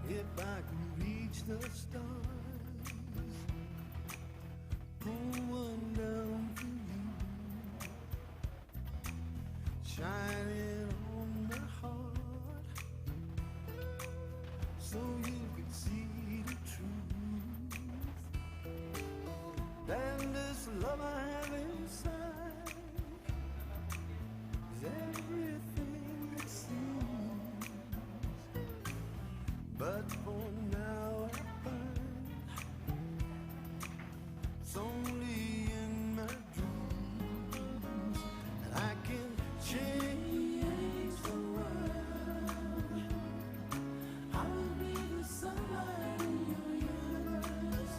If I can reach the stars, pull one down for you, shining on my heart, so you can see the truth. And this love I have inside is everything it seems. But for now I find it's only in my dreams that I can change the world. I will be the sunlight in your universe.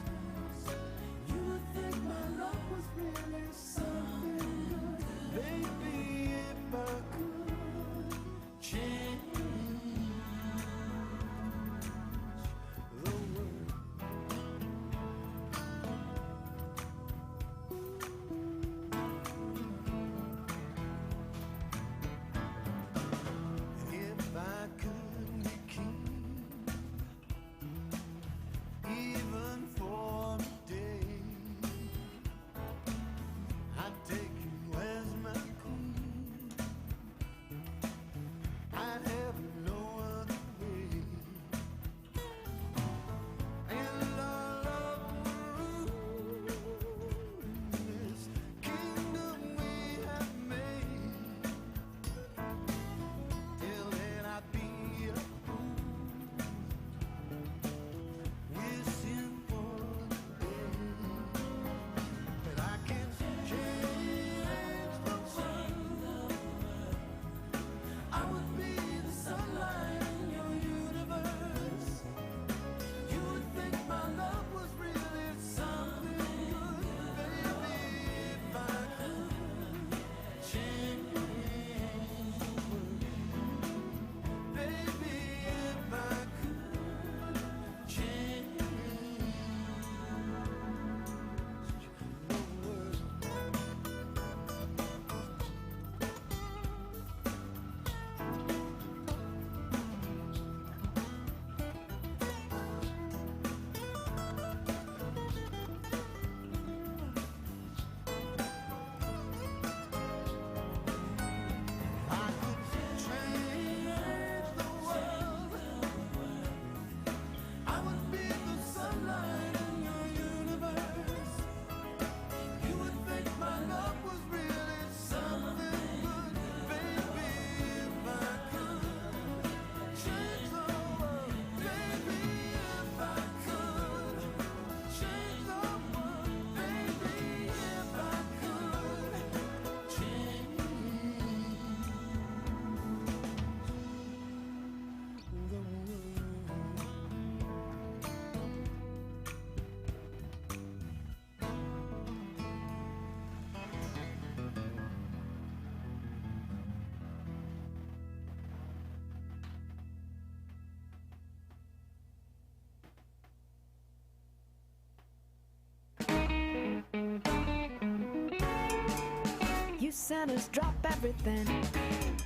You would think my love was really something good. Baby, if I could change sinners, drop everything.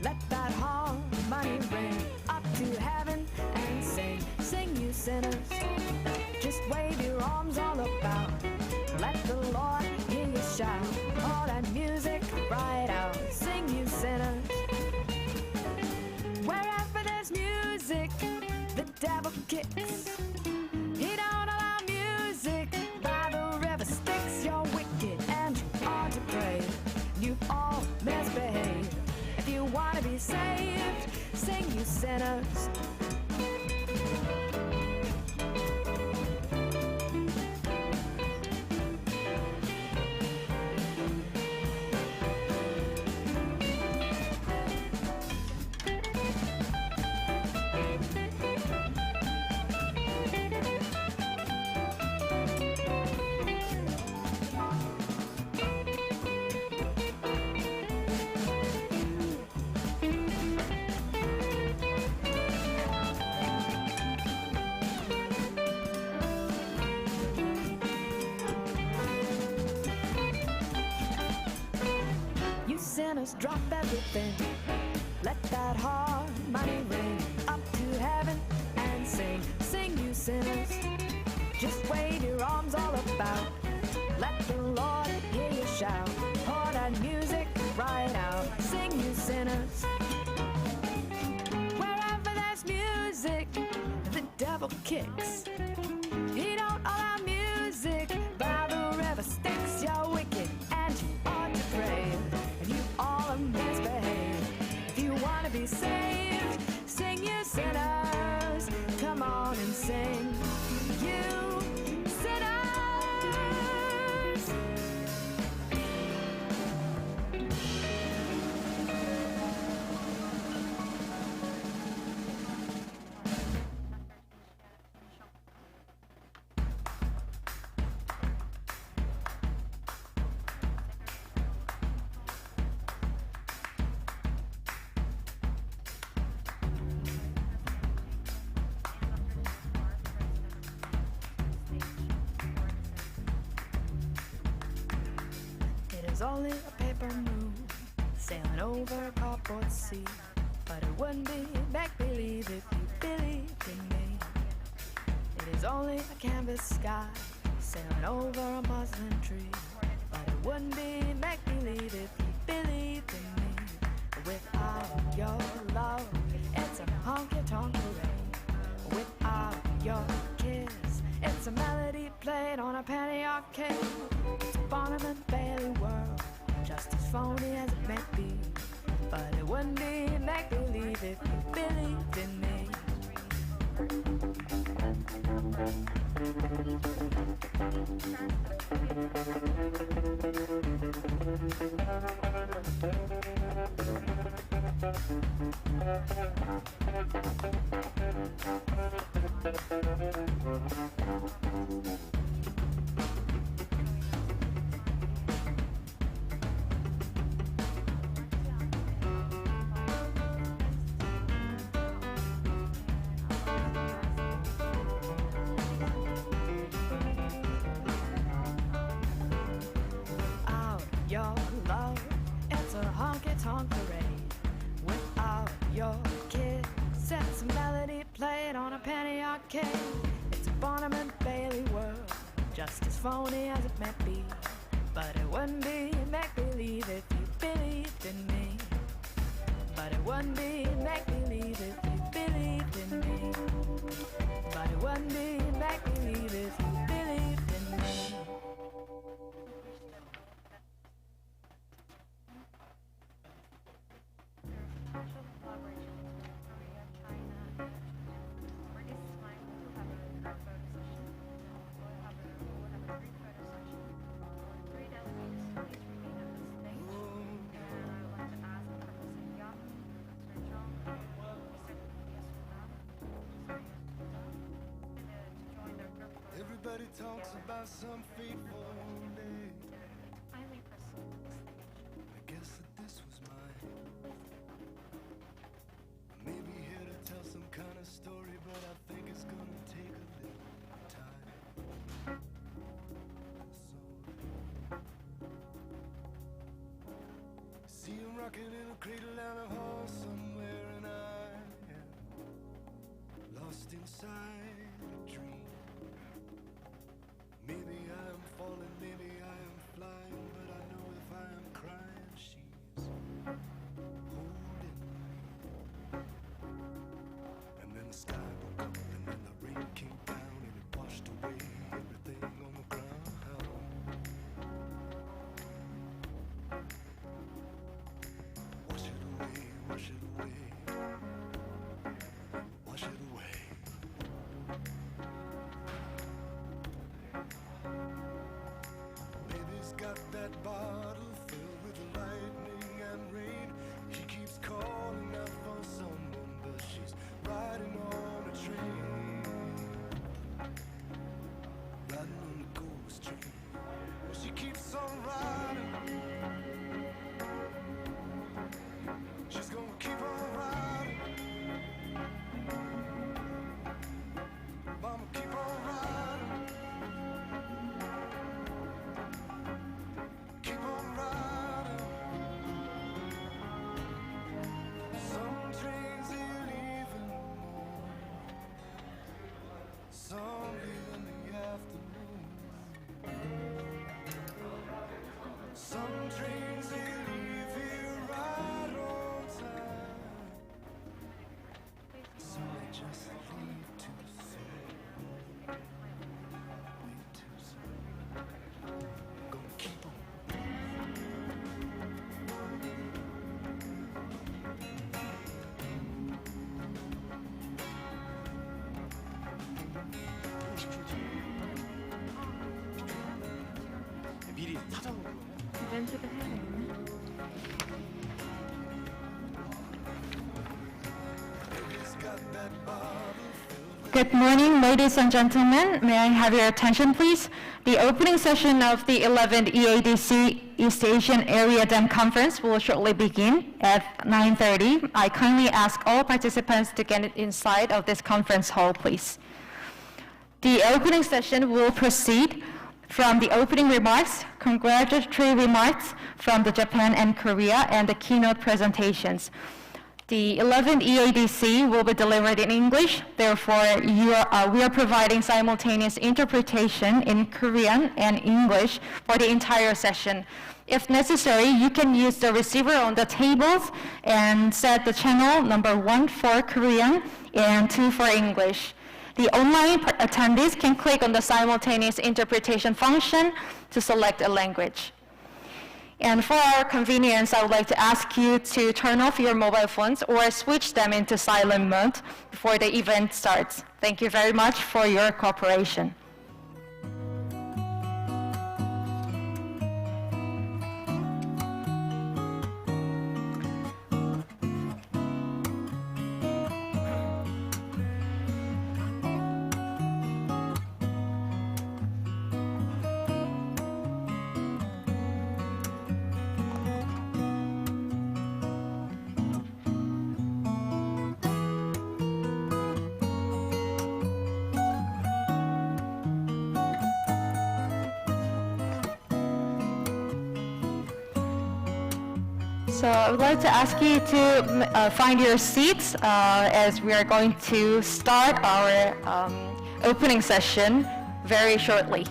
Let that harmony ring up to heaven and sing, sing you sinners. Just wave your arms all about. Let the Lord hear you shout. All that music right out. Sing you sinners. Wherever there's music, the devil kicks. He don't allow music by the river Styx. You're wicked and you are depraved. You've all misbehaved. If you want to be saved, sing you sinners. Sinners, drop everything. Let that harmony ring up to heaven and sing, sing. sinners. Just wave your arms all about. Let the Lord hear you shout. Pour that music right out. Sing, you sinners. Wherever there's music, the devil kicks. He don't allow music by the river Styx. You're wicked and you ought to pray. And you all misbehave. If you want to be saved, sing, you sinners. Come on and sing, you sinners. Only a paper moon sailing over a cardboard sea, but it wouldn't be make-believe if you believed in me. It is only a canvas sky sailing over a muslin tree, but it wouldn't be make-believe if you believed in me. Without your love, it's a honky-tonk parade. Without your kiss, it's a melody played on a penny arcade. It's a Barnum and Bailey world, just as phony as it may be, but it wouldn't be make-believe if you believed in me. Your love, it's a honky-tonk parade. Without your kiss, it's a melody played on a penny arcade. It's a Barnum and Bailey world, just as phony as it may be, but it wouldn't be make-believe if you believed in me. But it wouldn't be make-believe if you believed in me. But it wouldn't be make-believe if you believed in me. Special collaboration between Korea, China, and for this time we'll have a group photo session. We'll have a group photo session. Three delegates, please remain at the stage. And I would like to ask Professor Yap, Professor Zhang, Mr. Tobias Lam, Mr. Yasuda, to join their group photo. Everybody talks about some fateful day. Kindly proceed to the stage. I guess that this was mine. Maybe here to tell some kind of story, but I think it's gonna take a little time. So, see him rocking in a cradle down a hall somewhere, and I am lost inside a dream. Maybe I am falling, maybe I am flying, but I know if I am crying, she's holding me. And then the sky woke up, and then the rain came down, and it washed away everything on the ground. Wash it away, wash it away, wash it away. Baby's got that bottle filled with lightning and rain. She keeps calling out for someone, but she's riding on a train, riding on a ghost train. Well, she keeps on riding. She's gonna keep on riding. Mama, keep on riding. Keep on into the heaven. Good morning, ladies and gentlemen. May I have your attention, please? The opening session of the 11th EADC East Asian Area Dam Conference will shortly begin at 9:30. I kindly ask all participants to get inside of this conference hall, please. The opening session will proceed from the opening remarks, congratulatory remarks from the Japan and Korea, and the keynote presentations. The 11th EADC will be delivered in English, therefore we are providing simultaneous interpretation in Korean and English for the entire session. If necessary, you can use the receiver on the tables and set the channel number 1 for Korean and 2 for English. The online attendees can click on the simultaneous interpretation function to select a language. And for our convenience, I would like to ask you to turn off your mobile phones or switch them into silent mode before the event starts. Thank you very much for your cooperation. So I would like to ask you to find your seats as we are going to start our opening session very shortly.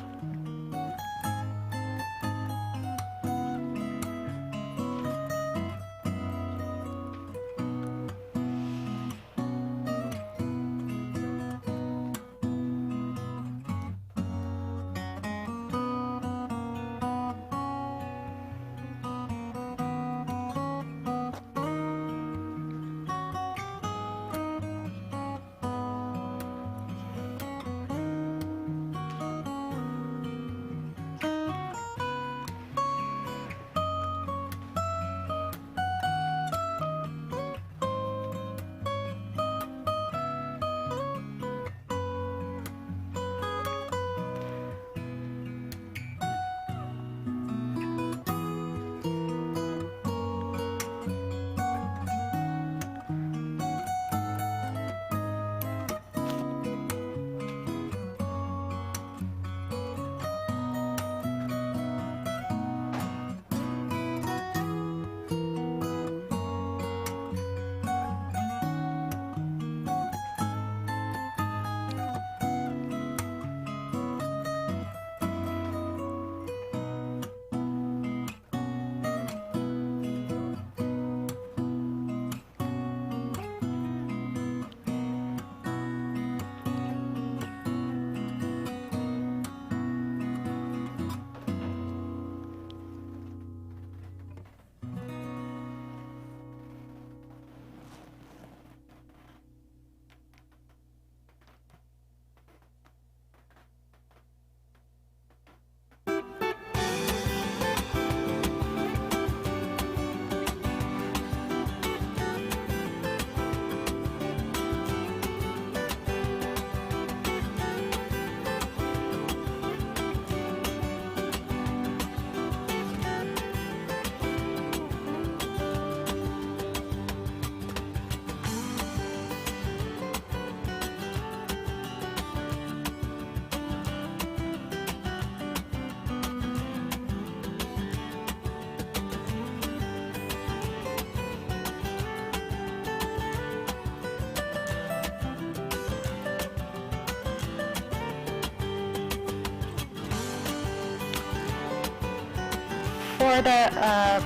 For the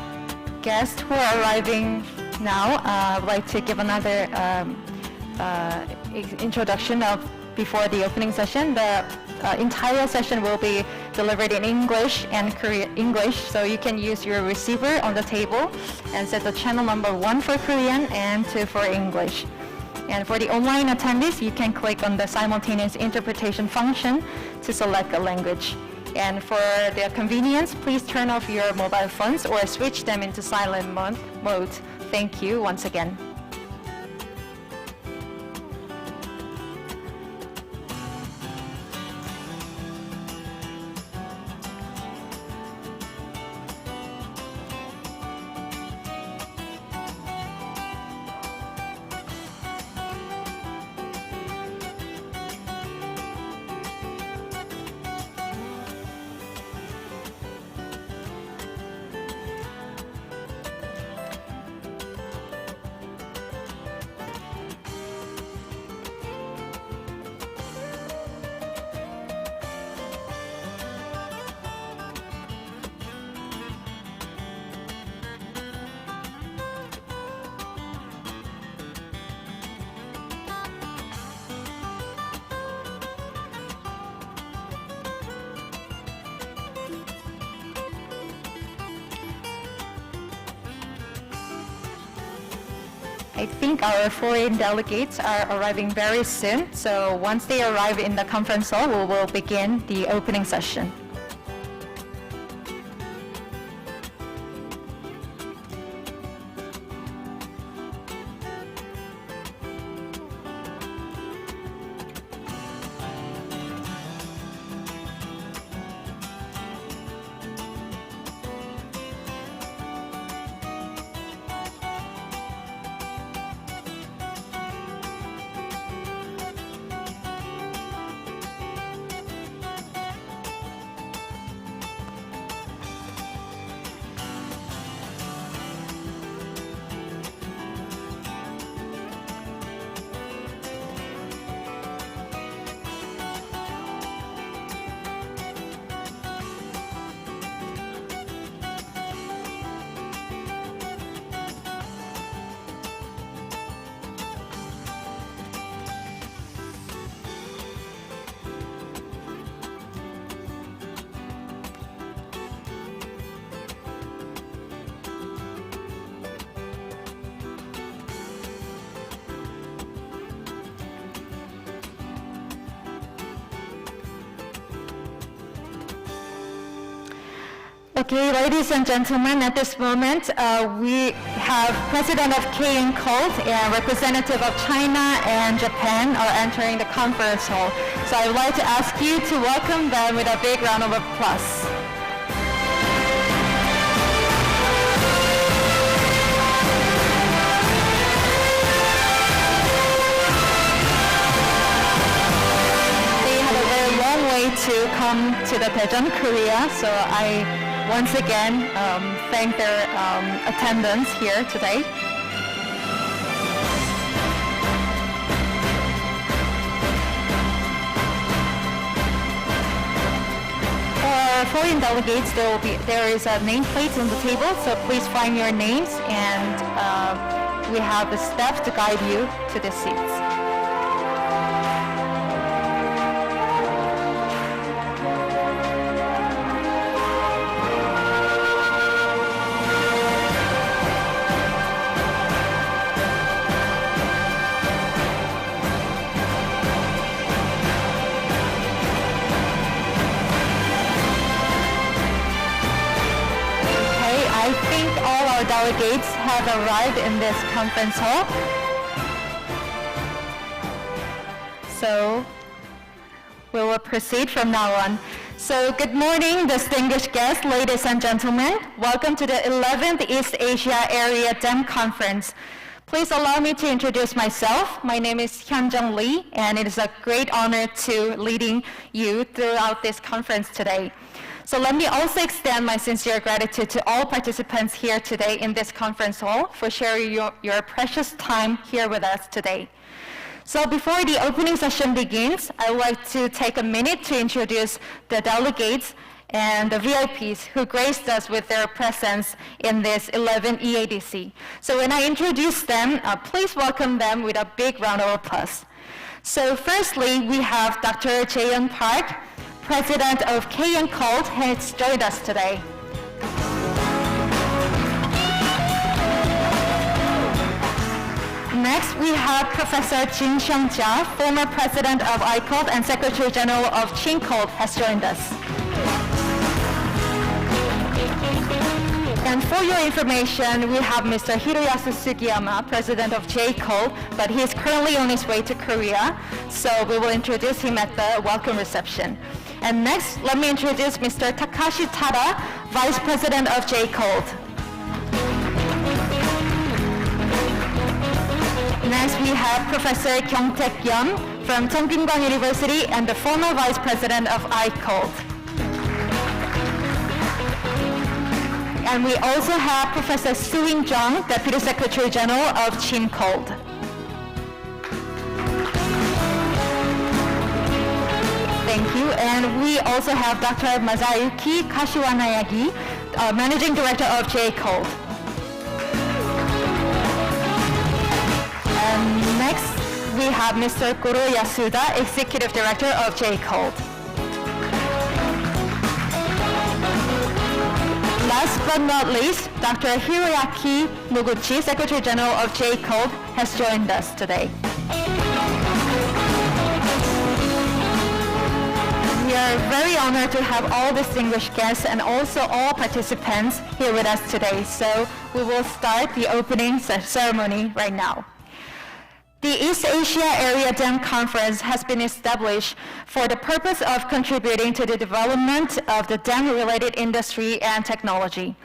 guests who are arriving now, I'd like to give another introduction of before the opening session. The entire session will be delivered in English and English, so you can use your receiver on the table and set the channel number 1 for Korean and 2 for English. And for the online attendees, you can click on the simultaneous interpretation function to select a language. And for their convenience, please turn off your mobile phones or switch them into silent mode. Thank you once again. I think our foreign delegates are arriving very soon, so once they arrive in the conference hall, we will begin the opening session. Okay, ladies and gentlemen, at this moment, we have President of KNCOLD and representative of China and Japan are entering the conference hall. So I would like to ask you to welcome them with a big round of applause. They have a very long way to come to the Daejeon, Korea, so I once again thank their attendance here today. For foreign delegates, there is a nameplate on the table, so please find your names, and we have the staff to guide you to the seats. I think all our delegates have arrived in this conference hall. So we will proceed from now on. So good morning, distinguished guests, ladies and gentlemen. Welcome to the 11th East Asia Area DEM Conference. Please allow me to introduce myself. My name is Hyunjung Lee, and it is a great honor to leading you throughout this conference today. So let me also extend my sincere gratitude to all participants here today in this conference hall for sharing your precious time here with us today. So before the opening session begins, I would like to take a minute to introduce the delegates and the VIPs who graced us with their presence in this 11th EADC. So when I introduce them, please welcome them with a big round of applause. So firstly, we have Dr. Jaeyoung Park, President of KNCOLD, has joined us today. Next, we have Professor Jin Seung-ja, former President of EADC and Secretary General of CHINCOLD, has joined us. And for your information, we have Mr. Hiroyasu Sugiyama, president of JCOLD, but he is currently on his way to Korea, so we will introduce him at the welcome reception. And next, let me introduce Mr. Takashi Tada, vice president of JCOLD. Next, we have Professor Kyung-taek Yeon from Cheonggyeong University and the former vice president of ICOLD. And we also have Professor Soo-in Jung, Deputy Secretary General of CHINCOLD. Thank you. And we also have Dr. Masayuki Kashiwanayagi, Managing Director of JCOLD. And next, we have Mr. Goro Yasuda, Executive Director of JCOLD. Last but not least, Dr. Hiroyaki Noguchi, Secretary General of JCOLD, has joined us today. We are very honored to have all distinguished guests and also all participants here with us today. So we will start the opening ceremony right now. The East Asia Area Dam Conference has been established for the purpose of contributing to the development of the dam-related industry and technology.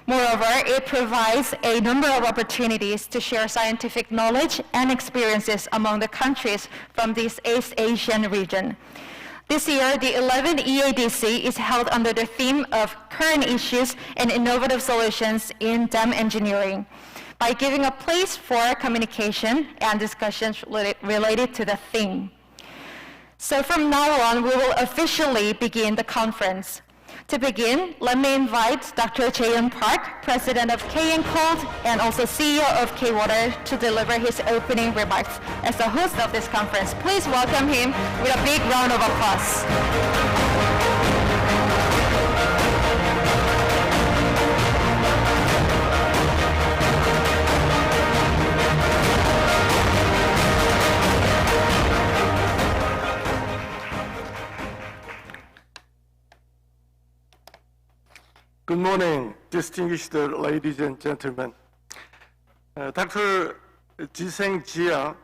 Moreover, it provides a number of opportunities to share scientific knowledge and experiences among the countries from this East Asian region. This year, the 11th EADC is held under the theme of Current Issues and Innovative Solutions in Dam Engineering, by giving a place for communication and discussions related to the theme. So from now on, we will officially begin the conference. To begin, let me invite Dr. Jae-yoon Park, President of KNCOLD and also CEO of K-Water, to deliver his opening remarks. As the host of this conference, please welcome him with a big round of applause. Good morning, distinguished ladies and gentlemen. Dr. Jiseng Jia,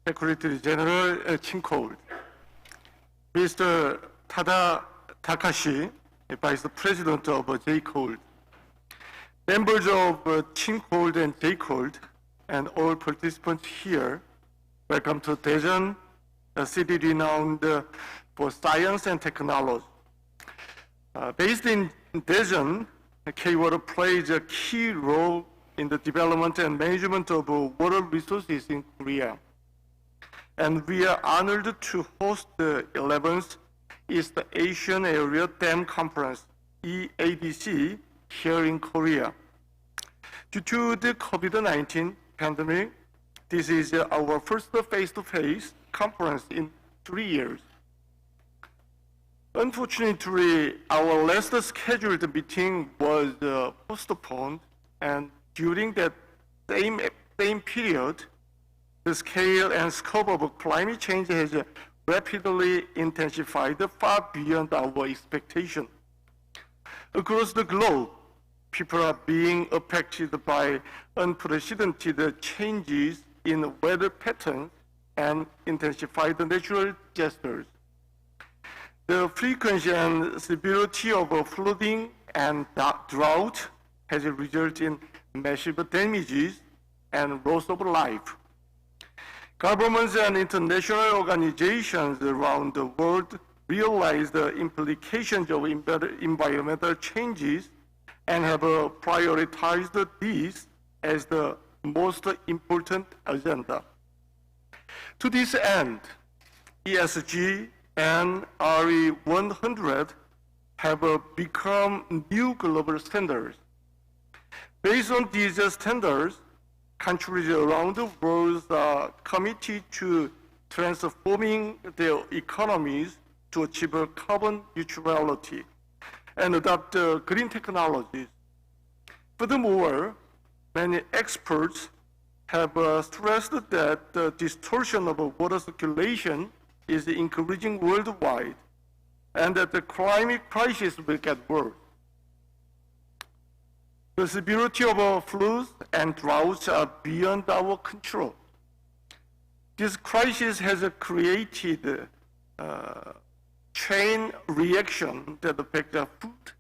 Secretary General at CHINCOLD. Mr. Tada Takashi, Vice President of JCOLD. Members of CHINCOLD and JCOLD, and all participants here, welcome to Daejeon, a city renowned for science and technology. Based in Daejeon, K-Water plays a key role in the development and management of water resources in Korea. And we are honored to host the 11th East Asian Area Dam Conference, EADC, here in Korea. Due to the COVID-19 pandemic, this is our first face-to-face conference in 3 years. Unfortunately, our last scheduled meeting was postponed, and during that same period, the scale and scope of climate change has rapidly intensified far beyond our expectation. Across the globe, people are being affected by unprecedented changes in weather patterns and intensified natural disasters. The frequency and severity of flooding and drought has resulted in massive damages and loss of life. Governments and international organizations around the world realize the implications of environmental changes and have prioritized these as the most important agenda. To this end, ESG and RE100 have become new global standards. Based on these standards, countries around the world are committed to transforming their economies to achieve carbon neutrality and adopt green technologies. Furthermore, many experts have stressed that the distortion of water circulation is increasing worldwide, and that the climate crisis will get worse. The severity of our floods and droughts are beyond our control. This crisis has created a chain reaction that affects food,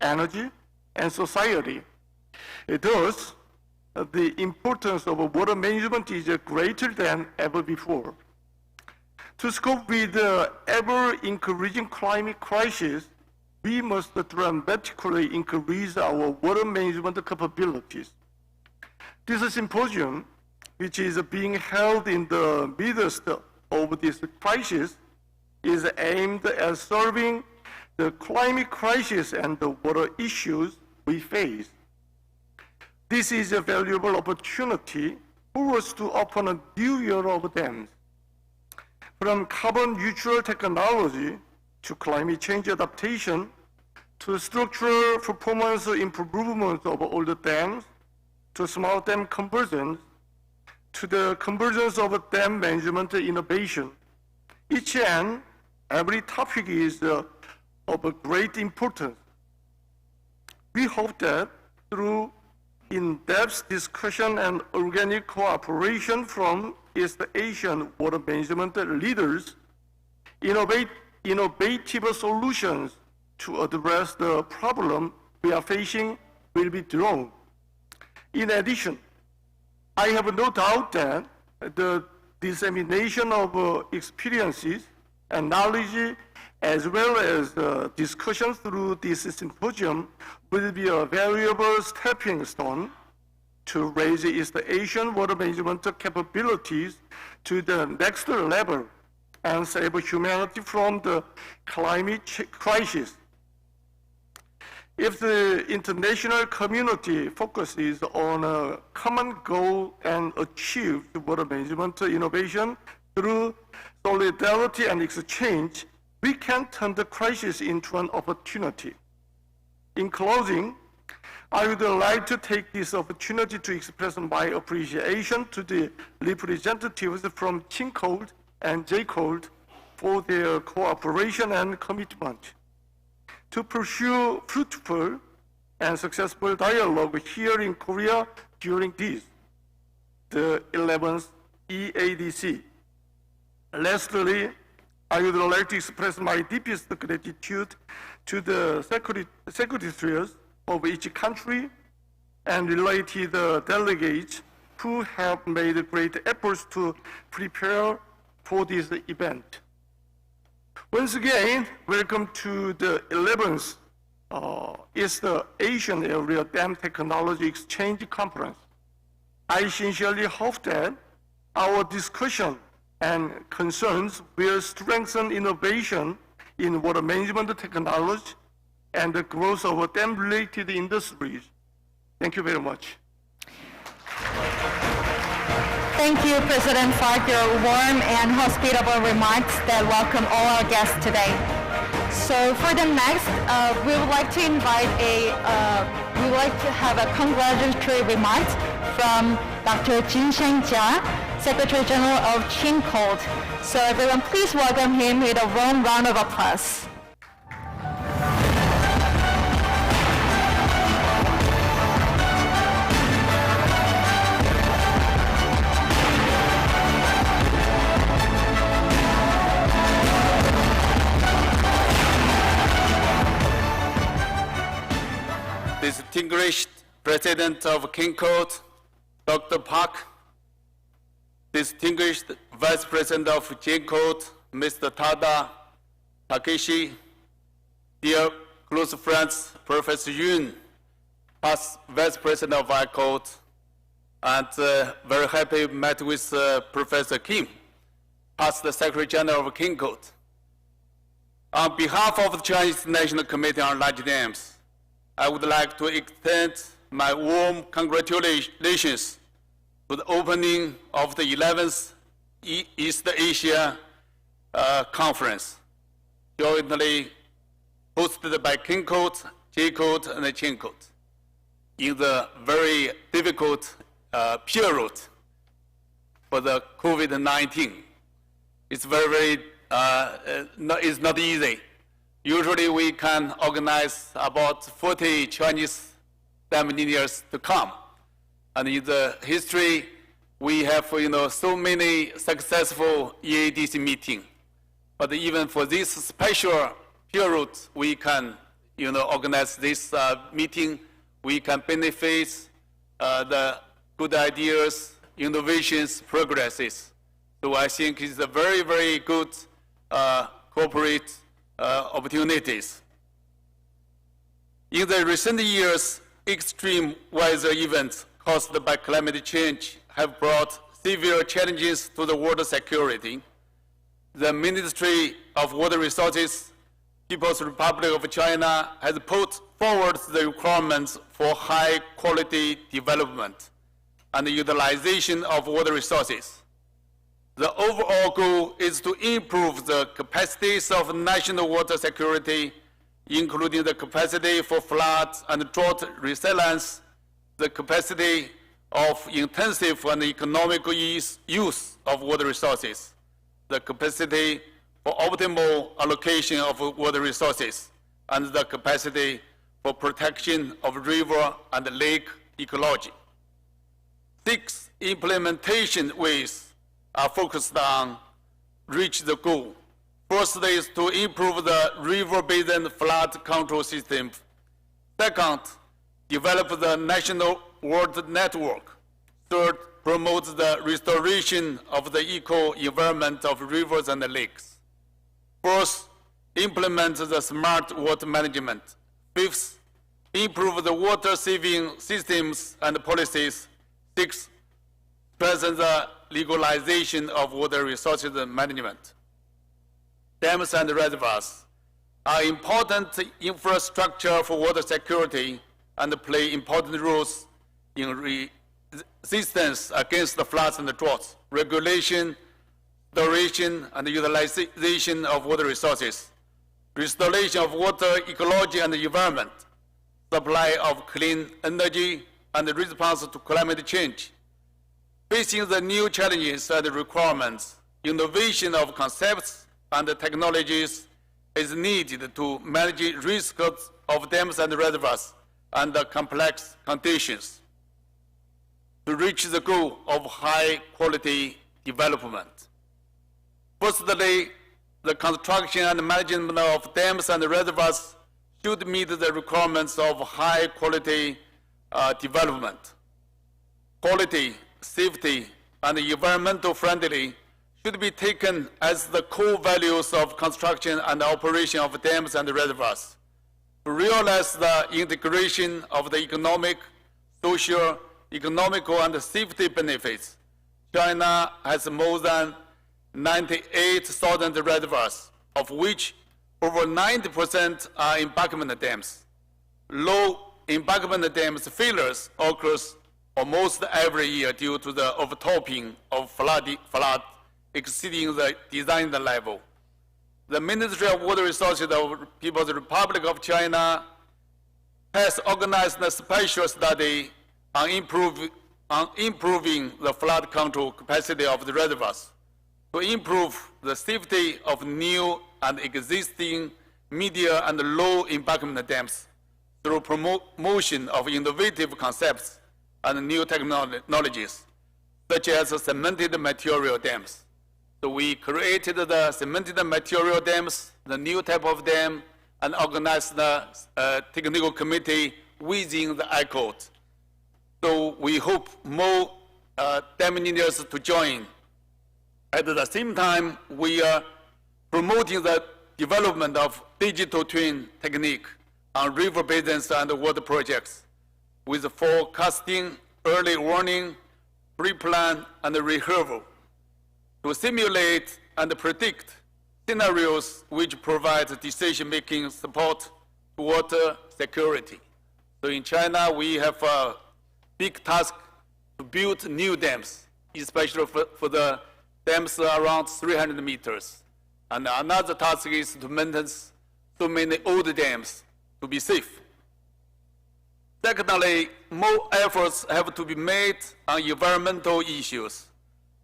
energy, and society. Thus, the importance of water management is greater than ever before. To cope with the ever-increasing climate crisis, we must dramatically increase our water management capabilities. This symposium, which is being held in the midst of this crisis, is aimed at solving the climate crisis and the water issues we face. This is a valuable opportunity for us to open a new era of dams. From carbon neutral technology to climate change adaptation, to structural performance improvements of older dams, to smart dam conversions, to the convergence of dam management innovation. Each and every topic is of a great importance. We hope that through in-depth discussion and organic cooperation from East Asian water management leaders, innovative solutions to address the problem we are facing will be drawn. In addition, I have no doubt that the dissemination of experiences and knowledge, as well as discussion through this symposium, will be a valuable stepping stone to raise East Asian water management capabilities to the next level and save humanity from the climate crisis. If the international community focuses on a common goal and achieves water management innovation through solidarity and exchange, we can turn the crisis into an opportunity. In closing, I would like to take this opportunity to express my appreciation to the representatives from CHINCOLD and JCOLD for their cooperation and commitment to pursue fruitful and successful dialogue here in Korea during the 11th EADC. Lastly, I would like to express my deepest gratitude to the secretaries of each country and related delegates who have made great efforts to prepare for this event. Once again, welcome to the 11th East Asian Area Dam Technology Exchange Conference. I sincerely hope that our discussion and concerns will strengthen innovation in water management technology and the growth of dam-related industries. Thank you very much. Thank you, President, for your warm and hospitable remarks that welcome all our guests today. So for the next, we would like to invite we would like to have a congratulatory remarks from Dr. Jin-Sheng-Jia, Secretary General of CHINCOLD. So everyone, please welcome him with a warm round of applause. Distinguished President of KNCOLD, Dr. Park, distinguished Vice President of JCOLD, Mr. Tada Takeshi, dear close friends, Professor Yun, past Vice President of ICOLD, and very happy met with Professor Kim, past the Secretary General of KNCOLD. On behalf of the Chinese National Committee on Large Dams, I would like to extend my warm congratulations to the opening of the 11th East Asia Conference, jointly hosted by KNCOLD, JCOLD, and CHINCOLD, in the very difficult period for the COVID-19. It's it's not easy. Usually we can organize about 40 Chinese that many years to come. And in the history, we have so many successful EADC meetings. But even for this special period, we can organize this meeting. We can benefit the good ideas, innovations, progresses. So I think it's a very, very good corporate opportunities. In the recent years, extreme weather events caused by climate change have brought severe challenges to the water security. The Ministry of Water Resources, People's Republic of China, has put forward the requirements for high-quality development and utilization of water resources. The overall goal is to improve the capacities of national water security, including the capacity for flood and drought resilience, the capacity of intensive and economical use of water resources, the capacity for optimal allocation of water resources, and the capacity for protection of river and lake ecology. 6 implementation ways are focused on reach the goal. First is to improve the river basin flood control system. Second, develop the national water network. Third, promote the restoration of the eco-environment of rivers and lakes. Fourth, implement the smart water management. Fifth, improve the water-saving systems and policies. Sixth, strengthen the legalization of water resources management. Dams and reservoirs are important infrastructure for water security and play important roles in resistance against the floods and the droughts, regulation, storation, and utilization of water resources, restoration of water ecology and the environment, supply of clean energy, and the response to climate change. Facing the new challenges and requirements, innovation of concepts and technologies is needed to manage risks of dams and reservoirs under complex conditions to reach the goal of high-quality development. Firstly, the construction and management of dams and reservoirs should meet the requirements of high-quality development. Quality, safety, and environmental friendly should be taken as the core values of construction and operation of dams and reservoirs. To realize the integration of the economic, social, economical, and safety benefits, China has more than 98,000 reservoirs, of which over 90% are embankment dams. Low embankment dams failures occurs almost every year due to the overtopping of flood exceeding the designed level. The Ministry of Water Resources of the People's Republic of China has organized a special study on improving the flood control capacity of the reservoirs to improve the safety of new and existing medium and low embankment dams through promotion of innovative concepts and new technologies, such as cemented material dams. So we created the cemented material dams, the new type of dam, and organized the technical committee within the JCOLD. So we hope more dam engineers to join. At the same time, we are promoting the development of digital twin technique on river basins and water projects with forecasting, early warning, pre-plan, and rehearsal to simulate and predict scenarios which provide decision-making support to water security. So in China, we have a big task to build new dams, especially for the dams around 300 meters. And another task is to maintain so many old dams to be safe. Secondly, more efforts have to be made on environmental issues.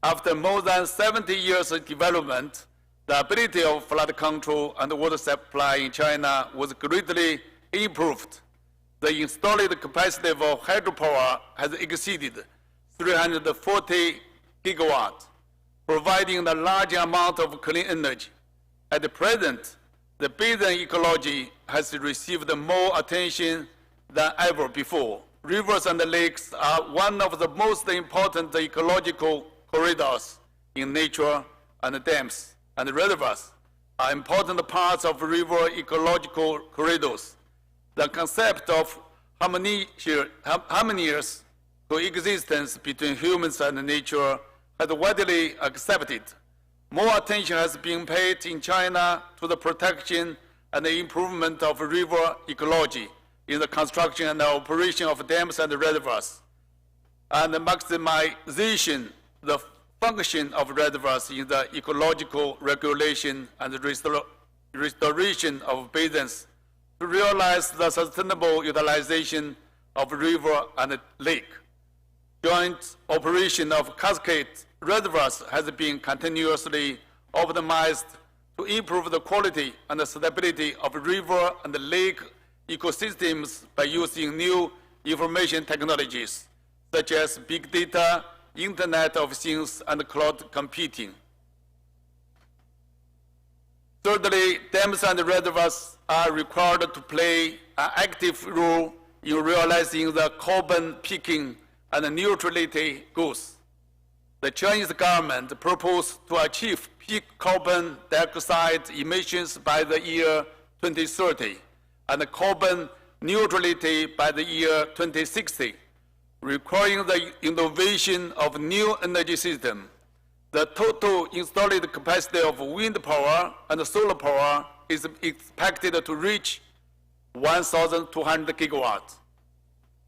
After more than 70 years of development, the ability of flood control and water supply in China was greatly improved. the installed capacity of hydropower has exceeded 340 gigawatts, providing a large amount of clean energy. At the present, the basin ecology has received more attention than ever before. Rivers and lakes are one of the most important ecological corridors in nature, and dams and reservoirs are important parts of river ecological corridors. The concept of harmonious coexistence between humans and nature has widely accepted. More attention has been paid in China to the protection and the improvement of river ecology in the construction and operation of dams and reservoirs, and the maximization the function of reservoirs in the ecological regulation and restoration of basins to realize the sustainable utilization of river and lake. Joint operation of cascade reservoirs has been continuously optimized to improve the quality and the stability of river and lake ecosystems by using new information technologies such as big data, Internet of Things, and cloud computing. Thirdly, dams and reservoirs are required to play an active role in realizing the carbon peaking and neutrality goals. The Chinese government proposed to achieve peak carbon dioxide emissions by the year 2030 and carbon neutrality by the year 2060, requiring the innovation of new energy system. The total installed capacity of wind power and solar power is expected to reach 1,200 gigawatts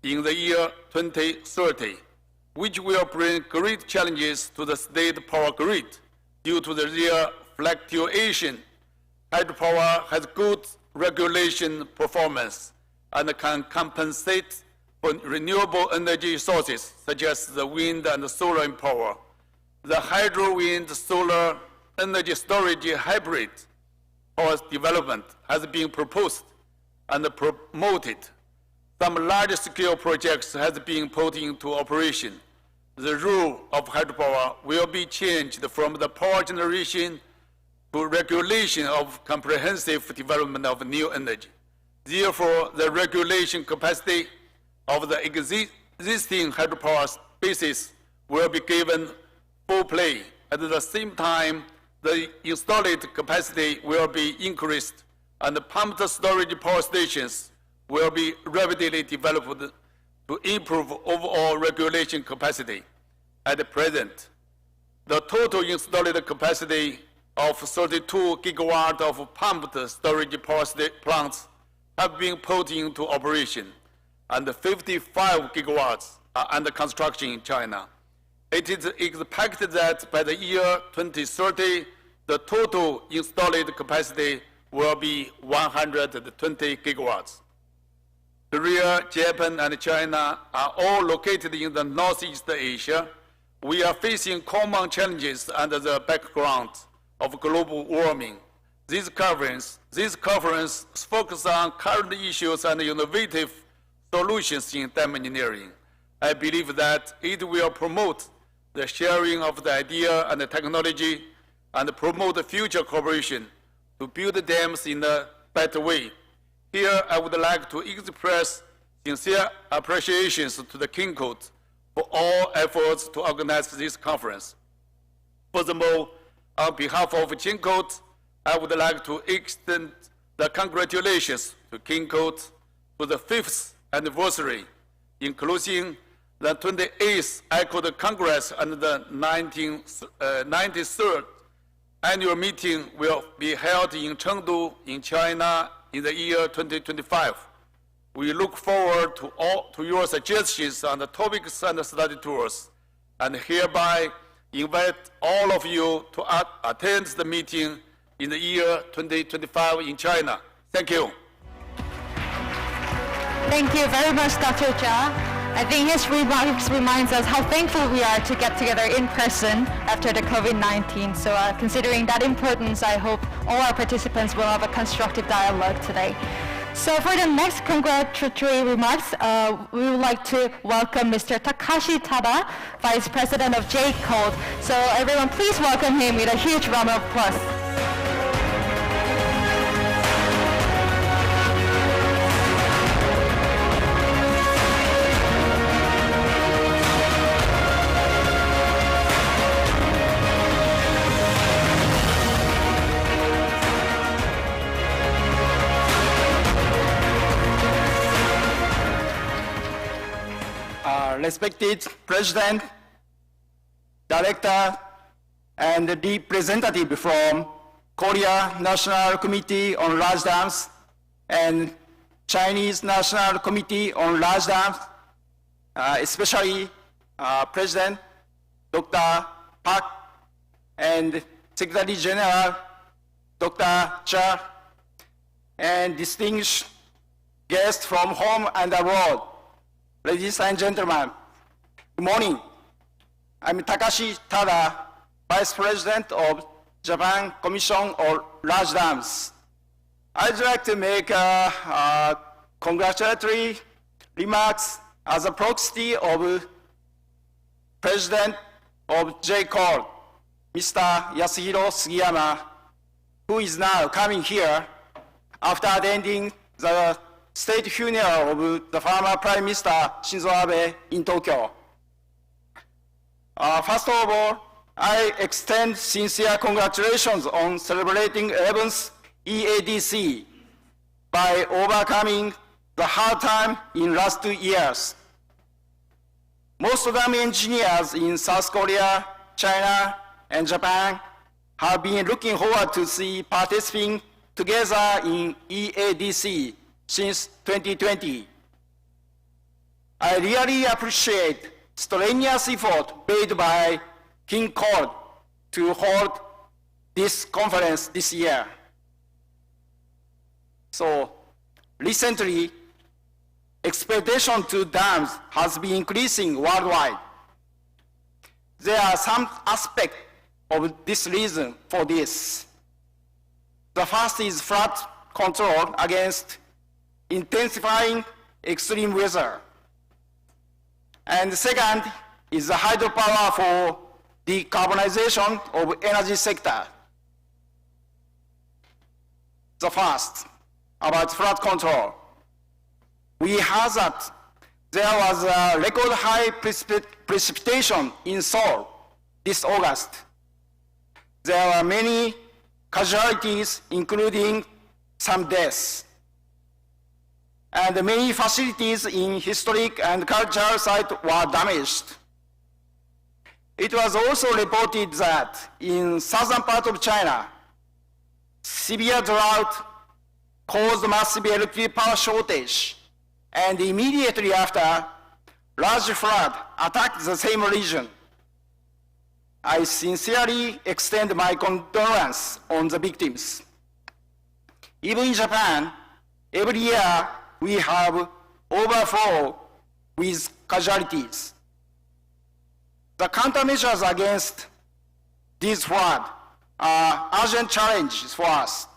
in the year 2030, which will bring great challenges to the state power grid due to the real fluctuation. Hydropower has good regulation performance and can compensate for renewable energy sources such as the wind and solar power. The hydro, wind, solar energy storage hybrid power development has been proposed and promoted. Some large-scale projects have been put into operation. The role of hydropower will be changed from the power generation to regulation of comprehensive development of new energy. Therefore, the regulation capacity of the existing hydropower spaces will be given full play. At the same time, the installed capacity will be increased and the pumped storage power stations will be rapidly developed to improve overall regulation capacity. At present, the total installed capacity of 32 gigawatts of pumped storage power plants have been put into operation, and 55 gigawatts are under construction in China. It is expected that by the year 2030, the total installed capacity will be 120 gigawatts. Korea, Japan, and China are all located in the Northeast Asia. We are facing common challenges under the background of global warming. This conference focuses on current issues and innovative solutions in dam engineering. I believe that it will promote the sharing of the idea and the technology and promote future cooperation to build dams in a better way. Here, I would like to express sincere appreciations to the KNCOLD for all efforts to organize this conference. Furthermore, on behalf of CHINCOLD, I would like to extend the congratulations to KNCOLD for the 5th anniversary, including the 28th EADC Congress and the 93rd annual meeting will be held in Chengdu in China in the year 2025. We look forward to your suggestions on the topics and the study tours, and hereby invite all of you to attend the meeting in the year 2025 in China. Thank you. Thank you very much, Dr. Jia. I think his remarks reminds us how thankful we are to get together in person after the COVID-19. So considering that importance, I hope all our participants will have a constructive dialogue today. So for the next congratulatory remarks, we would like to welcome Mr. Takashi Tada, Vice President of JCOLD. So everyone, please welcome him with a huge round of applause. Respected President, Director, and the representative from Korea National Committee on Large Dams and Chinese National Committee on Large Dams, especially President Dr. Park and Secretary General Dr. Cha, and distinguished guests from home and abroad. Ladies and gentlemen, good morning. I'm Takashi Tada, Vice President of Japan Commission on Large Dams. I'd like to make congratulatory remarks as a proxy of President of JCOLD, Mr. Yasuhiro Sugiyama, who is now coming here after attending the state funeral of the former Prime Minister Shinzo Abe in Tokyo. First of all, I extend sincere congratulations on celebrating 11th EADC by overcoming the hard time in last 2 years. Most dam engineers in South Korea, China, and Japan have been looking forward to see participating together in EADC since 2020. I really appreciate strenuous effort made by KNCOLD to hold this conference this year. So recently, expectation to dams has been increasing worldwide. There are some aspects of this reason for this. The first is flood control against intensifying extreme weather. And the second is the hydropower for decarbonization of energy sector. The first, about flood control. We heard that there was a record high precipitation in Seoul this August. There were many casualties, including some deaths. And many facilities in historic and cultural sites were damaged. It was also reported that in southern part of China, severe drought caused massive electric power shortage, and immediately after, large flood attacked the same region. I sincerely extend my condolence on the victims. Even in Japan, every year we have overflow with casualties. The countermeasures against these floods are urgent challenges for us.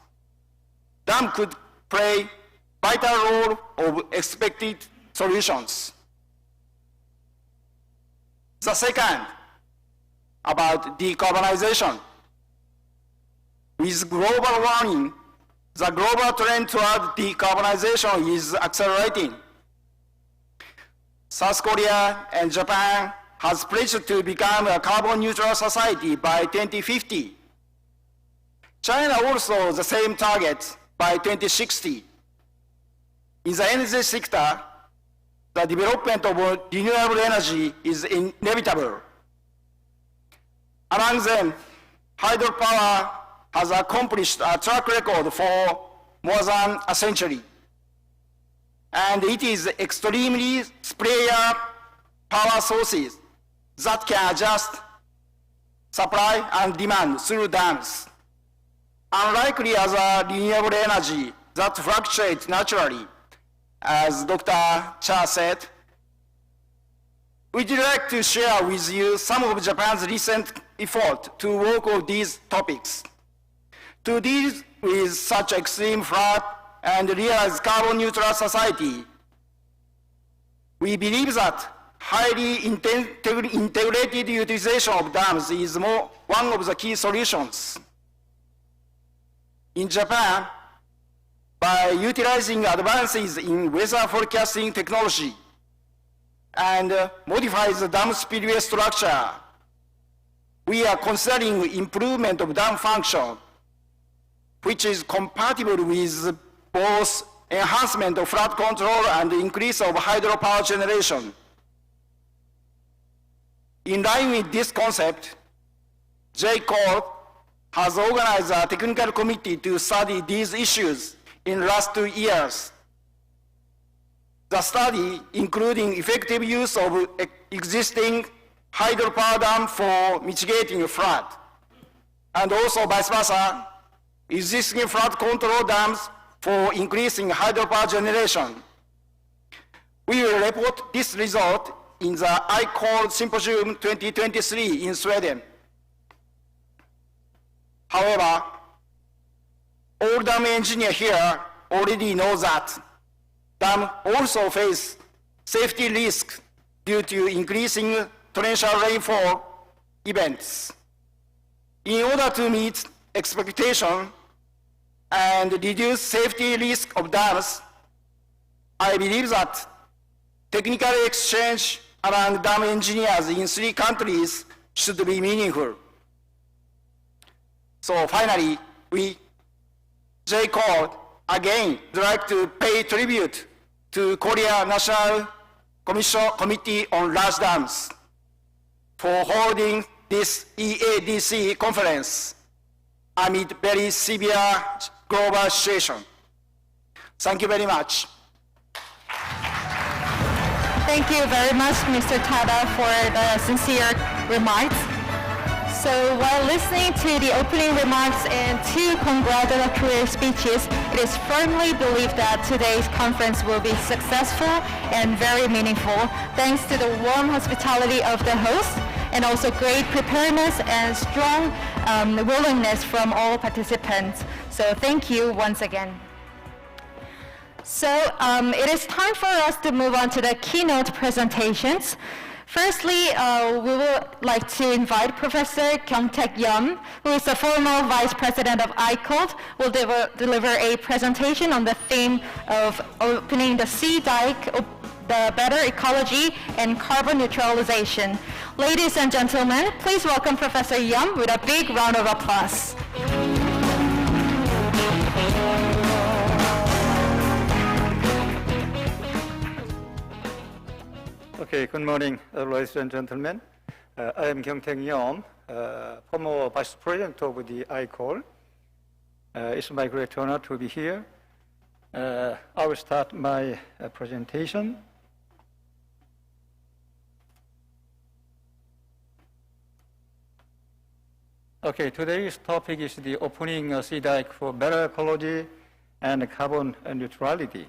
Dam could play vital role of expected solutions. The second, about decarbonization. With global warming, the global trend toward decarbonization is accelerating. South Korea and Japan has pledged to become a carbon neutral society by 2050. China also the same target by 2060. In the energy sector, the development of renewable energy is inevitable. Among them, hydropower has accomplished a track record for more than a century. And it is extremely superior power sources that can adjust supply and demand through dams. Unlikely other renewable energy that fluctuates naturally, as Dr. Cha said. We'd like to share with you some of Japan's recent effort to work on these topics. To deal with such extreme flood and realize carbon neutral society, we believe that highly integrated utilization of dams is one of the key solutions. In Japan, by utilizing advances in weather forecasting technology and modifies the dam spillway structure, we are considering improvement of dam function, which is compatible with both enhancement of flood control and increase of hydropower generation. In line with this concept, JCOLD has organized a technical committee to study these issues in the last 2 years. The study, including effective use of existing hydropower dam for mitigating flood, and also vice versa, existing flood control dams for increasing hydropower generation. We will report this result in the CHINCOLD Symposium 2023 in Sweden. However, all dam engineers here already know that dams also face safety risks due to increasing torrential rainfall events. In order to meet expectation and reduce safety risk of dams, I believe that technical exchange among dam engineers in 3 countries should be meaningful. So finally, we, JCOLD, again, would like to pay tribute to Korea National Committee on Large Dams for holding this EADC conference amid very severe global situation. Thank you very much. Thank you very much, Mr. Tada, for the sincere remarks. So while listening to the opening remarks and 2 congratulatory speeches, it is firmly believed that today's conference will be successful and very meaningful, thanks to the warm hospitality of the host and also great preparedness and strong willingness from all participants. So thank you once again. So it is time for us to move on to the keynote presentations. Firstly, we would like to invite Professor Kyung-taek Yum, who is the former Vice President of JCOLD, will deliver a presentation on the theme of opening the sea dike, the better ecology and carbon neutralization. Ladies and gentlemen, please welcome Professor Yum with a big round of applause. Okay, good morning, ladies and gentlemen. I am Kyung-taek Yum, former Vice President of the JCOLD. It's my great honor to be here. I will start my presentation. Okay, today's topic is the opening a sea dike for better ecology and carbon neutrality.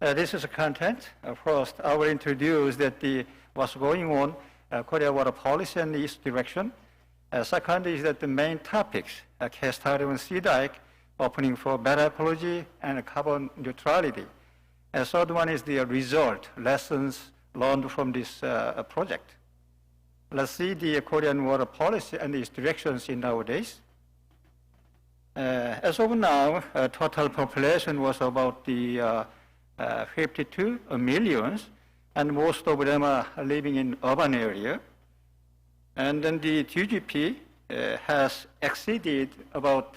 This is the content. First, I will introduce what's going on, Korea water policy and its direction. Second is that the main topics, case study on sea dike, opening for better ecology and carbon neutrality. And third one is the result, lessons learned from this project. Let's see the Korean water policy and its directions in nowadays. As of now, total population was about 52 millions, and most of them are living in urban area. And then the GDP has exceeded about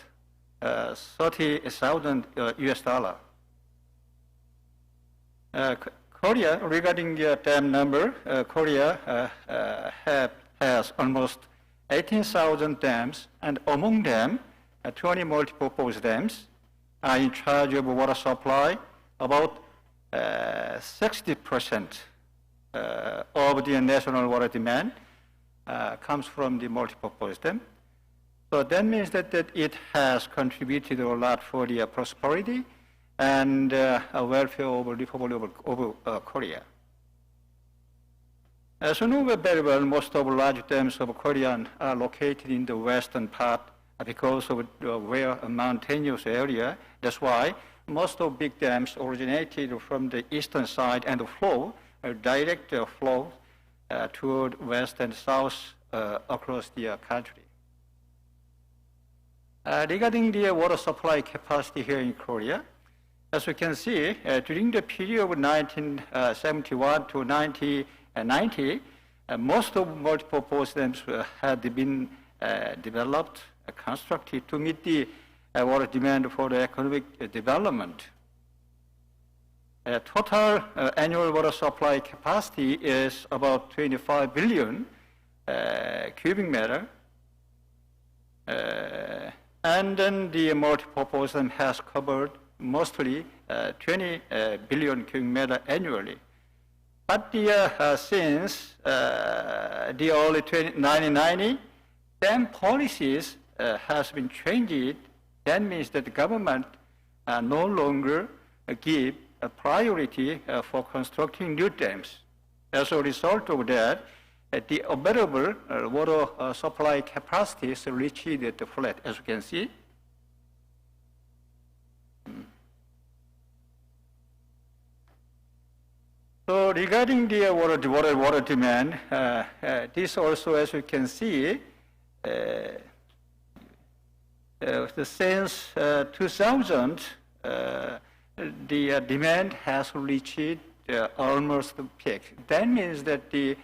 $30,000 US. Korea, regarding the dam number, Korea has almost 18,000 dams, and among them, 20 multipurpose dams are in charge of water supply. About 60% of the national water demand comes from the multipurpose dam. So that means that it has contributed a lot for the prosperity and welfare of the Republic of Korea. As you know very well, most of large dams of Korea are located in the western part because of where a mountainous area. That's why most of big dams originated from the eastern side and flow, direct flow toward west and south across the country. Regarding the water supply capacity here in Korea, as you can see, during the period of 1971 to 1990, most of multi-purpose dams had been developed, constructed to meet the water demand for the economic development. Total annual water supply capacity is about 25 billion cubic meter. And then the multi-purpose dam has covered mostly 20 billion cubic meter annually. But since the early 1990, dam policies has been changed. That means that the government no longer give a priority for constructing new dams. As a result of that, the available water supply capacity is reached at the flat, as you can see. So regarding the water demand, this also, as you can see, since 2000, the demand has reached almost the peak. That means that the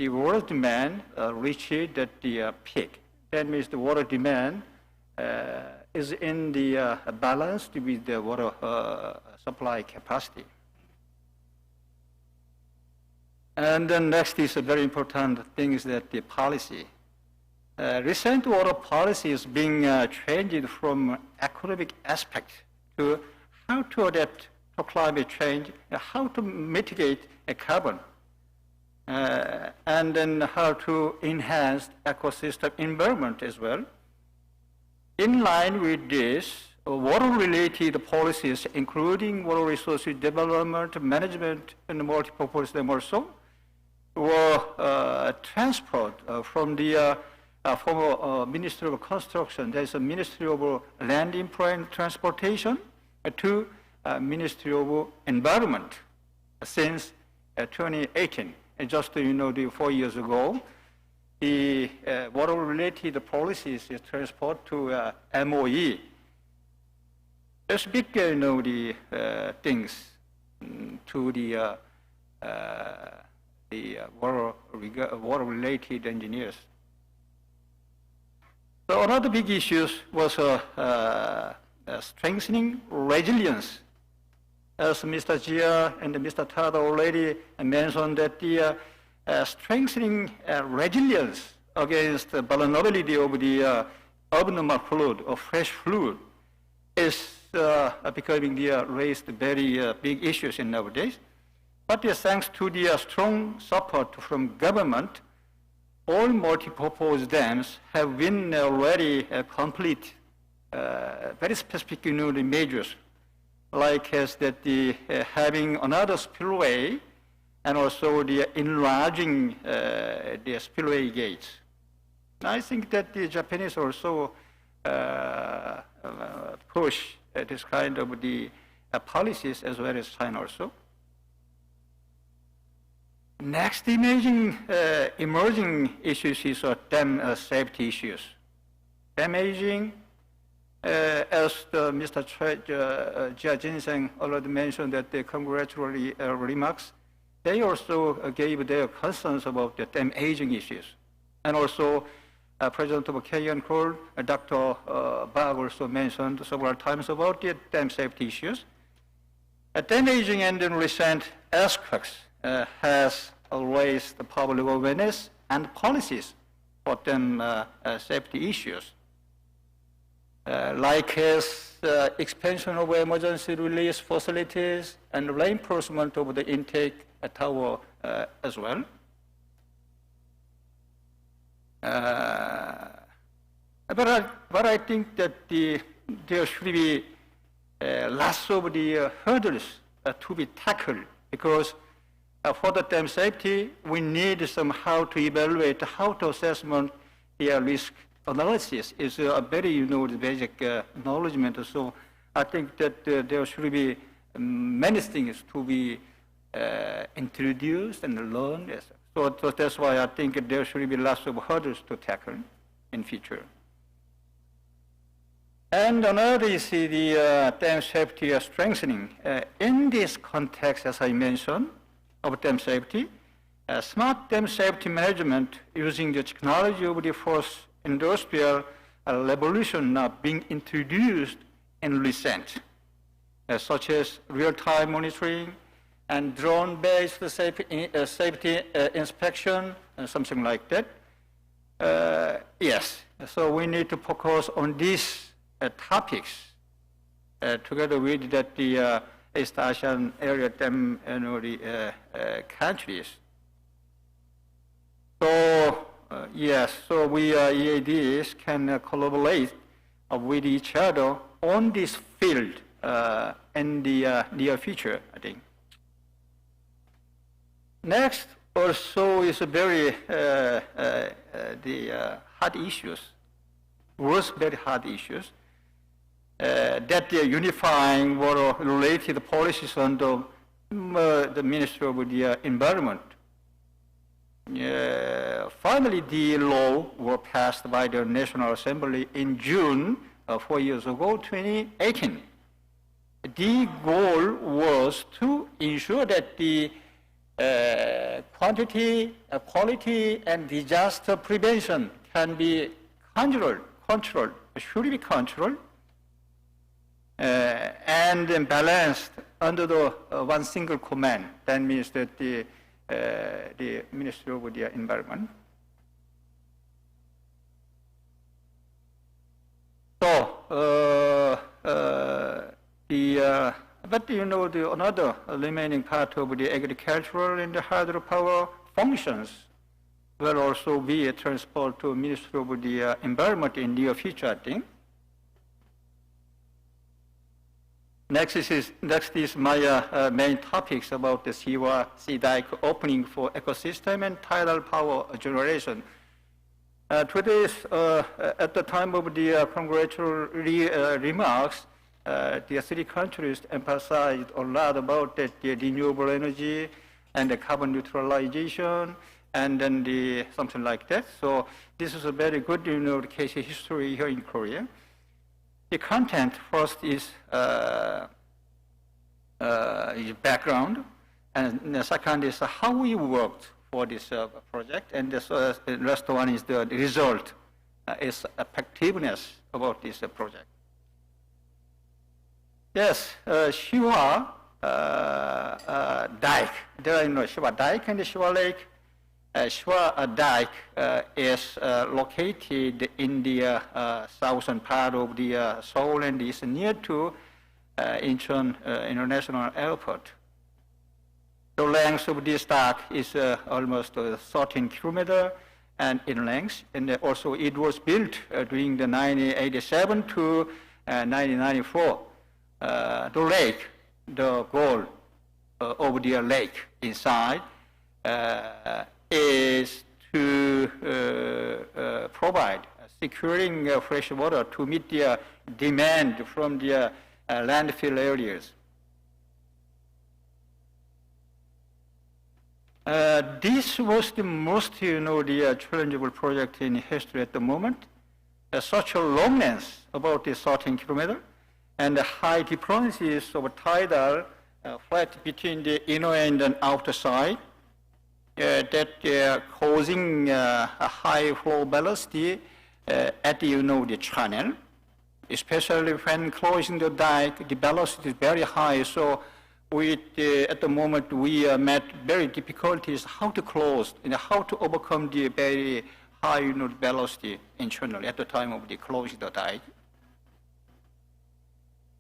water demand reached at the peak. That means the water demand is in the balance with the water supply capacity. And then next is a very important thing is that the policy. Recent water policy is being changed from economic aspect to how to adapt to climate change, how to mitigate carbon, and then how to enhance ecosystem environment as well. In line with this, water-related policies, including water resources development, management, and multi-purpose dam also, were transferred from the former Ministry of Construction, there's a Ministry of Land Infra and Transportation, to Ministry of Environment since 2018. And just the 4 years ago, the water-related policies is transferred to MOE. Let's big, the things to the water-related engineers. So another big issue was strengthening resilience. As Mr. Jia and Mr. Tada already mentioned that the strengthening resilience against the vulnerability of the abnormal fluid or fresh fluid is becoming raised very big issues in nowadays. But thanks to the strong support from government, all multi-purpose dams have been already complete very specific measures, like as that the having another spillway and also the enlarging the spillway gates. I think that the Japanese also push this kind of the policies as well as China also. Next emerging issues is dam safety issues. Dam aging, as Mr. Jia Jinseng already mentioned that the congratulatory remarks, they also gave their concerns about the dam aging issues. And also, President of KNCOLD, Dr. Bach also mentioned several times about the dam safety issues. Dam aging and the recent earthquakes has raised the public awareness and policies for dam safety issues, like as expansion of emergency release facilities and reinforcement of the intake tower as well. But I think that there should be lots of the hurdles to be tackled, because for the dam safety, we need somehow to evaluate how to assessment the risk analysis is a very, the basic acknowledgement. So I think that there should be many things to be introduced and learned. So that's why I think there should be lots of hurdles to tackle in future. And another is the dam safety strengthening. In this context, as I mentioned, of dam safety, smart dam safety management using the technology of the fourth industrial revolution now being introduced in recent, such as real-time monitoring and drone-based safety inspection, something like that. Yes, so we need to focus on these topics together with that the East Asian area dam countries. So yes, so we EADs can collaborate with each other on this field in the near future, I think. Next also is a very hard issues, very hard issues. That they are unifying water-related policies under the Ministry of the Environment. Finally, the law was passed by the National Assembly in June 4 years ago, 2018. The goal was to ensure that the quantity, quality, and disaster prevention can be controlled, should be controlled, and balanced under the one single command. That means that the Ministry of the Environment. So but another remaining part of the agricultural and the hydropower functions will also be transferred to Ministry of the Environment in near future, I think. Next is my main topics about the sea dike opening for ecosystem and tidal power generation. Today, at the time of the congratulatory remarks, the three countries emphasized a lot about the renewable energy and the carbon neutralization, and then something like that. So this is a very good, case history here in Korea. The content first is background, and the second is how we worked for this project, and the last one is the result, its effectiveness about this project. Yes, Shiwa dike. There are Shiwa dike and the Shiwa lake. Shiwa dike is located in the southern part of the Seoul and is near to Incheon International Airport. The length of this dike is almost 13 kilometers and in length, and also it was built during the 1987 to 1994. The lake, the goal of the lake inside is to provide securing fresh water to meet the demand from the landfill areas. This was the most, the challengeable project in history at the moment. Such a long length, about 13 kilometers, and the high differences of tidal flat between the inner and the outer side, that causing a high flow velocity at the channel, especially when closing the dike, the velocity is very high. So at the moment we met very difficulties how to close and how to overcome the very high velocity internally at the time of the closing the dike.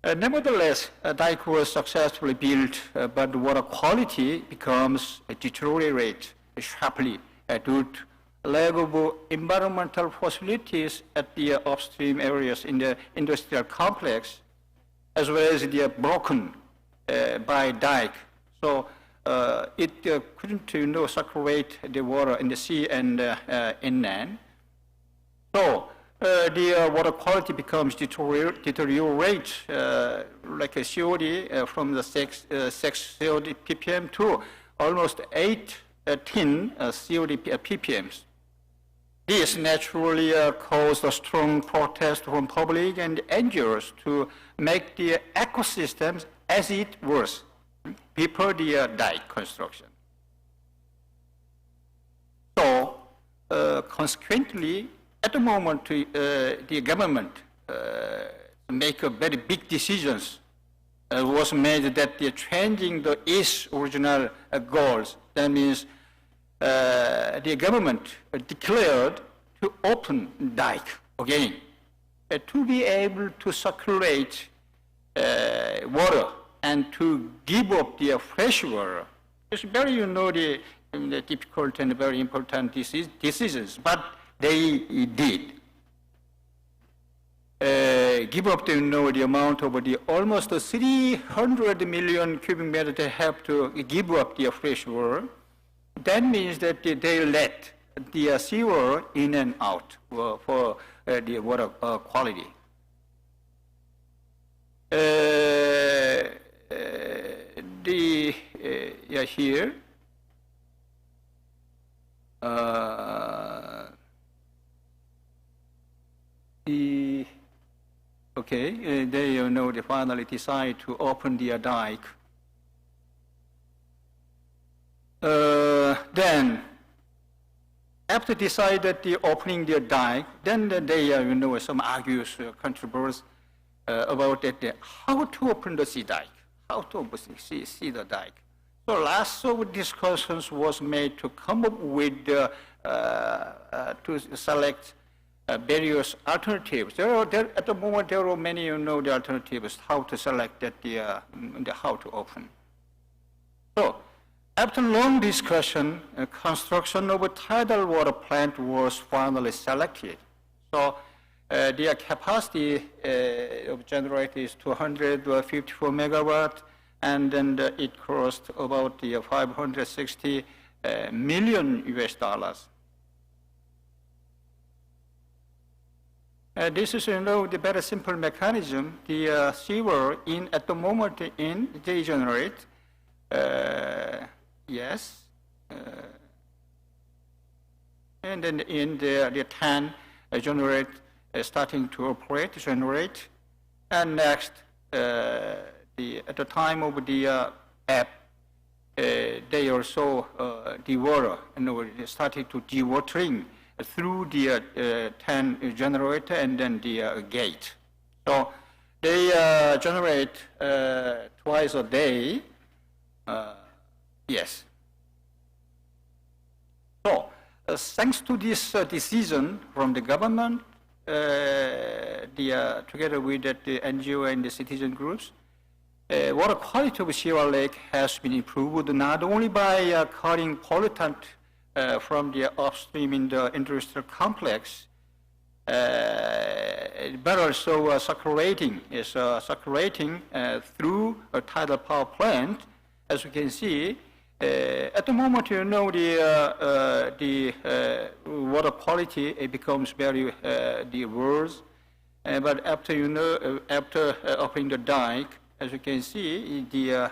Nevertheless, a dike was successfully built, but water quality becomes deteriorate sharply due to lack of environmental facilities at the upstream areas in the industrial complex, as well as the broken by dike. So it couldn't circulate the water in the sea and inland. So the water quality becomes deteriorate like a COD from the 6 COD ppm to almost 18 COD ppms. This naturally caused a strong protest from public and NGOs to make the ecosystems as it was before the dike construction. So, consequently, at the moment, the government make a very big decisions was made that they're changing its original goals. That means the government declared to open dike again to be able to circulate water and to give up the fresh water. It's very, the difficult and very important decisions, but they did. Give up the amount of the almost 300 million cubic meters they have to give up the fresh water. That means that they let the seawater in and out for the water quality. Here. They finally decide to open the dike. Then, after decided the opening the dike, then they some argues, controversy about that how to open the sea dike, how to see the dike. So lots of discussions was made to come up with to select various alternatives. At the moment, there are many, the alternatives, how to select that how to open. So, after long discussion, construction of a tidal water plant was finally selected. So, the capacity of generator is 254 megawatt, and then it cost about the 560 million US dollars. This is, the very simple mechanism. The seawater at the moment they generate, yes, and then in the tank generate, starting to operate, generate, and next, at the time of the app, they also the water, they started to dewatering through the tank generator and then the gate. So they generate twice a day. Yes. So thanks to this decision from the government, together with the NGO and the citizen groups, water quality of Sierra Lake has been improved not only by cutting pollutant from the upstream in the industrial complex, but also circulating through a tidal power plant. As you can see, at the moment, the water quality becomes very worse. But after after opening the dike, as you can see, the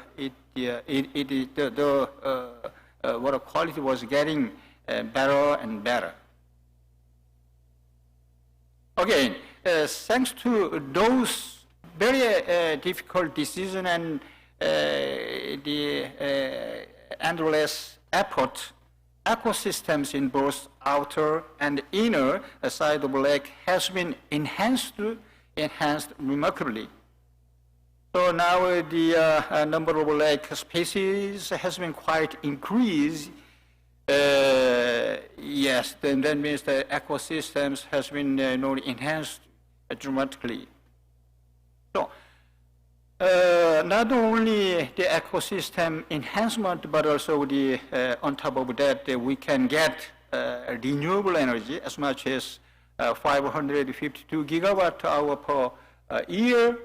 water quality was getting better and better. Again, thanks to those very difficult decisions and the endless effort, ecosystems in both outer and inner side of the lake has been enhanced remarkably. So now the number of lake species has been quite increased. Yes, then that means the ecosystems has been enhanced dramatically. So not only the ecosystem enhancement, but also the on top of that, we can get renewable energy as much as 552 gigawatt hour per year,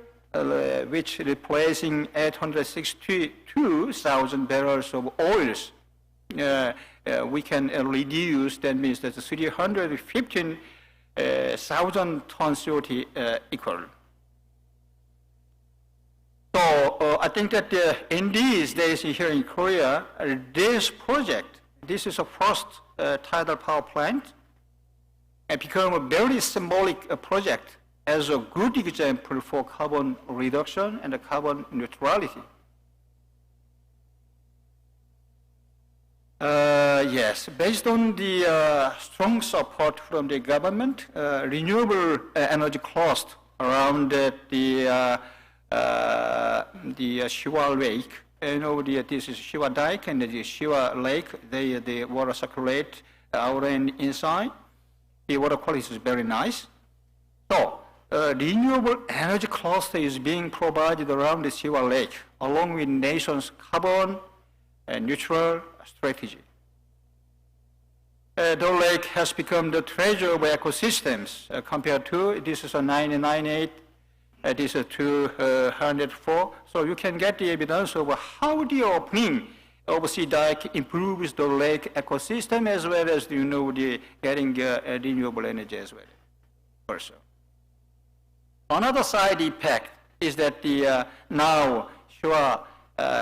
which replacing 862,000 barrels of oils. We can reduce, that means that 315 1,000 ton CO2 equal. So I think that in these days here in Korea, this project, this is a first tidal power plant, and become a very symbolic project as a good example for carbon reduction and carbon neutrality. Yes, based on the strong support from the government, renewable energy cost around the Shiwa Lake, this is Shiwa Dike and the Shiwa Lake, the water circulate out and inside. The water quality is very nice. So, renewable energy cluster is being provided around the Shiwa Lake, along with nation's carbon neutral strategy. The lake has become the treasure of ecosystems compared to, this is a 998, this is 204. So you can get the evidence of how the opening of sea dike improves the lake ecosystem as well as, the getting renewable energy as well. Also. Another side effect is that the now Shiwa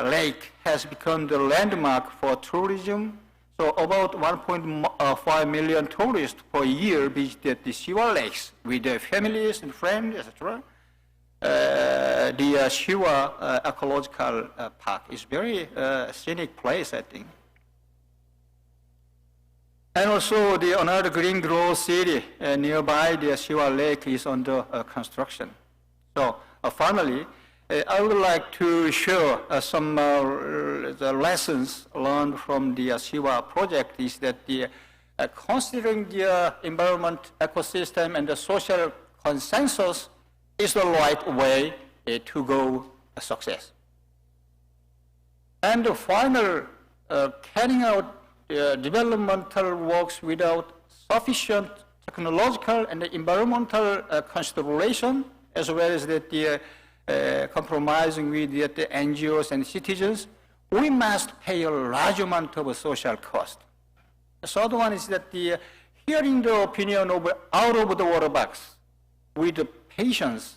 Lake has become the landmark for tourism. So about 1.5 million tourists per year visit the Shiwa Lakes with their families and friends, etc. The Shiwa Ecological Park is very scenic place, I think. And also another green growth city nearby the Shiwa Lake is under construction. So finally, I would like to share some the lessons learned from the Shiwa project is that considering the environment, ecosystem, and the social consensus is the right way to go success. And the final, carrying out developmental works without sufficient technological and environmental consideration, as well as the compromising with the NGOs and citizens, we must pay a large amount of social cost. The third one is that hearing the opinion of out of the water box with the patience,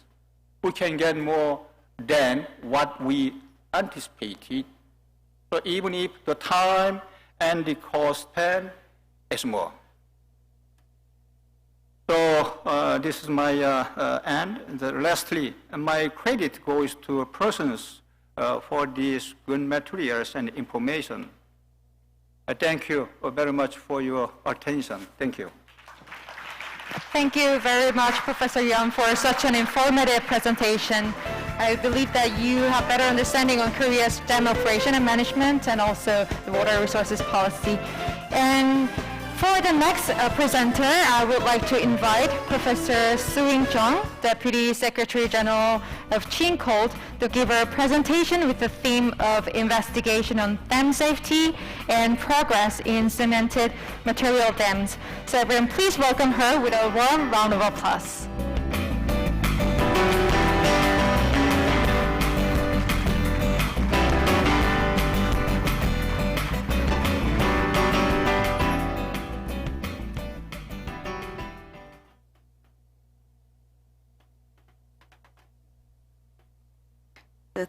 we can get more than what we anticipated. So even if the time and the cost spent is more. So this is my end. Lastly, my credit goes to persons for these good materials and information. Thank you very much for your attention. Thank you. Thank you very much, Professor Young, for such an informative presentation. I believe that you have better understanding on Korea's dam operation and management and also the water resources policy. And for the next presenter, I would like to invite Professor Soo-in Chung, Deputy Secretary General of CHINCOLD, to give a presentation with the theme of investigation on dam safety and progress in cemented material dams. So everyone, please welcome her with a warm round of applause.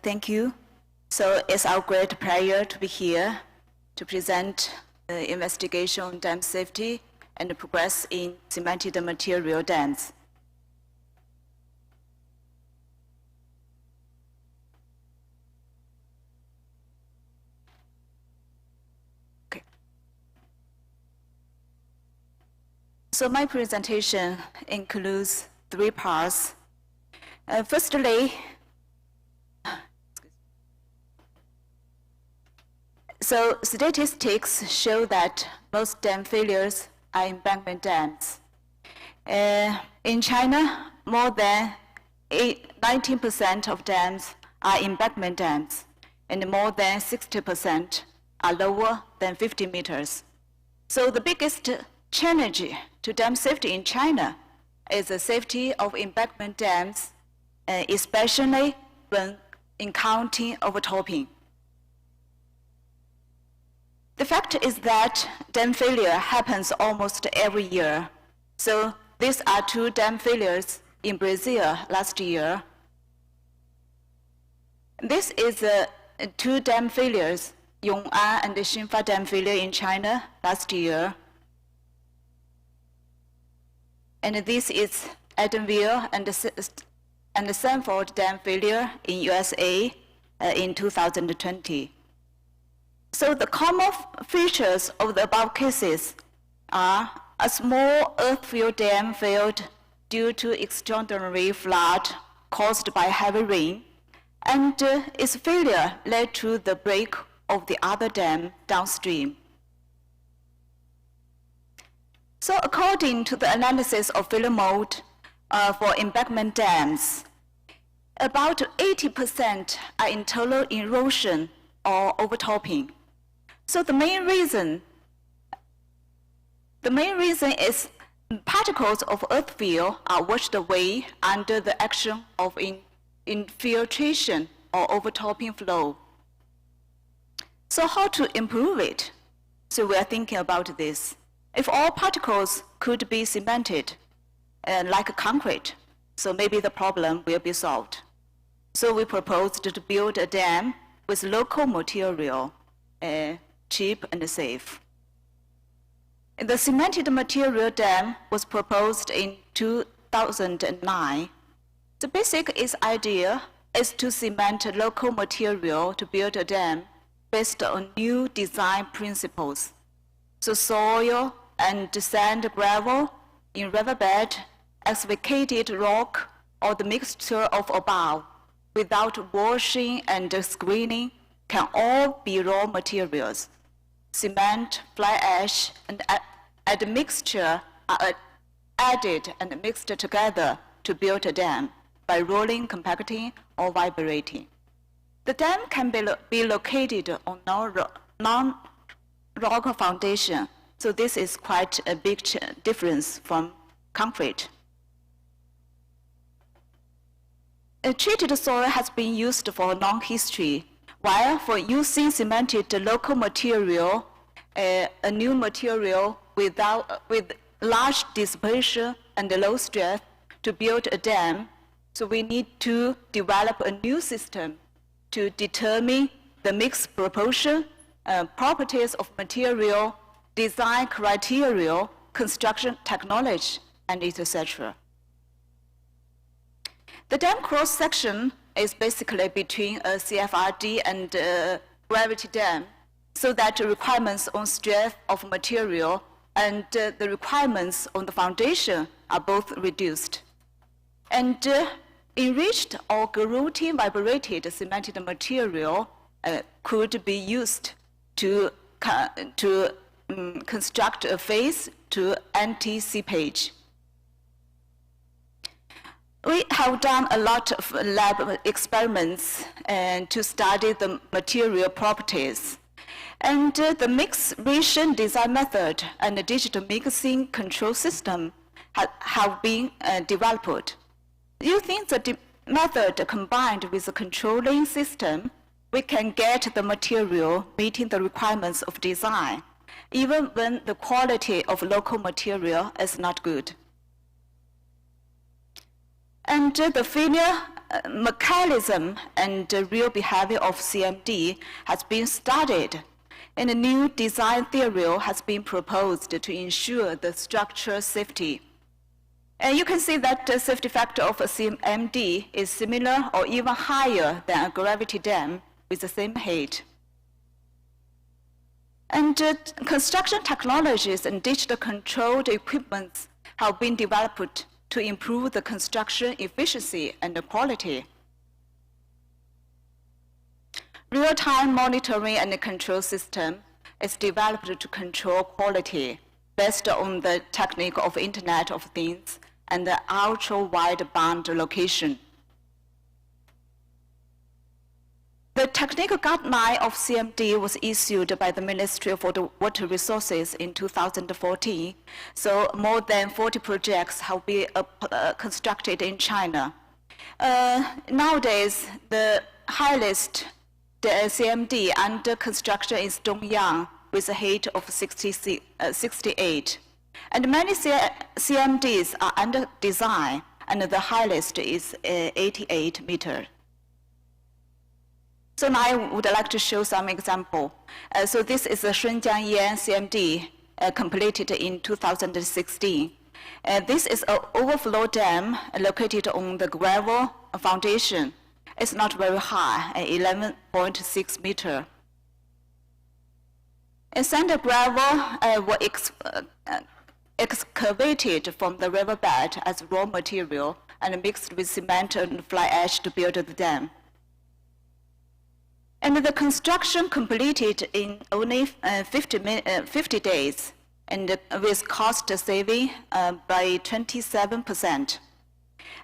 Thank you. So it's our great pleasure to be here to present the investigation on dam safety and the progress in cemented material dams. Okay. So my presentation includes 3 parts. Firstly, so statistics show that most dam failures are embankment dams. In China, more than 19% of dams are embankment dams, and more than 60% are lower than 50 meters. So the biggest challenge to dam safety in China is the safety of embankment dams, especially when encountering overtopping. The fact is that dam failure happens almost every year. So these are two dam failures in Brazil last year. This is two dam failures, Yong'an and the Xinfa dam failure in China last year. And this is Edenville and the Sanford dam failure in USA in 2020. So the common features of the above cases are a small earth-filled dam failed due to extraordinary flood caused by heavy rain, and its failure led to the break of the other dam downstream. So according to the analysis of failure mode for embankment dams, about 80% are internal erosion or overtopping. So the main reason is particles of earthfill are washed away under the action of infiltration or overtopping flow. So how to improve it? So we are thinking about this. If all particles could be cemented like concrete, so maybe the problem will be solved. So we proposed to build a dam with local material, cheap and safe. The cemented material dam was proposed in 2009. The basic idea is to cement local material to build a dam based on new design principles. So soil and sand gravel in riverbed, excavated rock, or the mixture of above, without washing and screening, can all be raw materials. Cement, fly ash, and admixture are added and mixed together to build a dam by rolling, compacting, or vibrating. The dam can be located on non-rock foundation, so this is quite a big difference from concrete. Treated soil has been used for long history, while for using cemented local material, a new material with large dissipation and low strength to build a dam, so we need to develop a new system to determine the mixed proportion, properties of material, design criteria, construction technology, and etc. The dam cross-section is basically between a CFRD and a gravity dam, so that the requirements on strength of material and the requirements on the foundation are both reduced. And enriched or garroting vibrated cemented material could be used to construct a face to anti-seepage. We have done a lot of lab experiments to study the material properties. And the mixed ration design method and the digital mixing control system have been developed. Using the method combined with the controlling system, we can get the material meeting the requirements of design, even when the quality of local material is not good. And the failure mechanism and the real behavior of CMD has been studied, and a new design theory has been proposed to ensure the structural safety. And you can see that the safety factor of a CMD is similar or even higher than a gravity dam with the same height. And construction technologies and digital controlled equipment have been developed to improve the construction efficiency and the quality. Real-time monitoring and control system is developed to control quality based on the technique of Internet of Things and the ultra-wideband location. The technical guideline of CMD was issued by the Ministry of Water Resources in 2014, so more than 40 projects have been constructed in China. Nowadays, the highest CMD under construction is Dongyang with a height of 68. And many CMDs are under design, and the highest is 88 meters. So now I would like to show some example. So this is a Shenzhen CMD completed in 2016. This is an overflow dam located on the gravel foundation. It's not very high, 11.6 meters. Sand gravel were excavated from the riverbed as raw material and mixed with cement and fly ash to build the dam. And the construction completed in only 50 days, and with cost saving by 27%.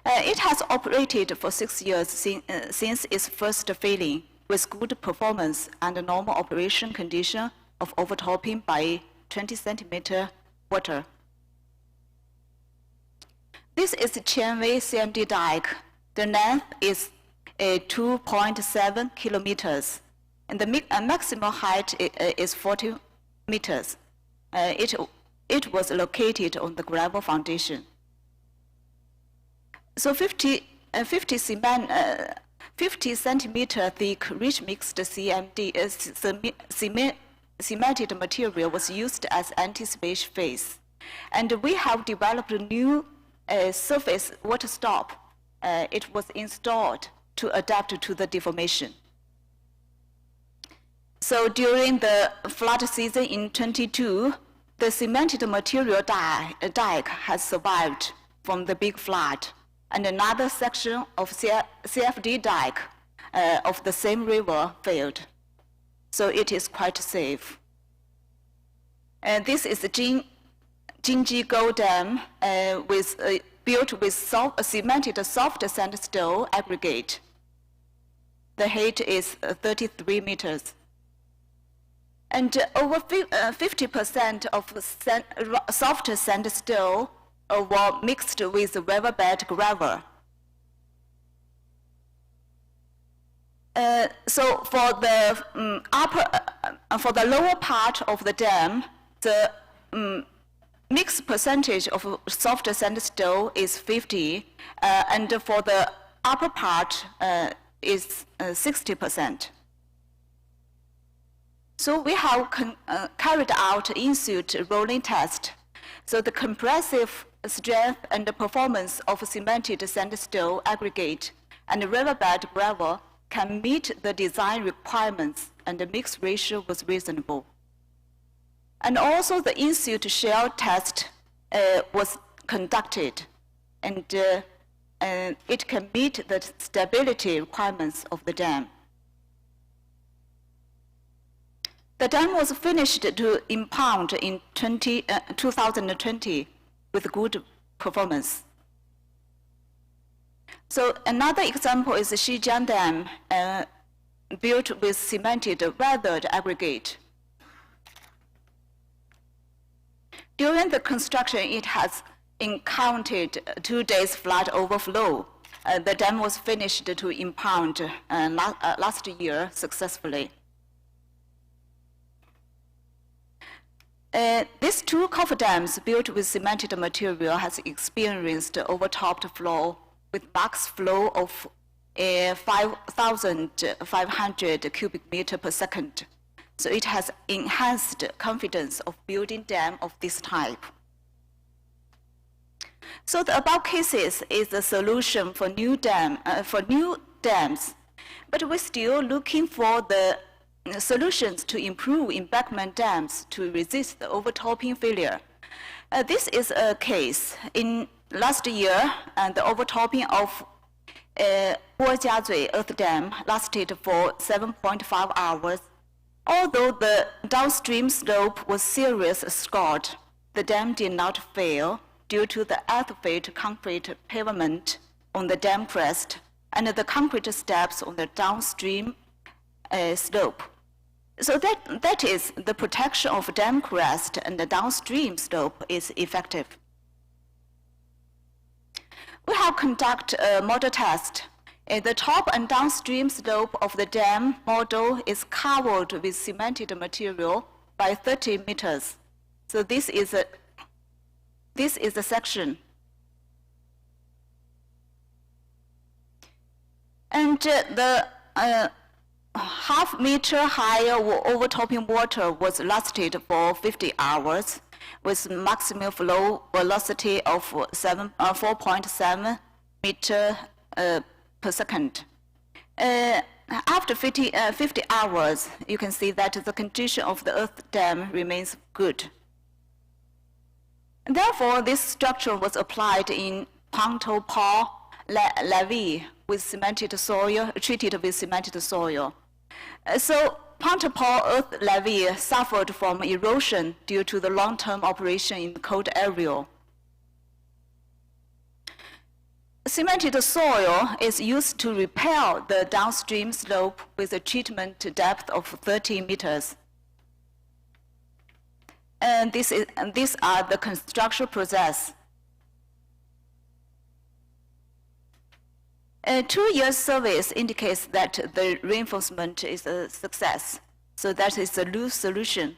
It has operated for 6 years since its first filling, with good performance and normal operation condition of overtopping by 20 centimeter water. This is the Qianwei CMD dike. The length is 2.7 kilometers, and the maximum height is 40 meters. It was located on the gravel foundation. So 50 centimeter thick rich mixed CMD cemented material was used as anti-splash phase, and we have developed a new surface water stop. It was installed to adapt to the deformation. So during the flood season in 22, the cemented material dike has survived from the big flood, and another section of CFD dike of the same river failed. So it is quite safe. And this is the JCOLD dam built with cemented soft sandstone aggregate. The height is 33 meters. And over 50% of soft sandstone were mixed with riverbed gravel. So for the for the lower part of the dam, the mixed percentage of soft sandstone is 50, and for the upper part is 60%. So we have carried out in-suit rolling test. So the compressive strength and the performance of cemented sandstone aggregate and riverbed gravel can meet the design requirements, and the mix ratio was reasonable. And also the in-suit shell test was conducted, and it can meet the stability requirements of the dam. The dam was finished to impound in 2020 with good performance. So another example is the Shijiang Dam, built with cemented weathered aggregate. During the construction, it has encountered 2 days flood overflow. The dam was finished to impound last year successfully. These two cofferdams built with cemented material has experienced overtopped flow with max flow of 5,500 cubic meter per second. So it has enhanced confidence of building dam of this type. So the above cases is the solution for new dams, but we're still looking for the solutions to improve embankment dams to resist the overtopping failure. This is a case. In last year, the overtopping of Guojiazui Earth Dam lasted for 7.5 hours. Although the downstream slope was seriously scarred, the dam did not fail due to the earth-fed concrete pavement on the dam crest and the concrete steps on the downstream slope. So that is the protection of dam crest and the downstream slope is effective. We have conducted a model test. The top and downstream slope of the dam model is covered with cemented material by 30 meters. So this is This is the section. And the half-meter higher overtopping water was lasted for 50 hours with maximum flow velocity of 4.7 meter per second. After 50 hours, you can see that the condition of the earth dam remains good. And therefore, this structure was applied in Ponto-Paul levee with cemented soil, treated with cemented soil. So Ponto-Paul earth levee suffered from erosion due to the long-term operation in the cold area. Cemented soil is used to repel the downstream slope with a treatment depth of 30 meters. And these are the construction process. A 2-year service indicates that the reinforcement is a success. So that is a loose solution.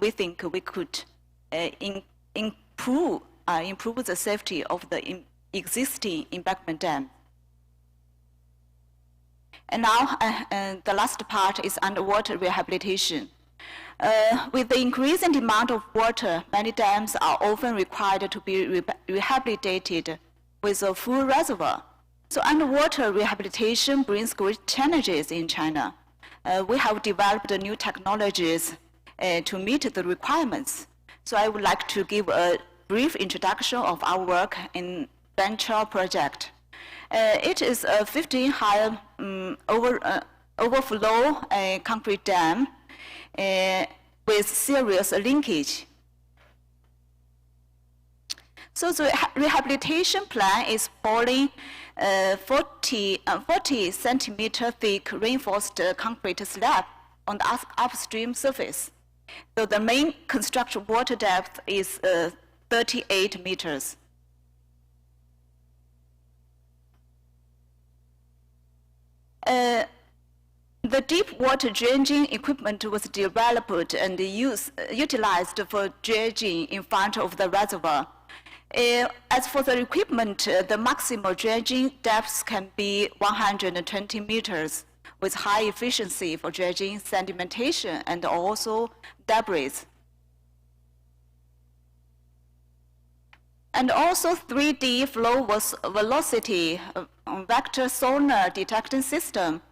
We think we could improve the safety of the existing embankment dam. And now the last part is underwater rehabilitation. With the increasing demand of water, many dams are often required to be rehabilitated with a full reservoir. So underwater rehabilitation brings great challenges in China. We have developed new technologies to meet the requirements. So I would like to give a brief introduction of our work in Venture project. It is a 15 high overflow concrete dam with serious linkage. So the rehabilitation plan is pouring 40 centimeter thick reinforced concrete slab on the upstream surface. So the main construction water depth is 38 meters. The deep water dredging equipment was developed and utilized for dredging in front of the reservoir. As for the equipment, the maximum dredging depths can be 120 meters with high efficiency for dredging sedimentation and also debris. And also 3D flow velocity vector sonar detecting system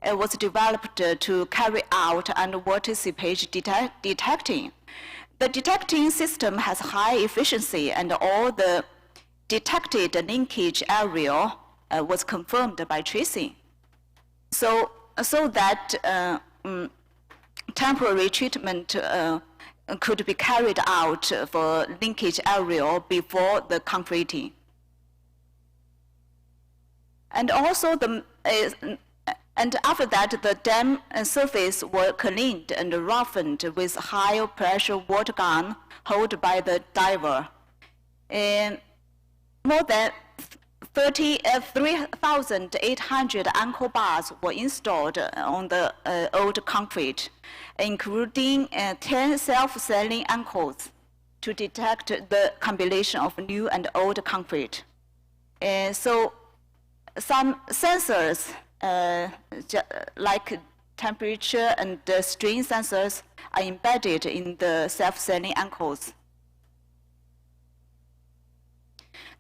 was developed to carry out underwater seepage detecting. The detecting system has high efficiency and all the detected linkage area was confirmed by tracing. So that temporary treatment could be carried out for linkage area before the concreting. And also and after that, the dam surface were cleaned and roughened with high pressure water gun held by the diver. More than 3,800 ankle bars were installed on the old concrete, including 10 self-sealing ankles to detect the combination of new and old concrete. So some sensors like temperature and strain sensors are embedded in the self-sealing ankles.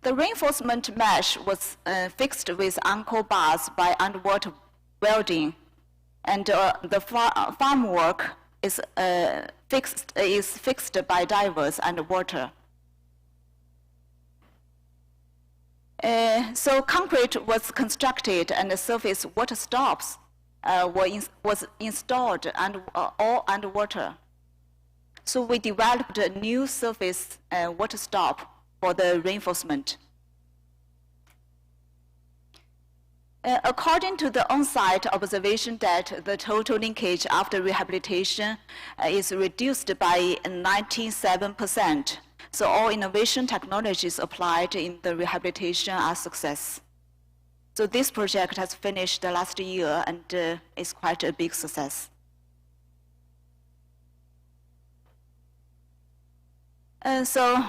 The reinforcement mesh was fixed with ankle bars by underwater welding, and the formwork is fixed by divers underwater. So concrete was constructed and the surface water stops was installed all underwater. So we developed a new surface water stop for the reinforcement. According to the on-site observation data, the total linkage after rehabilitation is reduced by 97%. So all innovation technologies applied in the rehabilitation are success. So this project has finished last year and is quite a big success. So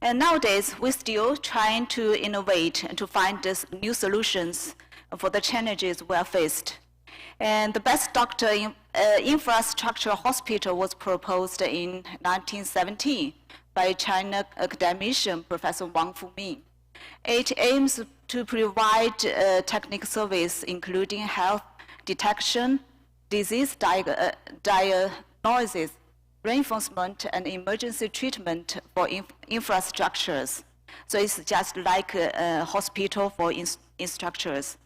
And nowadays, we're still trying to innovate and to find these new solutions for the challenges we are faced. And the best doctor infrastructure hospital was proposed in 1917 by China academician Professor Wang Fuming. It aims to provide technical service, including health detection, disease diagnosis, reinforcement, and emergency treatment for infrastructures. So it's just like a hospital for instructors.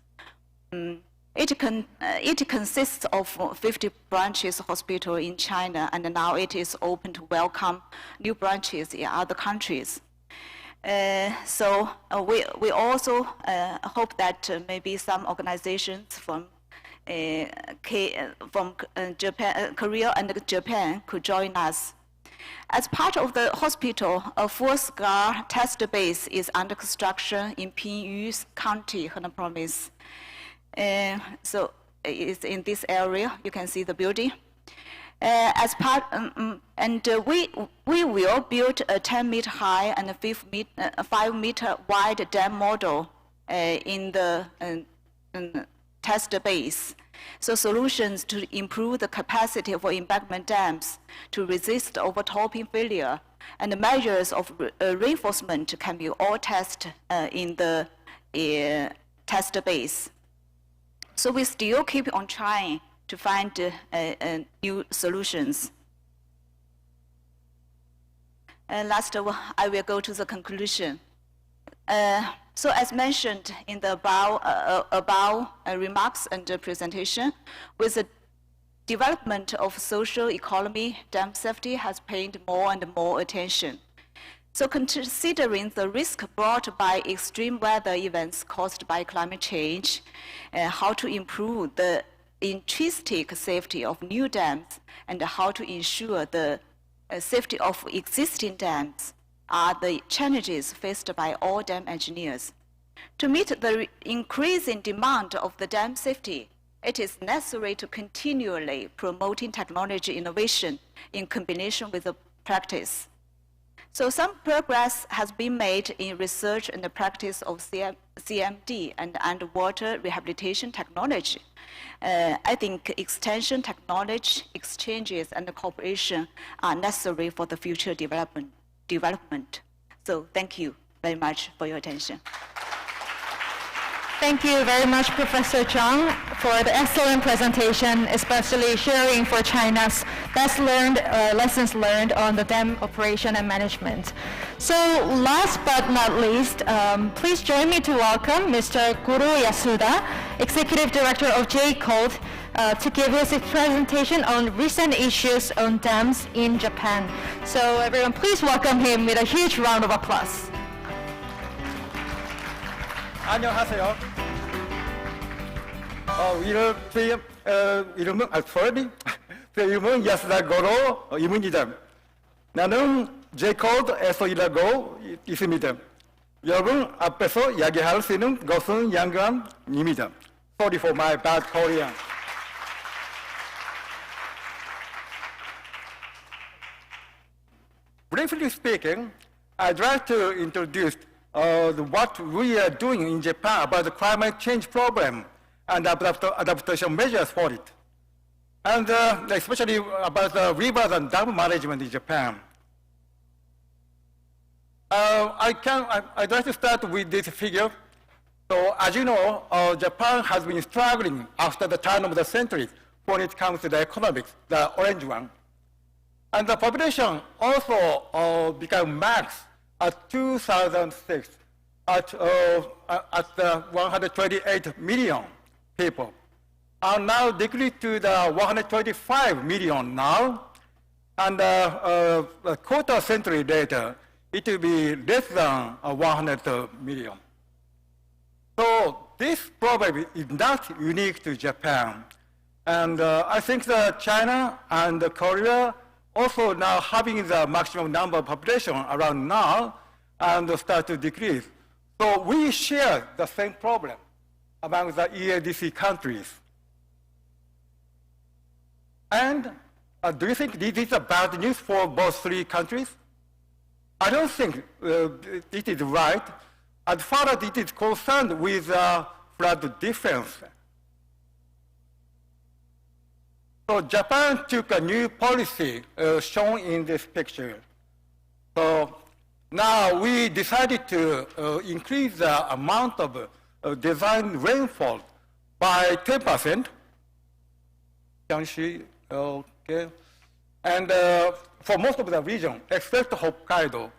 It consists of 50 branches hospital in China, and now it is open to welcome new branches in other countries. We also hope that maybe some organizations from Japan, Korea and Japan could join us. As part of the hospital, a full-scale test base is under construction in Pinyu County, Henan Province. So it's in this area. You can see the building. As part, we will build a 10-meter high and a 5-meter wide dam model in the test base. So solutions to improve the capacity for embankment dams to resist overtopping failure and the measures of reinforcement can be all tested in the test base. So we still keep on trying to find new solutions. And last, I will go to the conclusion. So as mentioned in the above remarks and the presentation, with the development of social economy, dam safety has paid more and more attention. So considering the risk brought by extreme weather events caused by climate change, how to improve the intrinsic safety of new dams and how to ensure the safety of existing dams are the challenges faced by all dam engineers. To meet the increasing demand of the dam safety, it is necessary to continually promoting technology innovation in combination with the practice. So some progress has been made in research and the practice of CMD and underwater rehabilitation technology. I think extension technology exchanges and cooperation are necessary for the future development. So thank you very much for your attention. Thank you very much, Professor Zhang, for the excellent presentation, especially sharing for China's lessons learned on the dam operation and management. So last but not least, please join me to welcome Mr. Guru Yasuda, Executive Director of JCOLD, to give us a presentation on recent issues on dams in Japan. So everyone, please welcome him with a huge round of applause. 안녕하세요. 이름은 이름은 야스다 고로 이문이다. 나는 JCOLD에서 일하고 있습니다. 여러분 앞에서 이야기할 수 있는 것은 양감입니다. Sorry for my bad Korean. Briefly speaking, I'd like to introduce what we are doing in Japan about the climate change problem and adaptation measures for it. And especially about the rivers and dam management in Japan. I'd like to start with this figure. So as you know, Japan has been struggling after the turn of the century when it comes to the economics, the orange one. And the population also became max at 2006 at 128 million people. And now decreased to the 125 million now. And a quarter century later, it will be less than 100 million. So this problem is not unique to Japan. And I think that China and Korea also now having the maximum number of population around now and start to decrease. So we share the same problem among the EADC countries. And do you think this is a bad news for both three countries? I don't think it is right as far as it is concerned with flood defense. So Japan took a new policy shown in this picture. So now we decided to increase the amount of design rainfall by 10%. Can see, okay. And for most of the region, except Hokkaido,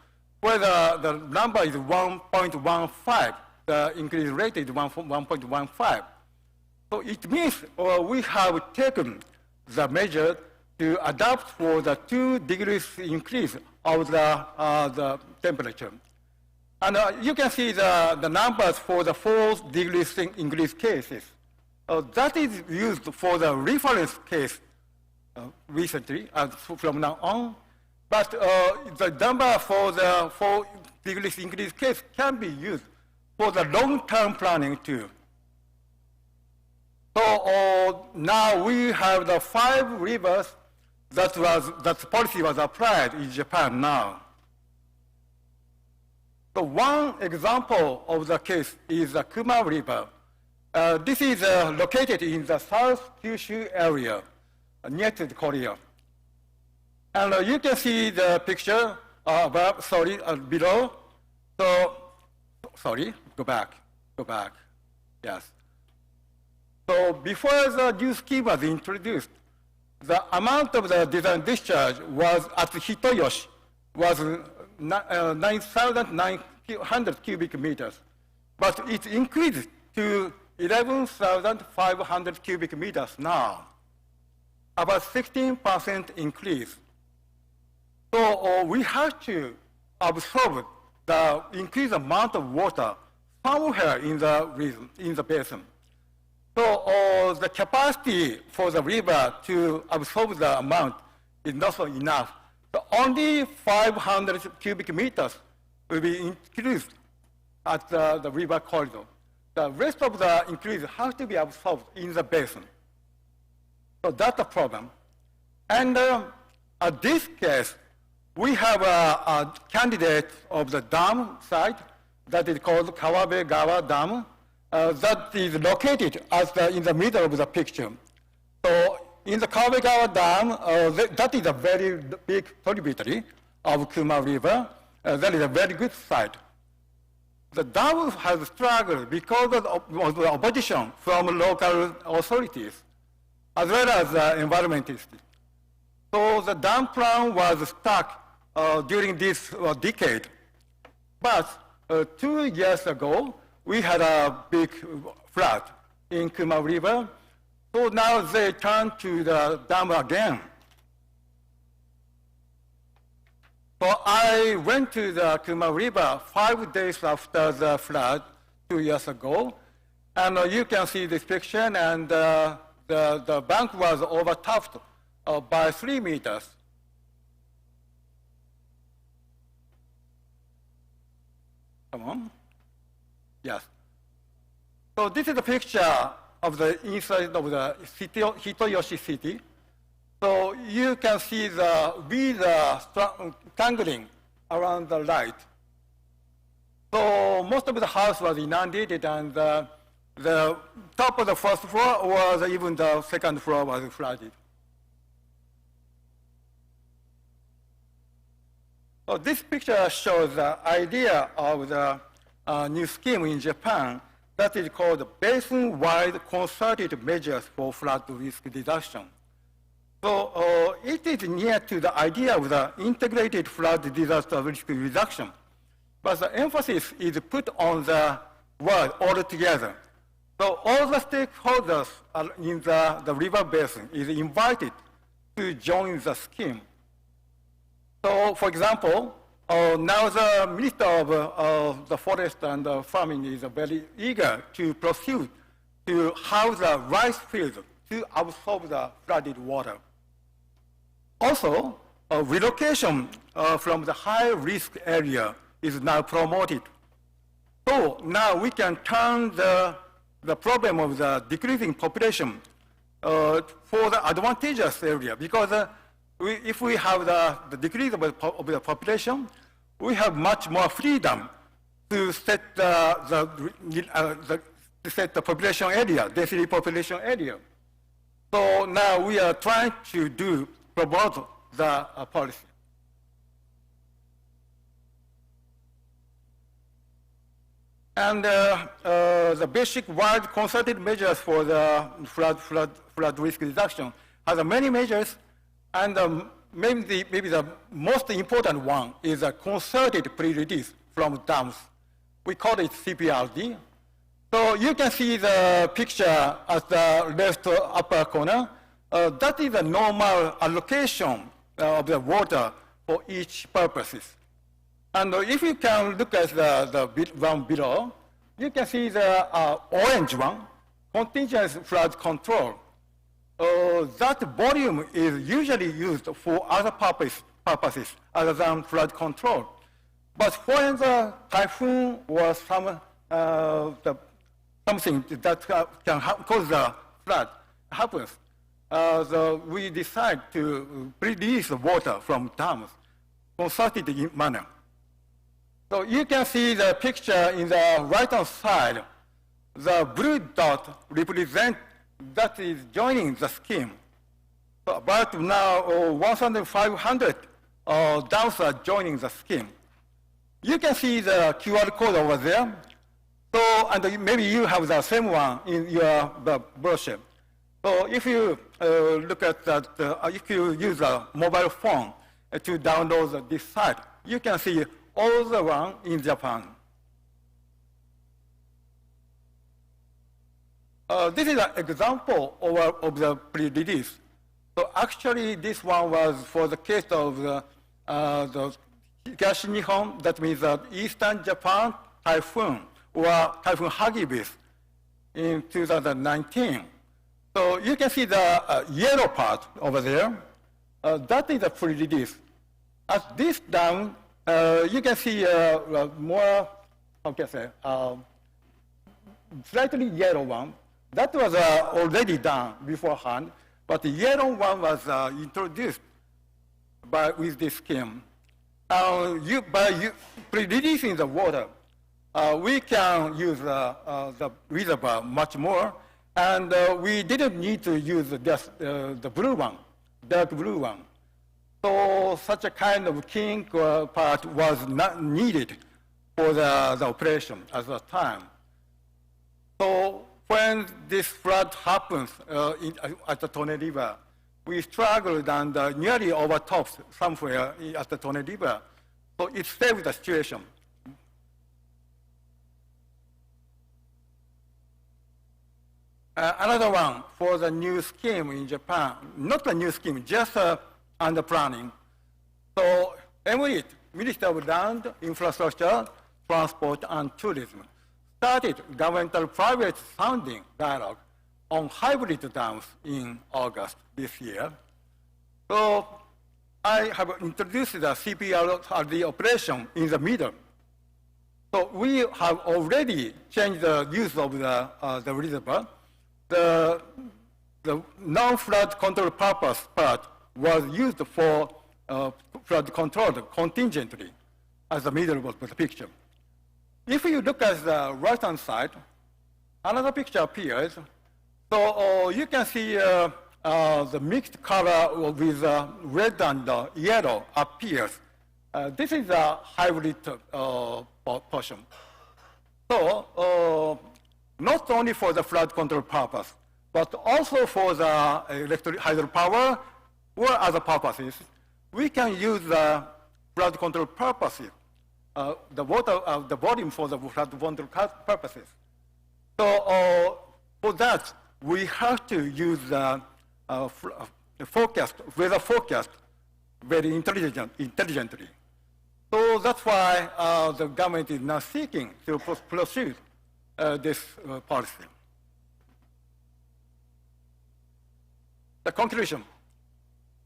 where the number is 1.15, the increase rate is 1.15. So it means we have taken the measure to adapt for the 2 degrees increase of the temperature. And you can see the numbers for the 4 degrees increase cases. That is used for the reference case recently, from now on. But the number for the 4 degrees increase case can be used for the long-term planning too. So now we have the 5 rivers that policy was applied in Japan now. So one example of the case is the Kuma River. This is located in the South Kyushu area, near to Korea. And you can see the picture below. So, sorry, go back, yes. So before the new scheme was introduced, the amount of the design discharge was at Hitoyoshi was 9,900 cubic meters, but it increased to 11,500 cubic meters now, about 16% increase. So we have to absorb the increased amount of water somewhere in the basin. So the capacity for the river to absorb the amount is not so enough. So only 500 cubic meters will be increased at the river corridor. The rest of the increase has to be absorbed in the basin. So that's the problem. And at this case, we have a candidate of the dam site that is called Kawabe-gawa Dam. That is located in the middle of the picture. So in the Kawabe-gawa Dam, that is a very big tributary of Kuma River. That is a very good site. The dam has struggled because of the opposition from local authorities, as well as environmentalists. So the dam plan was stuck during this decade. But 2 years ago, we had a big flood in Kuma River. So now they turn to the dam again. So I went to the Kuma River 5 days after the flood 2 years ago. And you can see this picture, and the bank was overtopped by 3 meters. Come on. Yes. So this is a picture of the inside of the Hitoyoshi city. So you can see the weeds tangling around the light. So most of the house was inundated, and the top of the first floor was even the second floor was flooded. So this picture shows the idea of the new scheme in Japan that is called basin-wide concerted measures for flood risk reduction. So it is near to the idea of the integrated flood disaster risk reduction, but the emphasis is put on the word altogether. So all the stakeholders in the river basin is invited to join the scheme. So for example, now the Minister of the Forest and Farming is very eager to proceed to house the rice fields to absorb the flooded water. Also, relocation from the high-risk area is now promoted. So now we can turn the problem of the decreasing population for the advantageous area, because if we have the decrease of the population, we have much more freedom to set to set the population area, density population area. So now we are trying to promote the policy. And the basic wide concerted measures for the flood risk reduction has many measures, and maybe the most important one is a concerted pre-release from dams. We call it CPRD. So you can see the picture at the left upper corner. That is a normal allocation of the water for each purposes. And if you can look at the one below, you can see the orange one, continuous flood control. That volume is usually used for other purposes other than flood control. But when the typhoon or something that can cause the flood happens, we decide to release the water from dams concerted manner. So you can see the picture in the right-hand side. The blue dot represents that is joining the scheme. So about now 1,500 dams are joining the scheme. You can see the QR code over there. So, and maybe you have the same one in your brochure. So if you look at that, if you use a mobile phone to download this site, you can see all the one in Japan. This is an example of the pre-release. So actually, this one was for the case of the Higashi Nihon, that means the Eastern Japan typhoon, or Typhoon Hagibis in 2019. So you can see the yellow part over there. That is a pre-release. At this dam, you can see more, how can I say, slightly yellow one. That was already done beforehand, but the yellow one was introduced with this scheme. By pre-releasing the water, we can use the reservoir much more, and we didn't need to use just the blue one, dark blue one. So such a kind of kink part was not needed for the operation at the time. So when this flood happens at the Tone River, we struggled and nearly overtopped somewhere at the Tone River. So it saved the situation. Another one for the new scheme in Japan, not a new scheme, just under planning. So MIT, Minister of Land, Infrastructure, Transport and Tourism, started governmental-private sounding dialogue on hybrid dams in August this year. So I have introduced the CPRD operation in the middle. So we have already changed the use of the reservoir. The non-flood control purpose part was used for flood control contingently as the middle of the picture. If you look at the right-hand side, another picture appears. So you can see the mixed color with red and yellow appears. This is a hybrid portion. So not only for the flood control purpose, but also for the electric hydropower or other purposes, we can use the flood control purposes, the volume for the flood control purposes. So for that, we have to use the weather forecast very intelligently. So that's why the government is now seeking to pursue this policy. The conclusion,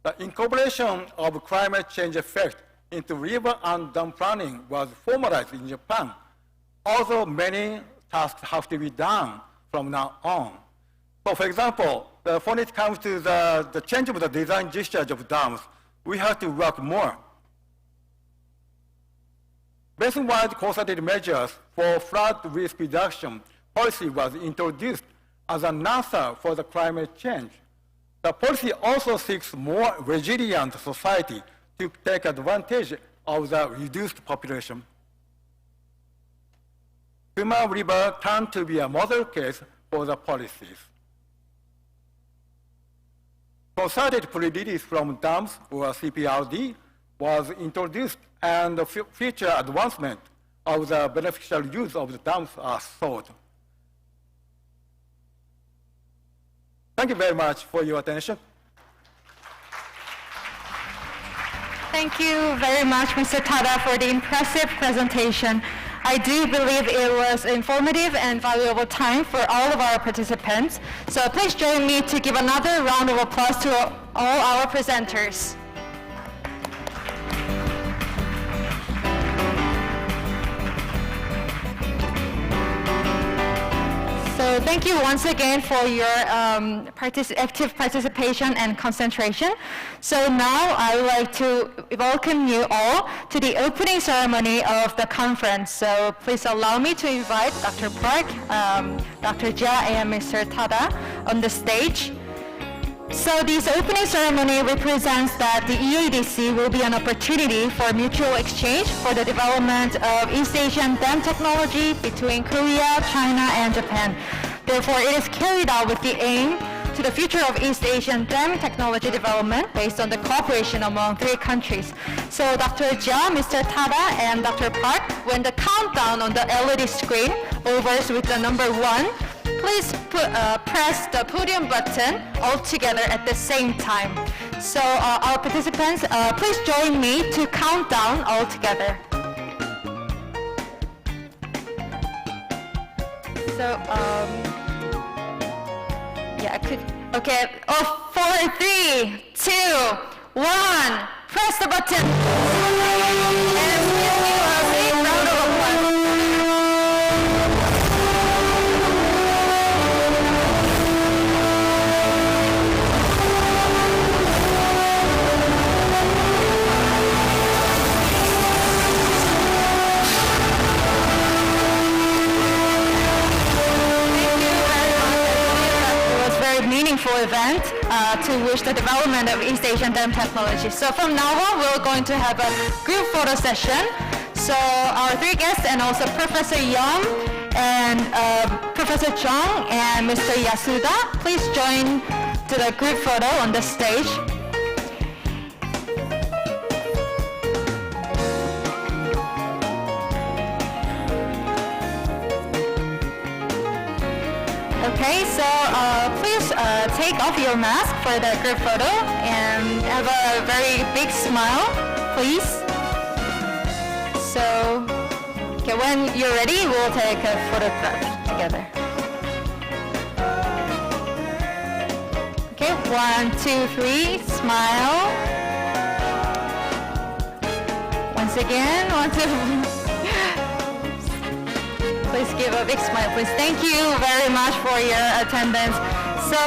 the incorporation of climate change effect into river and dam planning was formalized in Japan, although many tasks have to be done from now on. So for example, when it comes to the change of the design discharge of dams, we have to work more. Basin-wide concerted measures for flood risk reduction policy was introduced as an answer for the climate change. The policy also seeks more resilient society to take advantage of the reduced population. Human River turned to be a model case for the policies. Concerted pre-release from dams, or CPRD, was introduced, and the future advancement of the beneficial use of the dams are sought. Thank you very much for your attention. Thank you very much, Mr. Tada, for the impressive presentation. I do believe it was informative and valuable time for all of our participants. So please join me to give another round of applause to all our presenters. So thank you once again for your active participation and concentration. So now I would like to welcome you all to the opening ceremony of the conference. So please allow me to invite Dr. Park, Dr. Jia, and Mr. Tada on the stage. So this opening ceremony represents that the EADC will be an opportunity for mutual exchange for the development of East Asian dam technology between Korea, China, and Japan. Therefore, it is carried out with the aim to the future of East Asian dam technology development based on the cooperation among three countries. So Dr. Jia, Mr. Tada, and Dr. Park, when the countdown on the LED screen overs with the number 1, please press the podium button all together at the same time. So our participants, please join me to count down all together. So, yeah, I could, okay, 4, 3, 2, 1, press the button. And give you a big round of applause. Meaningful event to wish the development of East Asian dam technology. So from now on, we're going to have a group photo session. So our three guests and also Professor Young and Professor Chung and Mr. Yasuda, please join to the group photo on the stage. Okay, so please take off your mask for the group photo and have a very big smile, please. So, okay, when you're ready, we'll take a photograph together. Okay, 1, 2, 3, smile. Once again, 1, 2, please give a big smile, please. Thank you very much for your attendance. So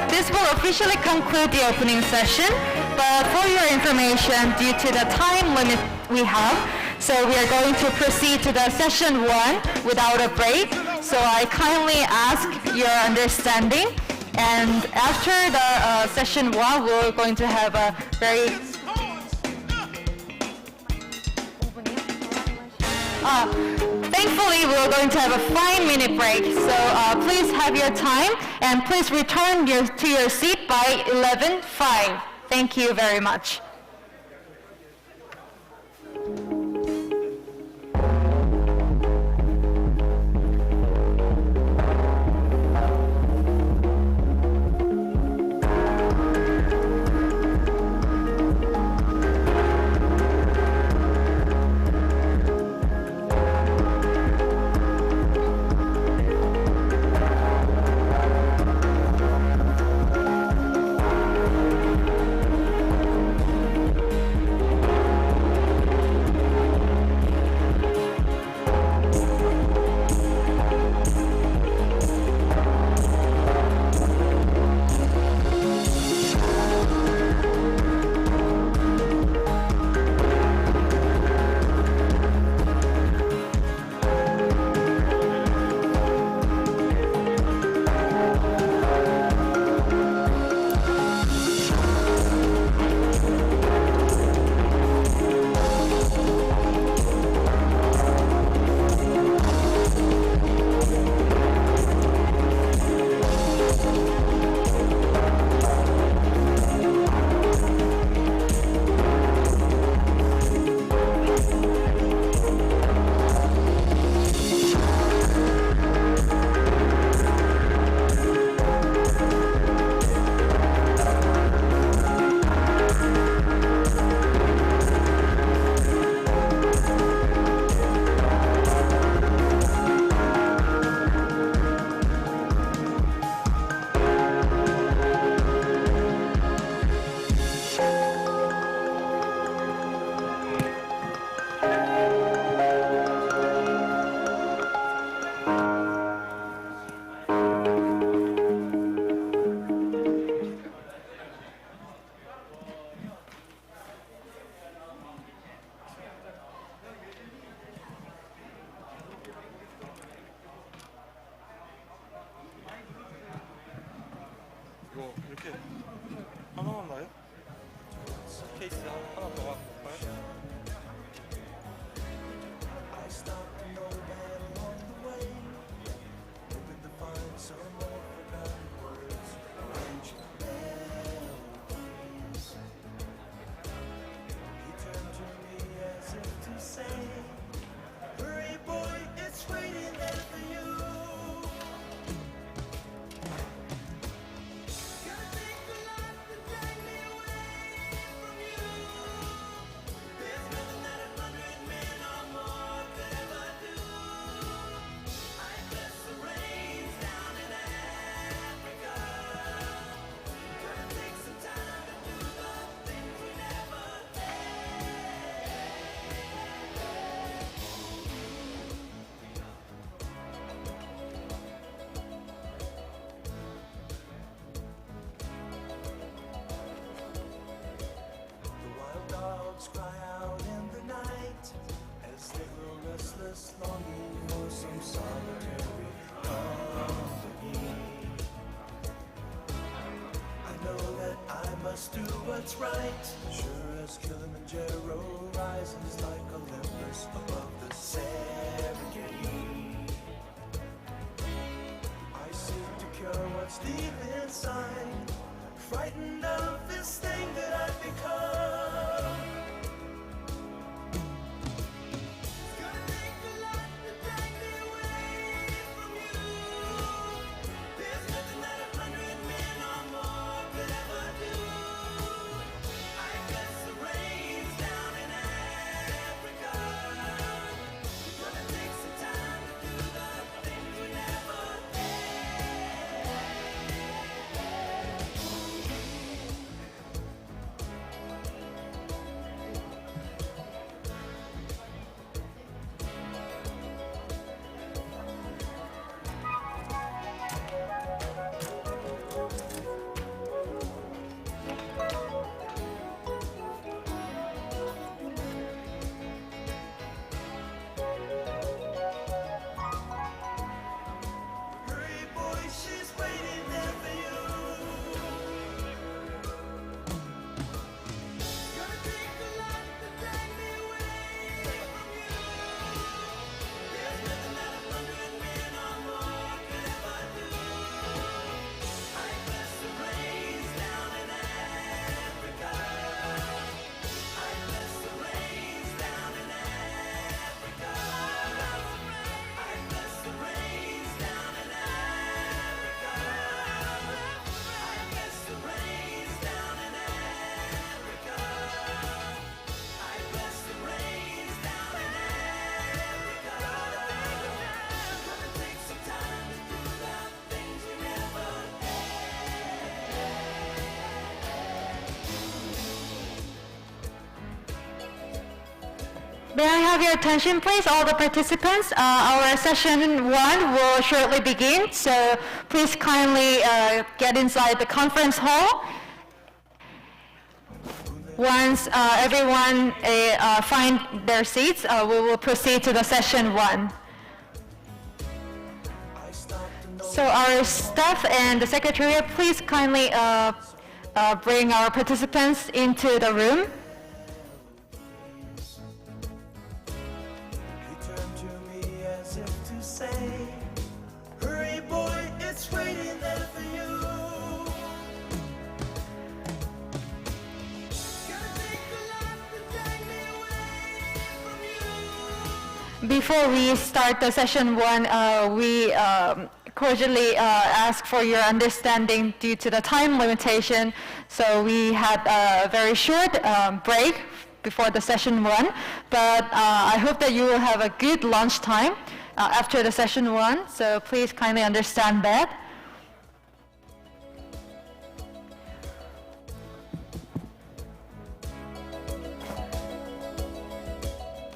this will officially conclude the opening session, but for your information, due to the time limit we have, so we are going to proceed to the session 1 without a break. So I kindly ask your understanding. And after the session 1, we're going to have a very thankfully, we're going to have a 5-minute break, so please have your time, and please return to your seat by 11:05. Thank you very much. 케이스 하나 더 갖고 올까요? I stopped an old man along the way, hoping to find some more forgotten words or ancient melodies. He turned to me as if to say, hurry boy, it's waiting there for you. Gonna take a lot to drag me away from you. There's nothing that 100 men or more could ever do. I bless the rains down in Africa. Gonna take some time to do the things we never The wild dogs cry out in the night as they grow restless, longing for some solitary company. I know that I must do what's right, sure as Kilimanjaro rises like Olympus above the Serengeti. I seek to cure what's deep inside, frightened of this thing that I've become. It's gonna take a lot to drag me away from you. There's nothing that 100 men or more could ever do. I bless the rains down in Africa. Gonna take some time to do the things we never Hurry, boy, she's waiting there for you. Gonna take a lot to drag me away from you. There's nothing that 100 men or more could ever do. I bless the rains down in Africa. I bless the rains down in Africa. I bless the rains down in Africa. I bless the rains down in Africa. I bless the rains down in Africa. Gonna take some time to do the things we never May I have your attention, please, all the participants? Our session 1 will shortly begin, so please kindly get inside the conference hall. Once everyone find their seats, we will proceed to the session 1. So our staff and the secretariat, please kindly bring our participants into the room. He turned to me as if to say, hurry boy, it's waiting there for you. Gonna take a lot to drag me away from you. Before we start the session 1, we cordially ask for your understanding due to the time limitation. So we had a very short break before the session 1, but I hope that you will have a good lunch time after the session 1, so please kindly understand that.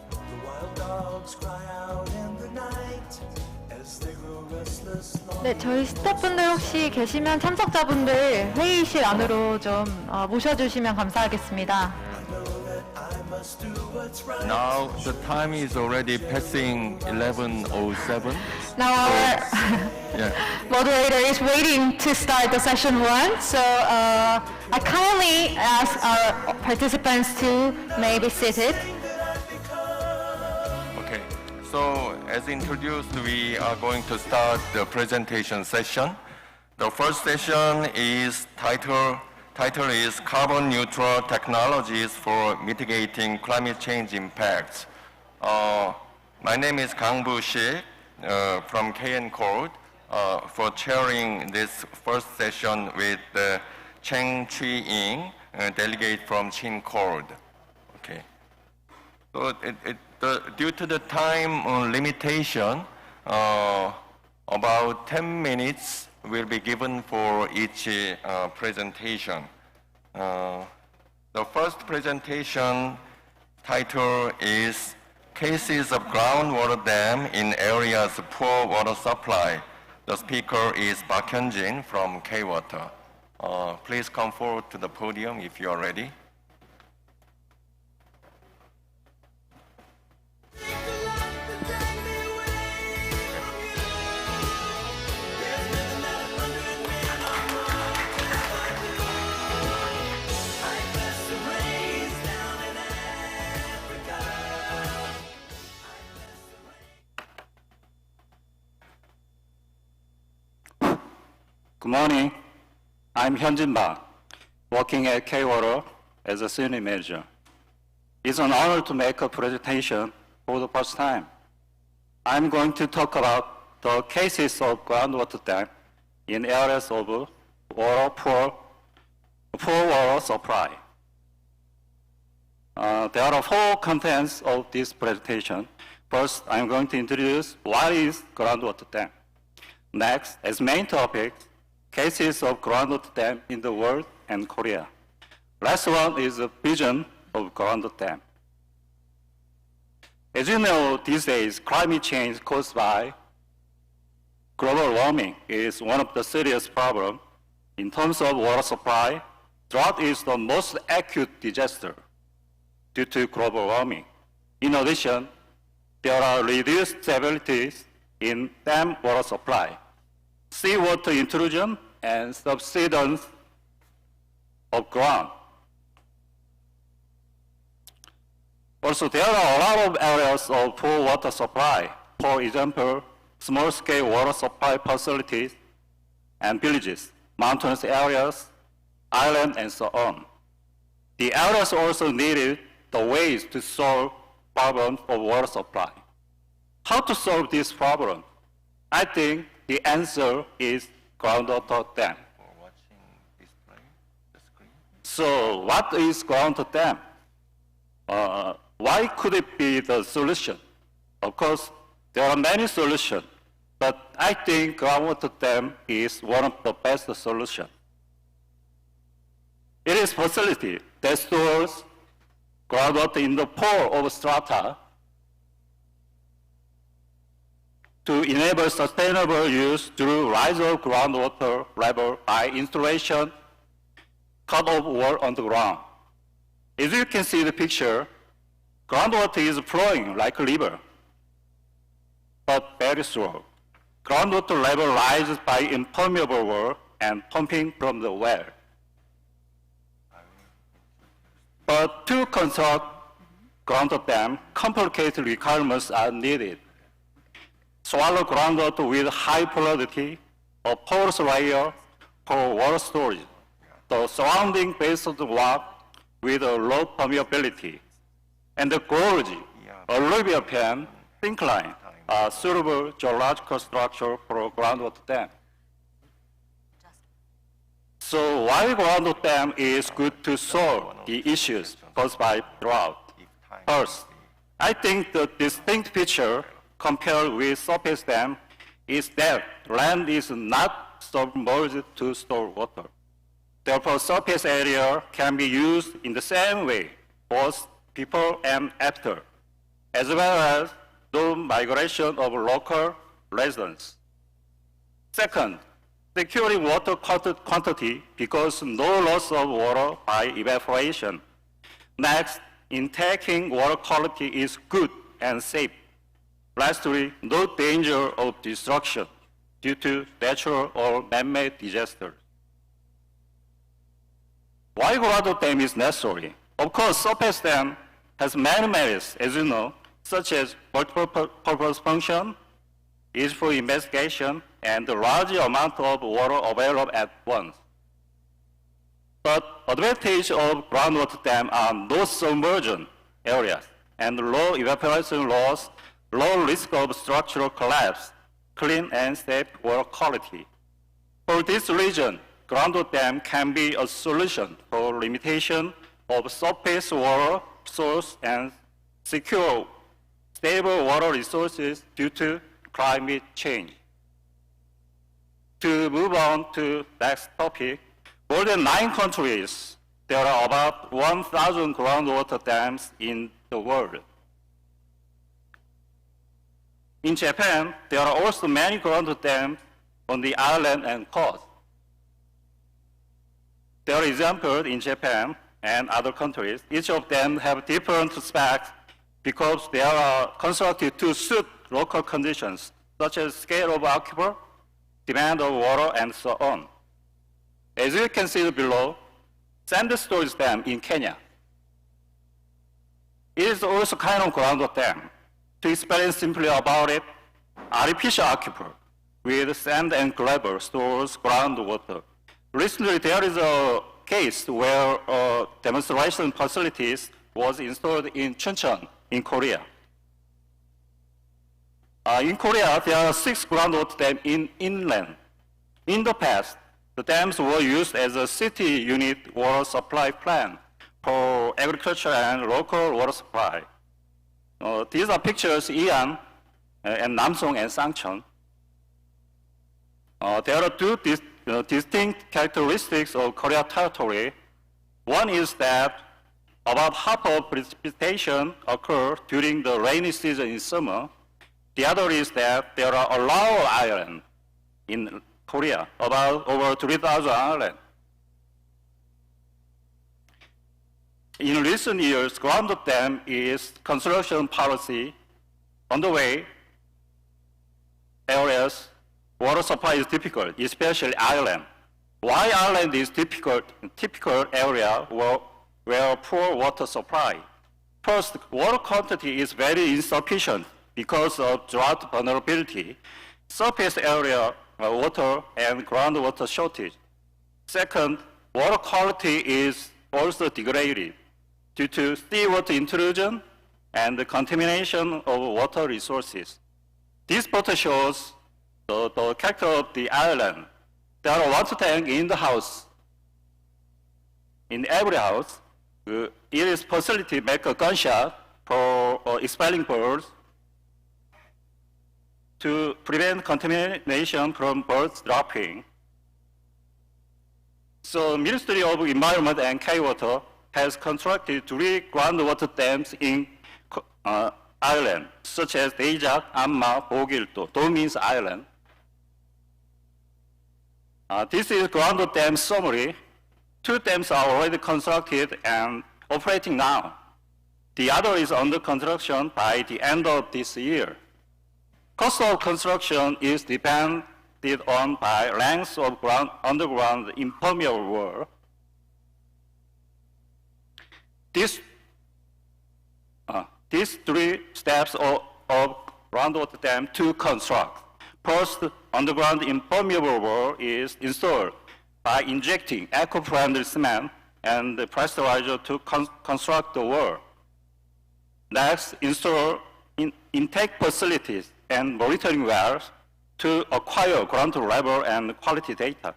The wild dogs cry out in the night as they grow restless. 네, 저희 스태프분들 혹시 계시면 참석자분들 회의실 안으로 좀 모셔주시면 감사하겠습니다. Now the time is already passing 11:07. Now our Yeah. moderator is waiting to start the session 1, so I kind of kindly ask our participants to maybe seated. Okay, so as introduced, we are going to start the presentation session. The first session is title is Carbon Neutral Technologies for Mitigating Climate Change Impacts. My name is Kang-bu Shik from KNCOLD for chairing this first session with Cheng Chi-ing, delegate from CHINCOLD. Okay. So due to the time limitation, about 10 minutes will be given for each presentation. The first presentation title is Cases of Groundwater Dam in Areas of Poor Water Supply. The speaker is Park Hyun-jin from K-Water. Please come forward to the podium if you are ready. Good morning. I'm Hyun-jin Park, working at K-Water as a senior manager. It's an honor to make a presentation for the first time. I'm going to talk about the cases of groundwater dam in areas of poor water supply. There are 4 contents of this presentation. First, I'm going to introduce what is groundwater dam. Next, as main topic, cases of groundwater dam in the world and Korea. Last one is a vision of groundwater dam. As you know, these days, climate change caused by global warming is one of the serious problems. In terms of water supply, drought is the most acute disaster due to global warming. In addition, there are reduced stabilities in dam water supply, seawater intrusion, and subsidence of ground. Also, there are a lot of areas of poor water supply. For example, small-scale water supply facilities and villages, mountainous areas, islands, and so on. The areas also needed the ways to solve problems of water supply. How to solve this problem? I think the answer is groundwater dam. So what is groundwater dam? Why could it be the solution? Of course, there are many solutions, but I think groundwater dam is one of the best solutions. It is a facility that stores groundwater in the pore of strata to enable sustainable use through rise of groundwater level by installation, cut-off wall on the ground. As you can see the picture, groundwater is flowing like a river, but very slow. Groundwater level rises by impermeable wall and pumping from the well. But to construct groundwater dam, complicated requirements are needed. Swallow groundwater with high porosity, a porous layer for water storage, the surrounding base of the rock with a low permeability, and the gorge, alluvial pan, syncline, are suitable geological structure for a groundwater dam. So why groundwater dam is good to solve the issues caused by drought? First, I think the distinct feature compared with surface dam is that land is not submerged to store water. Therefore, surface area can be used in the same way, both before and after, as well as no migration of local residents. Second, securing water quantity because no loss of water by evaporation. Next, intaking water quality is good and safe. Lastly, no danger of destruction due to natural or man-made disasters. Why groundwater dam is necessary? Of course, surface dam has many merits, as you know, such as multiple purpose function, easy for investigation, and the large amount of water available at once. But advantage of groundwater dam are no submersion areas and low evaporation loss, low risk of structural collapse, clean and safe water quality. For this reason, groundwater dam can be a solution for limitation of surface water source and secure stable water resources due to climate change. To move on to next topic, more than 9 countries, there are about 1,000 groundwater dams in the world. In Japan, there are also many groundwater dams on the island and coast. There are examples in Japan and other countries. Each of them have different specs because they are constructed to suit local conditions, such as scale of aquifer, demand of water, and so on. As you can see below, sand storage dam in Kenya. It is also kind of groundwater dam. To explain simply about it, artificial aquifer with sand and gravel stores groundwater. Recently, there is a case where demonstration facilities was installed in Chuncheon in Korea. In Korea, there are 6 groundwater dams in inland. In the past, the dams were used as a city unit water supply plant for agriculture and local water supply. These are pictures Ian and Namsong and Sangcheon. There are 2 distinct characteristics of Korea territory. One is that about half of precipitation occurs during the rainy season in summer. The other is that there are a lot of islands in Korea, about over 3,000 islands. In recent years, groundwater dam is construction policy on the way. Areas, water supply is difficult, especially island. Why island is typical area where poor water supply? First, water quantity is very insufficient because of drought vulnerability, surface area water and groundwater shortage. Second, water quality is also degraded due to seawater intrusion and the contamination of water resources. This photo shows the character of the island. There are water tanks in the house. In every house, it is facility make a gunshot for expelling birds to prevent contamination from birds dropping. So Ministry of Environment and K-Water has constructed 3 groundwater dams in islands, such as Daejak, Amma, Bogildo. Do means island. This is groundwater dam summary. 2 dams are already constructed and operating now. The other is under construction by the end of this year. Cost of construction is depended on by length of underground impermeable wall. These 3 steps of groundwater dam to construct. First, underground impermeable wall is installed by injecting eco-friendly cement and the pasteurizer to construct the wall. Next, install intake facilities and monitoring wells to acquire ground level and quality data.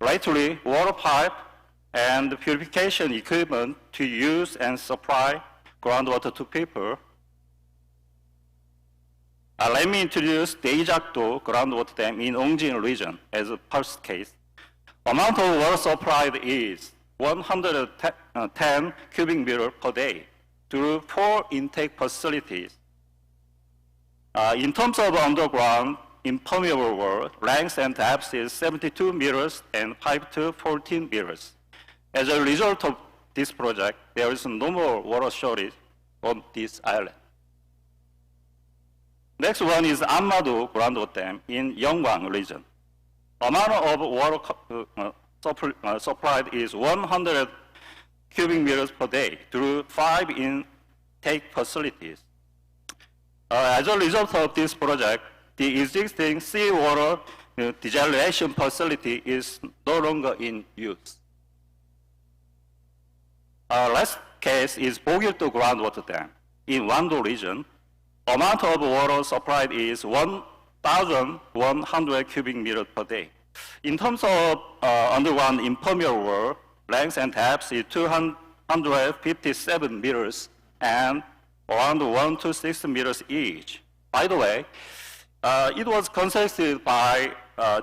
Lately, water pipe and purification equipment to use and supply groundwater to people. Let me introduce Daejak-do groundwater dam in Ongjin region as a first case. Amount of water supplied is 110 cubic meter per day through 4 intake facilities. In terms of underground impermeable wall, length and depth is 72 meters and 5 to 14 meters. As a result of this project, there is no more water shortage on this island. Next one is Amma-do groundwater dam in Yeongwang region. Amount of water supplied is 100 cubic meters per day through 5 intake facilities. As a result of this project, the existing seawater desalination facility is no longer in use. Last case is Bogildo groundwater dam. In Wando region, amount of water supplied is 1,100 cubic meters per day. In terms of underground impermeable length and depth is 257 meters and around 1 to 6 meters each. By the way, it was constructed by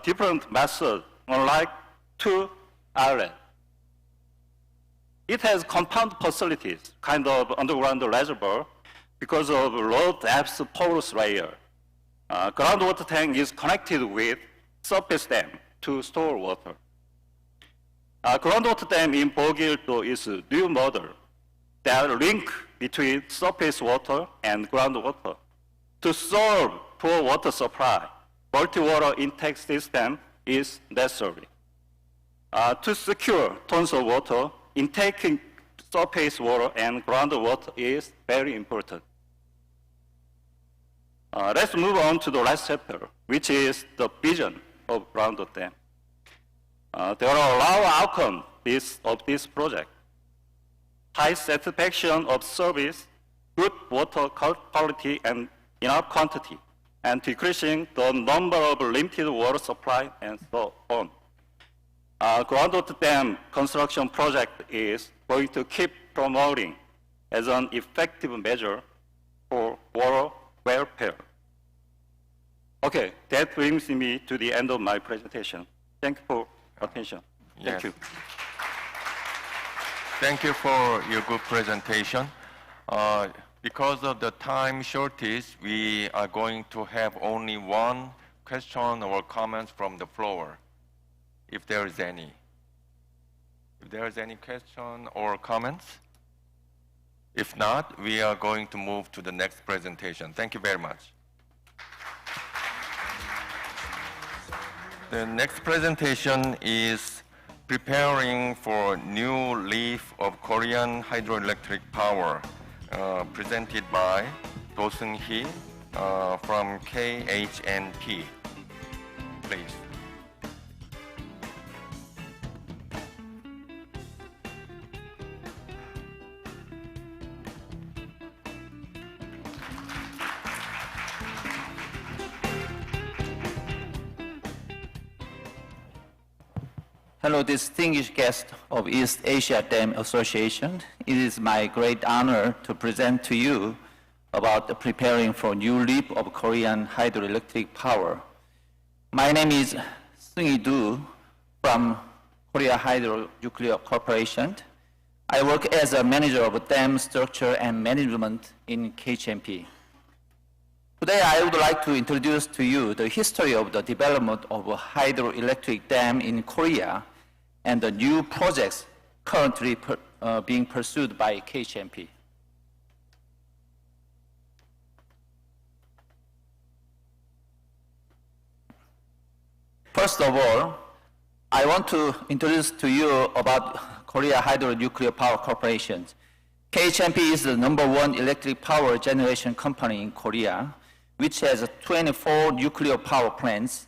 different methods, unlike 2 islands. It has compound facilities, kind of underground reservoir, because of low depth porous layer. Groundwater tank is connected with surface dam to store water. Groundwater dam in Bogildo is a new model that link between surface water and groundwater. To solve poor water supply, multi-water intake system is necessary. To secure tons of water, intaking surface water and groundwater is very important. Let's move on to the last chapter, which is the vision of groundwater dam. There are a lot of outcomes of this project. High satisfaction of service, good water quality and enough quantity, and decreasing the number of limited water supply and so on. Groundwater dam construction project is going to keep promoting as an effective measure for water welfare. Okay, that brings me to the end of my presentation. Thank you for attention. Thank Yes. you. Thank you for your good presentation. Because of the time shortage, we are going to have only one question or comments from the floor, if there is any. If there is any question or comments? If not, we are going to move to the next presentation. Thank you very much. The next presentation is preparing for new leaf of Korean hydroelectric power, presented by Do-seung Hee from KHNP. Please. Hello, distinguished guests of East Asia Dam Association. It is my great honor to present to you about preparing for new leap of Korean hydroelectric power. My name is Seung-hee Do from Korea Hydro Nuclear Corporation. I work as a manager of dam structure and management in KHNP. Today, I would like to introduce to you the history of the development of a hydroelectric dam in Korea and the new projects currently being pursued by KHNP. First of all, I want to introduce to you about Korea Hydro Nuclear Power Corporation. KHNP is the #1 electric power generation company in Korea, which has 24 nuclear power plants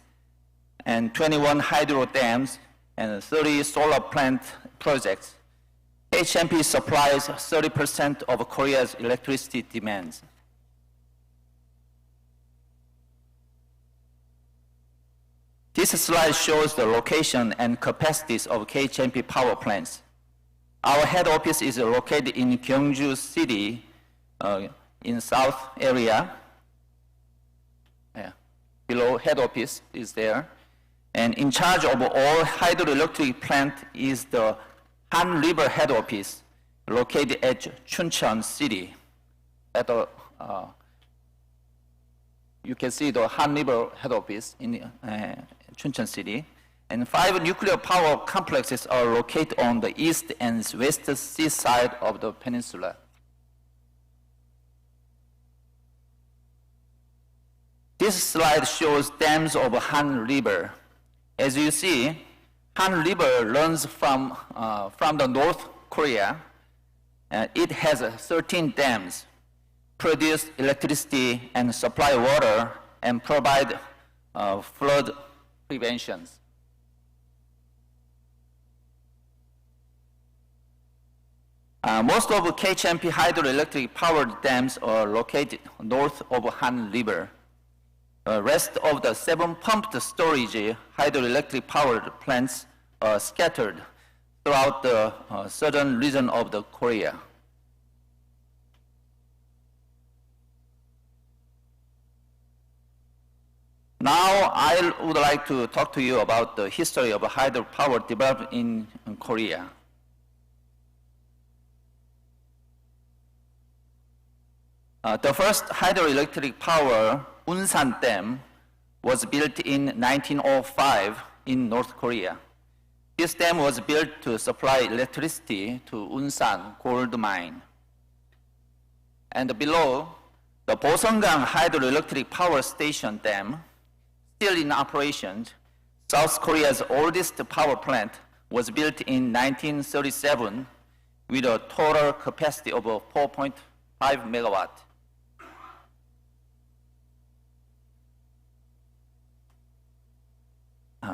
and 21 hydro dams and 30 solar plant projects. KHNP supplies 30% of Korea's electricity demands. This slide shows the location and capacities of KHNP power plants. Our head office is located in Gyeongju City in south area. Below head office is there. And in charge of all hydroelectric plant is the Han River head office located at Chuncheon City. You can see the Han River head office in Chuncheon City. And 5 nuclear power complexes are located on the east and west seaside of the peninsula. This slide shows dams of Han River. As you see, Han River runs from the North Korea. It has 13 dams, produce electricity and supply water, and provide flood preventions. Most of KHMP hydroelectric powered dams are located north of Han River. Rest of the 7 pumped storage hydroelectric powered plants are scattered throughout the southern region of the Korea. Now I would like to talk to you about the history of hydropower developed in Korea. The first hydroelectric power, Unsan Dam, was built in 1905 in North Korea. This dam was built to supply electricity to Unsan gold mine. And below, the Boseongang hydroelectric power station dam, still in operation, South Korea's oldest power plant, was built in 1937 with a total capacity of 4.5 megawatt.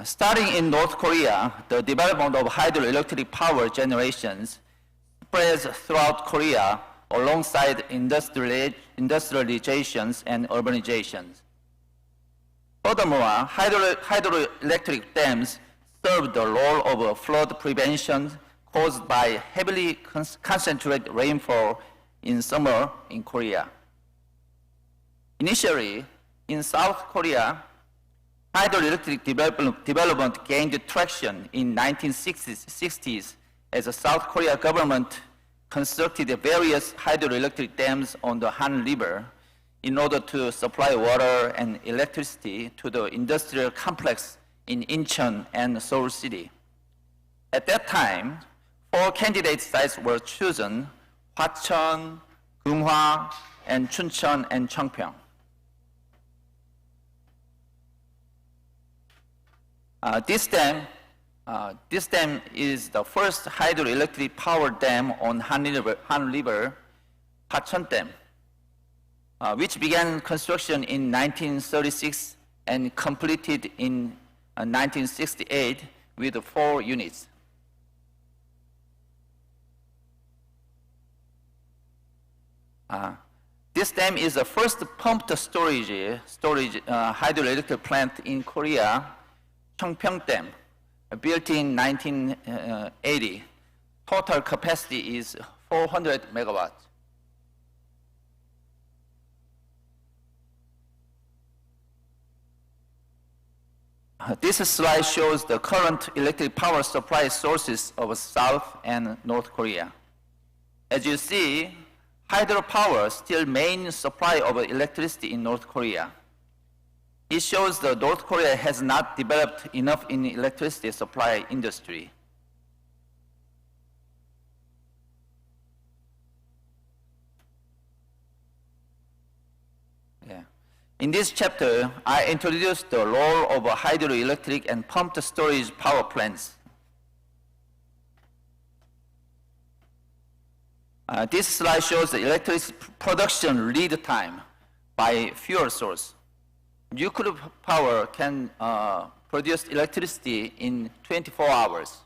Starting in North Korea, the development of hydroelectric power generations spreads throughout Korea alongside industrializations and urbanizations. Furthermore, hydroelectric dams serve the role of flood prevention caused by heavily concentrated rainfall in summer in Korea. Initially, in South Korea, hydroelectric development gained traction in 1960s as the South Korea government constructed various hydroelectric dams on the Han River in order to supply water and electricity to the industrial complex in Incheon and Seoul City. At that time, 4 candidate sites were chosen: Hwacheon, Geumhwa, and Chuncheon and Cheongpyeong. This dam is the first hydroelectric power dam on Han River, Hwacheon Dam, which began construction in 1936 and completed in 1968 with 4 units. This dam is the first pumped storage hydroelectric plant in Korea, Cheongpyeong Dam, built in 1980. Total capacity is 400 megawatts. This slide shows the current electric power supply sources of South and North Korea. As you see, hydropower is still main supply of electricity in North Korea. It shows that North Korea has not developed enough in electricity supply industry. In this chapter, I introduced the role of hydroelectric and pumped storage power plants. This slide shows the electricity production lead time by fuel source. Nuclear power can produce electricity in 24 hours,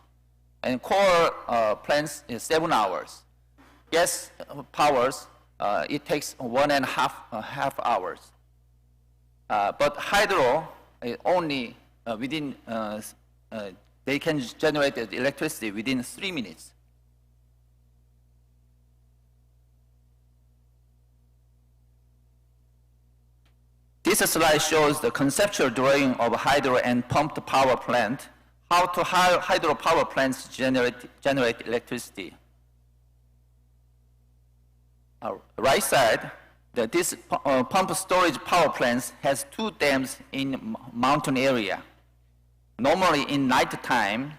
and coal plants in 7 hours. Gas powers, it takes 1.5 hours. But hydro, only they can generate the electricity within 3 minutes. This slide shows the conceptual drawing of hydro and pumped power plant, how hydropower plants generate electricity. Right side, this pump storage power plants has 2 dams in mountain area. Normally in night time,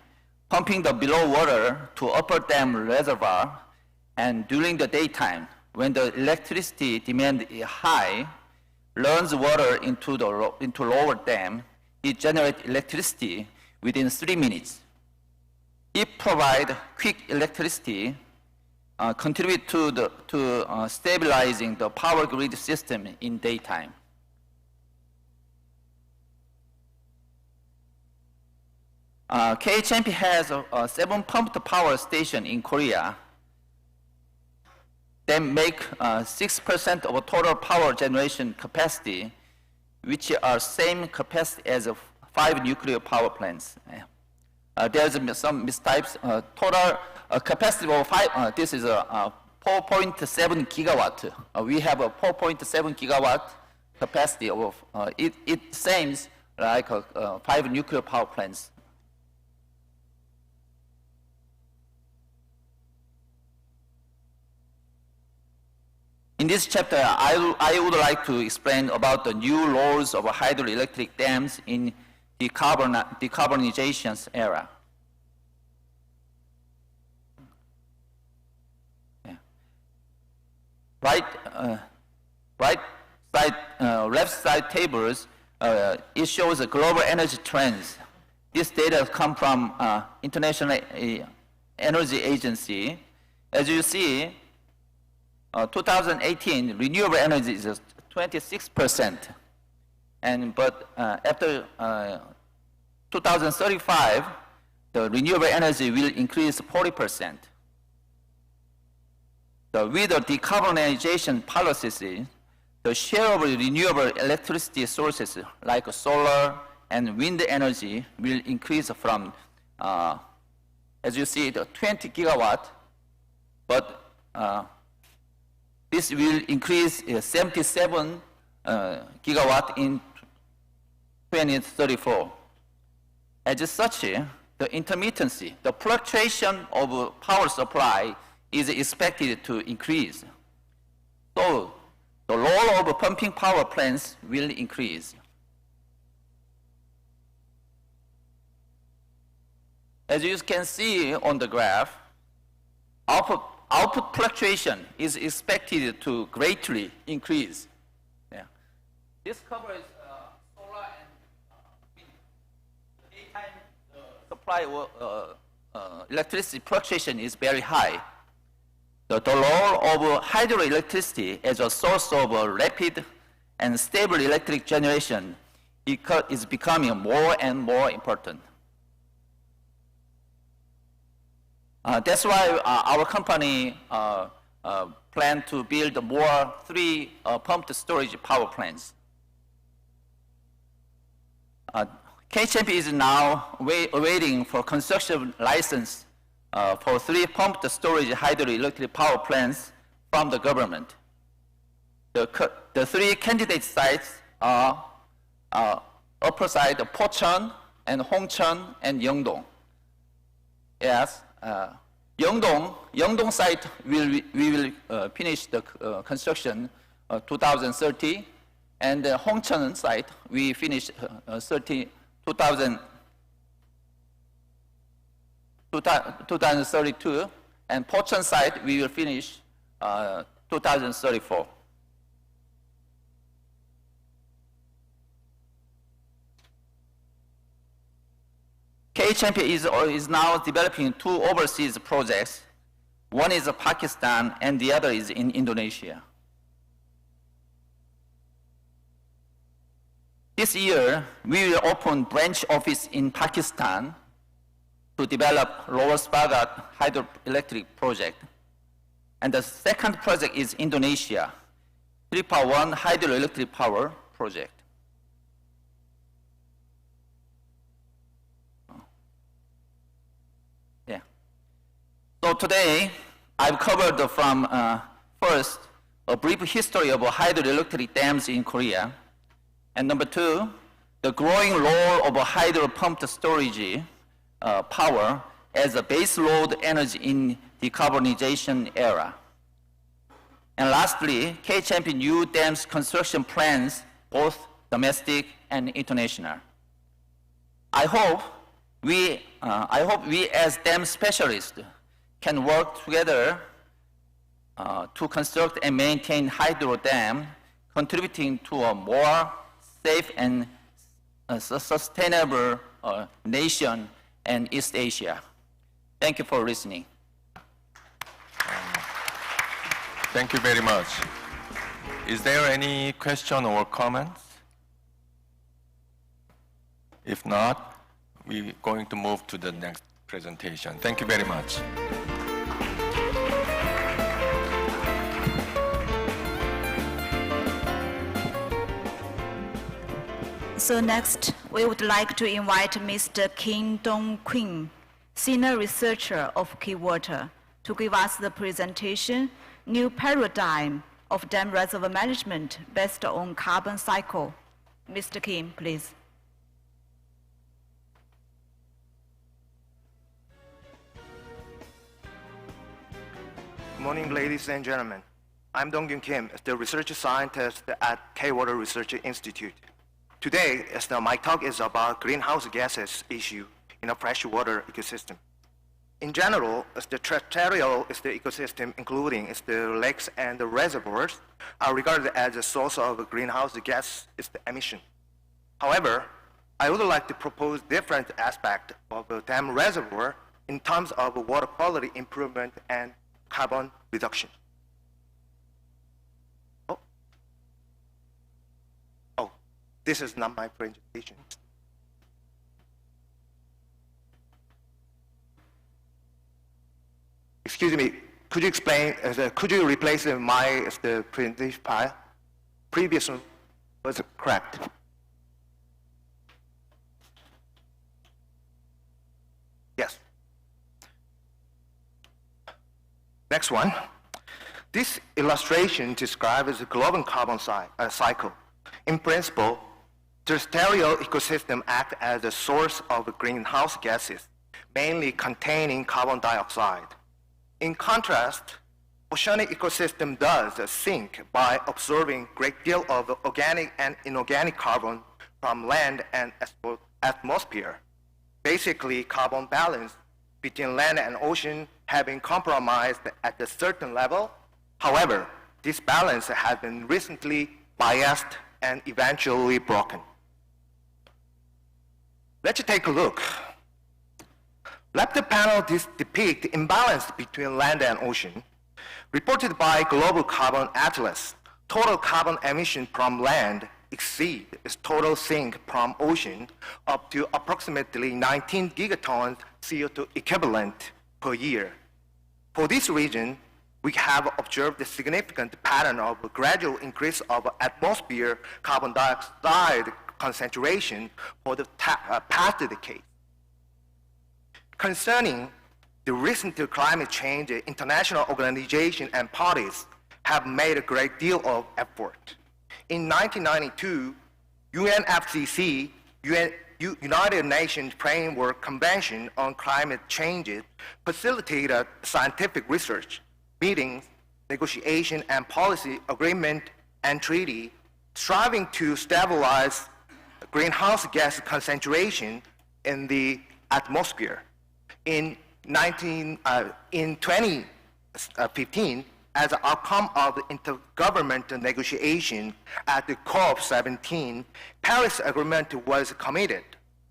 pumping the below water to upper dam reservoir, and during the daytime, when the electricity demand is high, runs water into lower dam, it generates electricity within 3 minutes. It provides quick electricity, contribute to stabilizing the power grid system in daytime. KHNP has 7 pumped power stations in Korea. They make 6% of total power generation capacity, which are same capacity as 5 nuclear power plants. There's some mistypes. Total capacity of 5, this is a 4.7 gigawatt. We have a 4.7 gigawatt capacity of, it seems like 5 nuclear power plants. In this chapter, I would like to explain about the new roles of hydroelectric dams in the decarbonization era. Yeah. Left side tables, it shows the global energy trends. This data come from International Energy Agency. As you see, 2018 renewable energy is 26%, but after 2035, the renewable energy will increase 40%. With the decarbonization policies, the share of renewable electricity sources like solar and wind energy will increase from, as you see, the 20 gigawatt, but this will increase 77 gigawatt in 2034. As such, the intermittency, the fluctuation of power supply is expected to increase. So the role of pumping power plants will increase. As you can see on the graph, output fluctuation is expected to greatly increase. Yeah. This covers solar and wind. The daytime supply of electricity fluctuation is very high. The role of hydroelectricity as a source of rapid and stable electric generation is becoming more and more important. That's why our company plan to build more 3 pumped storage power plants. KHNP is now awaiting for construction license for 3 pumped storage hydroelectric power plants from the government. The 3 candidate sites are upper side of Pocheon and Hongcheon and Yeongdong. Yes. Yeongdong site we will finish the construction 2030, and the Hongcheon site we finish 2032, and Pocheon site we will finish 2034. KHNP is now developing 2 overseas projects. One is Pakistan and the other is in Indonesia. This year, we will open branch office in Pakistan to develop Lower Spagat hydroelectric project. And the second project is Indonesia, 3-1 hydroelectric power project. So today, I've covered from first, a brief history of hydroelectric dams in Korea, and number 2, the growing role of hydro pumped storage power as a base load energy in decarbonization era. And lastly, KHNP new dams construction plans, both domestic and international. I hope we as dam specialists can work together to construct and maintain hydro dam, contributing to a more safe and sustainable nation in East Asia. Thank you for listening. Thank you very much. Is there any question or comments? If not, we're going to move to the next presentation. Thank you very much. So next, we would like to invite Mr. Kim Dong-Quinn, Senior Researcher of Keywater, to give us the presentation, New Paradigm of Dam Reservoir Management Based on Carbon Cycle. Mr. Kim, please. Good morning, ladies and gentlemen. I'm Dong-Kyun Kim, the research scientist at Keywater Research Institute. Today, my talk is about greenhouse gases issue in a freshwater ecosystem. In general, the terrestrial ecosystem, including the lakes and the reservoirs, are regarded as a source of greenhouse gas emission. However, I would like to propose different aspects of the dam reservoir in terms of water quality improvement and carbon reduction. Oh, this is not my presentation. Excuse me, could you explain, could you replace my presentation file? Previous one was correct. Yes. Next one. This illustration describes the global carbon cycle. In principle, terrestrial ecosystem act as a source of greenhouse gases, mainly containing carbon dioxide. In contrast, oceanic ecosystem does sink by absorbing great deal of organic and inorganic carbon from land and atmosphere. Basically, carbon balance between land and ocean have been compromised at a certain level. However, this balance has been recently biased and eventually broken. Let's take a look. Left panel depict imbalance between land and ocean. Reported by Global Carbon Atlas, total carbon emission from land exceed its total sink from ocean up to approximately 19 gigatons CO2 equivalent per year. For this reason, we have observed a significant pattern of a gradual increase of atmosphere carbon dioxide concentration for the past decade. Concerning the recent climate change, international organizations and parties have made a great deal of effort. In 1992, UNFCCC, United Nations Framework Convention on Climate Change, facilitated scientific research, meetings, negotiation, and policy agreement and treaty, striving to stabilize greenhouse gas concentration in the atmosphere. In 2015, as an outcome of the intergovernmental negotiation at the COP17, Paris Agreement was committed.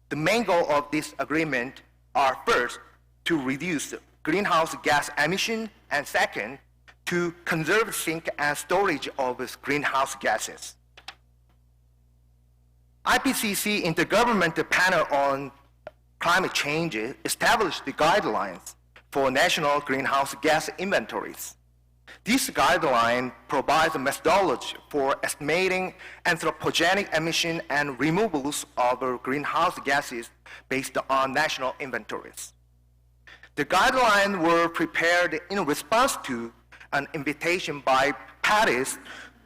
The main goal of this agreement are first, to reduce greenhouse gas emission, and second, to conserve sink and storage of greenhouse gases. IPCC Intergovernmental Panel on Climate Change established the guidelines for national greenhouse gas inventories. This guideline provides a methodology for estimating anthropogenic emission and removals of greenhouse gases based on national inventories. The guidelines were prepared in response to an invitation by Paris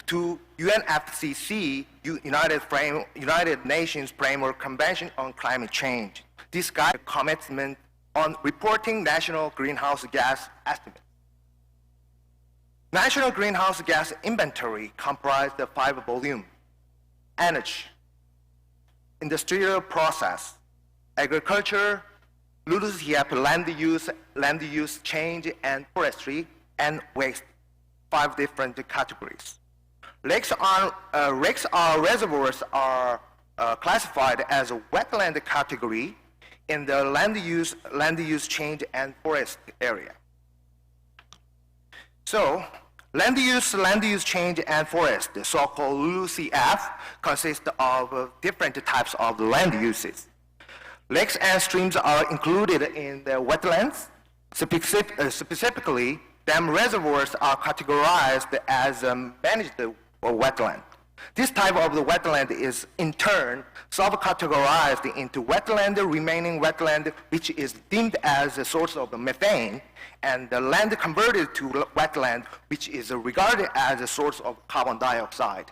to UNFCCC, United Nations Framework Convention on Climate Change. This guide commitment on reporting national greenhouse gas estimates. National greenhouse gas inventory comprised of 5 volumes: energy, industrial process, agriculture, LULUCF, land use change, and forestry, and waste, 5 different categories. Lakes reservoirs are classified as a wetland category. in the land use change and forest area. So, land use change and forest, the so-called LULUCF, consists of different types of land uses. Lakes and streams are included in the wetlands. Specifically, dam reservoirs are categorized as managed wetland. This type of the wetland is in turn sub-categorized into wetland, remaining wetland, which is deemed as a source of methane, and the land converted to wetland, which is regarded as a source of carbon dioxide.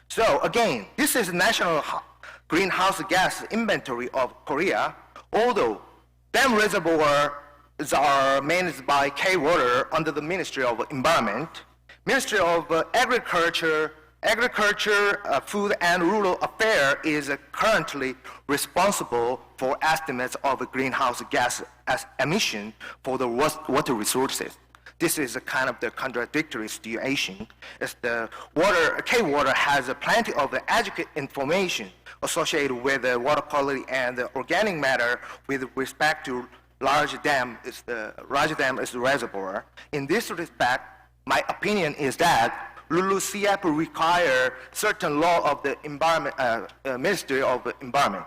So again, this is National Greenhouse Gas Inventory of Korea. Although dam reservoirs are managed by K-Water under the Ministry of Environment, Ministry of Agriculture, Food and Rural Affairs is currently responsible for estimates of greenhouse gas emission for the water resources. This is a kind of the contradictory situation, as the K-Water has plenty of adequate information associated with the water quality and the organic matter with respect to large dam is the reservoir. In this respect, my opinion is that LULUCF require certain law of the environment, Ministry of Environment.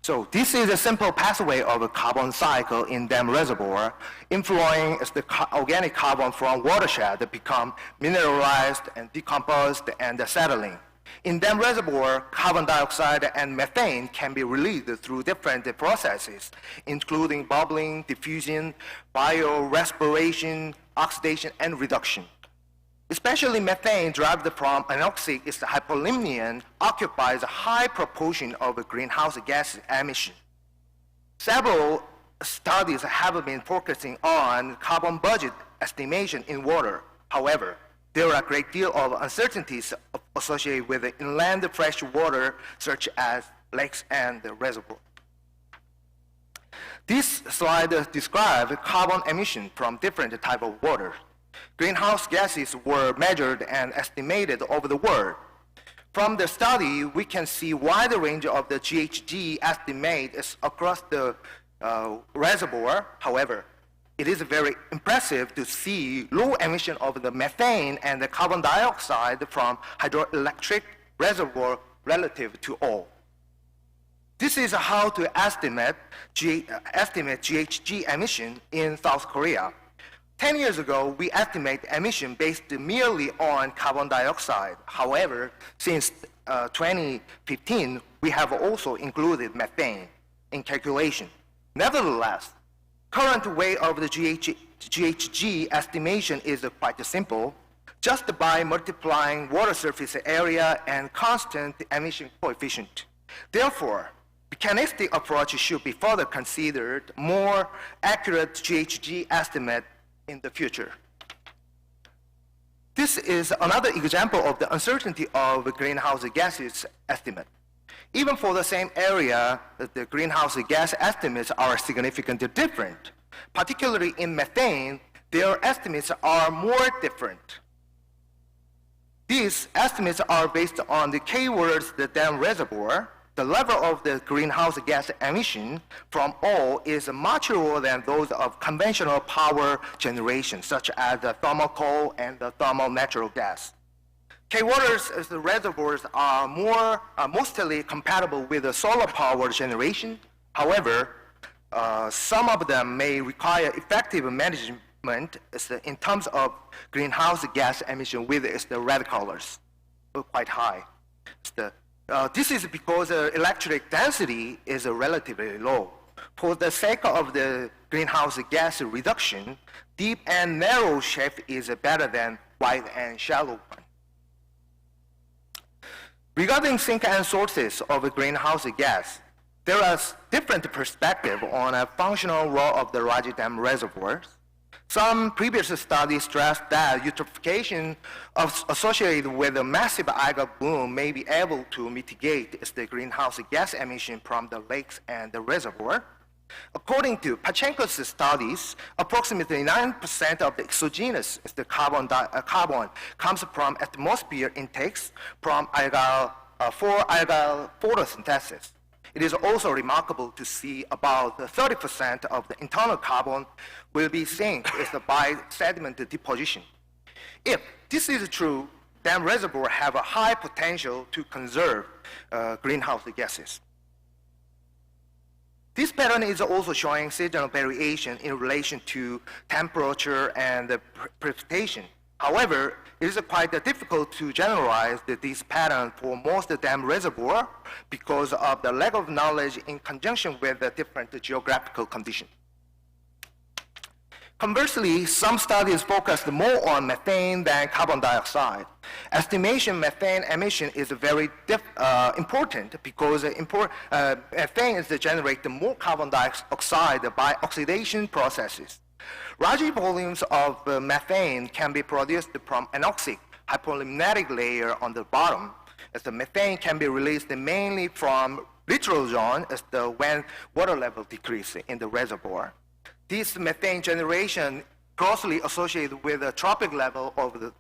So this is a simple pathway of a carbon cycle in dam reservoir, inflowing as the organic carbon from watershed that become mineralized and decomposed and settling. In dam reservoir, carbon dioxide and methane can be released through different processes, including bubbling, diffusion, biorespiration, oxidation, and reduction. Especially methane derived from anoxic hypolimnion occupies a high proportion of greenhouse gas emission. Several studies have been focusing on carbon budget estimation in water. However, there are a great deal of uncertainties associated with inland fresh water, such as lakes and reservoirs. This slide describes carbon emission from different types of water. Greenhouse gases were measured and estimated over the world. From the study, we can see wide range of the GHG estimates across the reservoir. However, it is very impressive to see low emission of the methane and the carbon dioxide from hydroelectric reservoir relative to all. This is how to estimate GHG emission in South Korea. 10 years ago, we estimate emission based merely on carbon dioxide. However, since 2015, we have also included methane in calculation. Nevertheless, current way of the GHG estimation is quite simple, just by multiplying water surface area and constant emission coefficient. Therefore, mechanistic approach should be further considered, more accurate GHG estimate in the future. This is another example of the uncertainty of greenhouse gases estimate. Even for the same area, the greenhouse gas estimates are significantly different. Particularly in methane, their estimates are more different. These estimates are based on the K-Water's dam reservoir. The level of the greenhouse gas emission from all is much lower than those of conventional power generation, such as the thermal coal and the thermal natural gas. K-Water's reservoirs are mostly compatible with the solar power generation. However, some of them may require effective management in terms of greenhouse gas emission with the red colors, quite high. This is because electric density is relatively low. For the sake of the greenhouse gas reduction, deep and narrow shape is better than wide and shallow one. Regarding sink and sources of greenhouse gas, there is different perspective on a functional role of the large dam reservoirs. Some previous studies stressed that eutrophication associated with a massive algal bloom may be able to mitigate the greenhouse gas emission from the lakes and the reservoir. According to Pachenko's studies, approximately 9% of the exogenous carbon comes from atmosphere intakes from algal for algal photosynthesis. It is also remarkable to see about 30% of the internal carbon will be sink by sediment deposition. If this is true, then reservoirs have a high potential to conserve greenhouse gases. This pattern is also showing seasonal variation in relation to temperature and precipitation. However, it is quite difficult to generalize this pattern for most dam reservoirs because of the lack of knowledge in conjunction with the different geographical conditions. Conversely, some studies focused more on methane than carbon dioxide. Estimation methane emission is very important because methane is generated more carbon dioxide by oxidation processes. Large volumes of methane can be produced from anoxic hypolimnetic layer on the bottom, as the methane can be released mainly from littoral zone when water level decreases in the reservoir. This methane generation closely associated with the tropic level of the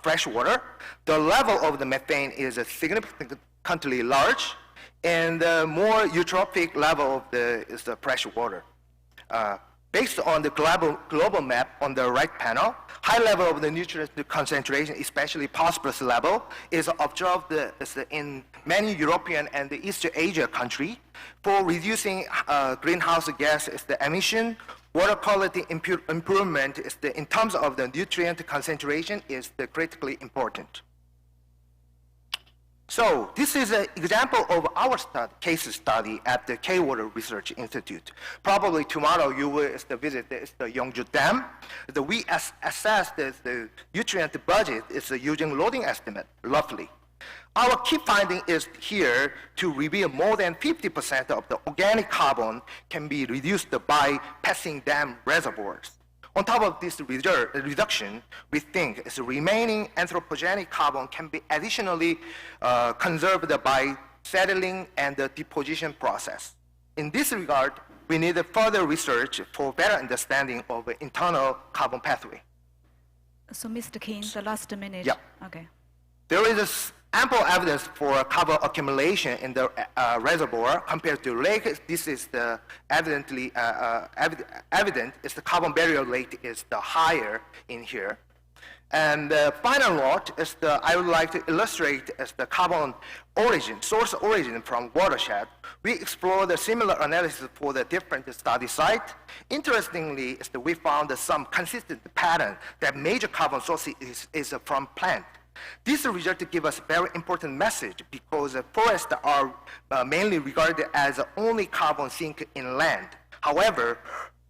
fresh water. The level of the methane is significantly large, and the more eutrophic level of the fresh water. Based on the global map on the right panel, high level of the nutrient concentration, especially phosphorus level, is observed in many European and East Asia countries. For reducing greenhouse gas emission, water quality improvement in terms of the nutrient concentration is critically important. So this is an example of our case study at the K-Water Research Institute. Probably tomorrow you will visit the Yeongju Dam. We assess the nutrient budget using loading estimate, roughly. Our key finding is here to reveal more than 50% of the organic carbon can be reduced by passing dam reservoirs. On top of this reduction, we think the remaining anthropogenic carbon can be additionally conserved by settling and the deposition process. In this regard, we need further research for better understanding of the internal carbon pathway. So, Mr. King, the last minute. Yeah. Okay. There is ample evidence for carbon accumulation in the reservoir compared to lake. This is the evident is the carbon barrier rate is the higher in here. And the final note is I would like to illustrate as the carbon origin, source origin from watershed. We explored a similar analysis for the different study sites. Interestingly, we found some consistent pattern that major carbon source is from plant. This result gives us a very important message because forests are mainly regarded as the only carbon sink in land. However,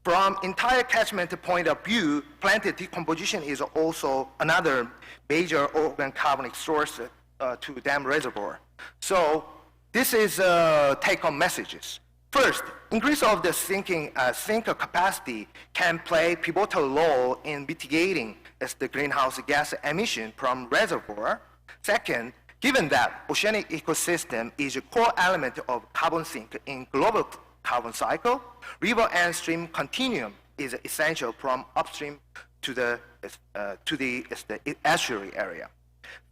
from entire catchment point of view, plant decomposition is also another major organic carbonic source to dam reservoir. So this is take-home messages. First, increase of the sinker capacity can play pivotal role in mitigating the greenhouse gas emission from reservoir. Second, given that oceanic ecosystem is a core element of carbon sink in global carbon cycle, river and stream continuum is essential from upstream to the estuary area.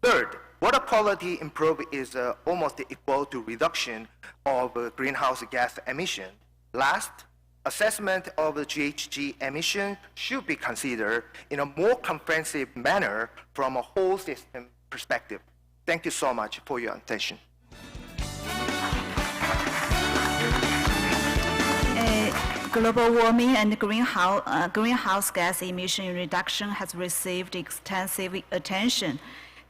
Third, water quality improve is almost equal to reduction of greenhouse gas emission. Last, assessment of the GHG emission should be considered in a more comprehensive manner from a whole system perspective. Thank you so much for your attention. Global warming and greenhouse gas emission reduction has received extensive attention.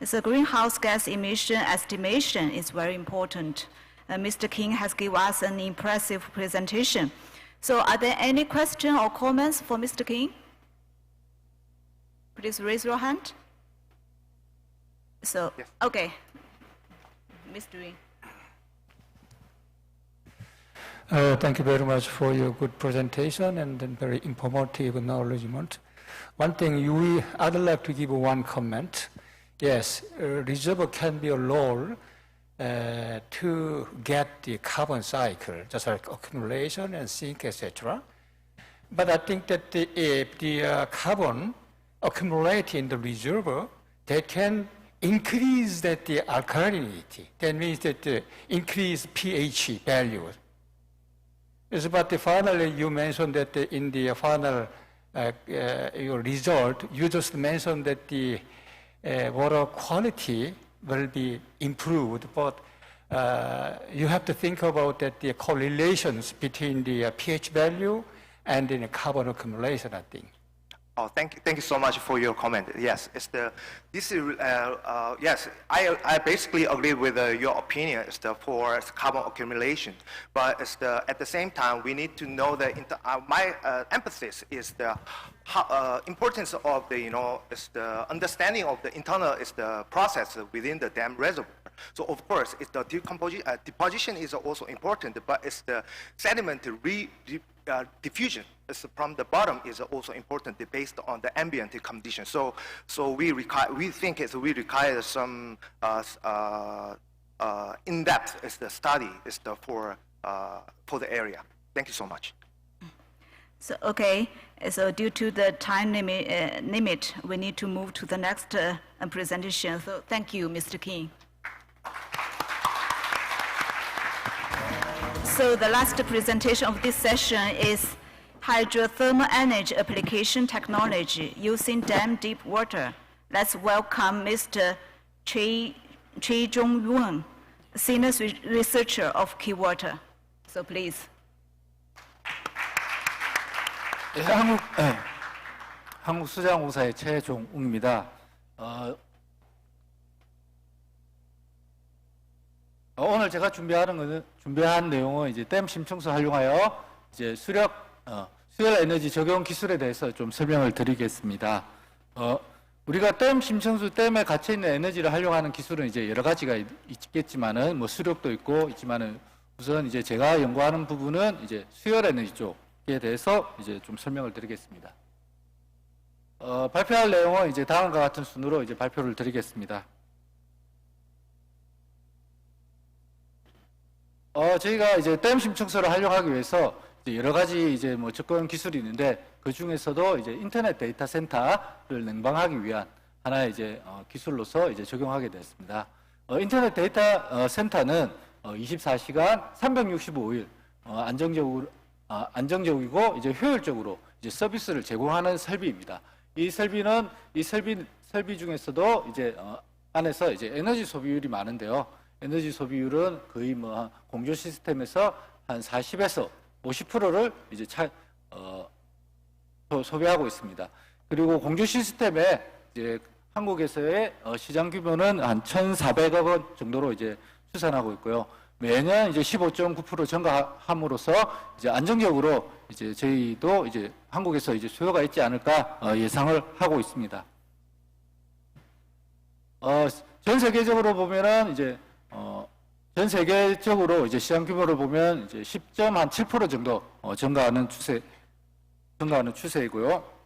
The greenhouse gas emission estimation is very important. Mr. King has given us an impressive presentation. So are there any questions or comments for Mr. King? Please raise your hand. So, yes. Okay. Mr. Ring. Thank you very much for your good presentation and then very informative acknowledgement. One thing I'd like to give one comment. Yes, reservoir can be a role to get the carbon cycle, just like accumulation and sink, etc. But I think that if the carbon accumulate in the reservoir, they can increase that the alkalinity. That means that increase pH value. But finally, you mentioned that in the final your result, you just mentioned that the water quality will be improved, but you have to think about that the correlations between the pH value and the carbon accumulation, I think. Oh, thank you so much for your comment. Yes, yes, I basically agree with your opinion for carbon accumulation, but at the same time we need to know that my emphasis is the importance of the the understanding of the internal the process within the dam reservoir. So of course, the deposition is also important, but it's the sediment diffusion from the bottom is also important based on the ambient conditions. So we think we require some in-depth study for the area. Thank you so much. So, okay, so due to the time limit, we need to move to the next presentation. So thank you, Mr. King. So the last presentation of this session is hydrothermal energy application technology using dam deep water. Let's welcome Mr. Choi Jong-yoon, senior researcher of Key Water. So please. 한국수자공사의 최종웅입니다. 오늘 제가 준비한 내용은 이제 댐 심층수 활용하여 이제 수열 에너지 적용 기술에 대해서 좀 설명을 드리겠습니다. 우리가 댐 심층수 댐에 갇혀 있는 에너지를 활용하는 기술은 이제 여러 가지가 있겠지만은 뭐 수력도 있지만은 우선 이제 제가 연구하는 부분은 이제 수열 에너지 쪽에 대해서 이제 좀 설명을 드리겠습니다. 발표할 내용은 이제 다음과 같은 순으로 이제 발표를 드리겠습니다. 저희가 이제 댐 심층수를 활용하기 위해서 이제 여러 가지 이제 뭐 접근 기술이 있는데 그 중에서도 이제 인터넷 데이터 센터를 냉방하기 위한 하나의 이제 기술로서 이제 적용하게 되었습니다. 인터넷 데이터 센터는 24시간 365일 안정적이고 이제 효율적으로 이제 서비스를 제공하는 설비입니다. 이 설비 중에서도 이제 안에서 이제 에너지 소비율이 많은데요. 에너지 소비율은 거의 뭐 공조 시스템에서 한 40에서 50%를 이제 소비하고 있습니다. 그리고 공조 시스템에 이제 한국에서의 시장 규모는 한 1,400억 원 정도로 이제 추산하고 있고요. 매년 이제 15.9% 증가함으로써 이제 안정적으로 이제 저희도 이제 한국에서 이제 수요가 있지 않을까 예상을 하고 있습니다. 전 세계적으로 보면은 이제 전 세계적으로 이제 시장 규모를 보면 이제 10.7% 정도 증가하는 추세이고요.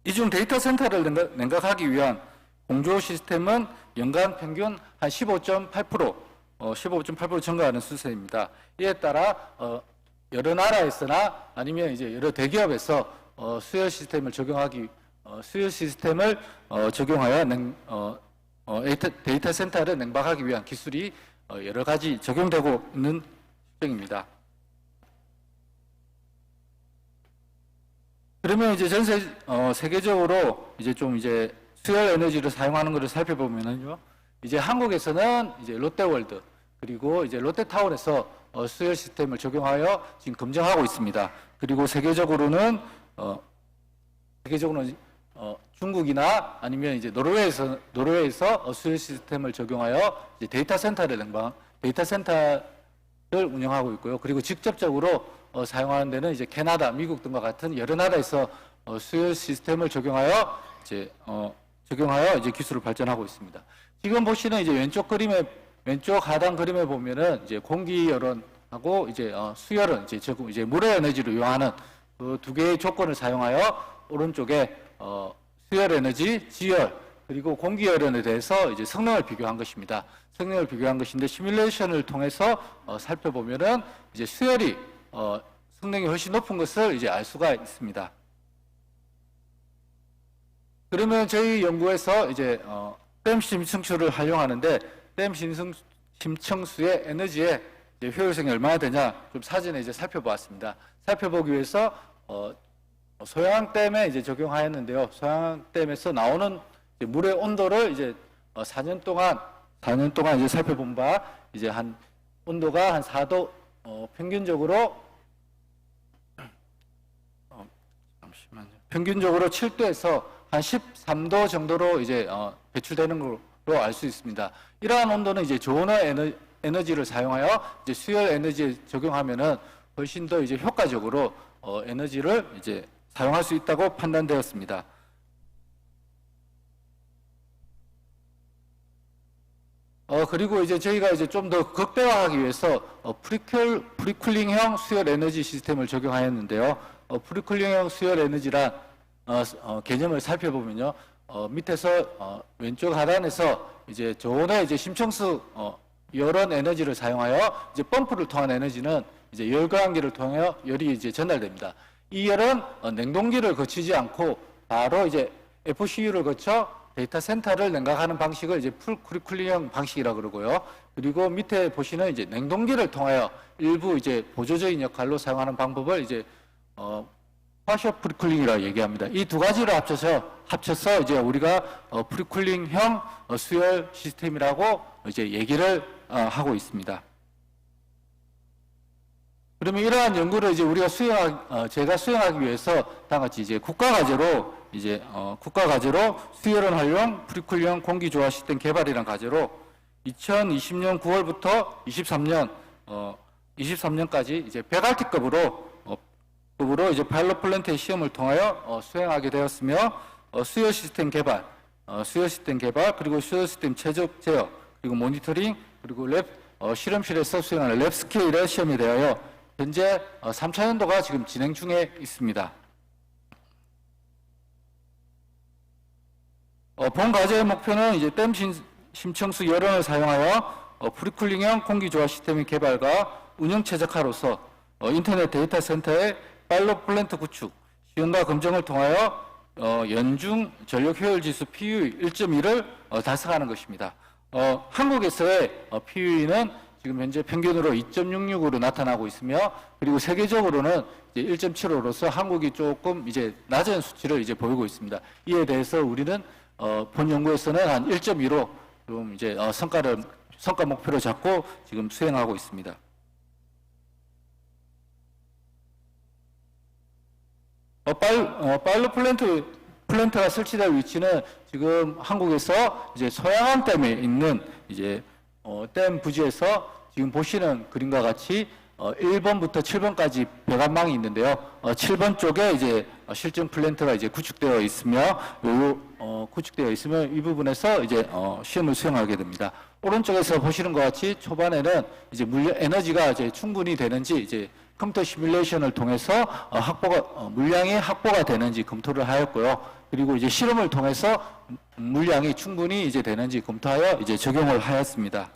이 중 데이터 센터를 냉각하기 위한 공조 시스템은 연간 평균 한 15.8% 증가하는 추세입니다. 이에 따라 여러 나라에서나 아니면 이제 여러 대기업에서 수요 시스템을 적용하여 데이터 센터를 냉방하기 위한 기술이 여러 가지 적용되고 있는 실정입니다. 그러면 이제 세계적으로 이제 좀 이제 수열 에너지를 사용하는 것을 살펴보면은요, 이제 한국에서는 이제 롯데월드 그리고 이제 롯데타운에서 수열 시스템을 적용하여 지금 검증하고 있습니다. 그리고 세계적으로는 중국이나 아니면 이제 노르웨이에서 수요 시스템을 적용하여 이제 데이터 센터를 운영하고 있고요. 그리고 직접적으로 사용하는 데는 이제 캐나다, 미국 등과 같은 여러 나라에서 수요 시스템을 적용하여 이제 기술을 발전하고 있습니다. 지금 보시는 이제 왼쪽 하단 그림에 보면은 이제 공기 열원하고 이제 수열은 이제 물의 에너지를 이용하는 그 두 개의 조건을 사용하여 오른쪽에 수열 에너지, 지열, 그리고 공기 열원에 대해서 이제 성능을 비교한 것입니다. 성능을 비교한 것인데 시뮬레이션을 통해서 살펴보면은 이제 수열이 성능이 훨씬 높은 것을 이제 알 수가 있습니다. 그러면 저희 연구에서 이제 댐 심층수를 활용하는데 댐 심층수의 에너지의 이제 효율성이 얼마나 되냐 좀 사진에 이제 살펴보았습니다. 살펴보기 위해서 소양댐에 이제 적용하였는데요. 소양댐에서 나오는 이제 물의 온도를 이제 4년 동안 이제 살펴본 바 이제 한 온도가 한 4도 평균적으로 평균적으로 7도에서 한 13도 정도로 이제 배출되는 걸로 알 수 있습니다. 이러한 온도는 이제 저온화 에너지를 사용하여 이제 수열 에너지에 적용하면은 훨씬 더 이제 효과적으로 에너지를 이제 사용할 수 있다고 판단되었습니다. 그리고 이제 저희가 이제 좀 더 극대화하기 위해서 프리쿨링형 수열 에너지 시스템을 적용하였는데요. 프리쿨링형 수열 에너지란 개념을 살펴보면요. 밑에서 왼쪽 하단에서 이제 저온의 이제 심층수 열원 에너지를 사용하여 이제 펌프를 통한 에너지는 이제 열과한기를 통하여 열이 이제 전달됩니다. 이 열은 냉동기를 거치지 않고 바로 이제 FCU를 거쳐 데이터 센터를 냉각하는 방식을 이제 풀쿨링형 방식이라고 그러고요. 그리고 밑에 보시는 이제 냉동기를 통하여 일부 이제 보조적인 역할로 사용하는 방법을 이제 파셔 프리쿨링이라고 얘기합니다. 이 두 가지를 합쳐서 이제 우리가 프리쿨링형 수열 시스템이라고 이제 얘기를 하고 있습니다. 그러면 이러한 연구를 이제 우리가 제가 수행하기 위해서 다같이 이제 국가 과제로 수열원 활용 프리쿨형 공기 조화 시스템 개발이라는 과제로 2020년 9월부터 23년까지 이제 100RT급으로 이제 파일럿 플랜트의 시험을 통하여 수행하게 되었으며 수열 시스템 개발 그리고 수열 시스템 최적 제어 그리고 모니터링 그리고 실험실에서 수행하는 랩 스케일의 시험에 대하여 현재 3차 연도가 지금 진행 중에 있습니다. 본 과제의 목표는 이제 댐 심층수 열원을 사용하여 프리쿨링형 공기 조화 시스템의 개발과 운영 최적화로서 인터넷 데이터 센터의 파일럿 플랜트 구축, 시험과 검증을 통하여 연중 전력 효율 지수 PUE 1.1을 달성하는 것입니다. 한국에서의 PUE는 지금 현재 평균으로 2.66으로 나타나고 있으며, 그리고 세계적으로는 이제 1.75로서 한국이 조금 이제 낮은 수치를 이제 보이고 있습니다. 이에 대해서 우리는 본 연구에서는 한 1.2로 좀 이제 성과 목표를 잡고 지금 수행하고 있습니다. 파일럿 플랜트가 설치될 위치는 지금 한국에서 이제 소양암 댐에 있는 이제 댐 부지에서 지금 보시는 그림과 같이 1번부터 7번까지 배관망이 있는데요. 7번 쪽에 이제 실증 플랜트가 이제 구축되어 있으며, 이 부분에서 이제 시험을 수행하게 됩니다. 오른쪽에서 보시는 것 같이 초반에는 이제 에너지가 이제 충분히 되는지 이제 컴퓨터 시뮬레이션을 통해서 물량이 확보가 되는지 검토를 하였고요. 그리고 이제 실험을 통해서 물량이 충분히 이제 되는지 검토하여 이제 적용을 하였습니다.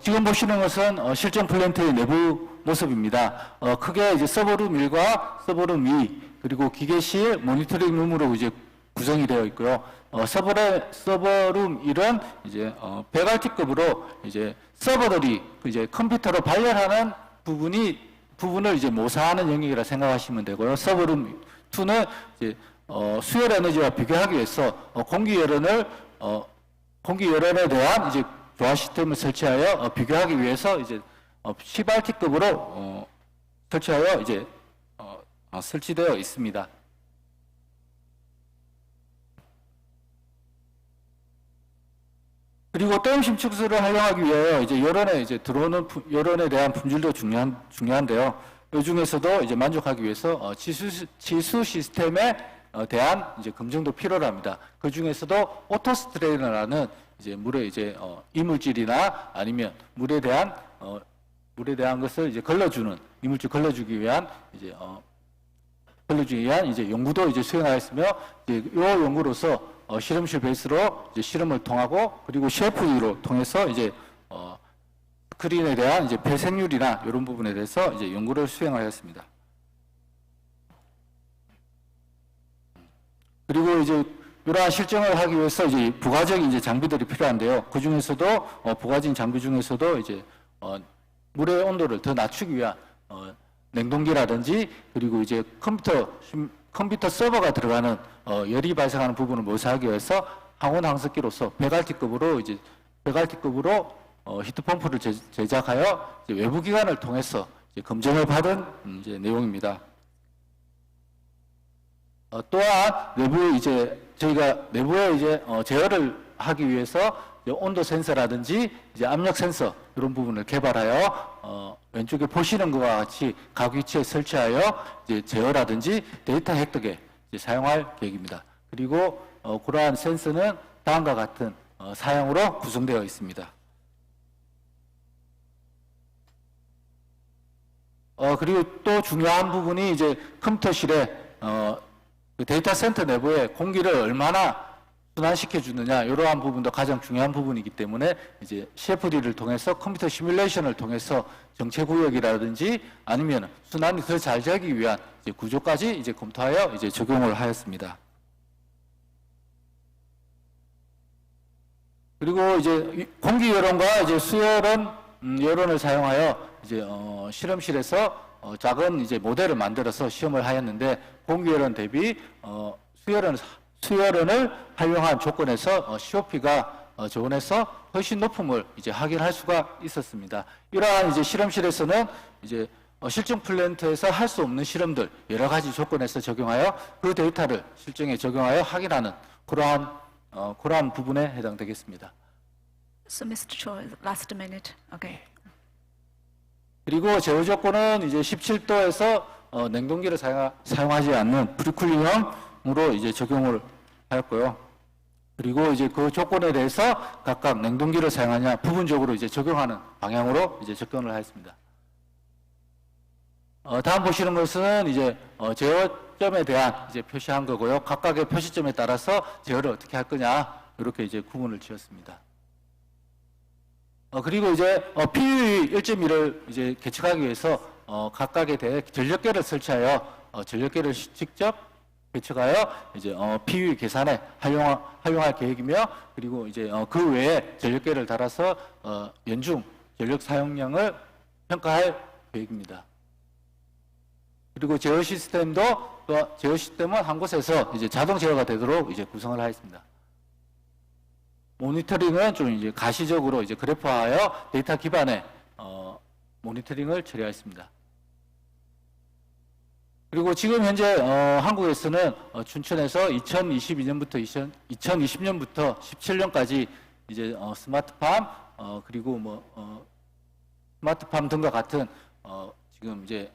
지금 보시는 것은 실전 플랜트의 내부 모습입니다. 크게 이제 서버룸 1과 서버룸 2, 그리고 기계실, 모니터링 룸으로 이제 구성이 되어 있고요. 서버룸 1은 이제 100RT급으로 이제 서버들이 이제 컴퓨터로 발열하는 부분을 이제 모사하는 영역이라 생각하시면 되고요. 서버룸 2는 이제 수열 에너지와 비교하기 위해서 공기 열원에 대한 이제 조화 시스템을 설치하여 비교하기 위해서 이제 10RT급으로 설치하여 이제 설치되어 있습니다. 그리고 댐 심층수를 활용하기 위하여 이제 열원에 이제 들어오는 열원에 대한 품질도 중요한데요. 이 중에서도 이제 만족하기 위해서 지수 시스템에 대한 이제 검증도 필요합니다. 그 중에서도 오토스트레이너라는 이제 물에 이제 이물질이나 아니면 물에 대한 것을 이제 이물질 걸러주기 위한 이제 연구도 이제 수행하였으며, 이제 이 연구로서 실험실 베이스로 이제 실험을 통하고, 그리고 CFE로 통해서 이제 스크린에 대한 이제 배생률이나 이런 부분에 대해서 이제 연구를 수행하였습니다. 그리고 이제 이러한 실증을 하기 위해서 이제 부가적인 이제 장비들이 필요한데요. 그 중에서도 부가적인 장비 중에서도 이제 물의 온도를 더 낮추기 위한 냉동기라든지 그리고 이제 컴퓨터 서버가 들어가는 열이 발생하는 부분을 모사하기 위해서 항온 항습기로서 배갈티급으로 히트 펌프를 제작하여 이제 외부 기관을 통해서 이제 검증을 받은 이제 내용입니다. 또한 저희가 내부에 이제 제어를 하기 위해서 이제 온도 센서라든지 이제 압력 센서 이런 부분을 개발하여 왼쪽에 보시는 것과 같이 각 위치에 설치하여 이제 제어라든지 데이터 획득에 이제 사용할 계획입니다. 그리고 그러한 센서는 다음과 같은 사양으로 구성되어 있습니다. 그리고 또 중요한 부분이 이제 컴퓨터실에 그 데이터 센터 내부에 공기를 얼마나 순환시켜 주느냐 이러한 부분도 가장 중요한 부분이기 때문에 이제 CFD를 통해서 컴퓨터 시뮬레이션을 통해서 정체 구역이라든지 아니면 순환이 더 잘 되기 위한 이제 구조까지 이제 검토하여 이제 적용을 하였습니다. 그리고 이제 공기 여론과 이제 수여론 여론을 사용하여 이제 실험실에서 작은 이제 모델을 만들어서 시험을 하였는데 공기 여론 대비 수여론을 활용한 조건에서 COP가 저온에서 훨씬 높음을 이제 확인할 수가 있었습니다. 이러한 이제 실험실에서는 이제 실증 플랜트에서 할 수 없는 실험들 여러 가지 조건에서 적용하여 그 데이터를 실증에 적용하여 확인하는 그러한 부분에 해당되겠습니다. So, Mr. Choi, last minute. Okay. 그리고 제어 조건은 이제 17도에서 냉동기를 사용하지 않는 프리쿨링형으로 이제 적용을 하였고요. 그리고 이제 그 조건에 대해서 각각 냉동기를 사용하냐 부분적으로 이제 적용하는 방향으로 이제 접근을 하였습니다. 다음 보시는 것은 이제 제어점에 대한 이제 표시한 거고요. 각각의 표시점에 따라서 제어를 어떻게 할 거냐 이렇게 이제 구분을 지었습니다. 그리고 이제 PUE 1.1을 이제 계측하기 위해서 각각에 대해 전력계를 설치하여 전력계를 직접 계측하여 이제 PUE 계산에 활용할 계획이며 그리고 이제 그 외에 전력계를 달아서 연중 전력 사용량을 평가할 계획입니다. 그리고 제어 시스템은 한 곳에서 이제 자동 제어가 되도록 이제 구성을 하였습니다. 모니터링은 좀 이제 가시적으로 이제 그래프화하여 데이터 기반의 모니터링을 처리하였습니다. 그리고 지금 현재 한국에서는 춘천에서 2022년부터 2020년부터 17년까지 이제 스마트팜 그리고 스마트팜 등과 같은 지금 이제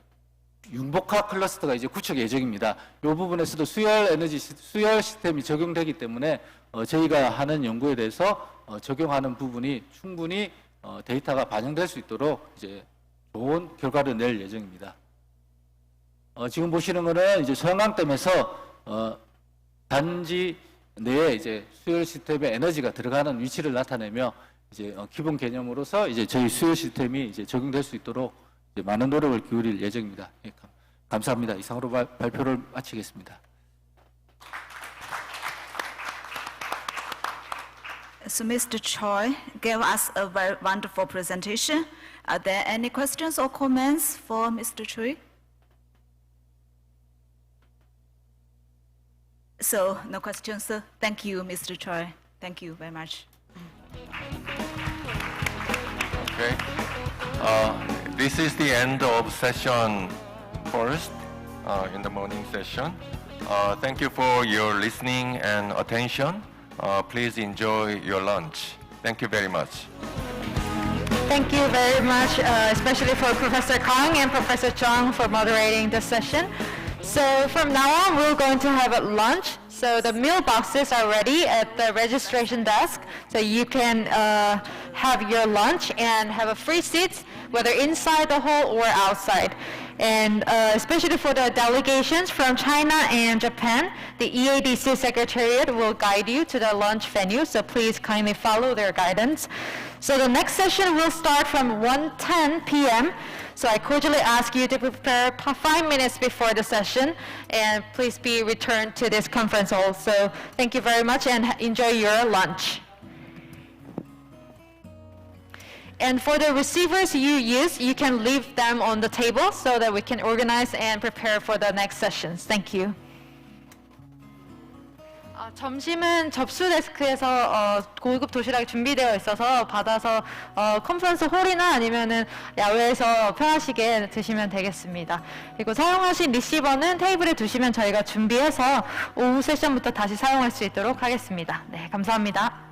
융복합 클러스터가 이제 구축 예정입니다. 이 부분에서도 수열 시스템이 적용되기 때문에 저희가 하는 연구에 대해서 적용하는 부분이 충분히 데이터가 반영될 수 있도록 이제 좋은 결과를 낼 예정입니다. 지금 보시는 거는 이제 소형강댐에서 단지 내에 이제 수열 시스템에 에너지가 들어가는 위치를 나타내며 이제 기본 개념으로서 이제 저희 수열 시스템이 이제 적용될 수 있도록 이제 많은 노력을 기울일 예정입니다. 예, 감사합니다. 이상으로 발표를 마치겠습니다. So, Mr. Choi gave us a very wonderful presentation. Are there any questions or comments for Mr. Choi? So, no questions, sir. Thank you, Mr. Choi. Thank you very much. Okay. This is the end of session first in the morning session. Thank you for your listening and attention. Please enjoy your lunch. Thank you very much. Thank you very much, especially for Professor Kang and Professor Chung for moderating the session. So from now on, we're going to have a lunch. So the meal boxes are ready at the registration desk. So you can have your lunch and have a free seat, whether inside the hall or outside. And especially for the delegations from China and Japan, the EADC Secretariat will guide you to the lunch venue. So please kindly follow their guidance. So the next session will start from 1:10 p.m. So I cordially ask you to prepare 5 minutes before the session, and please be returned to this conference hall. So thank you very much and enjoy your lunch. And for the receivers you use, you can leave them on the table so that we can organize and prepare for the next sessions. Thank you. 점심은 접수 데스크에서 고급 도시락이 준비되어 있어서 받아서 컨퍼런스 홀이나 아니면은 야외에서 편하시게 드시면 되겠습니다. 그리고 사용하신 리시버는 테이블에 두시면 저희가 준비해서 오후 세션부터 다시 사용할 수 있도록 하겠습니다. 네, 감사합니다.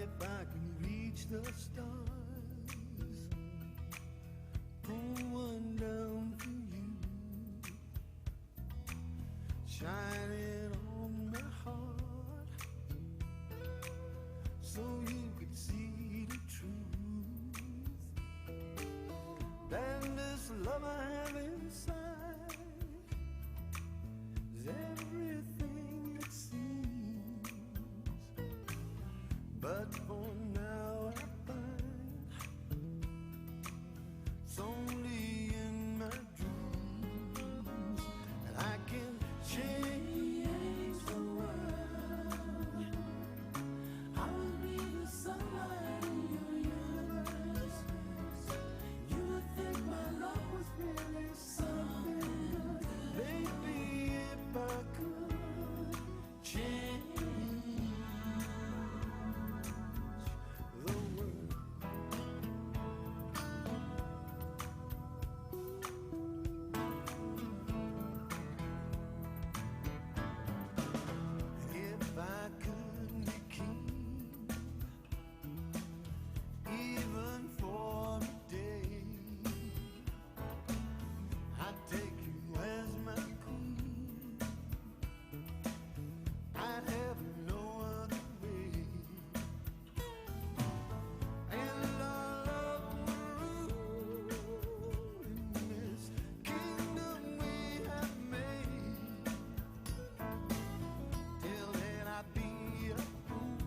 if I can reach the stars, pull one down for you, shine it on my heart, so you could see the truth. Then this love I have inside is everything it seems. But for now I find it's only in my dreams that I can change the world. I will be the sunlight in your universe. You would think my love was really something good. Baby, if I could change the world. If I could be king, even for a day, I'd take you as my queen. I'd have no other way. And our love would rule in this kingdom we have made. Till then I'd be a fool,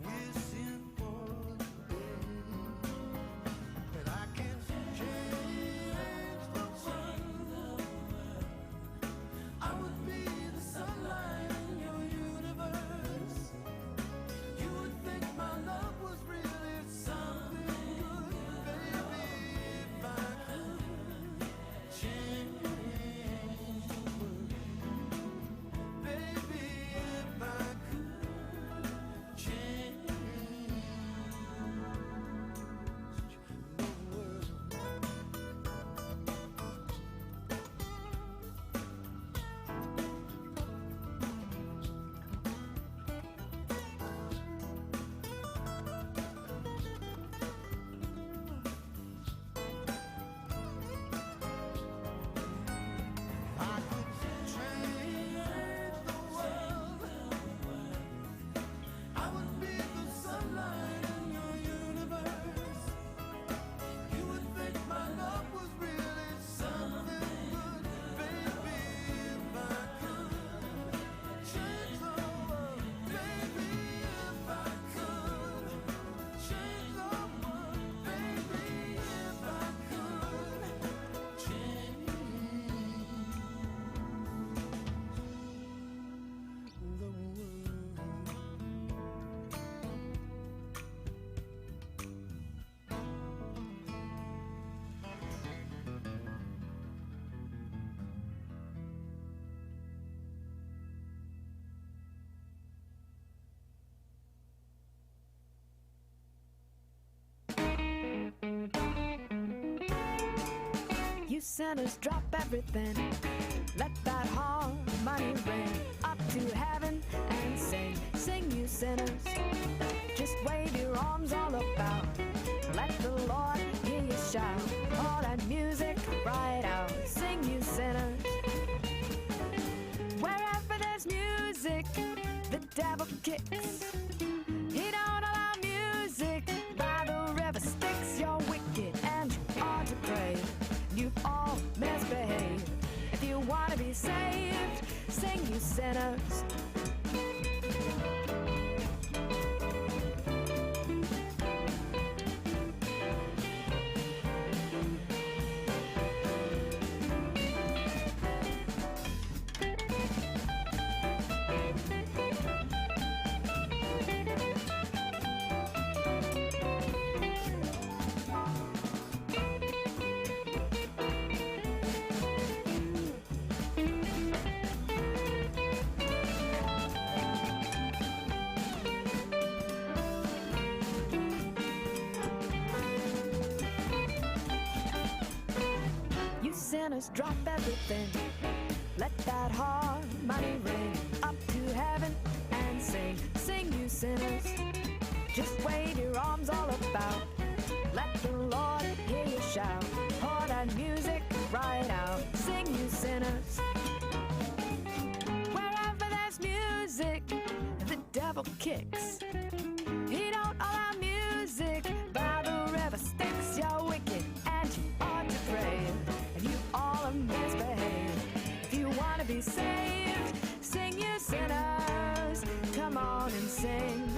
wishing for the day that I can change the world. I would be the sunlight in your universe. You would think my love was really something good. Baby, if I could change the world. Baby, if I could change the world. I could change the world. I would be the sunlight in your universe. You would think my love was really something good. Baby, if I could change the world. Baby, if I could change the world. Baby, if I could change the world. You sinners, drop everything. Let that harmony ring up to heaven and sing. Sing, you sinners. Just wave your arms all about. Let the Lord hear you shout. All that music right out. Sing, you sinners. Wherever there's music, the devil kicks. He don't allow music by the river Styx. You're wicked and you ought to pray. You've all misbehaved. If you want to be saved, sing, you sinners. Sinners, drop everything. Let that harmony ring up to heaven and sing, sing you sinners. Just wave your arms all about. Let the Lord hear you shout. Pour that music right out. Sing you sinners. Wherever there's music, the devil kicks. He don't allow music by the river Styx. You're wicked and you ought to pray, and you all are misbehaved. If you want to be saved, sing you sinners. Come on and sing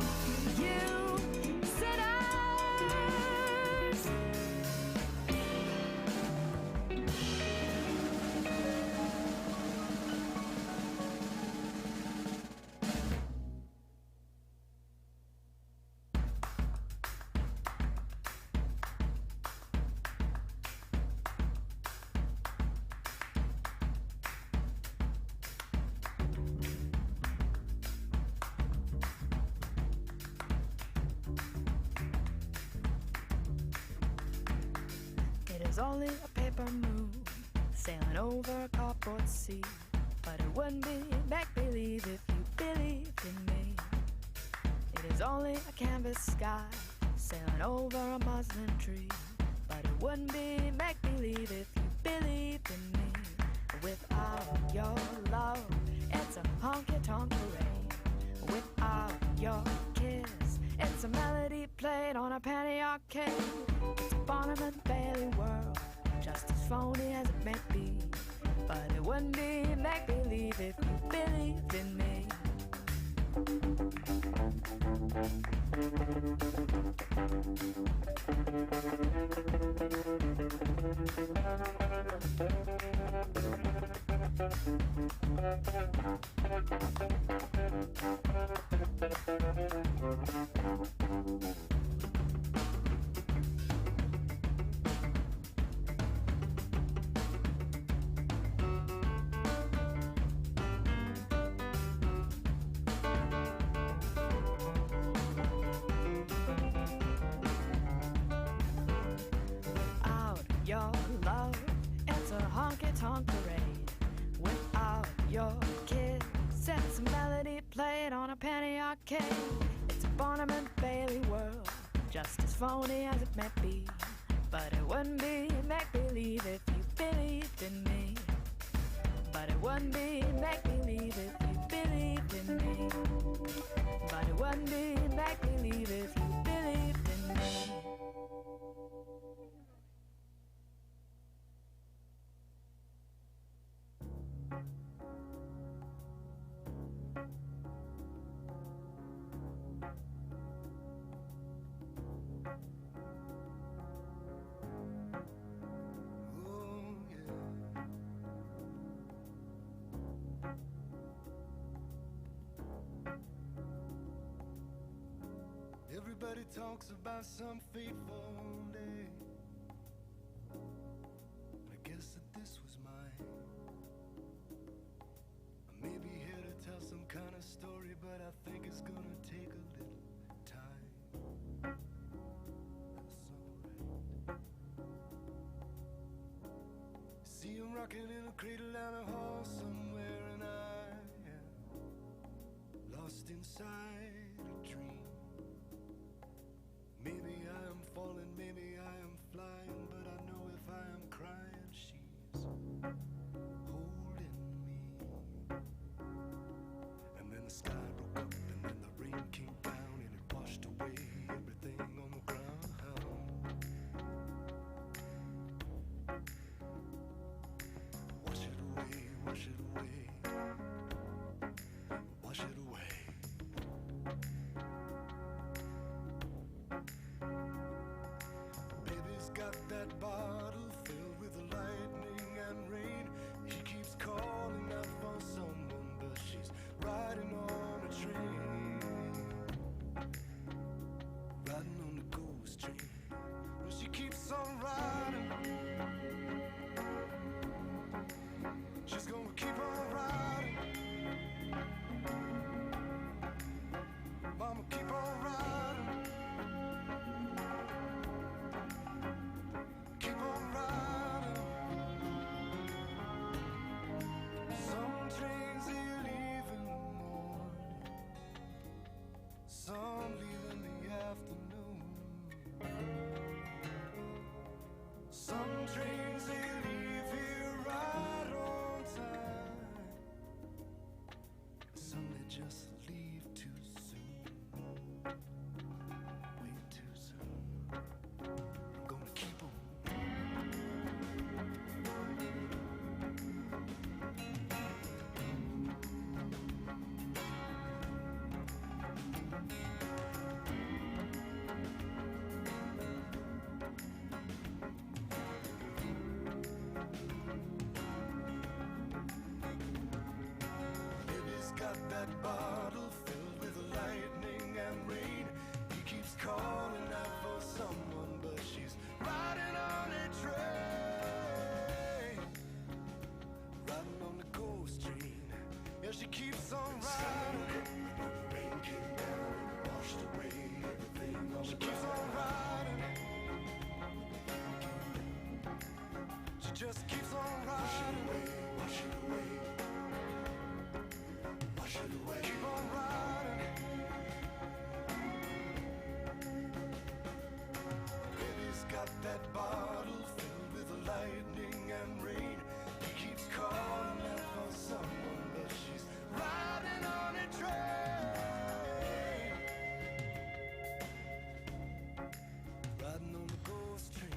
you sinners. Only a paper moon sailing over a cardboard sea, but it wouldn't be make-believe if you believed in me. It is only a canvas sky sailing over a muslin tree, but it wouldn't be make-believe if you believed in me. Without your love, it's a honky-tonk parade. Without your kiss, it's a melody played on a penny arcade. It's a Barnum and Bailey world, just as phony as it may be, but it wouldn't be make-believe if you believed in me. Your love, it's a honky-tonk parade. Without your kiss, it's a melody played on a penny arcade. It's a Barnum and Bailey world, just as phony as it may be, but it wouldn't be make-believe if you believed in me. But it wouldn't be make-believe if you believed in me. But it wouldn't be make-believe if you believed in me. Everybody talks about some fateful day. I guess that this was mine. I may be here to tell some kind of story, but I think it's gonna take a little time. That's alright. See him rocking in a cradle down a hall somewhere, and I am lost inside a dream. Maybe I am falling, maybe I am flying, but I know if I am crying, she's holding me. And then the sky broke up, and then the rain came down, and it washed away everything on the ground. Wash it away, wash it away, wash it away. Got that bottle filled with lightning and rain. He keeps calling out for someone, but she's riding on a train, riding on the ghost train. Well, she keeps on riding. She's gonna keep on riding. Mama, keep on riding. she keeps on riding. The rain came down and washed away everything on the ground. She keeps on riding. She just keeps on riding. Wash it away, wash it away. Keep on riding. Baby's got that bottle filled with lightning and rain. He keeps calling out for someone, but she's riding on a train. Riding on the ghost train.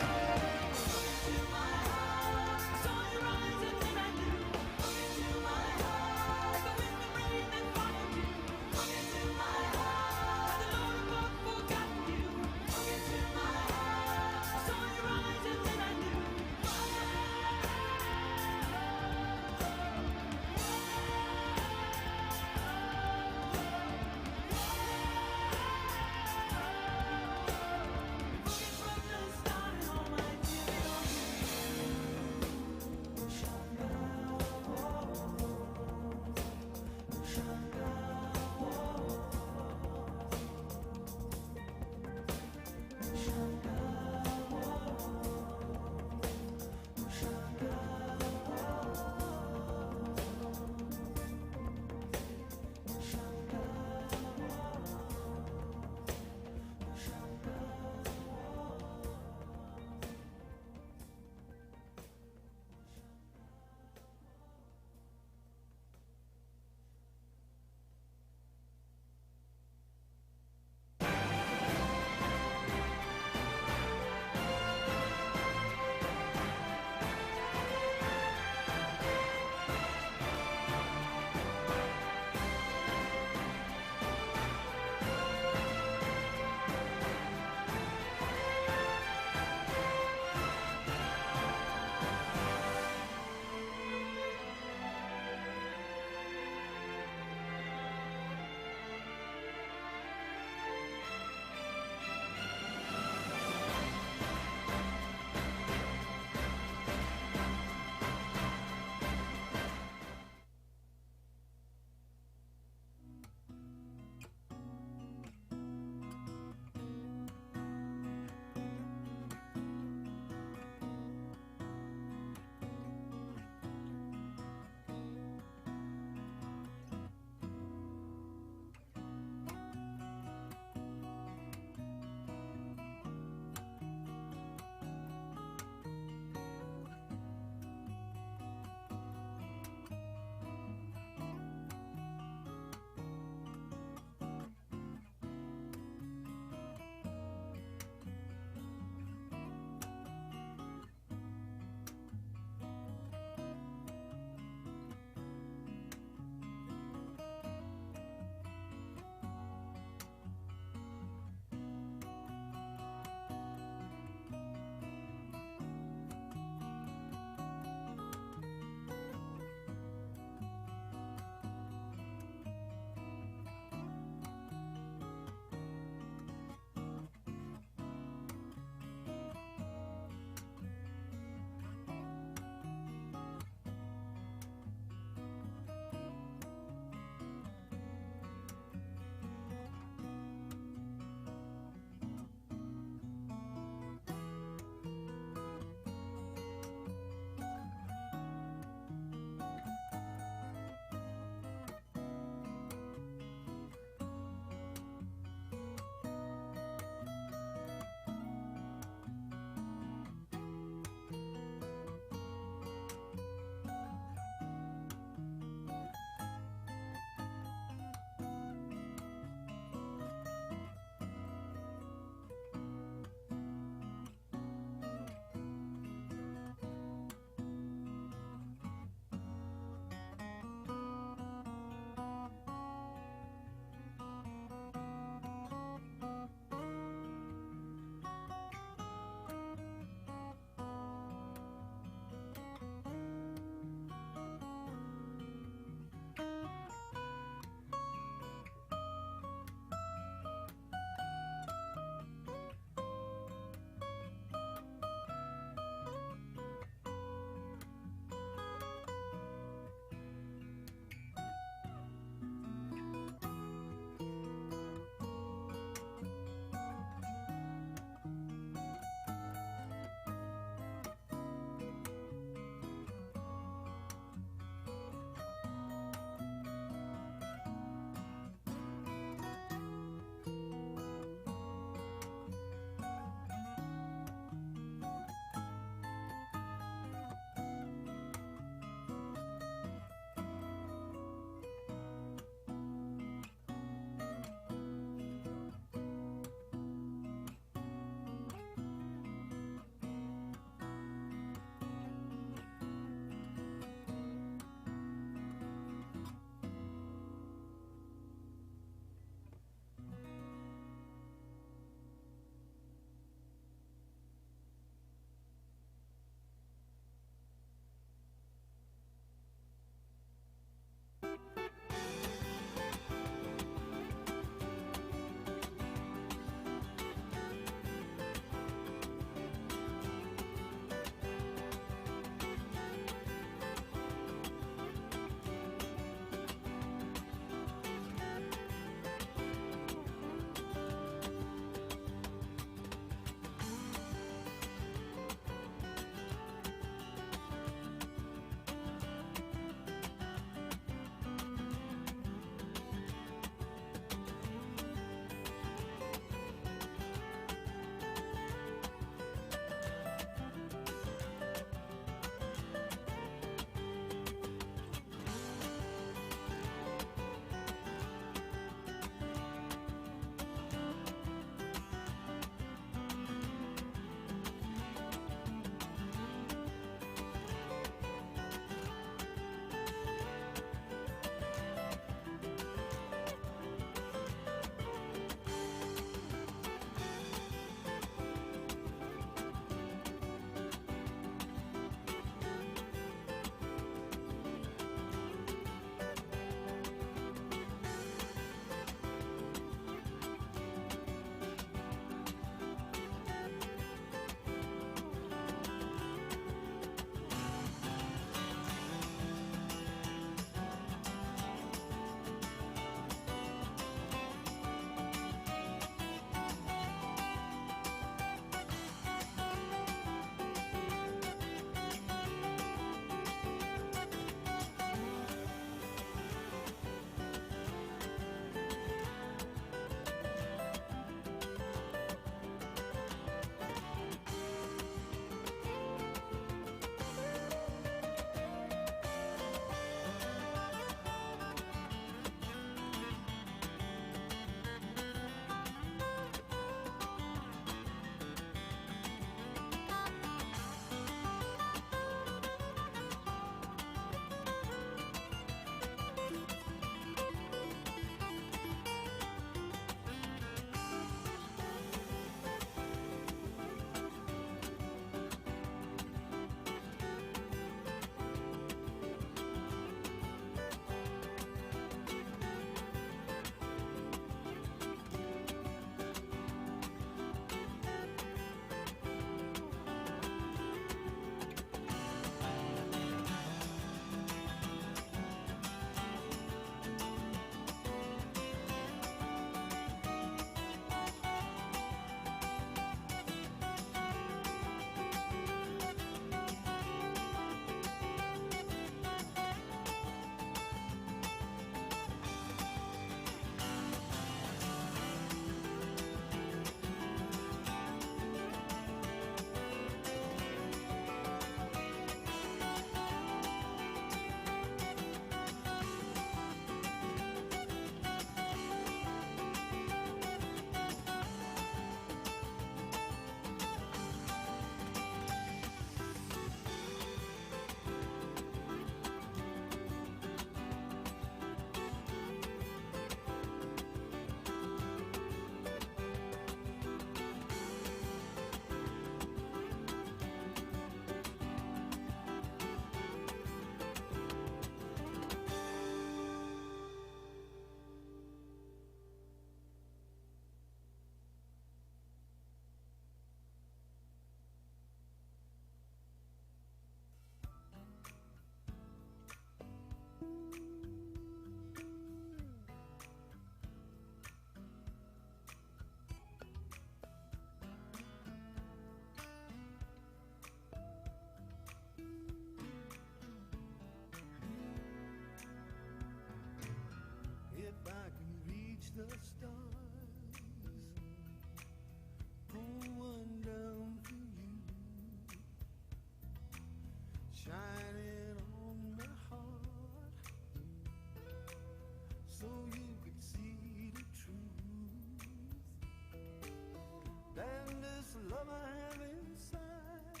love I have inside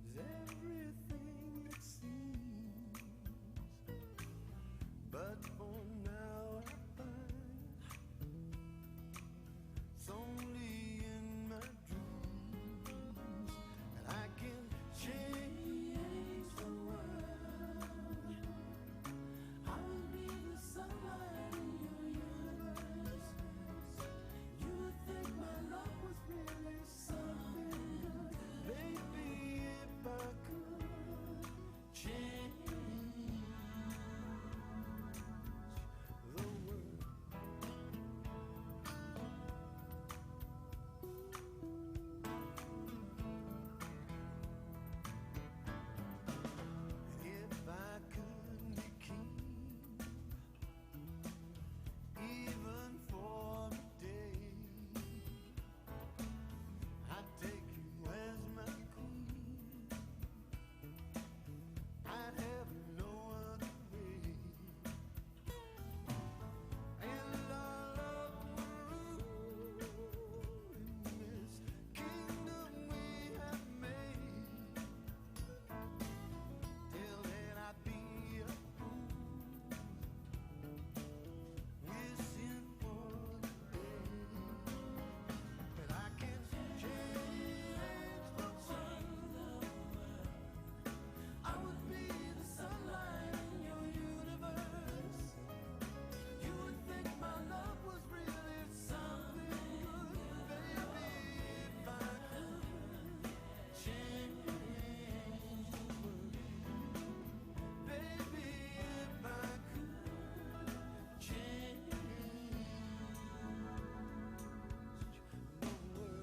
is everything it seems. But for now I find it's only in my dreams that I can change the world. I will be the sunlight in your universe. You would think my love was really something good. Maybe if I could change the world. And if I could be king, even for a day, I'd take you as my queen. I'd have no other way. And our love would rule in this kingdom we have made. Till then I'd be a fool, wishing for the day that I can change the world. I would be the sunlight in your universe. You would think my love was really something good. Baby, if I could change the world. Baby, if I could change the world.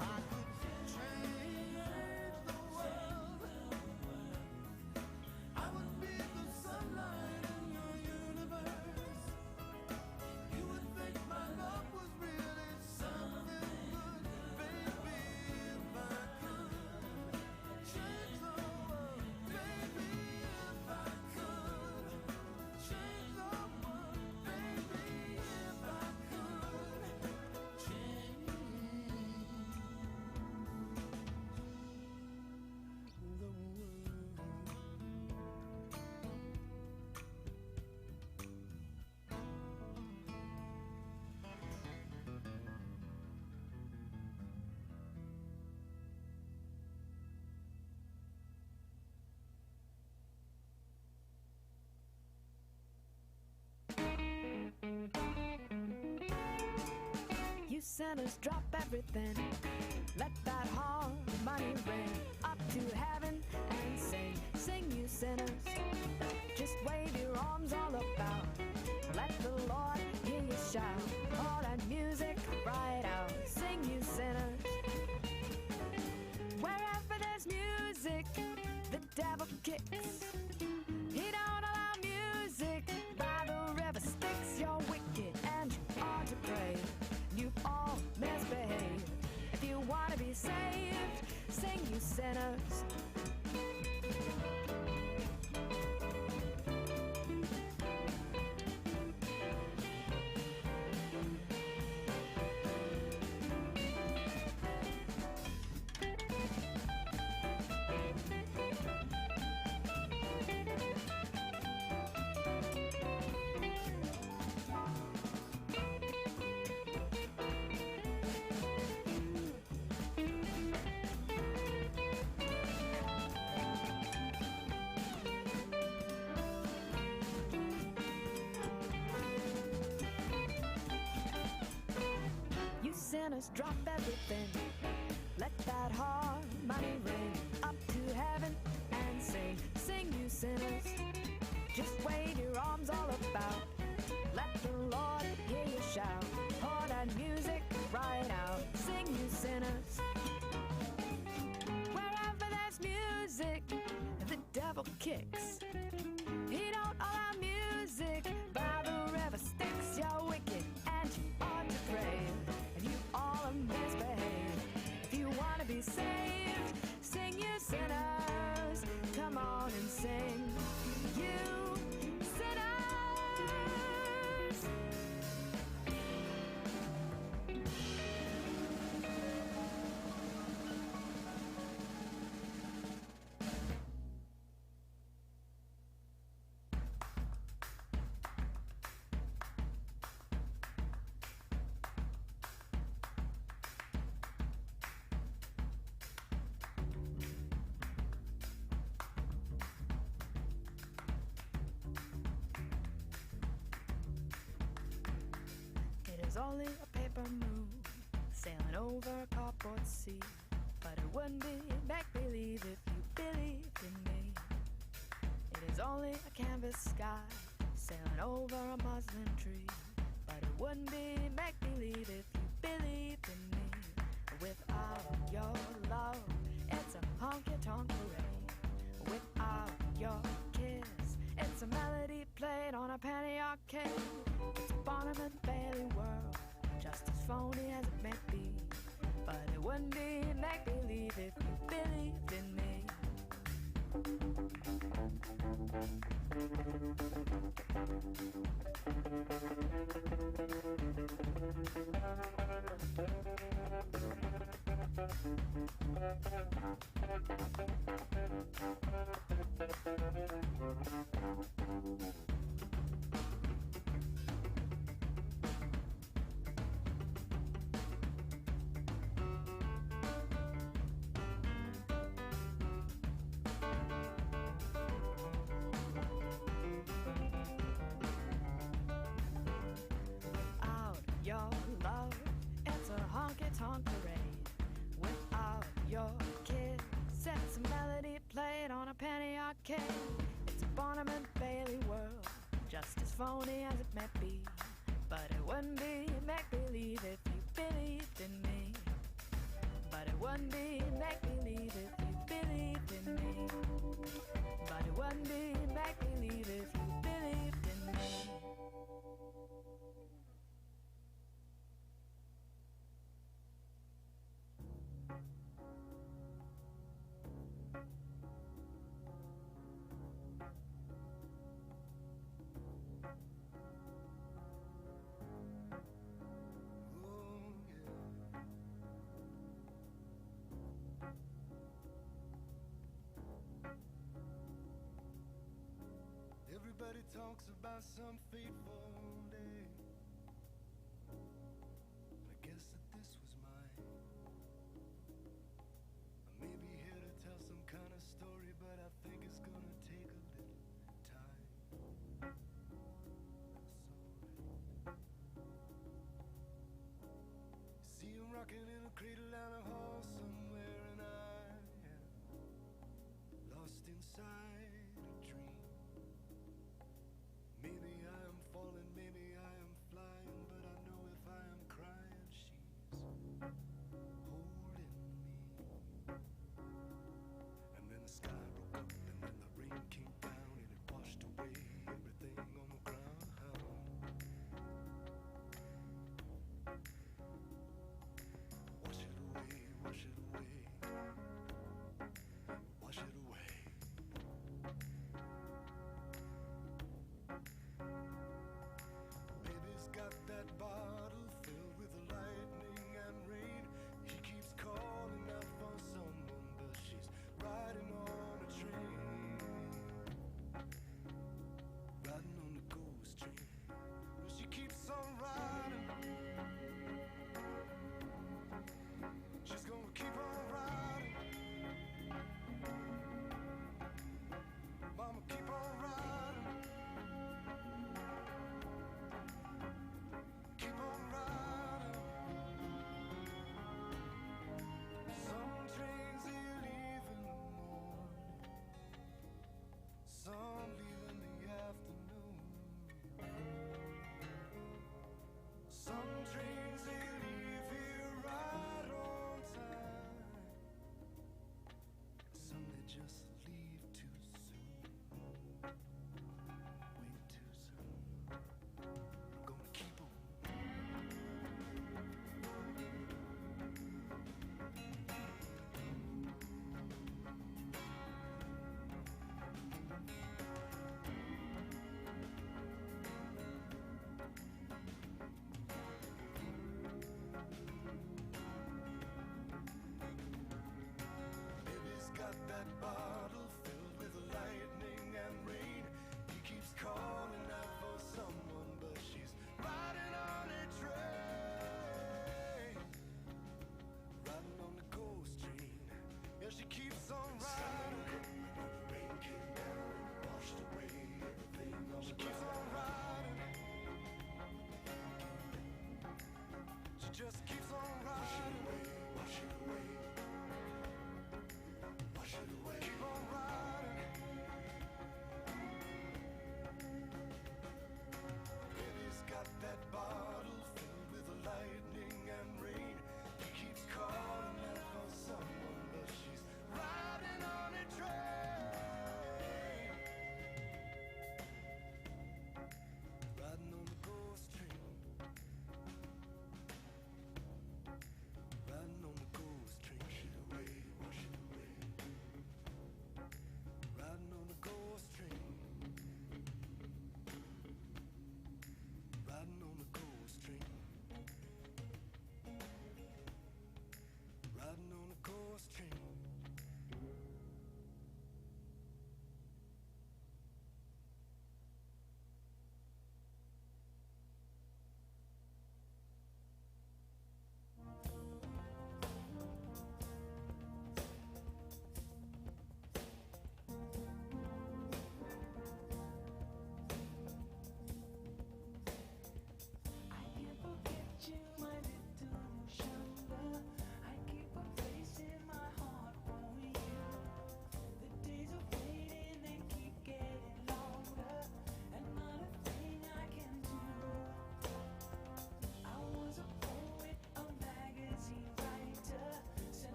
I could change the world. I would be the sunlight in your universe. You would think my love was really something good. Baby, if I could change the world. Baby, if I could change the world. Baby, if I could change the world. You sinners, drop everything. Let that harmony ring up to heaven and sing. Sing, you sinners. Just wave your arms all about. Let the Lord hear you shout. All that music right out. Sing, you sinners. Wherever there's music, the devil kicks. He don't allow music by the river Styx. You're wicked and you ought to pray. You've all misbehaved. If you want to be saved, sing, you sinners. You sinners, drop everything. Let that harmony ring up to heaven and sing. Sing, you sinners. Just wave your arms all about. Let the Lord hear you shout. Pour that music right out. Sing, you sinners. Wherever there's music, the devil kicks. He don't allow music by the river Styx. You're wicked only a paper moon sailing over a cardboard sea. But it wouldn't be make-believe if you believed in me. It is only a canvas sky sailing over a muslin tree. But it wouldn't be make-believe if you believed in me. Without your love, it's a honky-tonk parade. Without your kiss, it's a melody played on a penny arcade. It's a Barnum and Bailey world, just as phony as it may be. But it wouldn't be make-believe if you believed in me. Your love, it's a honky-tonk parade. Without your kiss, it's a melody played on a penny arcade. It's a Barnum and Bailey world, just as phony as it may be. But it wouldn't be make-believe if you believed in me. But it wouldn't be make-believe if you believed in me. But it wouldn't be make-believe if you believed in me. Everybody talks about some fateful day. I guess that this was mine. I may be here to tell some kind of story, but I think it's gonna take a little time. That's alright. See him rocking in a cradle down a hall somewhere, and I am lost inside a dream. Maybe I am falling, maybe I am flying, but I know if I am crying, she's holding me. And then the sky broke up, and then the rain came down, and it washed away everything on the ground. Wash it away, wash it away, wash it away.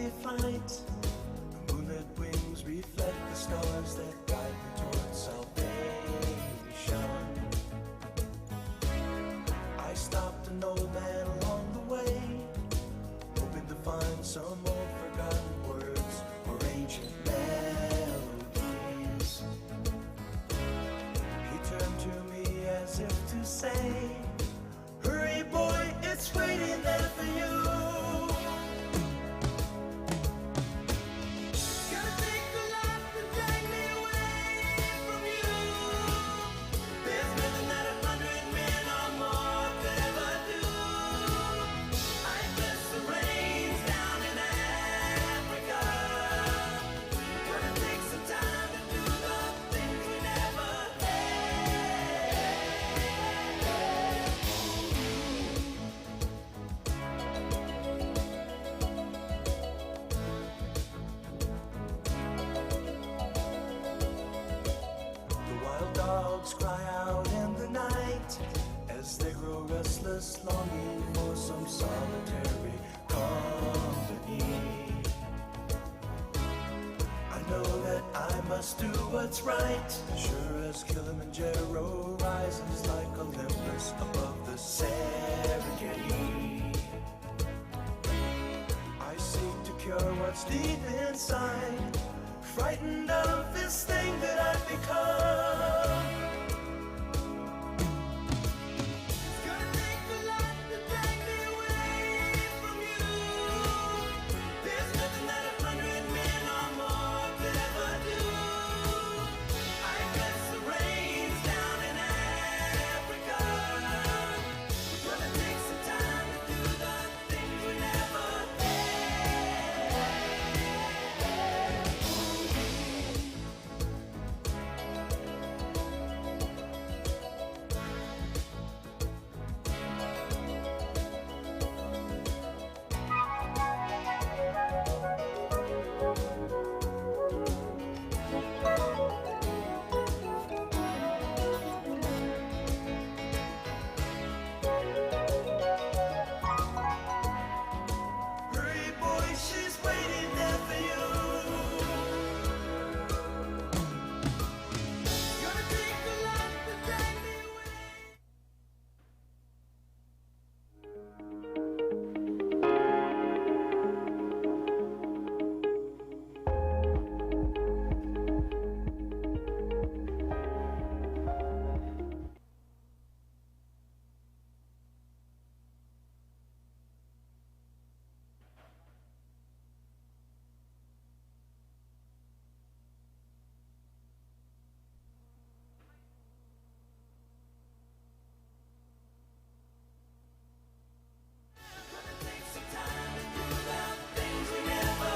heavenly flight. The moonlit wings reflect the stars that guide me towards salvation. I stopped an old man along the way, hoping to find some old forgotten words or ancient melodies. He turned to me as if to say, hurry boy, it's waiting there for you. Gonna take a lot to drag me away from you. There's nothing that 100 men or more could ever do. I bless the rains down in Africa. Gonna take some time to do the things we never The wild dogs cry out in the night as they grow restless, longing for some solitary company. I know that I must do what's right, sure as Kilimanjaro rises like Olympus above the Serengeti. I seek to cure what's deep inside, frightened of this thing that I've become. It's gonna take a lot to drag me away from you. There's nothing that 100 men or more could ever do. I bless the rains down in Africa. We're gonna take some time to do the things we never Hurry, boy, she's waiting there for you. Gonna take a lot to drag me away. Gonna take some time to do the things we never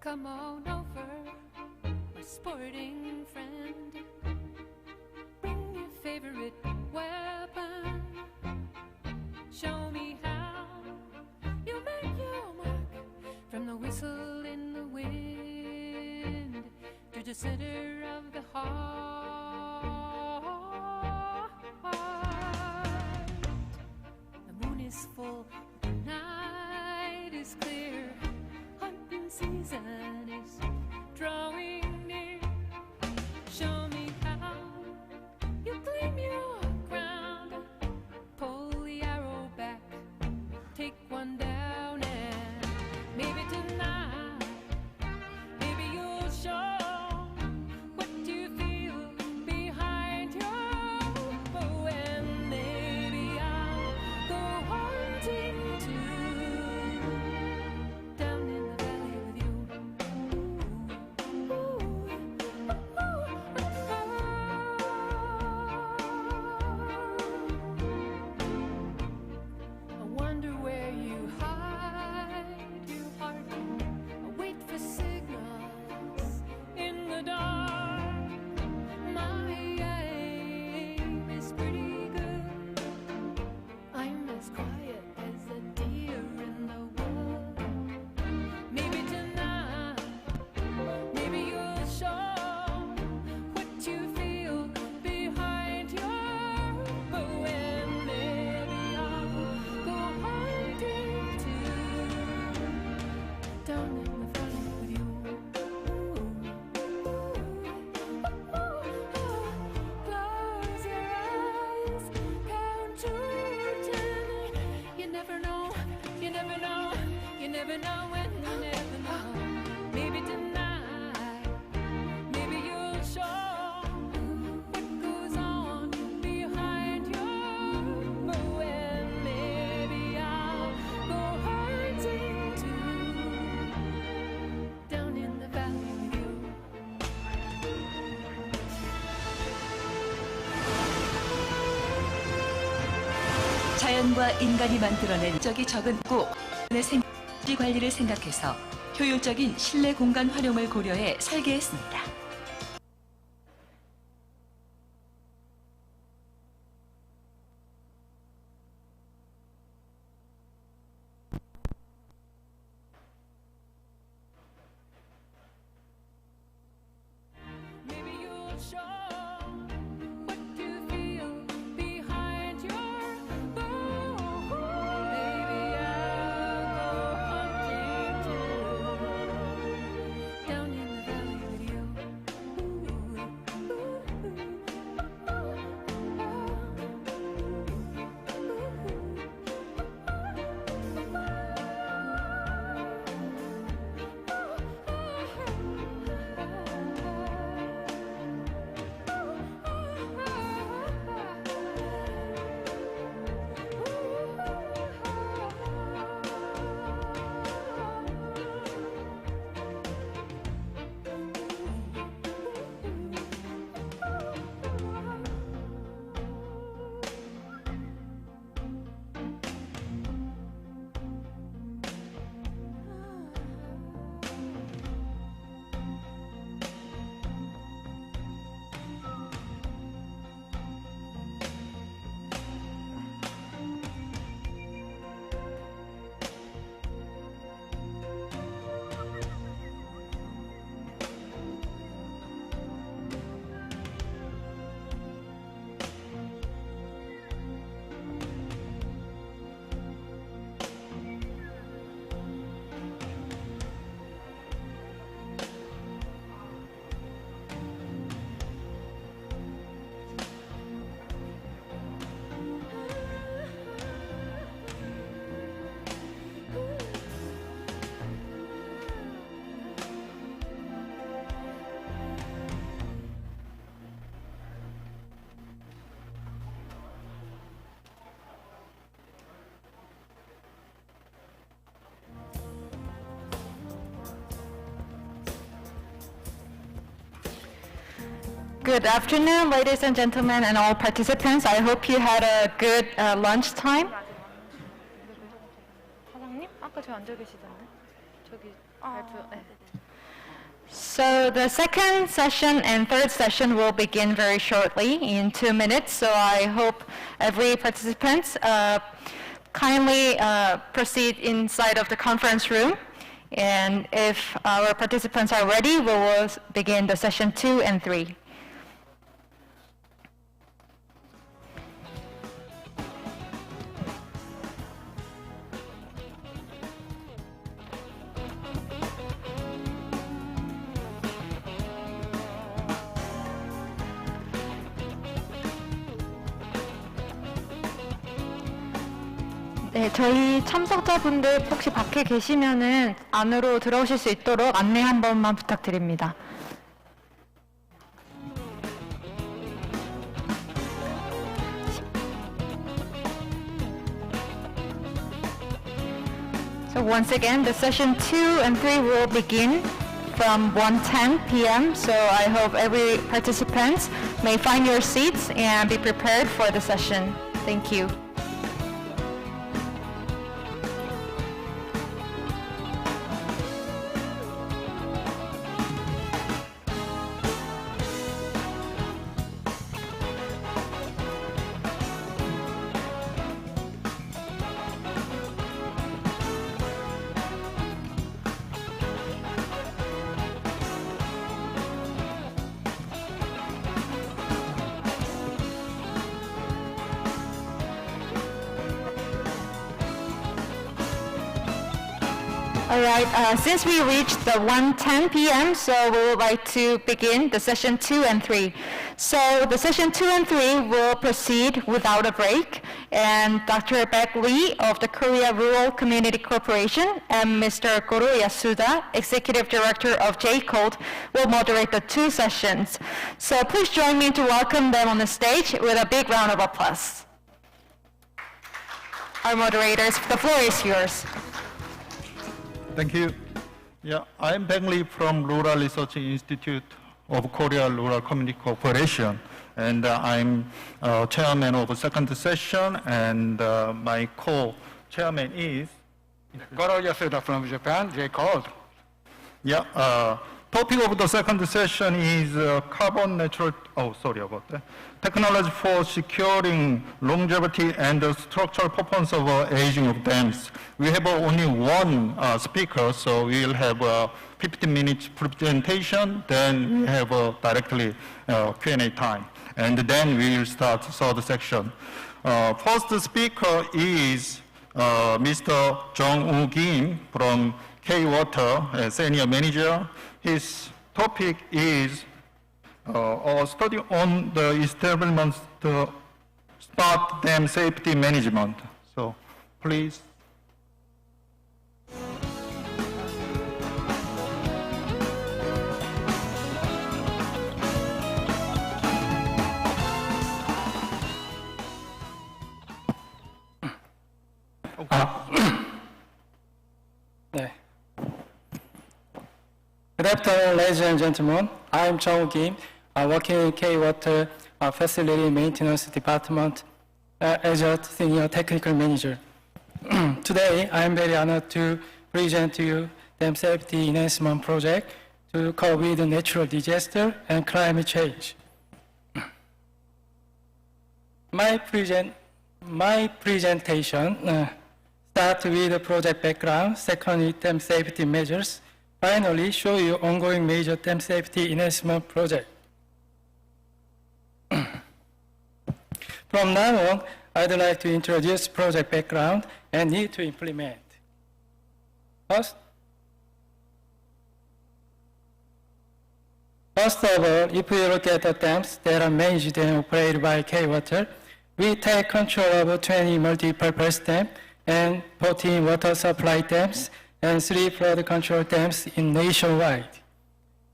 Come on over, my sporting friend. Bring your favorite weapon. Show me how you make your mark. From the whistle in the wind to the center of the heart. The moon is full, the night is clear. Hunting season is drawing near. Show me how you claim your ground. Pull the arrow back, take one down, and maybe tonight, maybe you'll show what you feel behind your bow, and maybe I'll go hunting too, down in the valley with you. Ooh, ooh, ooh, I wonder where you hide. know when you never know. Maybe tonight, maybe you'll show what goes on behind your. Well, maybe I'll go hunting too, down in the valley with you. 자연과 인간이 만들어낸 적이 적은 곳의 생지 관리를 생각해서 효율적인 실내 공간 활용을 고려해 설계했습니다. Maybe you'll show what you feel behind your. Maybe I'll go hunting too, down in the valley with you. Good afternoon, ladies and gentlemen, and all participants. I hope you had a good lunch time. 사장님, 아까 저 앉아 계시던데. 저기 So the second session and third session will begin very shortly in 2 minutes. So I hope every participant kindly proceed inside of the conference room. And if our participants are ready, we will begin the session 2 and 3. 네, 저희 참석자분들 혹시 밖에 계시면은 안으로 들어오실 수 있도록 안내 한 번만 부탁드립니다. So once again, the session 2 and 3 will begin from 1:10 p.m. So I hope every participant may find your seats and be prepared for the session. Thank you. All right, since we reached the 1:10 p.m., so we would like to begin the session 2 and 3. So the session 2 and 3 will proceed without a break, and Dr. Baek Lee of the Korea Rural Community Corporation, and Mr. Goro Yasuda, Executive Director of JCOLD, will moderate the two sessions. So please join me to welcome them on the stage with a big round of applause. Our moderators, the floor is yours. Thank you. Yeah, I'm Baek Lee from Rural Research Institute of Korea Rural Community Corporation, and I'm chairman of the second session, and my co-chairman is Goro Yasuda from Japan, JCOLD. Yeah, topic of the second session is carbon neutral, technology for securing longevity and the structural performance of aging of dams. We have only one speaker, so we'll have a 15 minutes presentation, then we have directly Q&A time. And then we'll start third section. First speaker is Mr. Jung-woo Kim from K-Water, Senior Manager. His topic is a study on the establishment of smart dam safety management. So, please. Good afternoon, ladies and gentlemen. I'm Jung Kim, working in K-Water Facility Maintenance Department as a Senior Technical Manager. Today, I'm very honored to present to you Dam Safety Enhancement Project to cope with natural disaster and climate change. My presentation starts with the project background, secondly, dam safety measures, finally show you ongoing major dam safety enhancement project. From now on, I'd like to introduce project background and need to implement. First of all, if we look at the dams that are managed and operated by K-Water, we take control of 20 multi-purpose dams and 14 water supply dams and 3 flood control dams in nationwide.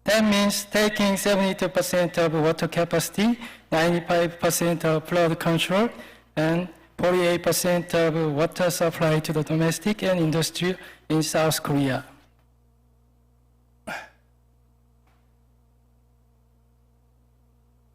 That means taking 72% of water capacity, 95% of flood control, and 48% of water supply to the domestic and industry in South Korea.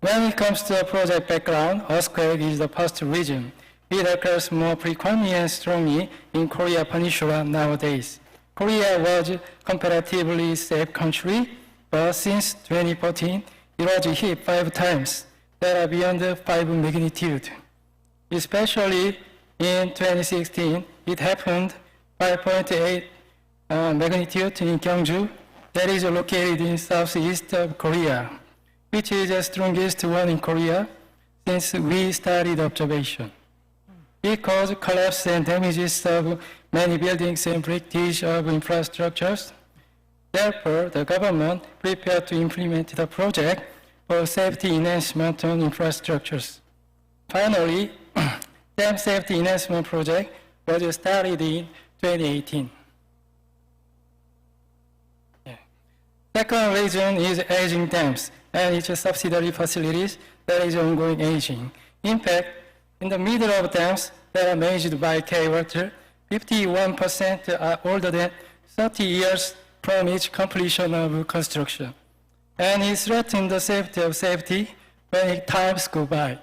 When it comes to the project background, earthquake is the first region. It occurs more frequently and strongly in Korea Peninsula nowadays. Korea was a comparatively safe country, but since 2014, it was hit 5 times that are beyond 5 magnitude. Especially in 2016, it happened 5.8 magnitude in Gyeongju, that is located in southeast of Korea, which is the strongest one in Korea since we started observation. Because collapse and damages of many buildings and breakage of infrastructures, therefore, the government prepared to implement the project for safety enhancement on infrastructures. Finally, dam safety enhancement project was started in 2018. Second reason is aging dams and its subsidiary facilities that is ongoing aging. In fact, in the middle of dams that are managed by K-Water, 51% are older than 30 years from each completion of construction. And it threatens the safety of safety when times go by.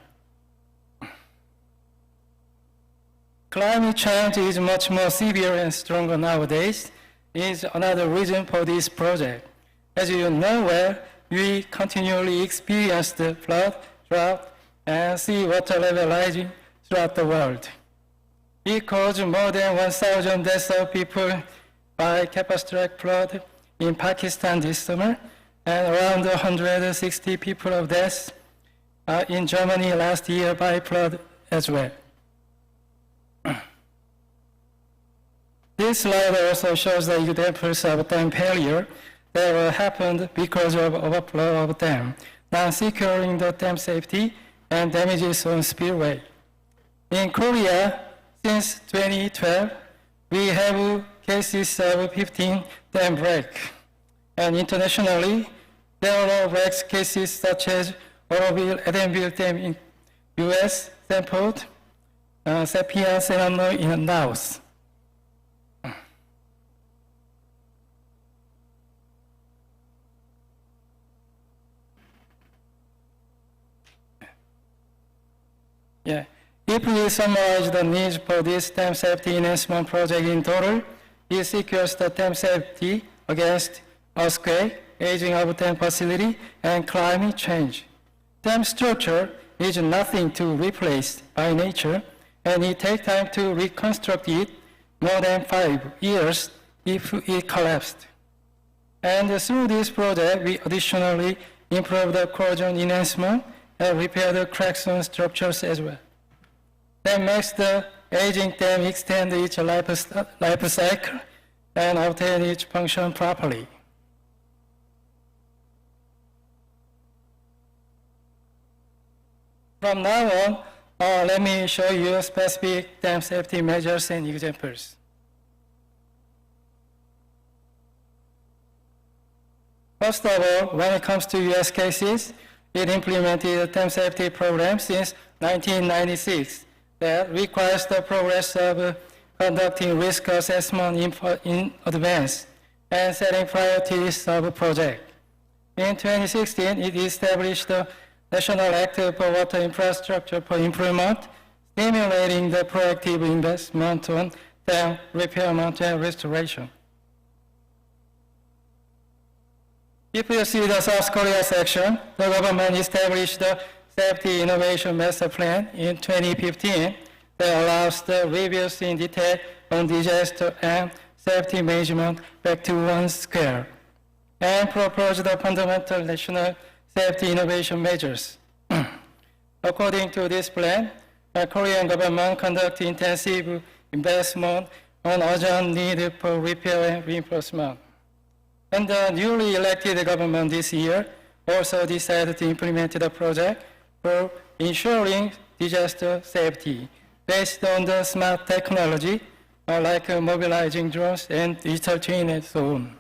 Climate change is much more severe and stronger nowadays, is another reason for this project. As you know well, we continually experience the flood, drought, and sea water level rising throughout the world. It caused more than 1,000 deaths of people by catastrophic flood in Pakistan this summer, and around 160 people of deaths in Germany last year by flood as well. This slide also shows the examples of dam failure that happened because of overflow of dam, non-securing the dam safety and damages on spillway. In Korea, since 2012, we have cases of 15 dam break. And internationally, there are breaks cases such as Oroville Edenville Dam in US, Sanford, Sepia Senano in Laos. Yeah. If we summarize the needs for this dam safety enhancement project in total, it secures the dam safety against earthquake, aging of dam facility, and climate change. Dam structure is nothing to replace by nature, and it takes time to reconstruct it, more than 5 years if it collapsed. And through this project, we additionally improve the corrosion enhancement and repair the cracks on structures as well. That makes the aging dam extend its life cycle and obtain its function properly. From now on, let me show you specific dam safety measures and examples. First of all, when it comes to US cases, it implemented a dam safety program since 1996 that requires the progress of conducting risk assessment in advance and setting priorities of a project. In 2016, it established the National Act for Water Infrastructure for Improvement, stimulating the proactive investment on dam repairment and restoration. If you see the South Korea section, the government established the Safety Innovation Master Plan in 2015 that allows the reviews in detail on disaster and safety management back to one square, and proposed the fundamental national safety innovation measures. According to this plan, the Korean government conducts intensive investment on urgent need for repair and reinforcement. And the newly elected government this year also decided to implement the project for ensuring disaster safety based on the smart technology like mobilizing drones and digital twin and so on.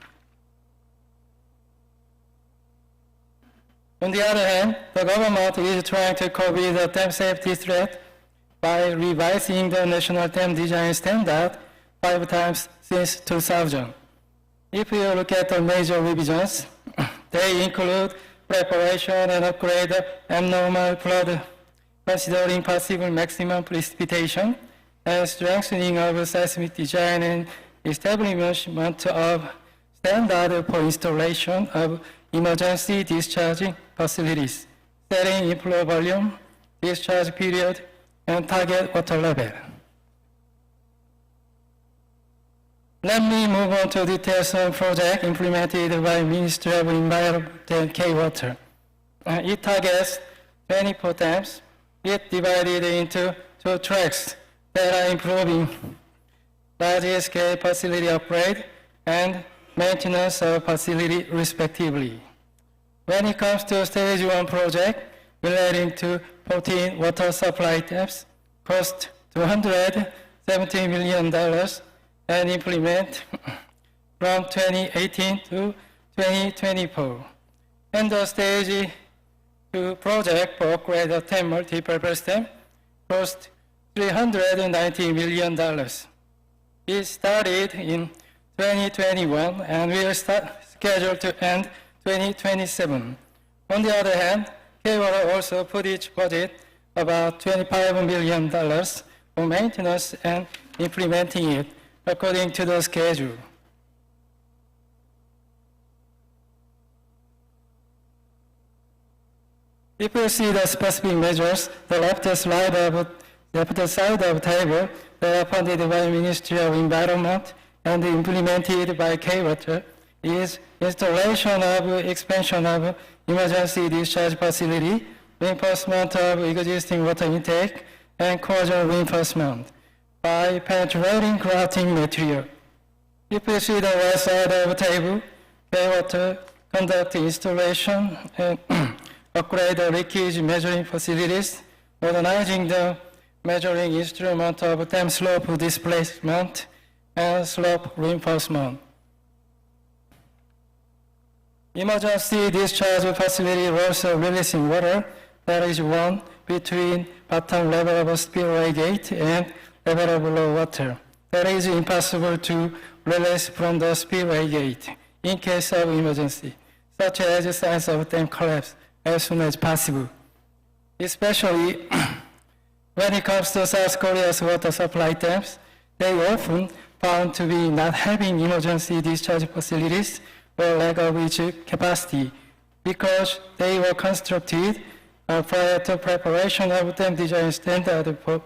On the other hand, the government is trying to cope with the dam safety threat by revising the National Dam Design Standard 5 times since 2000. If you look at the major revisions, they include preparation and upgrade of abnormal flood, considering possible maximum precipitation, and strengthening of seismic design and establishment of standard for installation of emergency discharging facilities, setting inflow volume, discharge period, and target water level. Let me move on to details of project implemented by Ministry of Environment and K-Water. It targets 24 dams. It divided into 2 tracks that are improving large-scale facility upgrade and maintenance of facility respectively. When it comes to stage 1 project relating to 14 water supply dams, cost $270 million and implement from 2018 to 2024. And the stage 2 project for upgrade of 10 multi-purpose dam cost $390 million. It started in 2021 and will start scheduled to end 2027. On the other hand, K-Water also put its budget about $25 million for maintenance and implementing it according to the schedule. If you see the specific measures, the left side of the table, they are funded by Ministry of Environment and implemented by K-Water, is installation of expansion of emergency discharge facility, reinforcement of existing water intake, and corrosion reinforcement by penetrating grouting material. If you see the right side of the table, K-Water conduct installation and upgrade the leakage measuring facilities, modernizing the measuring instrument of dam slope displacement and slope reinforcement. Emergency discharge facility rules of releasing water that is one between bottom level of a spillway gate and level of low water. That is impossible to release from the spillway gate in case of emergency, such as signs of dam collapse as soon as possible. Especially when it comes to South Korea's water supply dams, they often found to be not having emergency discharge facilities or lack of its capacity because they were constructed prior to preparation of dam design standard for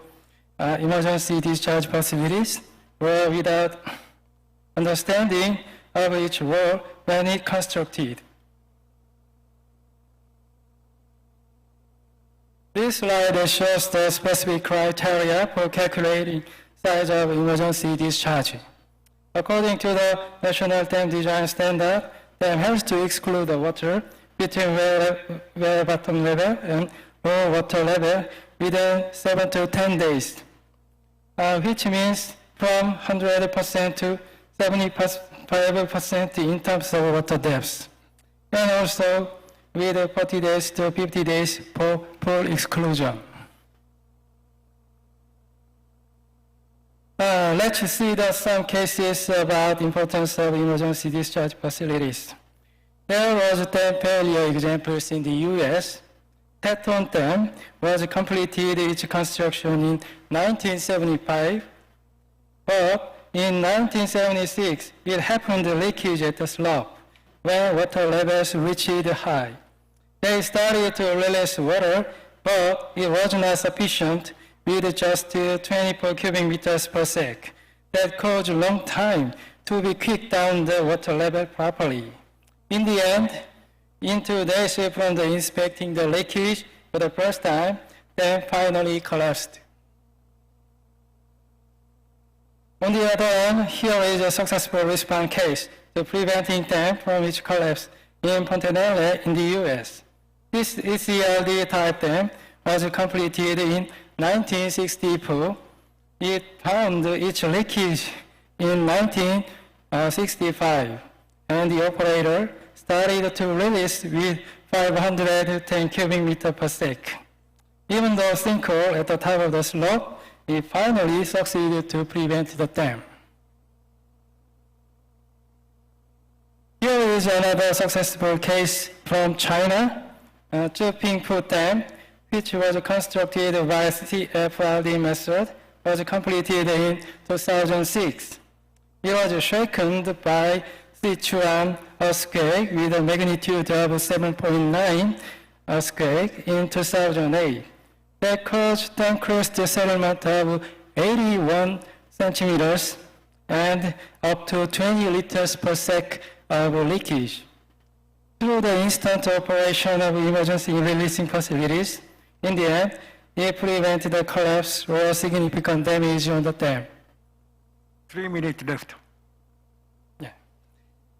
emergency discharge facilities or without understanding of its role when it constructed. This slide shows the specific criteria for calculating size of emergency discharge. According to the National Dam Design Standard, dam has to exclude the water between well bottom level and low water level within 7 to 10 days, which means from 100% to 75% in terms of water depth, and also with 40 days to 50 days for full exclusion. Let's see some cases about importance of emergency discharge facilities. There was dam failure examples in the U.S. Teton Dam was completed its construction in 1975, but in 1976 it happened leakage at the slope when water levels reached high. They started to release water, but it was not sufficient with just 24 cubic meters per sec. That caused a long time to be kicked down the water level properly. In the end, in 2 days from the inspecting the leakage for the first time, dam finally collapsed. On the other hand, here is a successful response case to preventing dam from its collapse in Pontenelle in the U.S. This EADC type dam was completed in 1964. It found its leakage in 1965, and the operator started to release with 510 cubic meters per sec. Even though sinkhole at the top of the slope, it finally succeeded to prevent the dam. Here is another successful case from China, Zhepingpu Dam, which was constructed by CFRD method, was completed in 2006. It was shaken by Sichuan earthquake with a magnitude of 7.9 earthquake in 2008. That caused dam crust settlement of 81 centimeters and up to 20 liters per sec of leakage. Through the instant operation of emergency releasing facilities, in the end, it prevented the collapse or significant damage on the dam. 3 minutes left.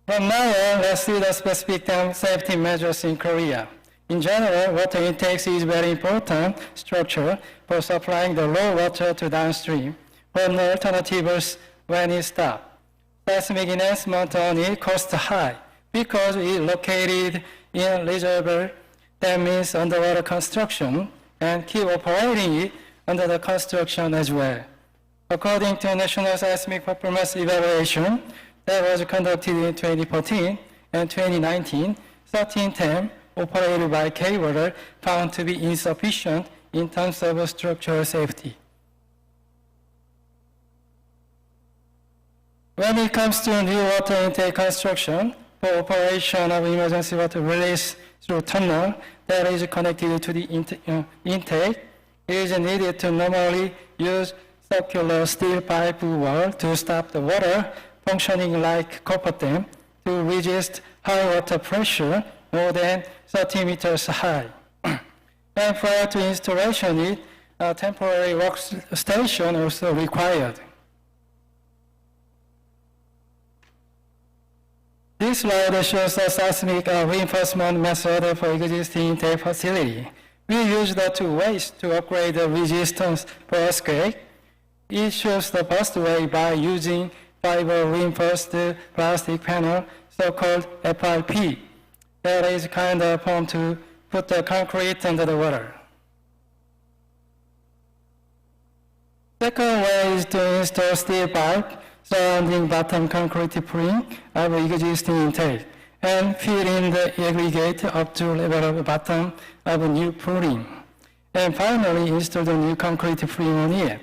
From now on, let's see the specific dam safety measures in Korea. In general, water intake is very important structure for supplying the low water to downstream, but no alternatives when it stops. Seismic enhancement on it costs high because it is located in reservoir. That means underwater construction, and keep operating it under the construction as well. According to National Seismic Performance Evaluation that was conducted in 2014 and 2019, 13 dams operated by K-Water found to be insufficient in terms of structural safety. When it comes to new water intake construction, for operation of emergency water release through tunnel that is connected to the intake, it is needed to normally use circular steel pipe wall to stop the water functioning like copper dam to resist high water pressure more than 30 meters high. And prior to installation, a temporary workstation also required. This slide shows a seismic reinforcement method for existing intake facility. We used the two ways to upgrade the resistance for earthquake. It shows the first way by using fiber reinforced plastic panel, so-called FRP. That is kind of formed to put the concrete under the water. Second way is to install steel pipe surrounding bottom concrete frame of existing intake and fill in the aggregate up to level of bottom of a new flooring. And finally, install the new concrete frame on it.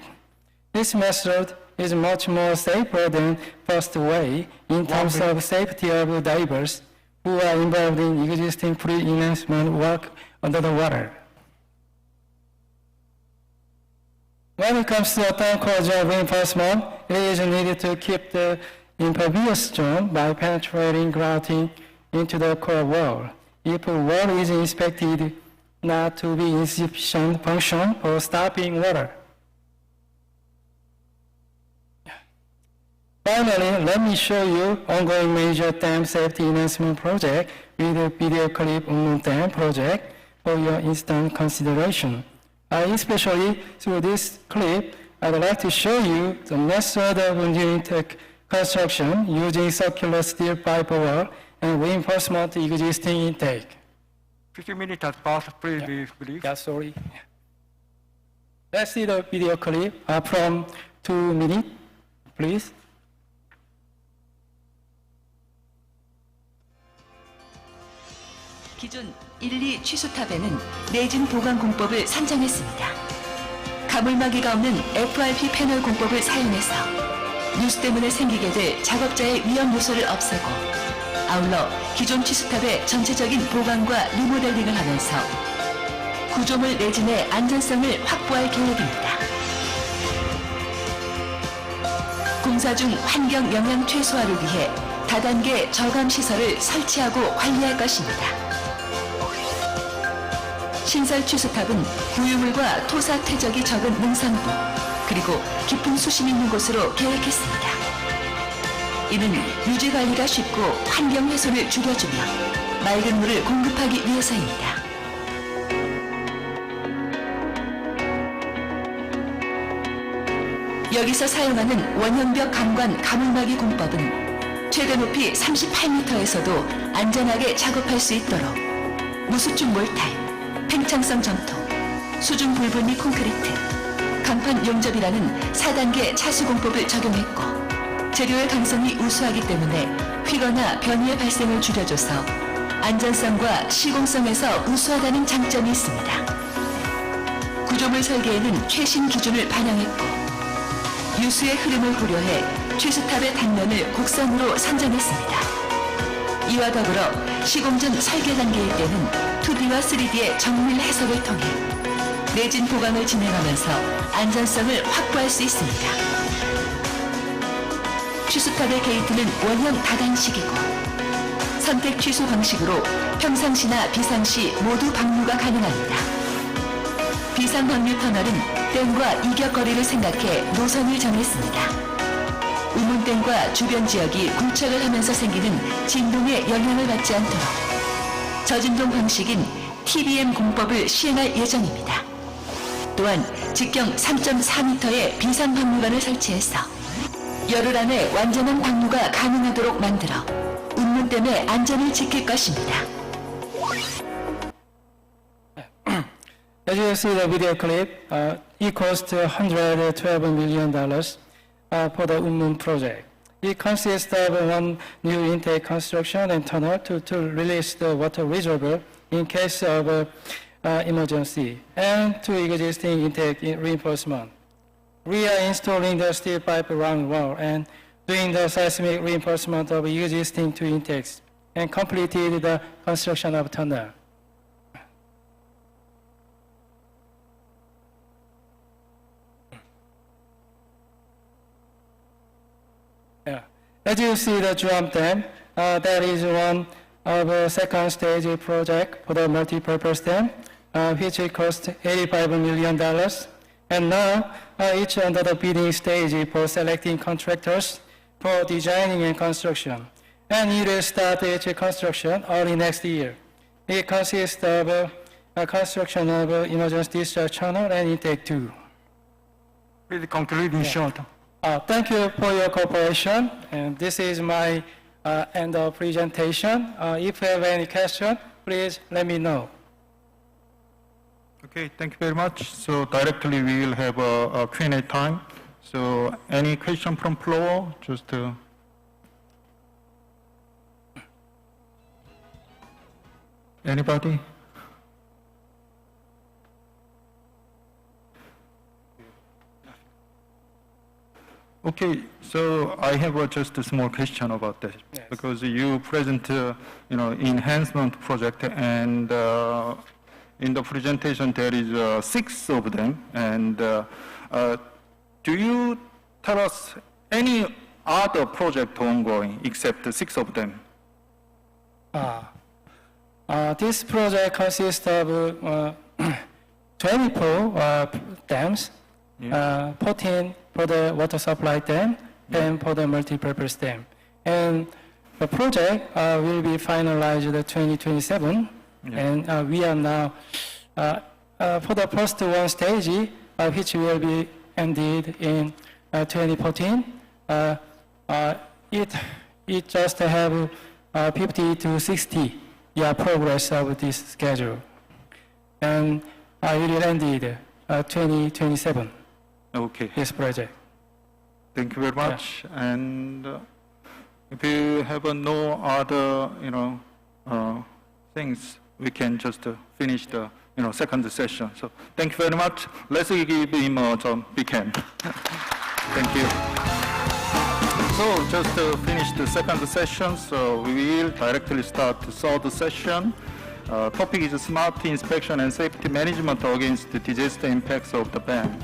This method is much more safer than first way in terms of safety of divers who are involved in existing pre-enhancement work under the water. When it comes to the thermal reinforcement, it is needed to keep the impervious zone by penetrating grouting into the core wall. If a wall is inspected not to be insufficient function for stopping water. Finally, let me show you ongoing major dam safety enhancement project with the video clip Unmun Dam project for your instant consideration. Especially through this clip, I'd like to show you the method of engineering tech construction using circular steel pipe wall and reinforcement existing intake. 15 minutes has passed, please be brief. Yeah, sorry. Let's see the video clip from 2 minutes, please. 기존 1, 2 취수탑에는 내진 보강 공법을 선정했습니다. 가물막이가 없는 FRP 패널 공법을 사용해서 누수 때문에 생기게 될 작업자의 위험 요소를 없애고 아울러 기존 취수탑의 전체적인 보강과 리모델링을 하면서 구조물 내진의 안전성을 확보할 계획입니다. 공사 중 환경 영향 최소화를 위해 다단계 저감 시설을 설치하고 관리할 것입니다. 신설 취수탑은 구유물과 토사 퇴적이 적은 능선부 그리고 깊은 수심이 있는 곳으로 계획했습니다. 이는 유지 관리가 쉽고 환경 훼손을 줄여주며 맑은 물을 공급하기 위해서입니다. 여기서 사용하는 원형벽 감관 가물막이 공법은 최대 높이 38m에서도 안전하게 작업할 수 있도록 무수축 몰탈, 팽창성 점토, 수중 불분리 콘크리트, 강판 용접이라는 4단계 차수공법을 적용했고 재료의 강성이 우수하기 때문에 휘거나 변이의 발생을 줄여줘서 안전성과 시공성에서 우수하다는 장점이 있습니다. 구조물 설계에는 최신 기준을 반영했고 유수의 흐름을 고려해 취수탑의 단면을 곡선으로 선정했습니다. 이와 더불어 시공 전 설계 단계일 때는 2D와 3D의 정밀 해석을 통해 내진 보강을 진행하면서 안전성을 확보할 수 있습니다. 취수탑의 게이트는 원형 다단식이고 선택 취수 방식으로 평상시나 비상시 모두 방류가 가능합니다. 비상 방류 터널은 댐과 이격거리를 생각해 노선을 정했습니다. 우문댐과 주변 지역이 굴착을 하면서 생기는 진동의 영향을 받지 않도록 저진동 방식인 TBM 공법을 시행할 예정입니다. 또한 직경 3.4m의 비상 방류관을 설치해서 열흘 안에 완전한 방류가 가능하도록 만들어 운문댐의 안전을 지킬 것입니다. As you see the video clip, it cost $112 million for the Unmun project. It consists of one new intake construction and tunnel to release the water reservoir in case of emergency, and two existing intake reinforcement. We are installing the steel pipe around wall and doing the seismic reinforcement of existing two intakes, and completed the construction of tunnel. Yeah. As you see the Juam Dam, that is one of a second stage project for the multi-purpose dam, which cost $85 million. And now it's under the bidding stage for selecting contractors for designing and construction. And it will start its construction early next year. It consists of construction of emergency discharge channel, and intake 2. Please conclude in short. Thank you for your cooperation, and this is my end of presentation. If you have any question, please let me know. Okay, thank you very much. So directly we will have a Q&A time. So any question from floor? Just anybody? Okay, so I have just a small question about that. Yes. Because you present, enhancement project, and in the presentation there is 6 of them. And do you tell us any other project ongoing except the 6 of them? This project consists of 24 dams, 14 for the water supply dam and for the multi-purpose dam. And the project will be finalized in 2027, and we are now for the first one stage, which will be ended in 2014. It just have 50 to 60 year progress of this schedule, and it will end 2027. Okay. This project. Thank you very much. And if you have no other, things, we can just finish the, second session. So thank you very much. Let's give him a big hand. Thank you. So just to finish the second session, so we will directly start the third session. Topic is smart inspection and safety management against the disaster impacts of the ban.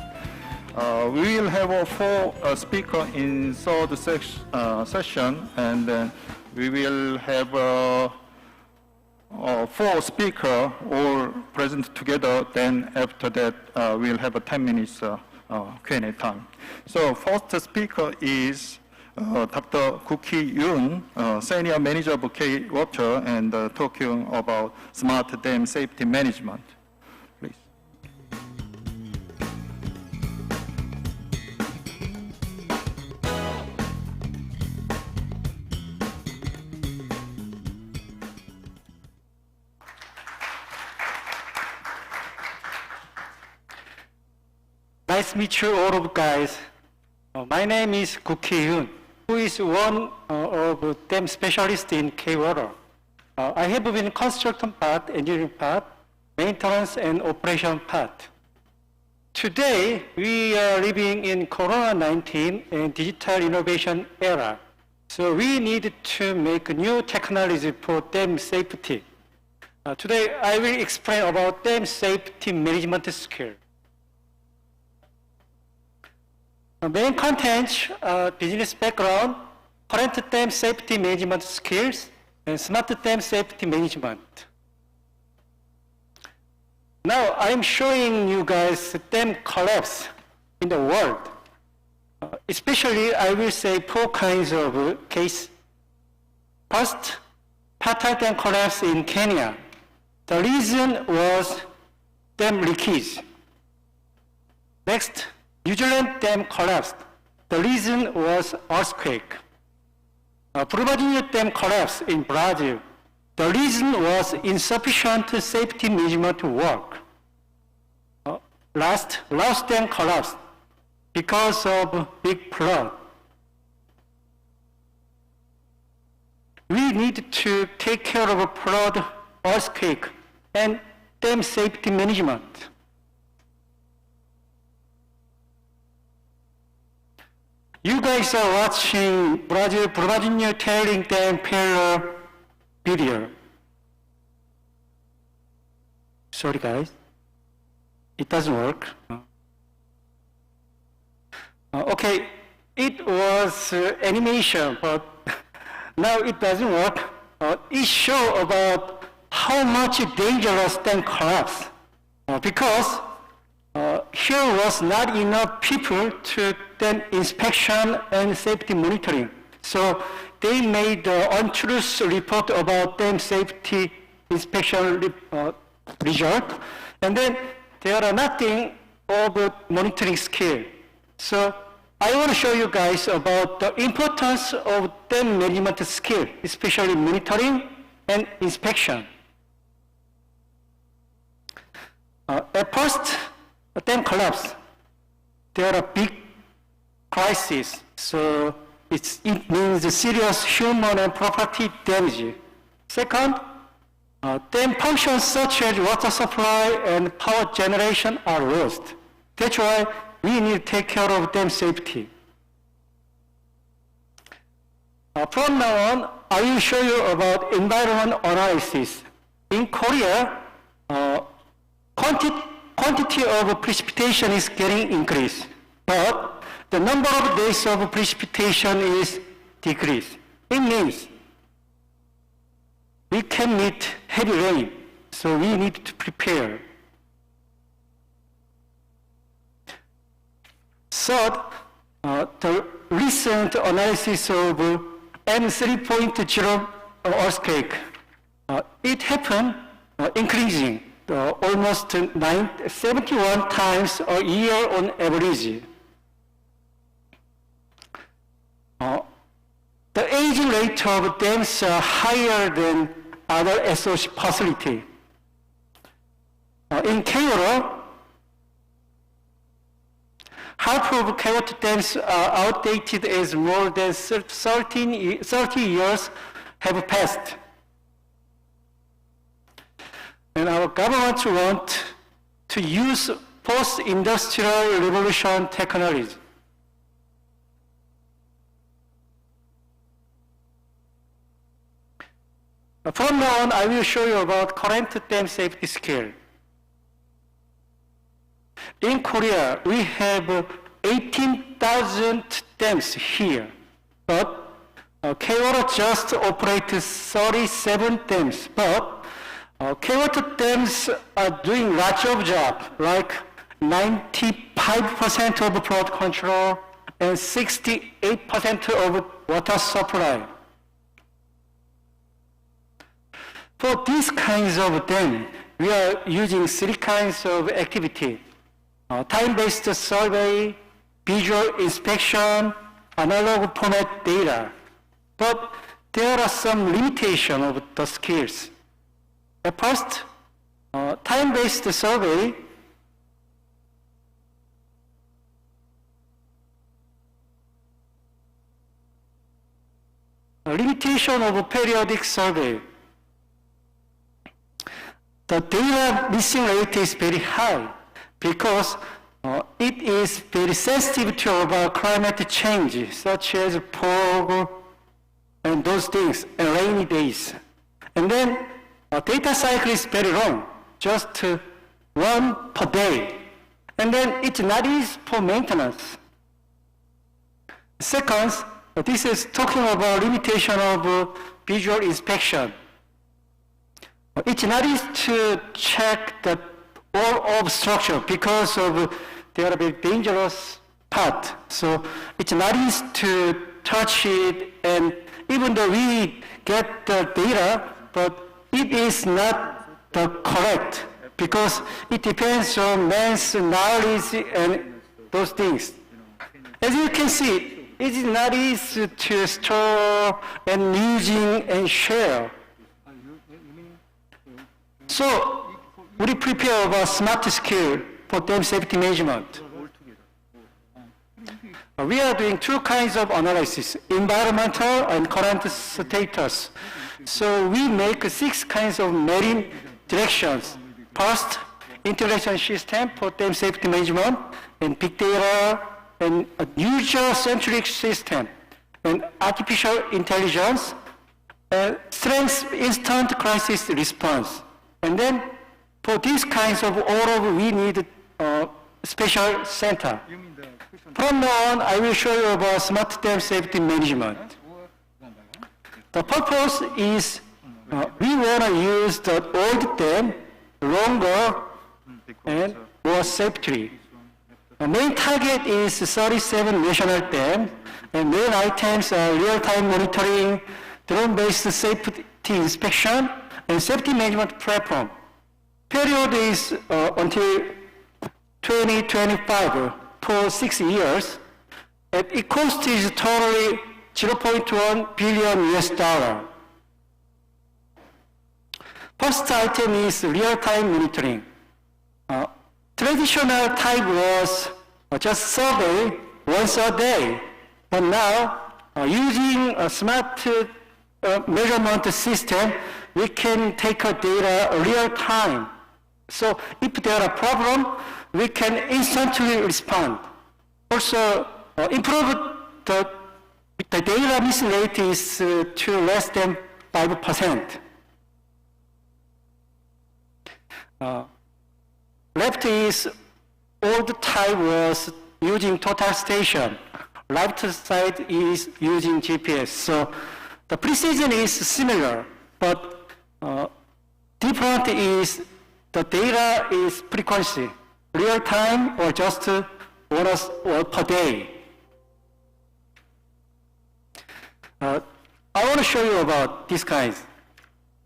We will have 4 speakers in third session, and then we will have 4 speakers all present together. Then after that, we'll have a 10 minutes Q&A time. So first speaker is Dr. Kuki Yoon, Senior Manager of K-Water, and talking about smart dam safety management. Please. Nice to meet you all of guys. My name is Kuki Yoon, who is one of dam specialists in K-Water. I have been construction part, engineering part, maintenance and operation part. Today, we are living in Corona-19 and digital innovation era. So we need to make new technology for dam safety. Today, I will explain about dam safety management skill. Main contents are business background, current dam safety management skills, and smart dam safety management. Now I'm showing you guys dam collapse in the world. Especially I will say 4 kinds of case. First, Patal dam collapse in Kenya. The reason was dam leakage. Next, New Zealand dam collapsed. The reason was earthquake. Brumadinho dam collapsed in Brazil. The reason was insufficient safety management work. Last, Laos dam collapsed because of big flood. We need to take care of flood, earthquake, and dam safety management. You guys are watching Brazil Brumadinho tailing dam failure video. Sorry guys, it doesn't work. Okay, it was animation, but now it doesn't work. It shows about how much dangerous dam collapse because here was not enough people to dam inspection and safety monitoring. So they made untruth report about dam safety inspection result. And then there are nothing of monitoring scale. So I want to show you guys about the importance of dam management skill, especially monitoring and inspection. At first, a dam collapse. There are big crises, so it means serious human and property damage. Second, dam functions such as water supply and power generation are lost. That's why we need to take care of dam safety. From now on, I will show you about environment analysis. In Korea, quantity of precipitation is getting increased, but the number of days of precipitation is decreased. It means we can meet heavy rain, so we need to prepare. Third, the recent analysis of M3.0 earthquake, it happened increasing almost 71 times a year on average. The aging rate of dams are higher than other SOC facility. In K-water, half of K-water dams are outdated as more than 30 years have passed. And our government wants to use post-industrial revolution technology. From now on, I will show you about current dam safety scale. In Korea, we have 18,000 dams here, but K-water just operates 37 dams, but K-water dams are doing lots of job, like 95% of flood control and 68% of water supply. For these kinds of dam, we are using three kinds of activity: time-based survey, visual inspection, analog format data. But there are some limitations of the skills. At first, time-based survey limitation of periodic survey. The data missing rate is very high because it is very sensitive to about climate change, such as fog and those things, and rainy days. And then data cycle is very long, just one per day. And then it's not easy for maintenance. Second, this is talking about limitation of visual inspection. It's not easy to check the all of structure because of there are very dangerous part. So it's not easy to touch it, and even though we get the data, but it is not the correct because it depends on man's knowledge and those things. As you can see, it is not easy to store and using and share. So we prepare a smart skill for dam safety management. We are doing two kinds of analysis: environmental and current status. So we make 6 kinds of marine directions. First, integration system for dam safety management, and big data, and a user-centric system, and artificial intelligence, and strength instant crisis response. And then for these kinds of all we need a special center. From now on, I will show you about smart dam safety management. The purpose is we want to use the old dam longer and more safely. The main target is 37 national dams, and main items are real-time monitoring, drone-based safety inspection, and safety management platform. Period is until 2025 for 6 years, and it cost is totally 0.1 billion US dollar. First item is real-time monitoring. Traditional type was just survey once a day, and now using a smart measurement system, we can take data real time. So if there are problem, we can instantly respond. Also, improve the data miss rate is to less than 5%. Left is old type was using total station. Right side is using GPS. So the precision is similar, but different is the data is frequency, real time or just once per day. I want to show you about these kinds.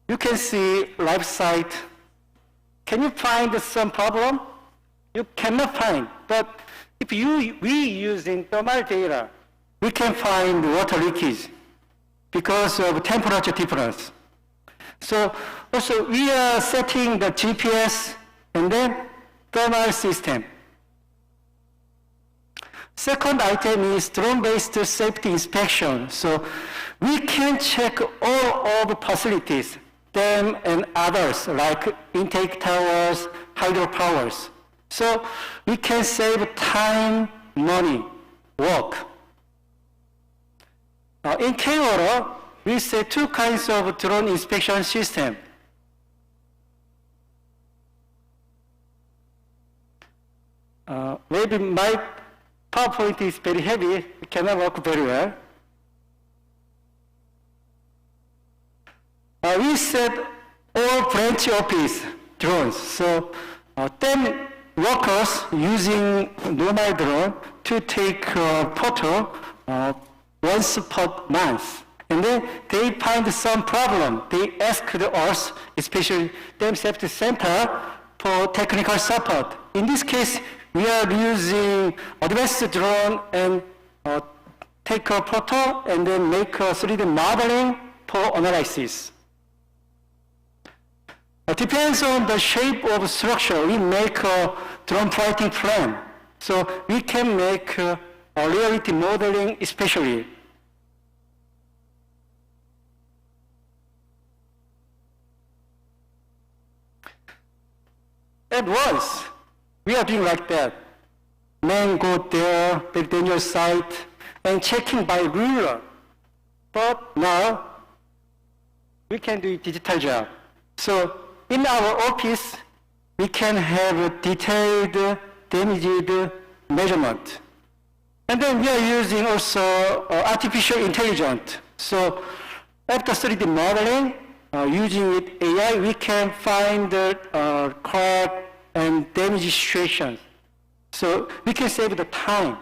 You can see live site. Can you find some problem? You cannot find, but if we using thermal data, we can find water leakage because of temperature difference. So also we are setting the GPS and then thermal system. Second item is drone-based safety inspection. So we can check all of the facilities, dam and others like intake towers, hydropowers. So we can save time, money, work. In KNCOLD, we set two kinds of drone inspection system. Maybe my PowerPoint is very heavy, it cannot work very well. We set all branch office drones. So 10 workers using normal drone to take photo once per month. And then they find some problem. They ask us, especially Dam Safety Center, for technical support. In this case, we are using advanced drone and take a photo and then make a 3D modeling for analysis. It depends on the shape of structure. We make a drone fighting plan. So we can make a reality modeling especially. At once, we are doing like that. Men go there, very dangerous site, and checking by ruler. But now, we can do a digital job. So in our office, we can have a detailed, damaged measurement. And then we are using also artificial intelligence. So after 3D modeling, using with AI, we can find the crack and damage situations. So we can save the time.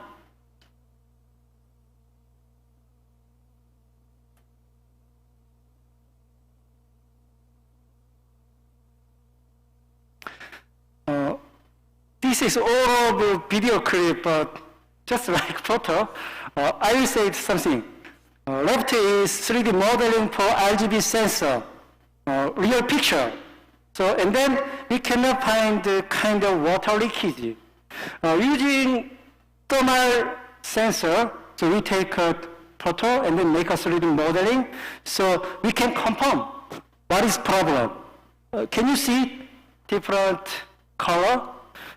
This is all of a video clip, but just like photo, I will say something. Left is 3D modeling for RGB sensor, real picture. So, and then we cannot find the kind of water leakage. Using thermal sensor, so we take a photo and then make a 3D modeling, so we can confirm what is problem. Can you see different color?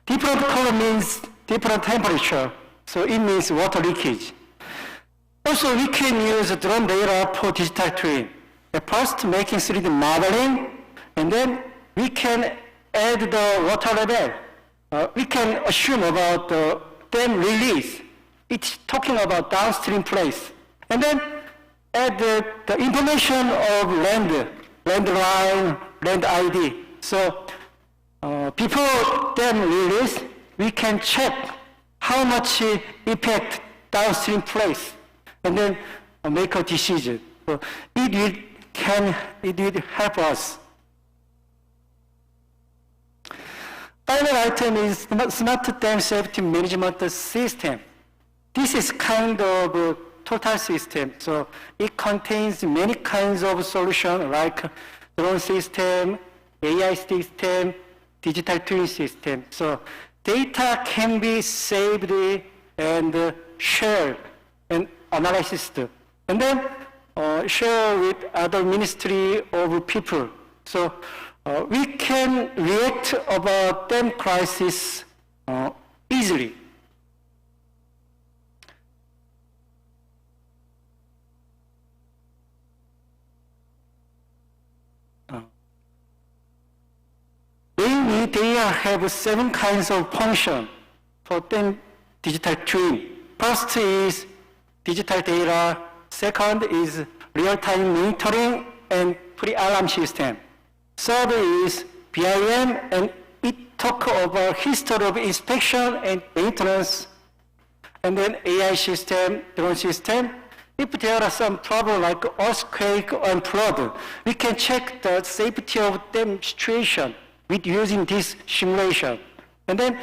Different color means different temperature, so it means water leakage. Also, we can use drone data for digital twin. At first, making 3D modeling, and then we can add the water level. We can assume about the dam release. It's talking about downstream place. And then add the information of land line, land ID. So before dam release, we can check how much impact downstream place, and then make a decision. So it will help us. Final item is smart dam safety management system. This is kind of a total system. So it contains many kinds of solutions like drone system, AI system, digital twin system. So data can be saved and shared and analyzed, and then share with other ministry of people. So we can react about dam crisis easily. Mainly, they have 7 kinds of function for dam digital twin. First is digital data. Second is real-time monitoring and pre-alarm system. Third is BIM, and it talk about history of inspection and maintenance. And then AI system, drone system. If there are some problem like earthquake and flood, we can check the safety of dam situation with using this simulation. And then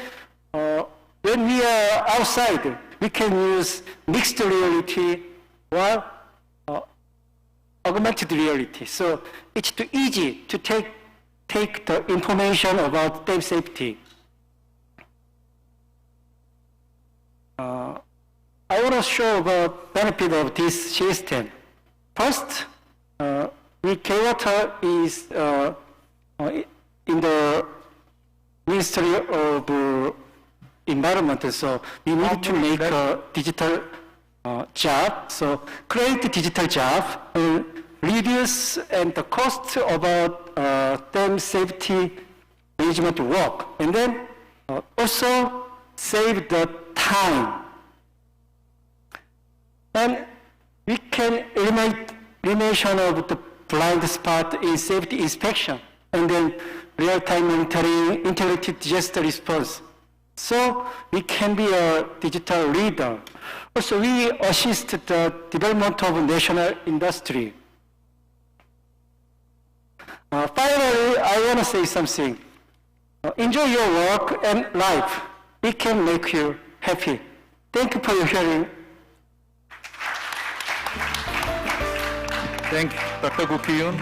when we are outside, we can use mixed reality or augmented reality. So it's too easy to take the information about dam safety. I want to show about benefit of this system. First, K-Water is in the Ministry of Environment, so we need to make a digital job. So create a digital job, reduce and the cost about dam safety management work, and then also save the time. And we can elimination of the blind spot in safety inspection, and then real-time monitoring, integrated disaster response. So we can be a digital leader. Also, we assist the development of national industry. Finally, I want to say something. Enjoy your work and life. It can make you happy. Thank you for your hearing. Thank you, Dr. Gukyun.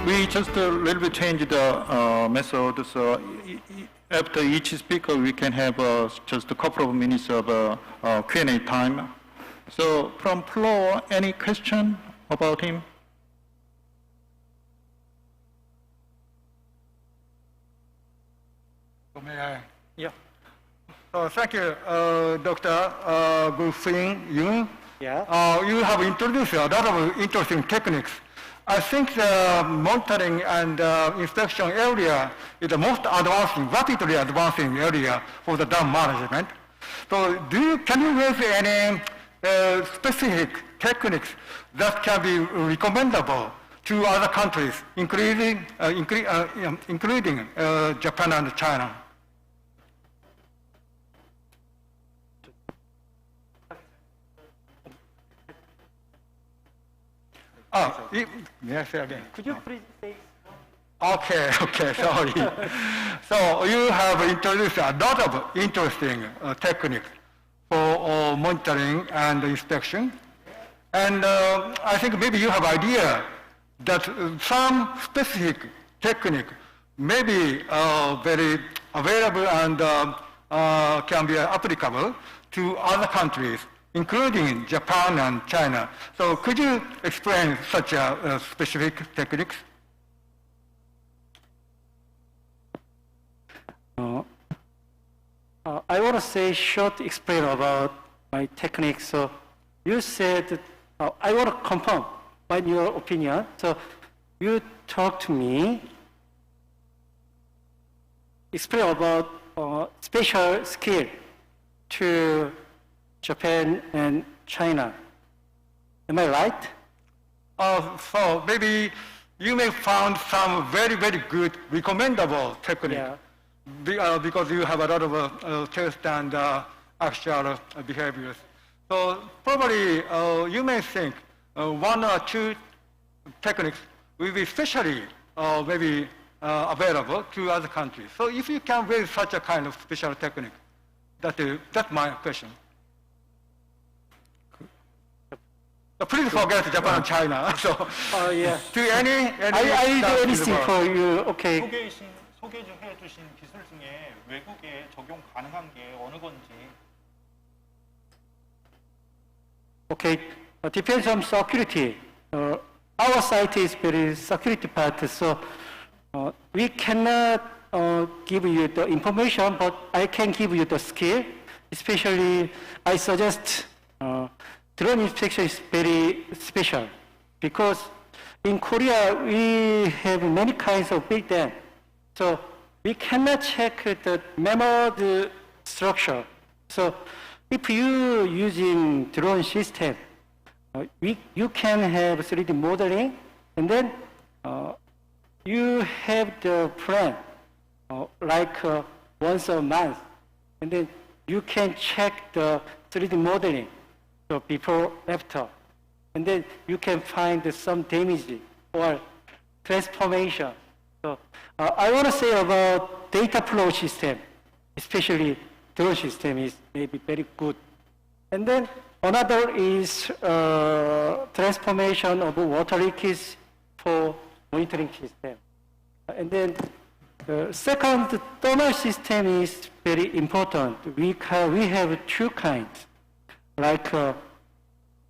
We just a little bit changed the method, so after each speaker, we can have just a couple of minutes of Q&A time. So from floor, any question about him? May I? Yeah. Thank you, Dr. Gukyun. Yeah. You have introduced a lot of interesting techniques. I think the monitoring and inspection area is the most advancing, rapidly advancing area for the dam management. So can you raise any specific techniques that can be recommendable to other countries, including Japan and China? May I say again? Could you please say? Okay, sorry. So you have introduced a lot of interesting techniques for monitoring and inspection. And I think maybe you have idea that some specific technique may be very available and can be applicable to other countries, including Japan and China. So could you explain such specific techniques? I want to say short explain about my technique. So you said, I want to confirm by your opinion. So you talk to me, explain about special skill to Japan and China. Am I right? So maybe you may find some very, very good recommendable technique. Yeah. Because you have a lot of test and actual behaviors. So probably you may think one or two techniques will be especially maybe available to other countries. So if you can build such a kind of special technique, that's my question. Please forget Japan and China. So, yeah. do any I do anything for you. Okay. 소개 좀 해주신 기술 중에 외국에 적용 가능한 게 어느 건지. Okay. Depends on security. Our site is very security part, so we cannot give you the information, but I can give you the skill. Especially, I suggest drone inspection is very special because in Korea we have many kinds of big dam. So we cannot check the mammoth structure. So if you using drone system, you can have 3D modeling, and then you have the plan like once a month, and then you can check the 3D modeling, so before, after, and then you can find some damage or transformation. So I want to say about data flow system, especially drone system is maybe very good. And then another is transformation of water leakage for monitoring system. And then the second, thermal system is very important. We have two kinds, like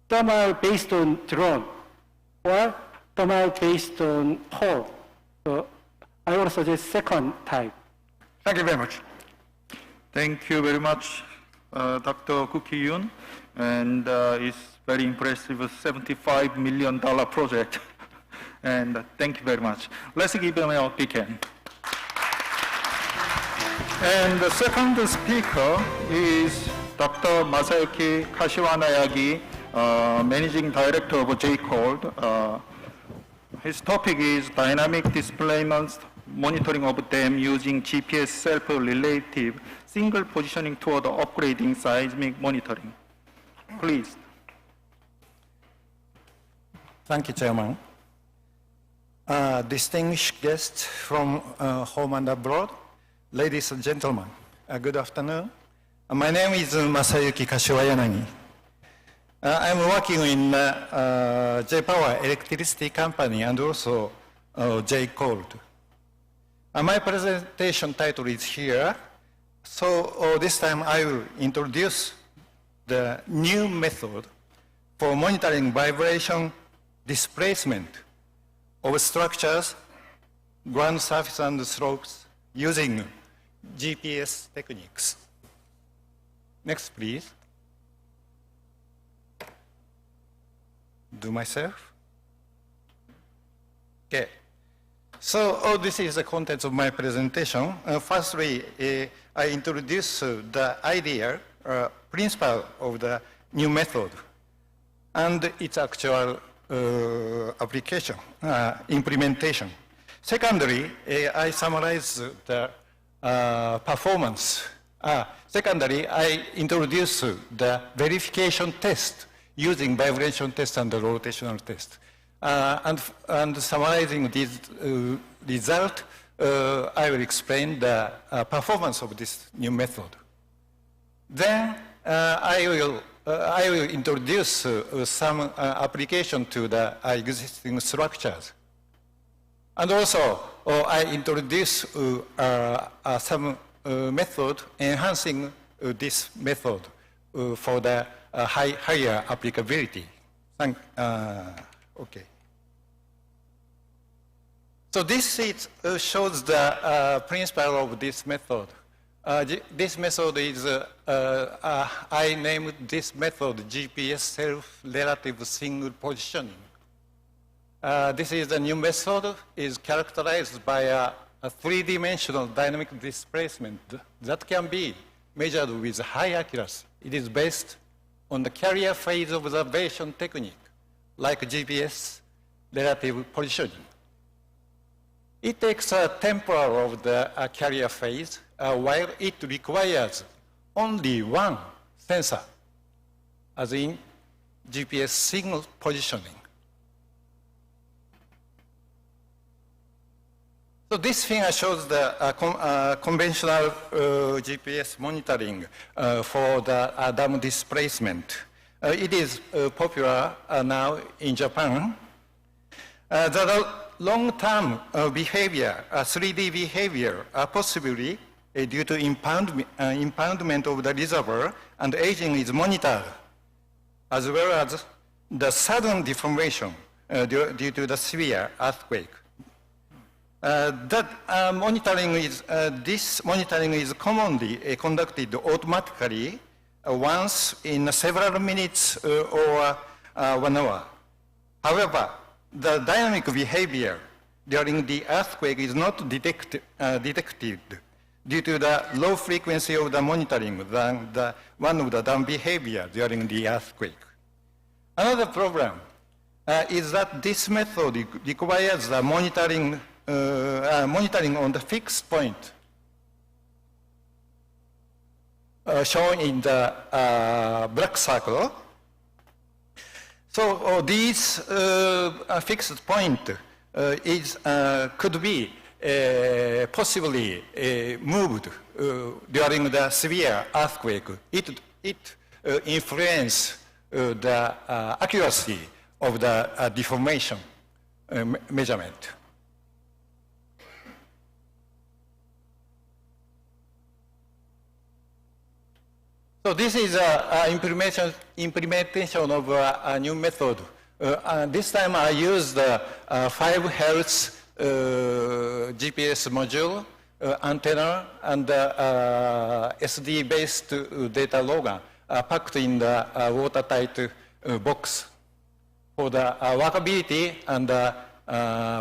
thermal based on drone or thermal based on pole. So I want to suggest second type. Thank you very much. Thank you very much, Dr. Koo Ki-yoon. And it's very impressive $75 million project. And thank you very much. Let's give him a big hand. And the second speaker is Dr. Masayuki Kashiwanayagi, Managing Director of JCOLD. His topic is dynamic displacement monitoring of dam using GPS self-relative single positioning toward upgrading seismic monitoring. Please. Thank you, Chairman. Distinguished guests from home and abroad, ladies and gentlemen, good afternoon. My name is Masayuki Kashiwayanagi. I'm working in J-Power Electricity Company and also JCOLD. My presentation title is here. So this time I will introduce the new method for monitoring vibration displacement of structures, ground surface and slopes using GPS techniques. Next, please. Do myself. Okay. So this is the contents of my presentation. Firstly, I introduce the idea, principle of the new method and its actual application, implementation. Secondly, I summarize the performance. Secondly, I introduce the verification test using vibration test and the rotational test. And summarizing this result, I will explain the performance of this new method. Then I will introduce some application to the existing structures. And also, I introduce some method enhancing this method for the higher applicability. Okay. So this shows the principle of this method. This method is, I named this method GPS self-relative single positioning. This is a new method, is characterized by a 3-dimensional dynamic displacement that can be measured with high accuracy. It is based on the carrier phase observation technique, like GPS relative positioning. It takes a temporal of the carrier phase, while it requires only one sensor, as in GPS signal positioning. So this figure shows the conventional GPS monitoring for the dam displacement. It is popular now in Japan. The long-term behavior, 3D behavior, possibly due to impoundment of the reservoir and aging is monitored, as well as the sudden deformation due to the severe earthquake. This monitoring is commonly conducted automatically once in several minutes or 1 hour. However, the dynamic behavior during the earthquake is not detected due to the low frequency of the monitoring than the one of the dam behavior during the earthquake. Another problem is that this method requires the monitoring on the fixed point shown in the black circle. So these fixed point could be possibly moved during the severe earthquake. It influences the accuracy of the deformation measurement. So this is an implementation of a new method. This time I used the 5 Hz GPS module, antenna, and SD-based data logger packed in the watertight box for the workability and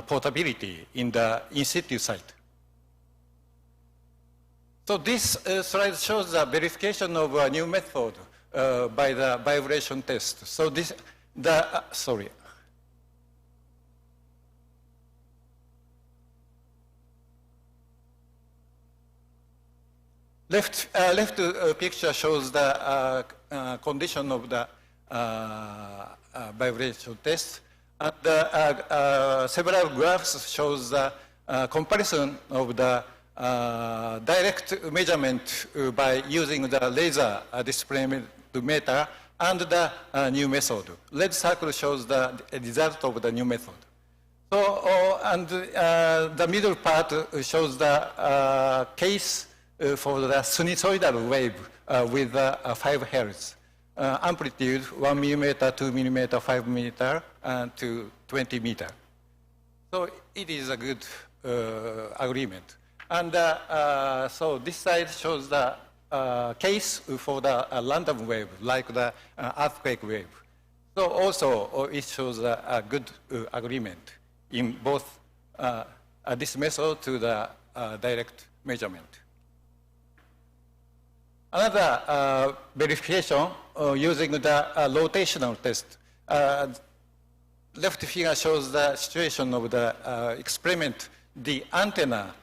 portability in the in-situ site. So this slide shows the verification of a new method by the vibration test. So this, sorry. Left picture shows the condition of the vibration test. And several graphs shows the comparison of the direct measurement by using the laser display meter and the new method. Red circle shows the result of the new method. So, and the middle part shows the case for the sinusoidal wave with 5 Hz. Amplitude 1 millimeter, 2 millimeter, 5 millimeter, and to 20 meter. So it is a good agreement. And so this slide shows the case for the random wave, like the earthquake wave. So also it shows a good agreement in both this method to the direct measurement. Another verification using the rotational test. Left figure shows the situation of the experiment. The antenna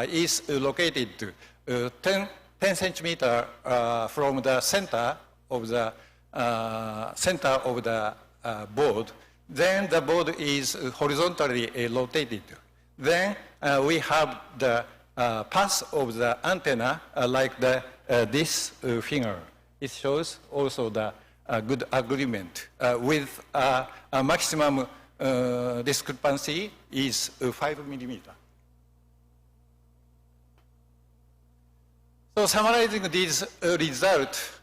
is located 10 centimeter from the center of the board. Then the board is horizontally rotated. Then we have the path of the antenna like this figure. It shows also the good agreement with a maximum discrepancy is 5 millimeter. So summarizing these results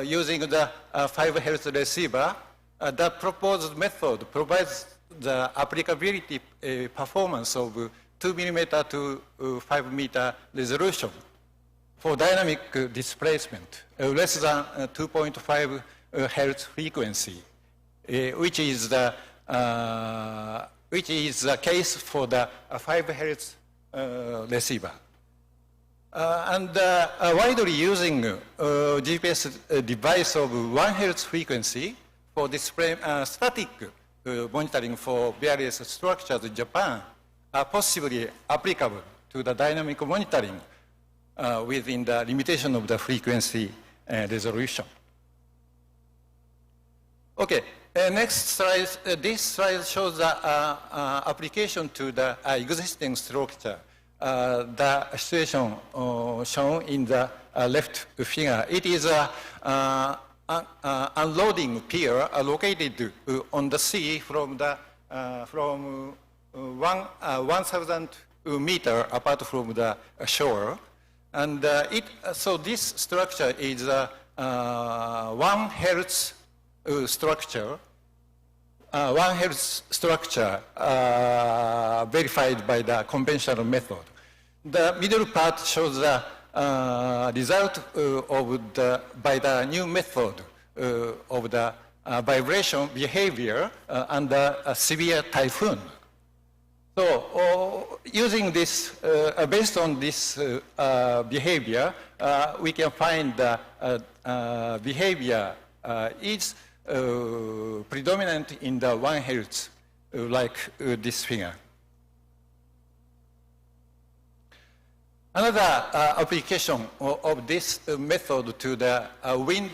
using the 5 Hz receiver, the proposed method provides the applicability performance of 2 millimeter to 5 meter resolution for dynamic displacement, less than 2.5 Hz frequency, which is the case for the 5 Hz receiver. And widely using GPS device of 1 Hz frequency for display static monitoring for various structures in Japan are possibly applicable to the dynamic monitoring within the limitation of the frequency resolution. Okay, next slide. This slide shows the application to the existing structure. The situation shown in the left figure. It is a unloading pier located on the sea from 1,000 meter apart from the shore. And so this structure is 1 Hertz structure, verified by the conventional method. The middle part shows the result by the new method of the vibration behavior under a severe typhoon. So using this, based on this behavior, we can find the behavior is predominant in the 1 Hertz, like this figure. Another application of this method to the wind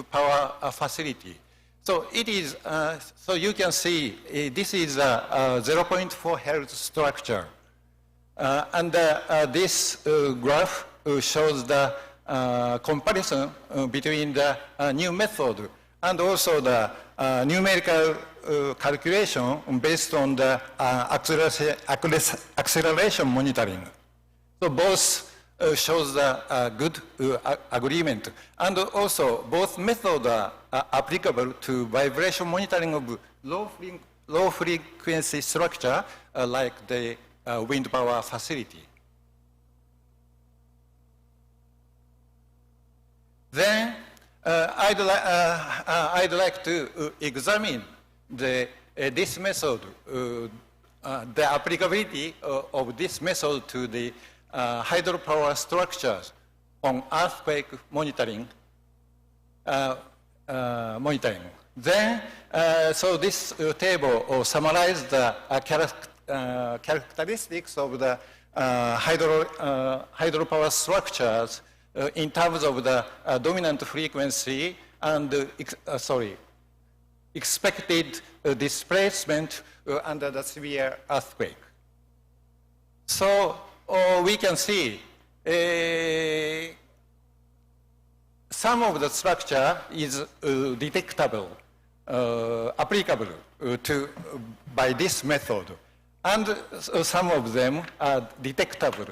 power facility. So it is, so you can see this is a 0.4 Hertz structure. And this graph shows the comparison between the new method and also the numerical calculation based on the acceleration monitoring. So both shows the good agreement. And also both methods are applicable to vibration monitoring of low frequency structure like the wind power facility. Then I'd like to examine this method, the applicability of this method to the hydropower structures on earthquake monitoring. Then, so this table summarizes the characteristics of the hydropower structures in terms of the dominant frequency and expected displacement under the severe earthquake. So we can see some of the structure is detectable, applicable by this method, and some of them are detectable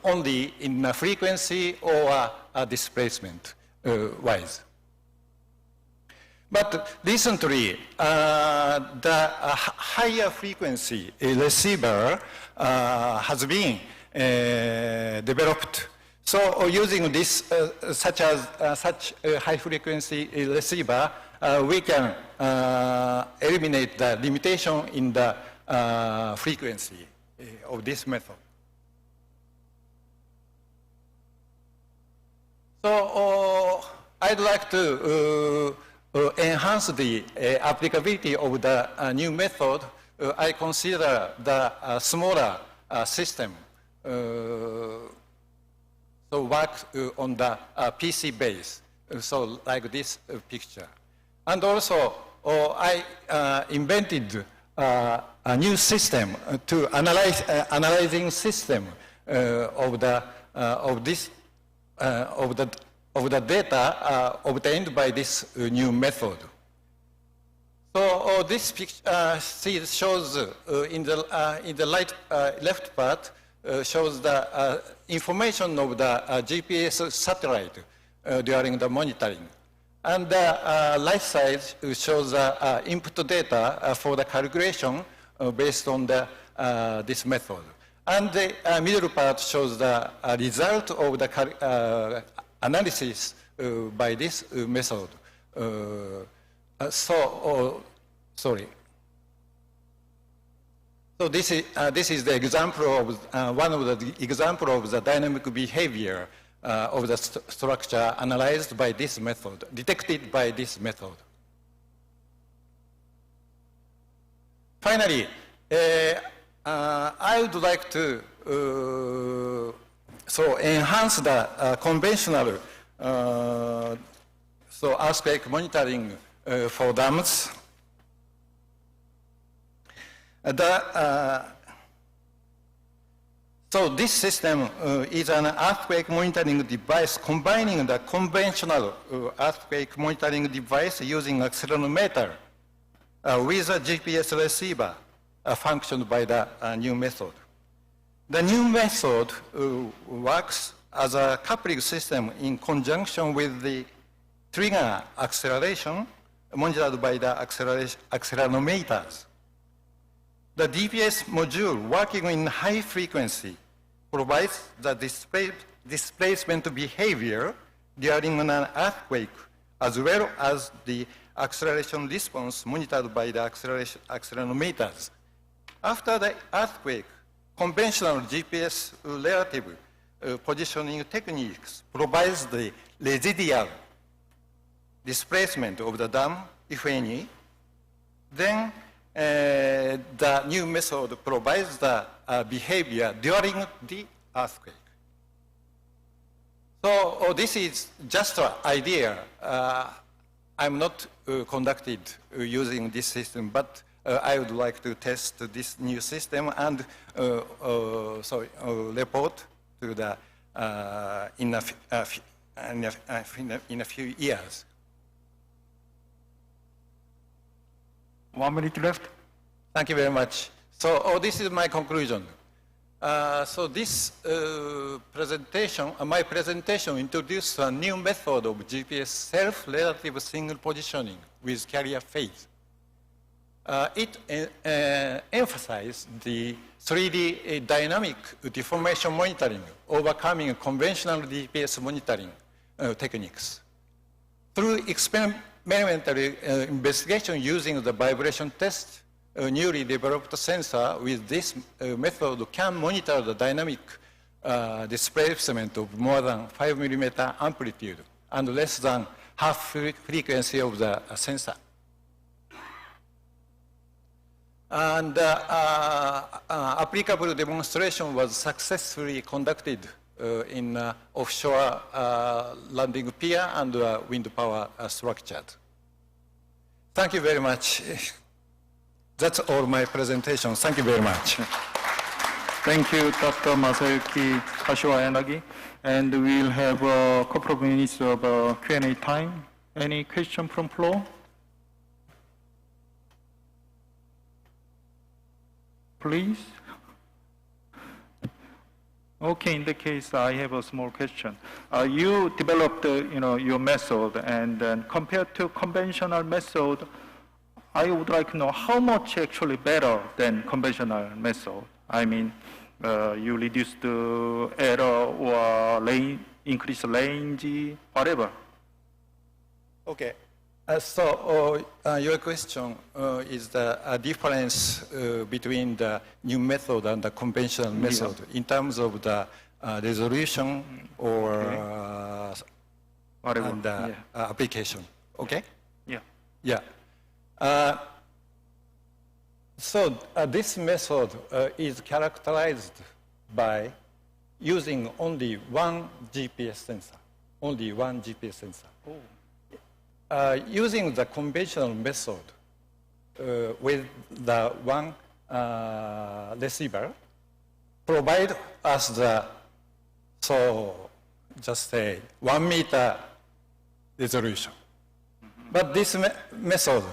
only in frequency or displacement wise. But recently, the higher frequency receiver has been developed. So using this, such a high frequency receiver, we can eliminate the limitation in the frequency of this method. So I'd like to enhance the applicability of the new method. I consider the smaller system, so work on the PC base, so like this picture. And also, I invented a new system to analyzing system of the data obtained by this new method. So this picture shows in the left part shows the information of the GPS satellite during the monitoring. And the right side shows input data for the calculation based on this method. And the middle part shows the result of the analysis by this method. So this is the example of one of the example of the dynamic behavior of the structure analyzed by this method, detected by this method. Finally, I would like to enhance the conventional earthquake monitoring for dams So this system is an earthquake monitoring device combining the conventional earthquake monitoring device using accelerometer with a GPS receiver functioned by the new method. The new method works as a coupling system in conjunction with the trigger acceleration monitored by the accelerometers. The DPS module working in high frequency provides the displacement behavior during an earthquake, as well as the acceleration response monitored by the accelerometers. After the earthquake, conventional GPS relative positioning techniques provides the residual displacement of the dam, if any. Then the new method provides the behavior during the earthquake. So this is just an idea. I'm not conducted using this system, but I would like to test this new system and report to the in a few years. 1 minute left. Thank you very much. So this is my conclusion. So this presentation, my presentation introduced a new method of GPS self-relative single positioning with carrier phase. It emphasized the 3D dynamic deformation monitoring, overcoming conventional GPS monitoring techniques. Through experimental investigation using the vibration test, a newly developed sensor with this method can monitor the dynamic displacement of more than 5 millimeter amplitude and less than half frequency of the sensor. And applicable demonstration was successfully conducted in offshore landing pier and wind power structure. Thank you very much. That's all my presentation. Thank you very much. Thank you, Dr. Masayuki Kashiwa Yanagi. And we'll have a couple of minutes of Q&A time. Any question from floor? Please. Okay, in the case, I have a small question. You developed, your method, and then compared to conventional method, I would like to know how much actually better than conventional method. I mean, you reduce the error or increase range, whatever. Okay. Your question is the difference between the new method and the conventional method in terms of the resolution or and application. Okay? Yeah. Yeah. This method is characterized by using only one GPS sensor. Only one GPS sensor. Oh. Using the conventional method with the one receiver, provide us the, just say 1 meter resolution. But this method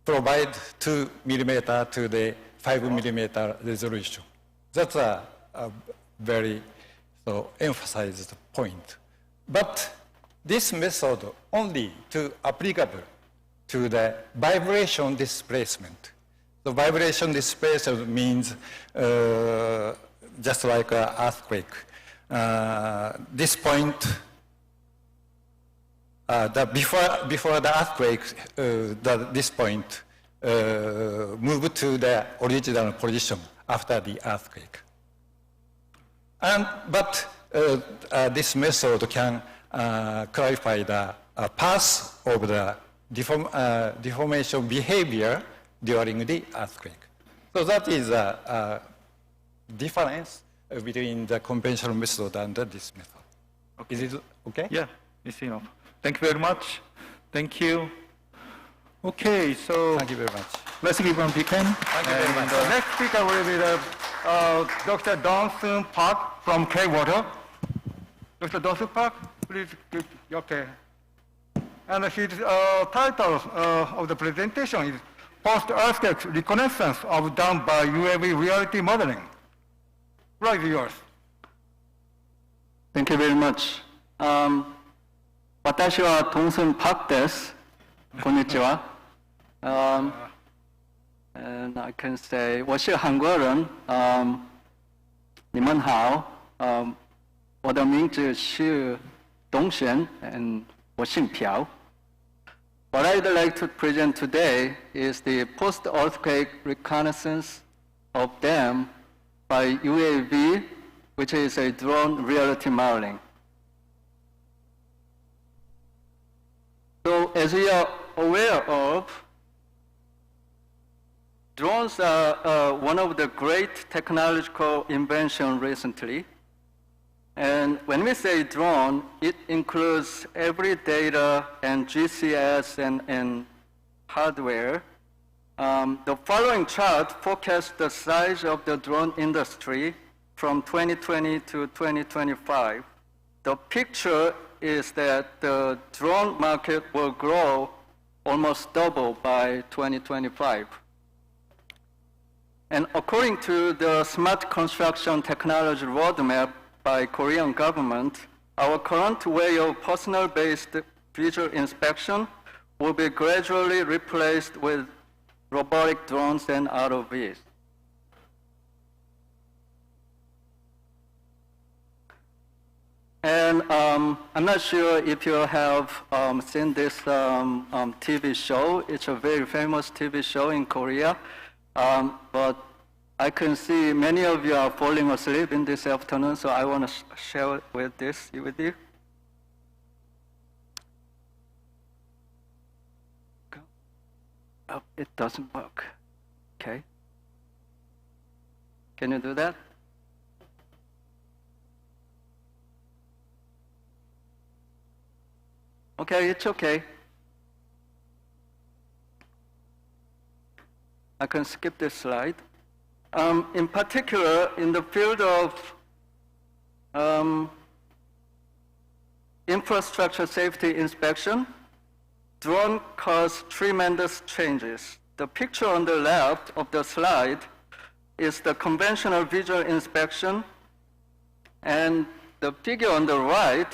provide 2 millimeter to the 5 millimeter resolution. That's a very emphasized point. But this method only applicable to the vibration displacement. The vibration displacement means just like an earthquake. This point, before the earthquake, this point moved to the original position after the earthquake. But this method can clarify the path of the deformation behavior during the earthquake. So that is a difference between the conventional method and this method. Okay. Is it okay? Yeah, it's enough. Thank you very much. Thank you. Okay, so. Thank you very much. Let's give him a big hand. Thank you very much. The next speaker will be Dr. Dong-Soon Park from K-Water. Dr. Dong-Soon Park, please. Okay. And his title of the presentation is Post-Earthquake Reconnaissance of Dam by UAV Reality Modeling. Right, yours. Thank you very much. 私はトンスンパクです。こんにちは。And I can say 我是韩国人。你们好。我的名字是董璇 and 我姓朴。What I'd like to present today is the post-earthquake reconnaissance of dam by UAV, which is a drone reality modeling. So as we are aware of, drones are one of the great technological inventions recently. And when we say drone, it includes every data and GCS and hardware. The following chart forecasts the size of the drone industry from 2020 to 2025. The picture is that the drone market will grow almost double by 2025. And according to the Smart Construction Technology Roadmap by Korean government, our current way of personnel-based visual inspection will be gradually replaced with robotic drones and ROVs. And I'm not sure if you have seen this TV show. It's a very famous TV show in Korea, but I can see many of you are falling asleep in this afternoon, so I want to share with you. Oh, it doesn't work. Okay. Can you do that? Okay, it's okay. I can skip this slide. In particular, in the field of infrastructure safety inspection, drone caused tremendous changes. The picture on the left of the slide is the conventional visual inspection, and the figure on the right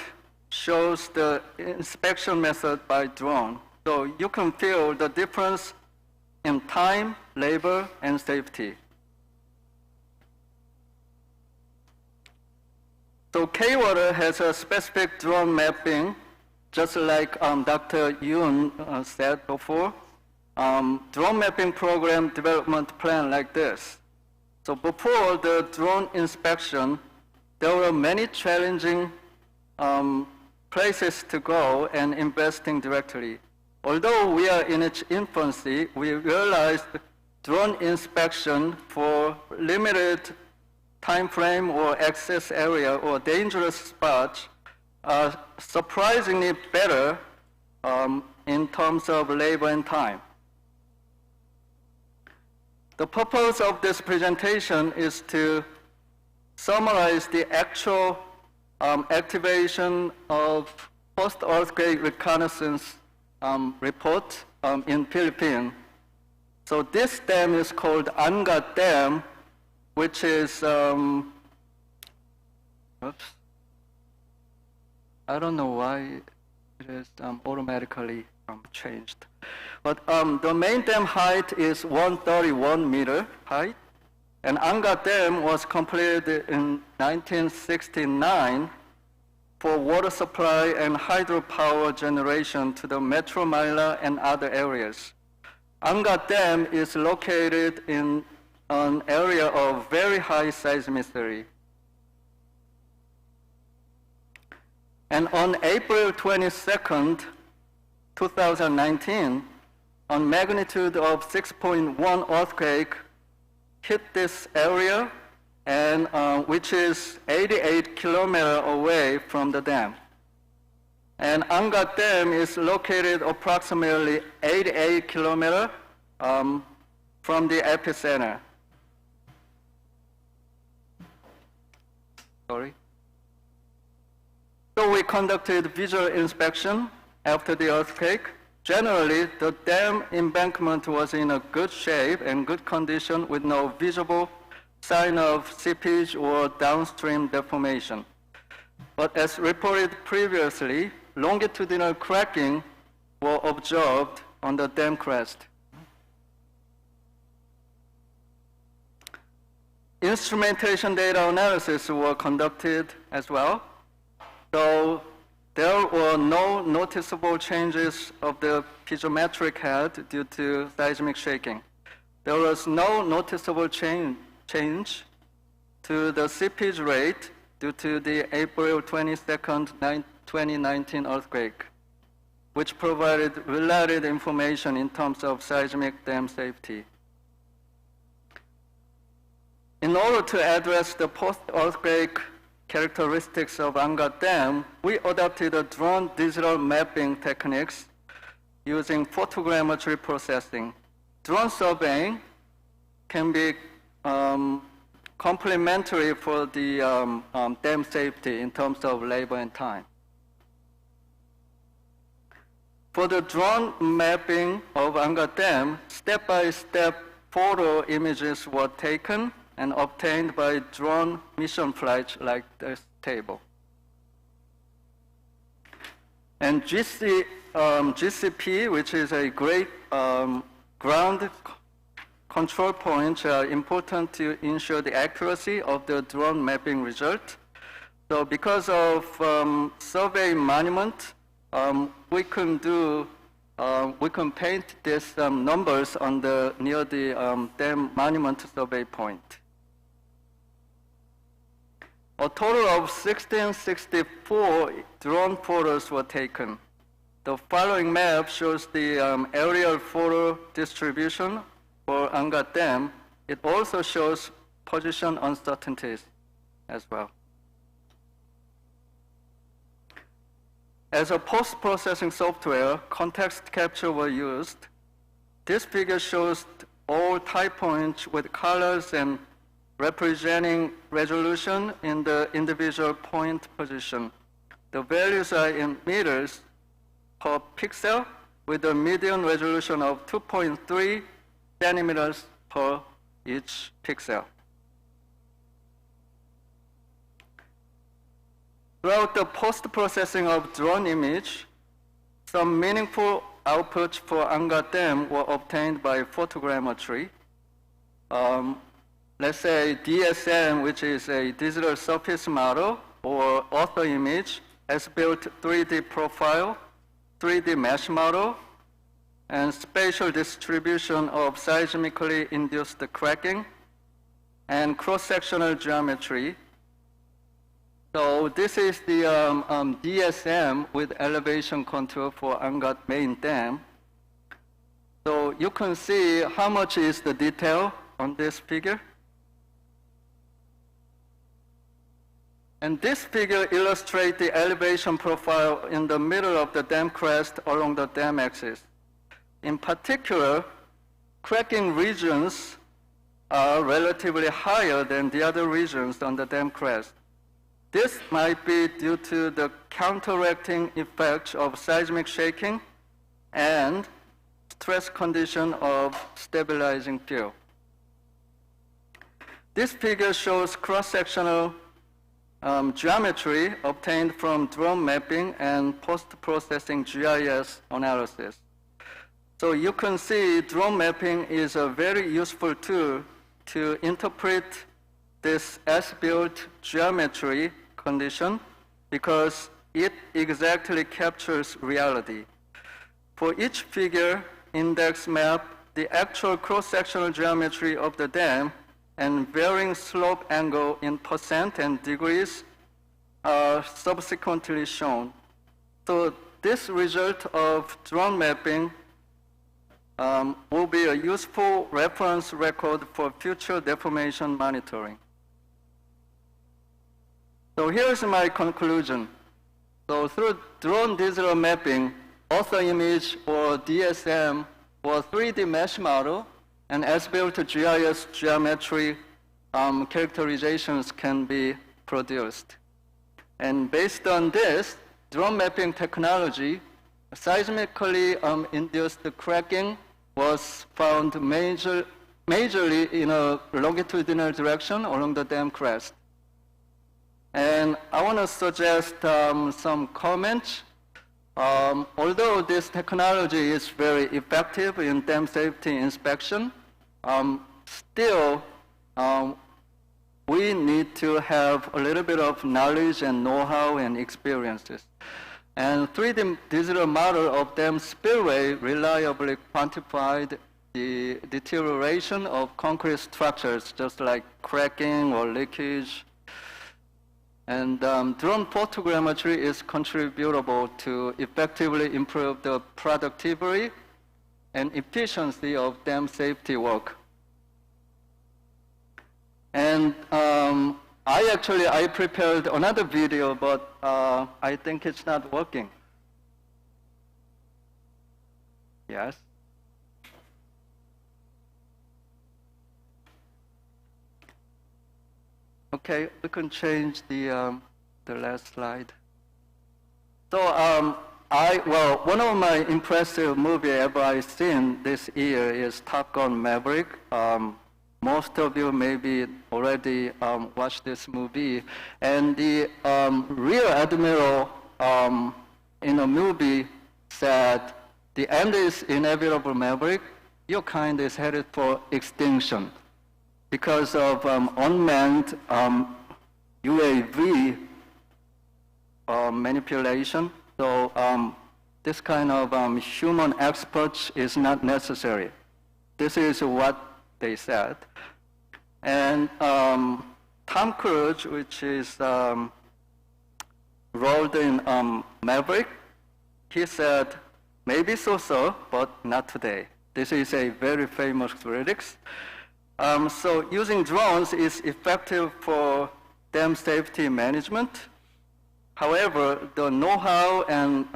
shows the inspection method by drone. So you can feel the difference in time, labor, and safety. So K-Water has a specific drone mapping, just like Dr. Yoon said before. Drone mapping program development plan like this. So before the drone inspection, there were many challenging places to go and investing directly. Although we are in its infancy, we realized drone inspection for limited time frame or access area or dangerous spots are surprisingly better in terms of labor and time. The purpose of this presentation is to summarize the actual activation of post-earthquake reconnaissance report in Philippines. So this dam is called Angat Dam, which is, I don't know why it is automatically changed. But the main dam height is 131 meter height, and Angat Dam was completed in 1969 for water supply and hydropower generation to the Metro Manila and other areas. Angat Dam is located in an area of very high seismicity. And on April 22nd, 2019, a magnitude of 6.1 earthquake hit this area, and which is 88 kilometers away from the dam. And Angat Dam is located approximately 88 kilometers from the epicenter. Sorry. So we conducted visual inspection after the earthquake. Generally, the dam embankment was in a good shape and good condition with no visible sign of seepage or downstream deformation. But as reported previously, longitudinal cracking were observed on the dam crest. Instrumentation data analysis were conducted as well. So there were no noticeable changes of the piezometric head due to seismic shaking. There was no noticeable change to the seepage rate due to the April 22nd, 2019 earthquake, which provided related information in terms of seismic dam safety. In order to address the post-earthquake characteristics of Angat Dam, we adopted a drone digital mapping techniques using photogrammetry processing. Drone surveying can be complementary for the dam safety in terms of labor and time. For the drone mapping of Angat Dam, step-by-step photo images were taken and obtained by drone mission flights like this table. And GCP, which is a great ground control point, are important to ensure the accuracy of the drone mapping result. So because of survey monument, we can paint these numbers on the near the dam monument survey point. A total of 1664 drone photos were taken. The following map shows the aerial photo distribution for Angat Dam. It also shows position uncertainties as well. As a post-processing software, context capture was used. This figure shows all type points with colors and representing resolution in the individual point position. The values are in meters per pixel with a median resolution of 2.3 centimeters per each pixel. Throughout the post-processing of drone image, some meaningful outputs for Angat Dam were obtained by photogrammetry. Let's say DSM, which is a digital surface model, or author image, has built 3D profile, 3D mesh model, and spatial distribution of seismically induced cracking, and cross-sectional geometry. So this is the DSM with elevation contour for Angat main dam. So you can see how much is the detail on this figure. And this figure illustrates the elevation profile in the middle of the dam crest along the dam axis. In particular, cracking regions are relatively higher than the other regions on the dam crest. This might be due to the counteracting effect of seismic shaking and stress condition of stabilizing field. This figure shows cross-sectional geometry obtained from drone mapping and post-processing GIS analysis. So you can see drone mapping is a very useful tool to interpret this as-built geometry condition because it exactly captures reality. For each figure index map, the actual cross-sectional geometry of the dam and varying slope angle in percent and degrees are subsequently shown. So this result of drone mapping will be a useful reference record for future deformation monitoring. So here's my conclusion. So through drone digital mapping, author image or DSM or 3D mesh model and as-built GIS geometry characterizations can be produced. And based on this, drone mapping technology, seismically induced cracking was found majorly in a longitudinal direction along the dam crest. And I want to suggest some comments. Although this technology is very effective in dam safety inspection, still we need to have a little bit of knowledge and know-how and experiences. And 3D digital model of dam spillway reliably quantified the deterioration of concrete structures, just like cracking or leakage. And drone photogrammetry is contributable to effectively improve the productivity and efficiency of dam safety work. And I prepared another video, but I think it's not working. Yes? Okay, we can change the last slide. So one of my impressive movie ever I've seen this year is Top Gun Maverick. Most of you maybe already watched this movie. And the rear admiral in the movie said, "The end is inevitable, Maverick. Your kind is headed for extinction because of unmanned UAV manipulation. So this kind of human experts is not necessary." This is what they said. And Tom Cruise, which is rolled in Maverick, he said, "Maybe so, but not today." This is a very famous lyrics. So using drones is effective for dam safety management. However, the know-how and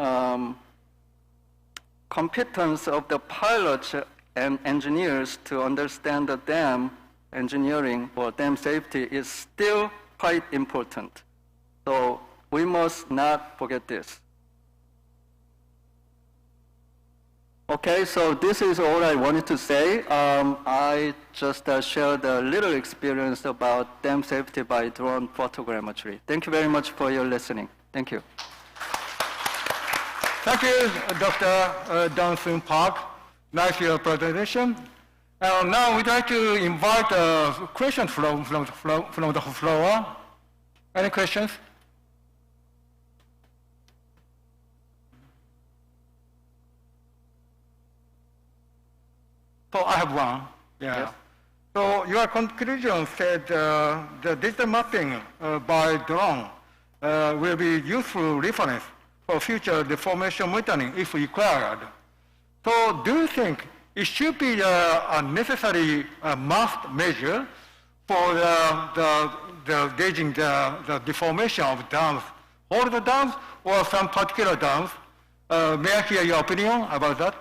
competence of the pilots and engineers to understand the dam engineering or dam safety is still quite important. So we must not forget this. Okay, so this is all I wanted to say. I just shared a little experience about dam safety by drone photogrammetry. Thank you very much for your listening. Thank you. Thank you, Dr. Dong-Soon Park. Nice presentation. Now we'd like to invite questions from the floor. Any questions? So I have one. Yeah. Yes. So your conclusion said the digital mapping by drone will be useful reference for future deformation monitoring if required. So do you think it should be a necessary must measure for the gauging the deformation of dams, all the dams or some particular dams? May I hear your opinion about that?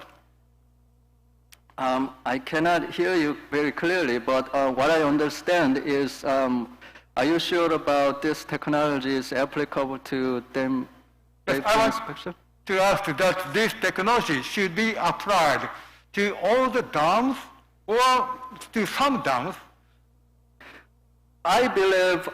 I cannot hear you very clearly, but what I understand is, are you sure about this technology is applicable to dam safety inspection? To ask that this technology should be applied to all the dams or to some dams? I believe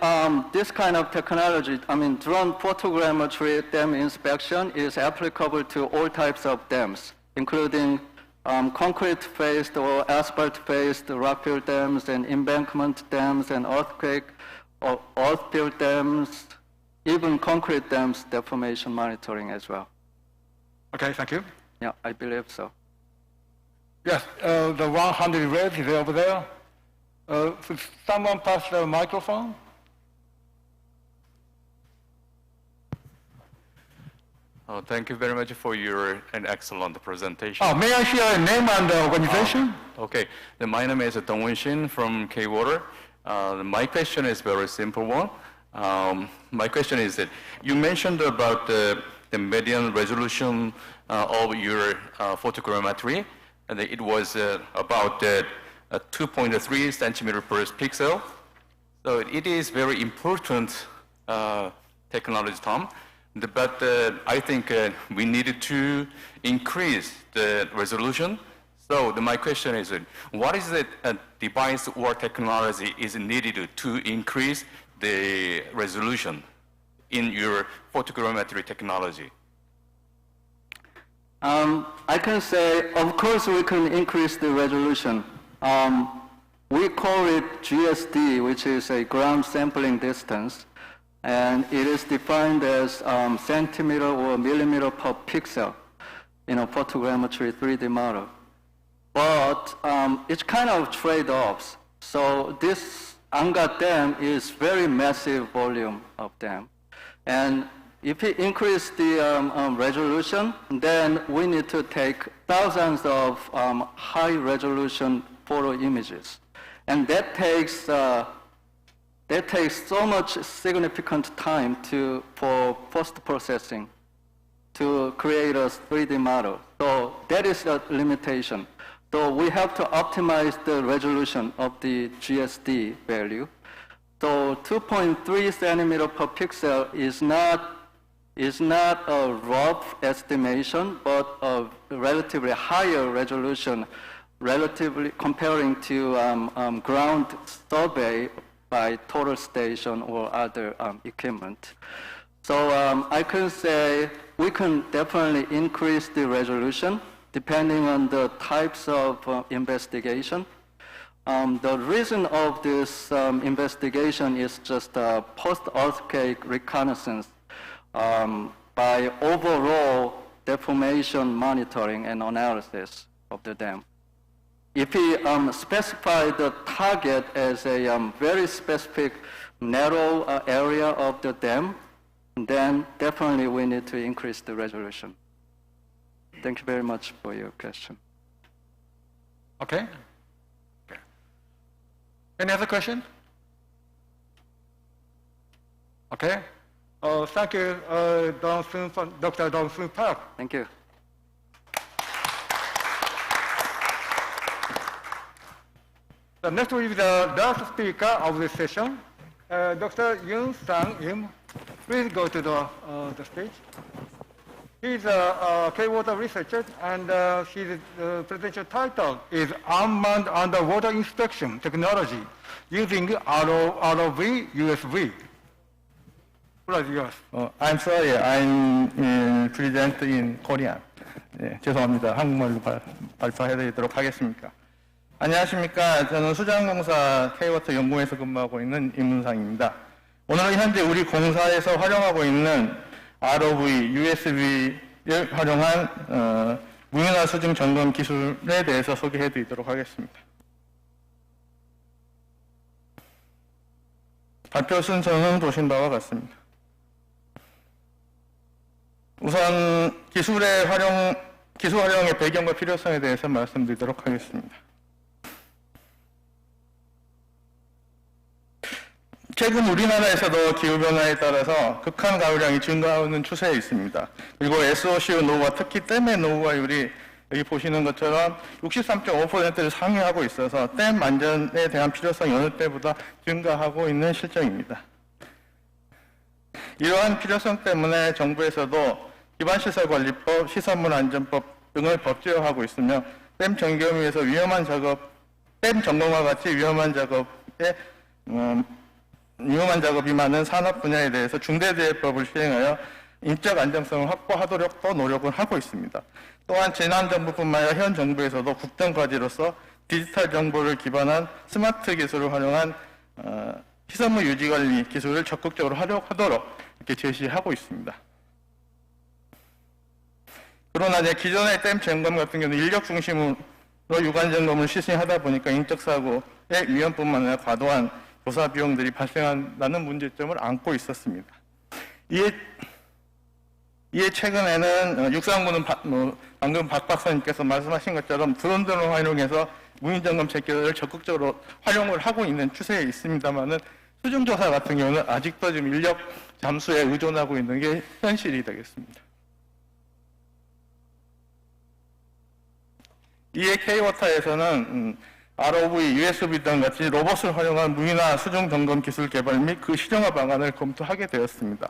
this kind of technology, drone photogrammetry dam inspection is applicable to all types of dams, including concrete-faced or asphalt-faced rock-fill dams and embankment dams and earthquake or earth-fill dams, even concrete dams deformation monitoring as well. Okay, thank you. Yeah, I believe so. Yes, the 100 red is over there. Someone pass the microphone. Thank you very much for an excellent presentation. May I hear your name and the organization? Okay, my name is Dong Wen-shin from K-Water. My question is very simple one. My question is that you mentioned about the median resolution of your photogrammetry, and it was about 2.3 centimeter per pixel. So it is very important technology term, but I think we needed to increase the resolution. So my question is, what is the device or technology is needed to increase the resolution in your photogrammetry technology? I can say, of course, we can increase the resolution. We call it GSD, which is a ground sampling distance, and it is defined as centimeter or millimeter per pixel in a photogrammetry 3D model. But it's kind of trade-offs. So this Anga dam is very massive volume of dam. And if we increase the resolution, then we need to take thousands of high-resolution photo images. And that takes so much significant time for post-processing to create a 3D model. So that is a limitation. So we have to optimize the resolution of the GSD value. So 2.3 centimeter per pixel is not a rough estimation, but a relatively higher resolution, relatively comparing to ground survey by total station or other equipment. So I can say we can definitely increase the resolution depending on the types of investigation. The reason of this investigation is just post-earthquake reconnaissance by overall deformation monitoring and analysis of the dam. If we specify the target as a very specific narrow area of the dam, then definitely we need to increase the resolution. Thank you very much for your question. Okay. Any other question? Okay. Thank you, Dr. Dong-Soon Park. Thank you. Next will be the last speaker of this session, Dr. Yoon Sang-im. Please go to the stage. He's a K-water researcher, and his presentation title is Unmanned Underwater Inspection Technology Using ROV USV. Floor is yours. I'm sorry, I'm present in Korean. 네, 죄송합니다. 한국말로 발표해드리도록 하겠습니다. 안녕하십니까. 저는 수자원공사 K-워터 연구원에서 근무하고 있는 임문상입니다. 오늘은 현재 우리 공사에서 활용하고 있는 ROV, USV를 활용한 무인화 수중 점검 기술에 대해서 소개해드리도록 하겠습니다. 발표 순서는 보신 바와 같습니다. 우선 기술 활용의 배경과 필요성에 대해서 말씀드리도록 하겠습니다. 최근 우리나라에서도 기후변화에 따라서 극한 가을량이 증가하는 추세에 있습니다. 그리고 SOCO 노후와 특히 댐의 노후화율이 여기 보시는 것처럼 63.5%를 상회하고 있어서 댐 안전에 대한 필요성이 어느 때보다 증가하고 있는 실정입니다. 이러한 필요성 때문에 정부에서도 기반시설관리법, 시설물 안전법 등을 법제화하고 있으며 댐 점검위에서 댐 점검과 같이 위험한 작업이 많은 산업 분야에 대해서 중대재해법을 시행하여 인적 안정성을 확보하도록 또 노력을 하고 있습니다. 또한 지난정부뿐만 아니라 현 정부에서도 국정과제로서 디지털 정보를 기반한 스마트 기술을 활용한 시설물 유지관리 기술을 적극적으로 활용하도록 이렇게 제시하고 있습니다. 그러나 이제 기존의 댐 점검 같은 경우는 인력 중심으로 유관 점검을 실시하다 보니까 인적 사고의 위험뿐만 아니라 과도한 조사 비용들이 발생한다는 문제점을 안고 있었습니다. 이에 최근에는 육상부는 방금 박 박사님께서 말씀하신 것처럼 드론들을 활용해서 무인점검 체계를 적극적으로 활용을 하고 있는 추세에 있습니다만은 수중조사 같은 경우는 아직도 지금 인력 잠수에 의존하고 있는 게 현실이 되겠습니다. 이에 K-워터에서는 ROV, USB 등 같이 로봇을 활용한 무인화 수중 점검 기술 개발 및 그 실용화 방안을 검토하게 되었습니다.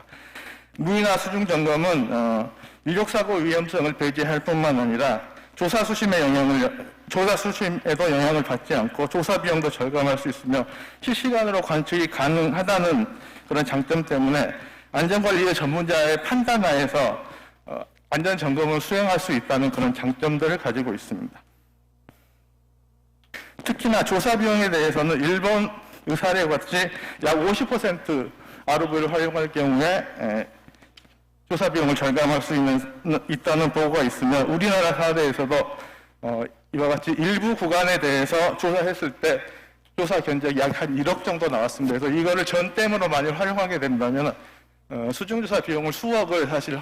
무인화 수중 점검은 인력 사고 위험성을 배제할 뿐만 아니라 조사 수심에도 영향을 받지 않고 조사 비용도 절감할 수 있으며 실시간으로 관측이 가능하다는 그런 장점 때문에 안전관리의 전문자의 판단하에서 안전 점검을 수행할 수 있다는 그런 장점들을 가지고 있습니다. 특히나 조사 비용에 대해서는 일본 사례와 같이 약 50% ROV를 활용할 경우에 조사 비용을 절감할 수 있다는 보고가 있으며 우리나라 사례에서도 이와 같이 일부 구간에 대해서 조사했을 때 조사 견적이 약 한 1억 정도 나왔습니다. 그래서 이거를 전댐으로 많이 활용하게 된다면 수중조사 비용을 수억을 사실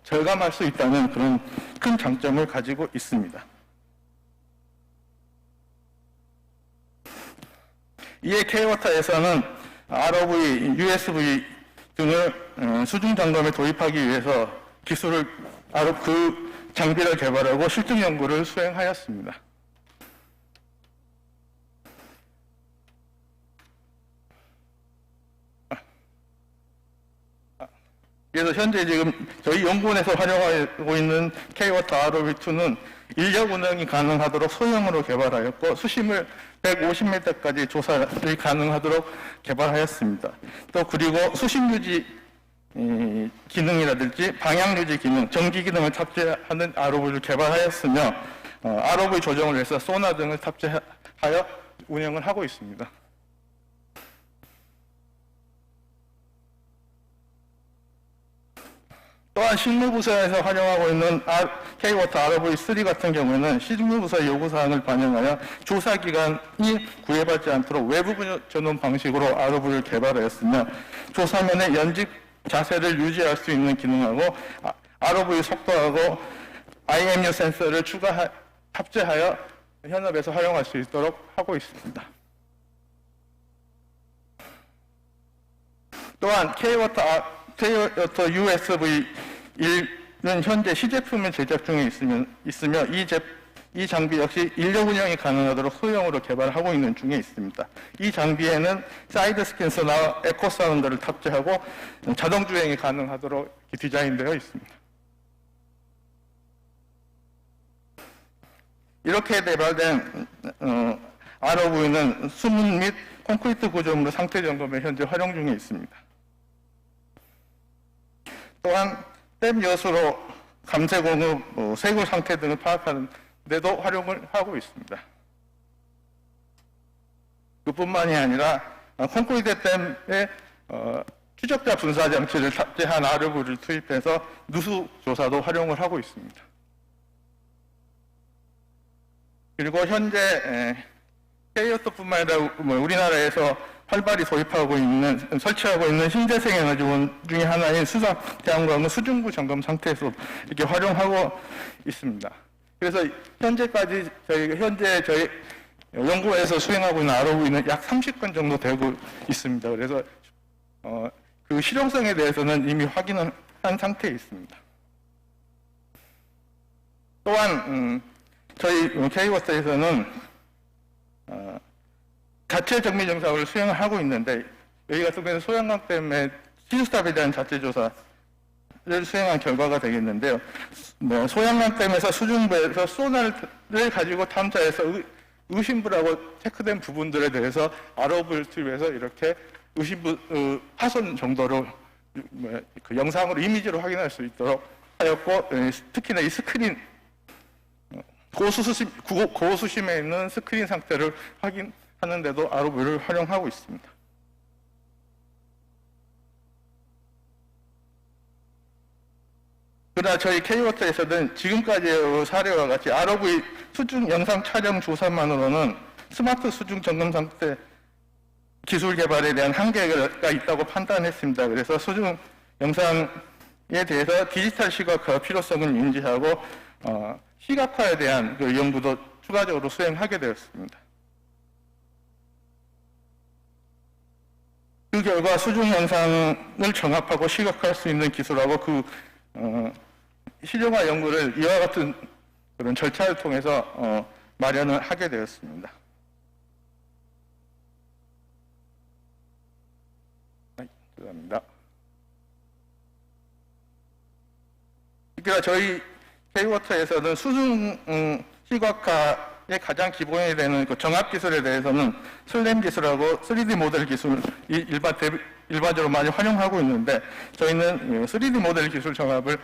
절감할 수 있다는 그런 큰 장점을 가지고 있습니다. 이에 K-워터에서는 ROV, USB 등을 수중 점검에 도입하기 위해서 기술을 그 장비를 개발하고 실증 연구를 수행하였습니다. 그래서 현재 지금 저희 연구원에서 활용하고 있는 K-워터 ROV2는 인력 운영이 가능하도록 소형으로 개발하였고 수심을 150m까지 조사를 가능하도록 개발하였습니다. 또 그리고 수심 유지 기능이라든지 방향 유지 기능, 정지 기능을 탑재하는 ROV를 개발하였으며 ROV 조정을 위해서 소나 등을 탑재하여 운영을 하고 있습니다. 또한 실무부서에서 활용하고 있는 K-워터 ROV3 같은 경우에는 실무부서의 요구사항을 반영하여 조사기관이 구애받지 않도록 외부 전원 방식으로 ROV를 개발하였으며 조사면의 연직 자세를 유지할 수 있는 기능하고 ROV 속도하고 IMU 센서를 탑재하여 현업에서 활용할 수 있도록 하고 있습니다. 또한 K-워터 USB1은 현재 시제품을 제작 중에 있으며 이 장비 역시 인력 운영이 가능하도록 소형으로 개발하고 있는 중에 있습니다. 이 장비에는 사이드 스캔서나 에코 사운드를 탑재하고 자동 주행이 가능하도록 디자인되어 있습니다. 이렇게 개발된 ROV는 수문 및 콘크리트 구조물의 상태 점검에 현재 활용 중에 있습니다. 또한 댐 여수로 감쇄 공급, 세굴 상태 등을 파악하는 데도 활용을 하고 있습니다. 그뿐만이 아니라 콘크리트 댐에 추적자 분사 장치를 탑재한 ROV를 투입해서 누수 조사도 활용을 하고 있습니다. 그리고 현재 K-워터뿐만 아니라 우리나라에서 활발히 설치하고 있는 신재생 에너지원 중에 하나인 수상 태양광은 수중부 점검 상태에서 이렇게 활용하고 있습니다. 그래서 현재까지 저희 연구에서 수행하고 있는 ROV는 약 30건 정도 되고 있습니다. 그래서 그 실용성에 대해서는 이미 확인을 한 상태에 있습니다. 또한 저희 K-워터에서는 자체 정밀 정상을 수행을 하고 있는데 여기 같은 경우는 소양강댐의 시스탑에 대한 자체 조사를 수행한 결과가 되겠는데요. 소양강댐에서 수중부에서 소나를 가지고 탐사해서 의심부라고 체크된 부분들에 대해서 ROV를 투입해서 이렇게 의심부 파손 정도로 그 영상으로 이미지로 확인할 수 있도록 하였고, 특히나 이 스크린 고수심에 있는 스크린 상태를 확인하는데도 ROV를 활용하고 있습니다. 그러나 저희 K-워터에서는 지금까지의 사례와 같이 ROV 수중 영상 촬영 조사만으로는 스마트 수중 점검 상태 기술 개발에 대한 한계가 있다고 판단했습니다. 그래서 수중 영상에 대해서 디지털 시각화 필요성을 인지하고 시각화에 대한 그 연구도 추가적으로 수행하게 되었습니다. 그 결과 수중 영상을 정합하고 시각화할 수 있는 기술하고 그 실용화 연구를 이와 같은 그런 절차를 통해서 마련을 하게 되었습니다. 죄송합니다. 그러니까 저희 K워터에서는 수중 시각화의 가장 기본이 되는 그 정합 기술에 대해서는 슬램 기술하고 3D 모델 기술 일반적으로 많이 활용하고 있는데 저희는 3D 모델 기술 정합을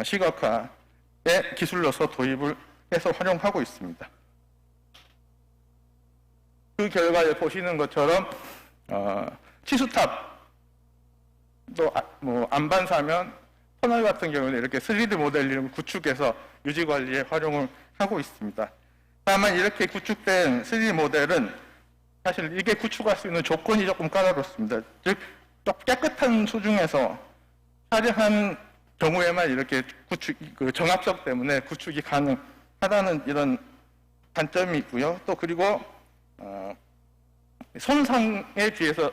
시각화의 기술로서 도입을 해서 활용하고 있습니다. 그 결과에 보시는 것처럼 치수탑 또 뭐 안반사면 터널 같은 경우는 이렇게 3D 모델링을 구축해서 유지 관리에 활용을 하고 있습니다. 다만 이렇게 구축된 3D 모델은 사실 이게 구축할 수 있는 조건이 조금 까다롭습니다. 즉 깨끗한 수중에서 촬영한 경우에만 이렇게 그 정합성 때문에 구축이 가능하다는 이런 단점이 있고요. 또 그리고 손상에 비해서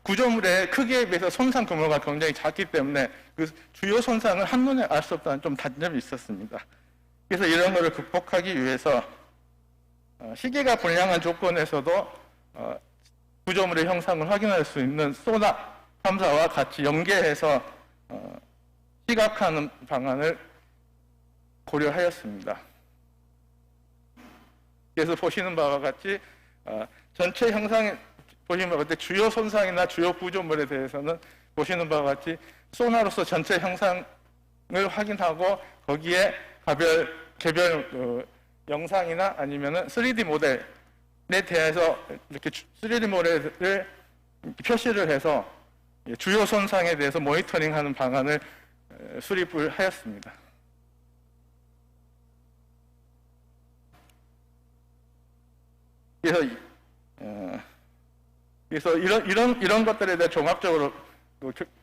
구조물의 크기에 비해서 손상 규모가 굉장히 작기 때문에 그 주요 손상을 한눈에 알 수 없다는 좀 단점이 있었습니다. 그래서 이런 것을 극복하기 위해서 시계가 불량한 조건에서도 구조물의 형상을 확인할 수 있는 소나 탐사와 같이 연계해서 시각화하는 방안을 고려하였습니다. 그래서 보시는 바와 같이 전체 형상에 보시는 바와 같이 주요 손상이나 주요 구조물에 대해서는 보시는 바와 같이 소나로서 전체 형상을 확인하고 거기에 개별 영상이나 아니면은 3D 모델에 대해서 이렇게 3D 모델을 표시를 해서 주요 손상에 대해서 모니터링하는 방안을 수립을 하였습니다. 그래서 이런 것들에 대해 종합적으로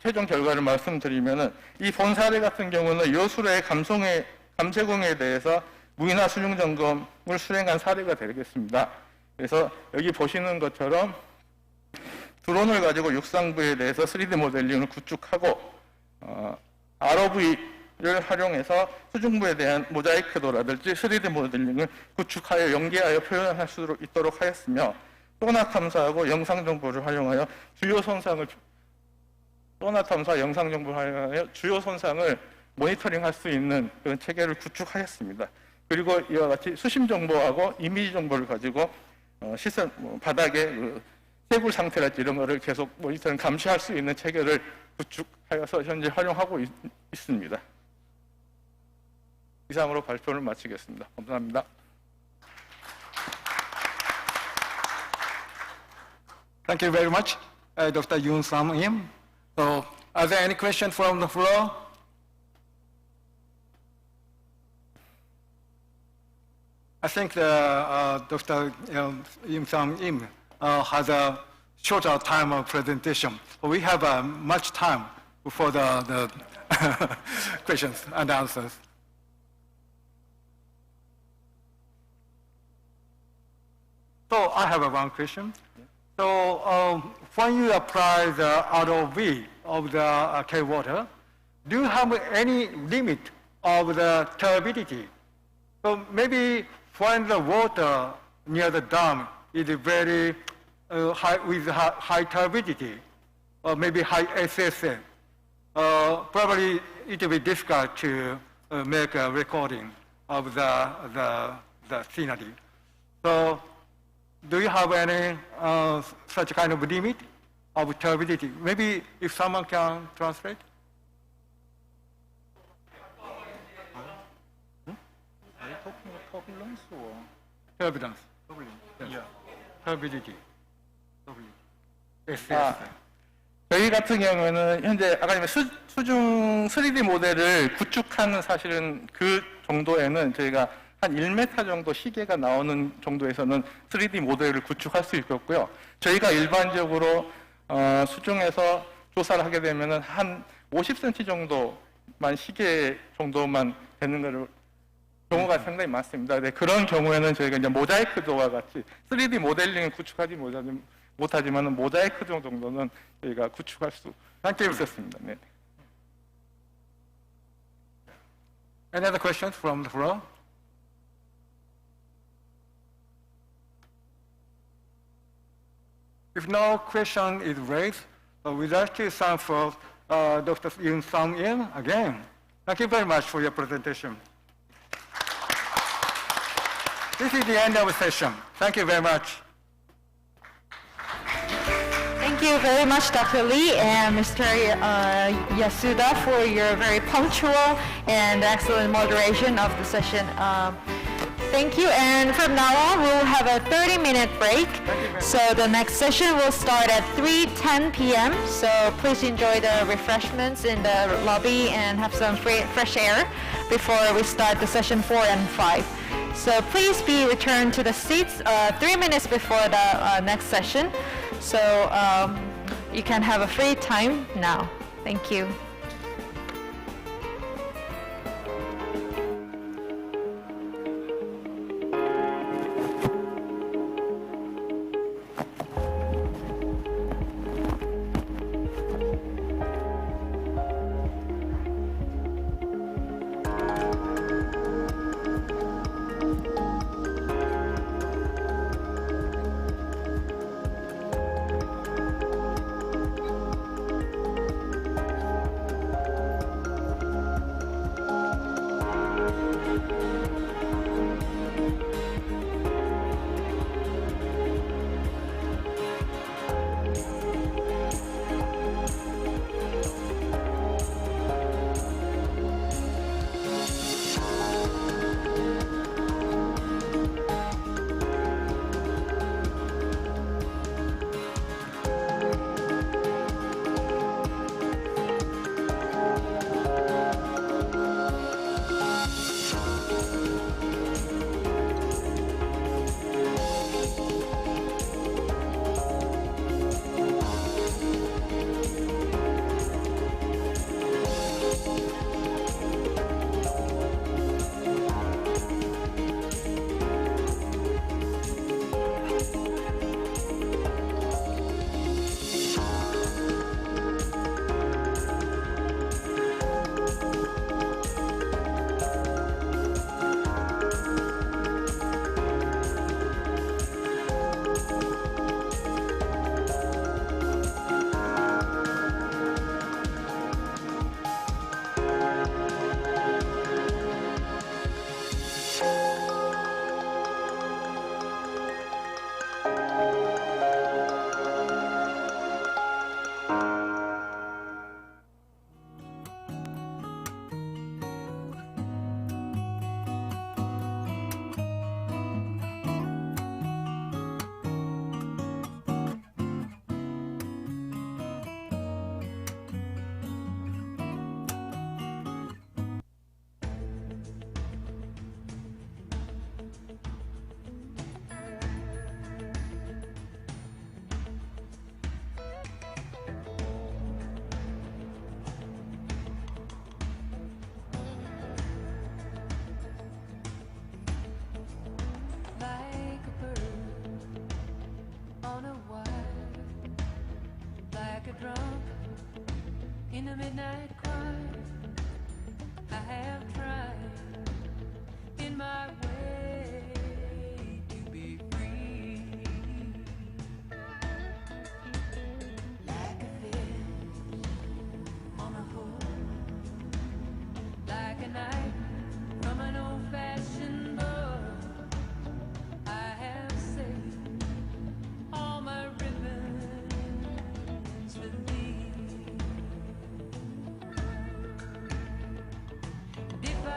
최종 결과를 말씀드리면은 이 본 사례 같은 경우는 여수로의 감세공에 대해서 무인화 수중 점검을 수행한 사례가 되겠습니다. 그래서 여기 보시는 것처럼 드론을 가지고 육상부에 대해서 3D 모델링을 구축하고 ROV를 활용해서 수중부에 대한 모자이크도라든지 3D 모델링을 구축하여 연계하여 표현할 수 있도록 하였으며 소나 탐사하고 영상 정보를 활용하여 주요 손상을 주요 손상을 모니터링할 수 있는 그런 체계를 구축하였습니다. 그리고 이와 같이 수심 정보하고 이미지 정보를 가지고 시설 바닥의 세굴 상태랄지 이런 거를 계속 모니터링 감시할 수 있는 체계를 구축하여서 현재 활용하고 있습니다. 이상으로 발표를 마치겠습니다. 감사합니다. Thank you very much, Dr. Yoon Sam Im. So, are there any questions from the floor? I think Dr. Yoon Sam Im has a shorter time of presentation. We have much time for the questions and answers. So I have one question. So when you apply the ROV of the K-water, do you have any limit of the turbidity? So maybe when the water near the dam is very high with high turbidity, or maybe high SSM, probably it will be difficult to make a recording of the scenery. So do you have any such kind of limit of turbidity? Maybe if someone can translate. Are you talking about turbulence or? Turbulence. Yeah. Turbidity. 저희 같은 경우는 현재 아까 수중 3D 모델을 구축하는 사실은 그 정도에는 저희가 한 1m 정도 시계가 나오는 정도에서는 3D 모델을 구축할 수 있겠고요. 저희가 일반적으로 수중에서 조사를 하게 되면은 한 50cm 정도만 시계 정도만 되는 경우가 상당히 많습니다. 네, 그런 경우에는 저희가 이제 모자이크도와 같이 3D 모델링을 구축하지 못하지만 모자이크 정도는 저희가 구축할 수 있었습니다. 네. Any other questions from the floor? If no question is raised, we'd like to thank for Dr. Yoon Sung-in again. Thank you very much for your presentation. This is the end of the session. Thank you very much. Thank you very much, Dr. Lee and Mr. Yasuda, for your very punctual and excellent moderation of the session. Thank you, and from now on, we'll have a 30-minute break. So the next session will start at 3:10 p.m. So please enjoy the refreshments in the lobby and have some fresh air before we start the session 4 and 5. So please be returned to the seats 3 minutes before the next session. So you can have a free time now. Thank you. Like a bird on a wire, like a drum in a midnight choir. I have tried in my way to be free. Like a fish on a hook, like a knife from an old-fashioned book. I have saved all my ribbons with thee. And if I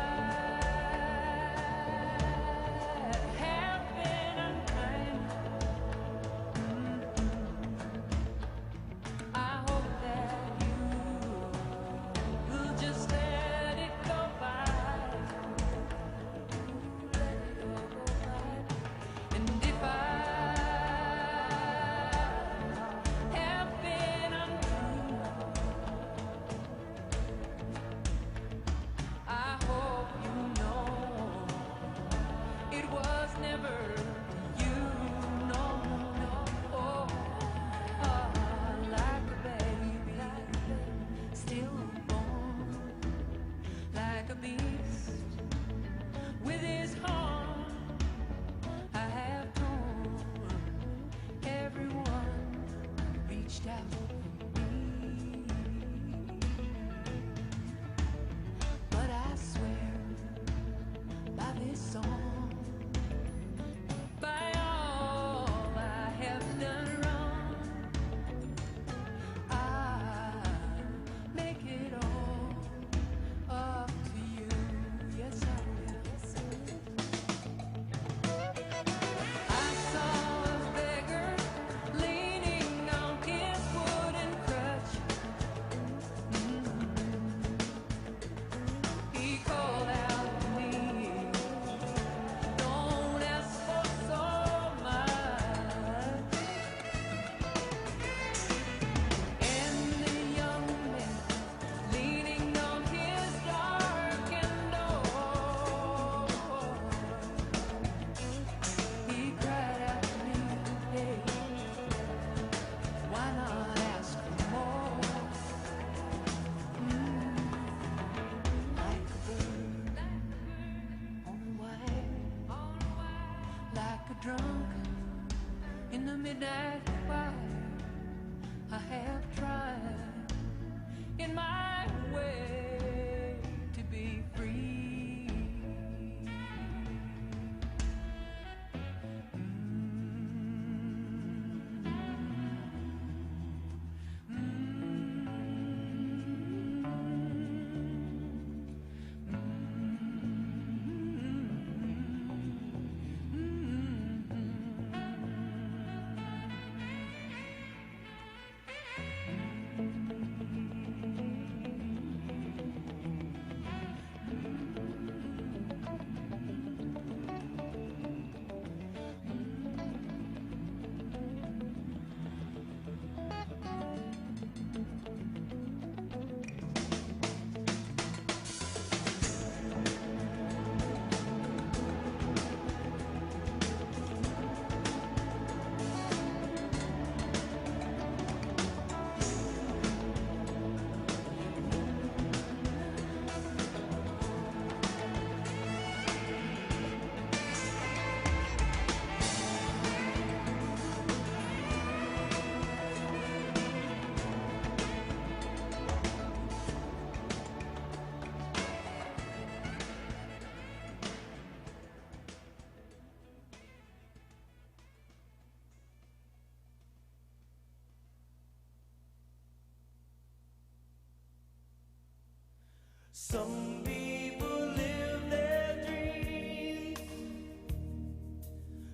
Some people live their dreams.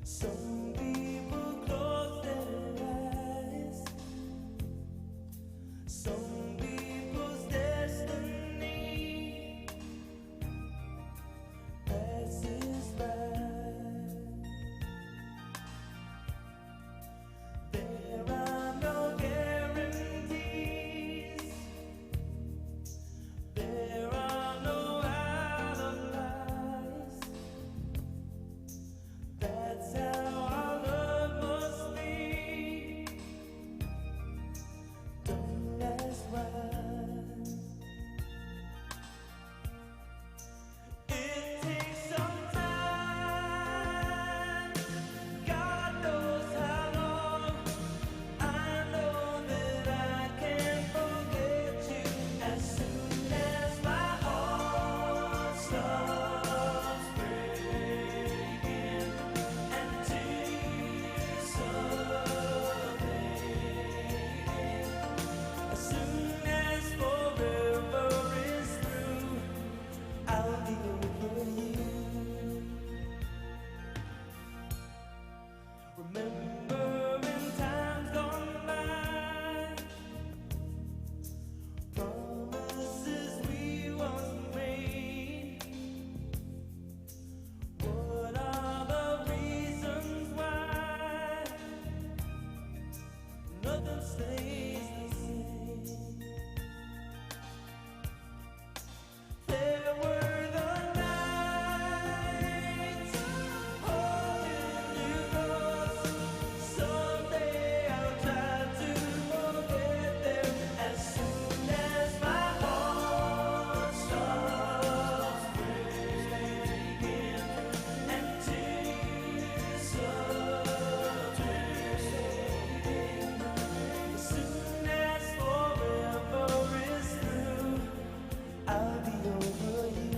Some people close their eyes. Some people's destiny passes by. There are no guarantees. There are no alibis. That's how our love must be. Don't ask why. It takes some time. God knows how long. I know that I can't forget you as soon as my heart stops breaking and tears are fading. As soon as forever is through, I'll be over you. Remember in times gone by, promises we once made. What are the reasons why nothing stays the same? There were the nights holding you close. Someday I'll try to forget them as soon as my heart stops breaking and tears are fading. As soon as forever is through, I'll be over you.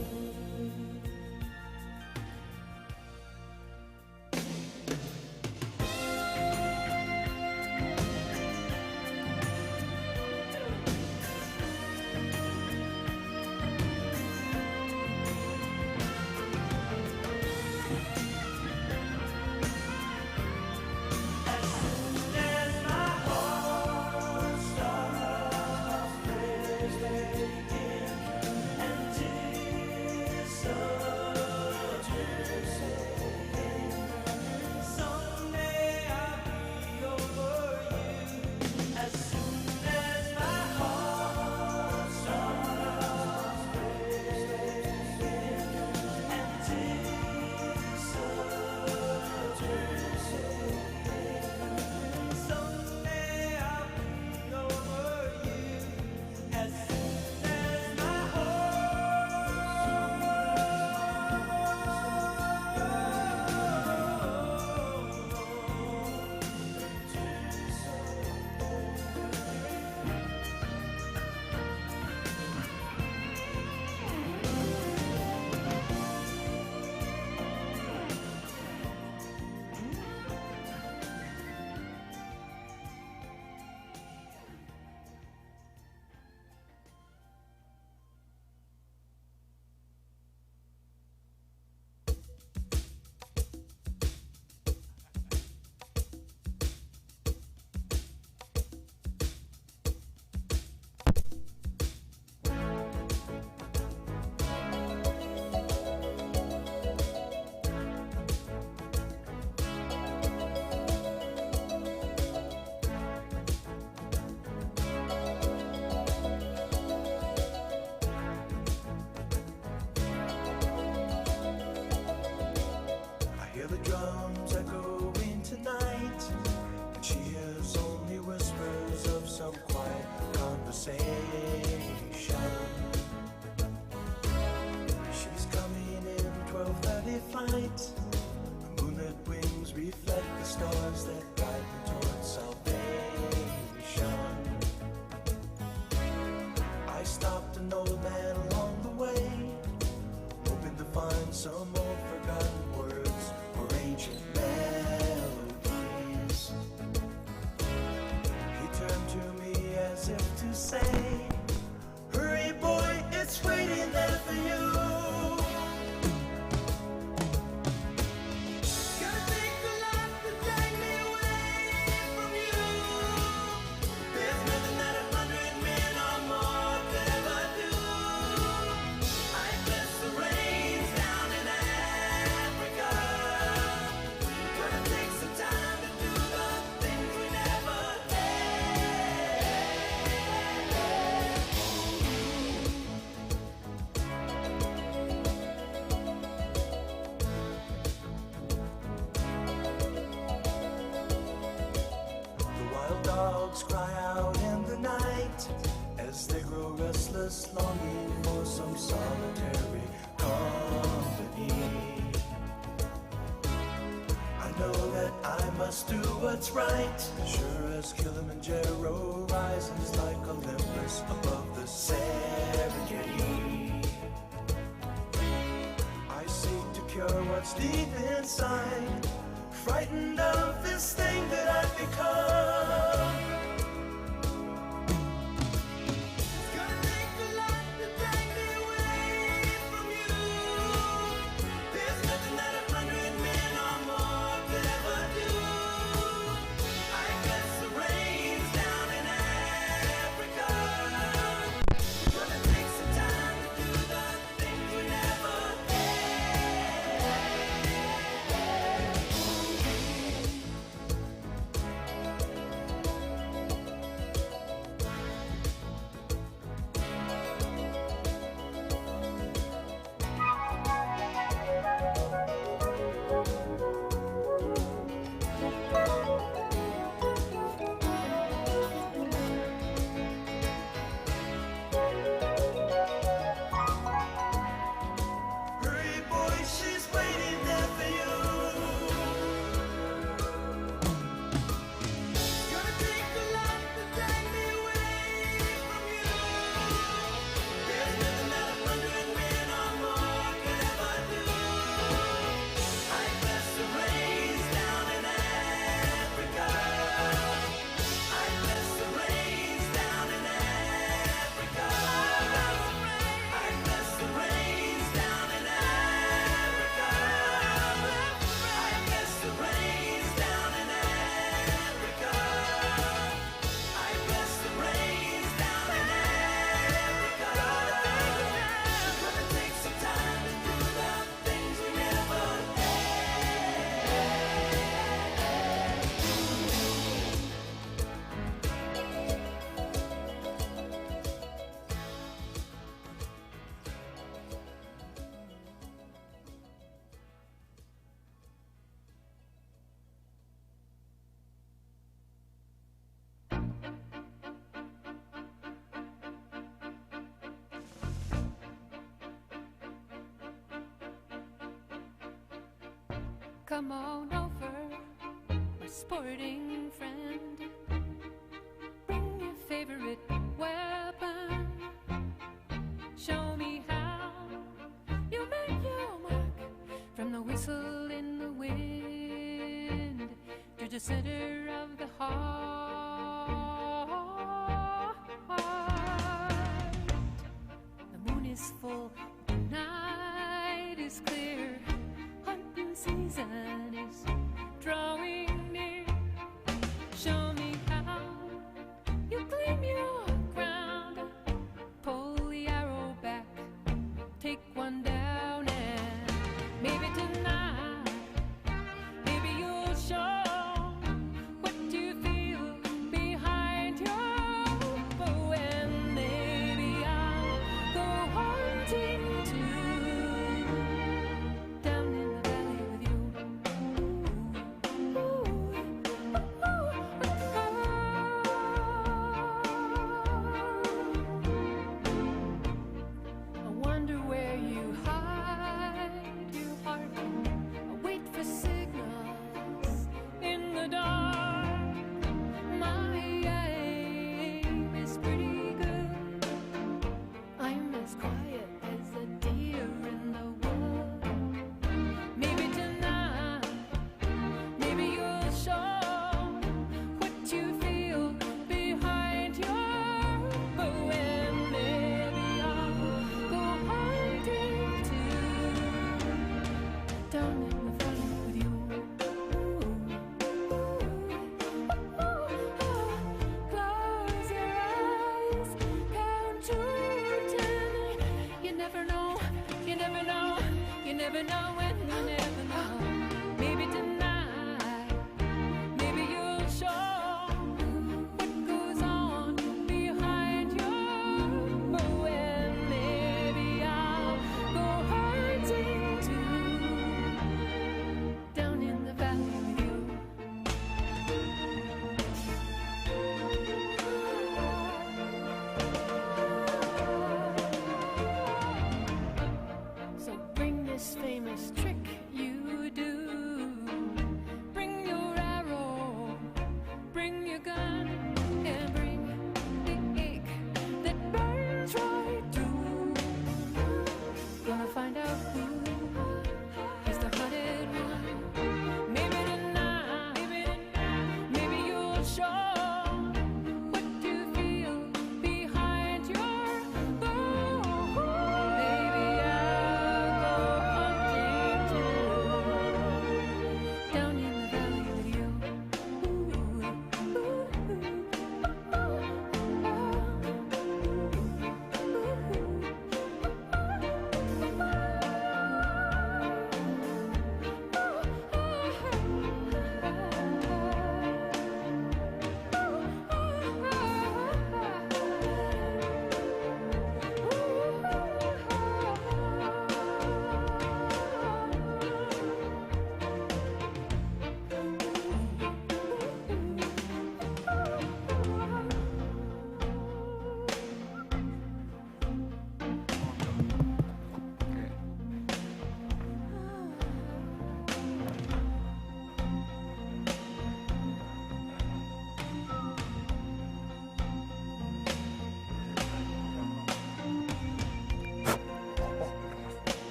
As soon as my heart stops breaking and tears are fading, someday I'll be over you. As soon as my heart stops breaking and tears are fading, someday I'll be over you. As soon as my I hear the drums echoing tonight, and she hears only whispers of some quiet conversation. She's coming in 12:30 flight. Her moonlit wings reflect the stars that guide me towards salvation. I stopped an old man along the way, hoping to find some old forgotten words or ancient melodies. He turned to me as if to say, hurry boy, it's waiting there. cry out in the night as they grow restless, longing for some solitary company. I know that I must do what's right, sure as Kilimanjaro rises like Olympus above the Serengeti. I seek to cure what's deep inside, frightened of this thing that I've become. It's gonna take a lot to drag me away from you. There's nothing that 100 men or more could ever do. I guess the rain's down in Africa. It's gonna take some time to do the things we never Hurry, boy, she's waiting there for you. It's gonna take a lot to drag me away from you. There's nothing that 100 men or more could ever do. I guess the rain's down in Africa. I guess the rain's down in Africa. I guess the rain's down in Africa. I guess the rain's down in Africa. I guess the rain's down in Africa. It's gonna take some time to do the things we never Come on over, my sporting friend. Bring your favorite weapon. Show me how you make your mark. From the whistle in the wind to the center of the heart. The moon is full, the night is clear. Hunting season is drawing near. Show me how you claim your ground. Pull the arrow back, take one down, and maybe tonight, maybe you'll show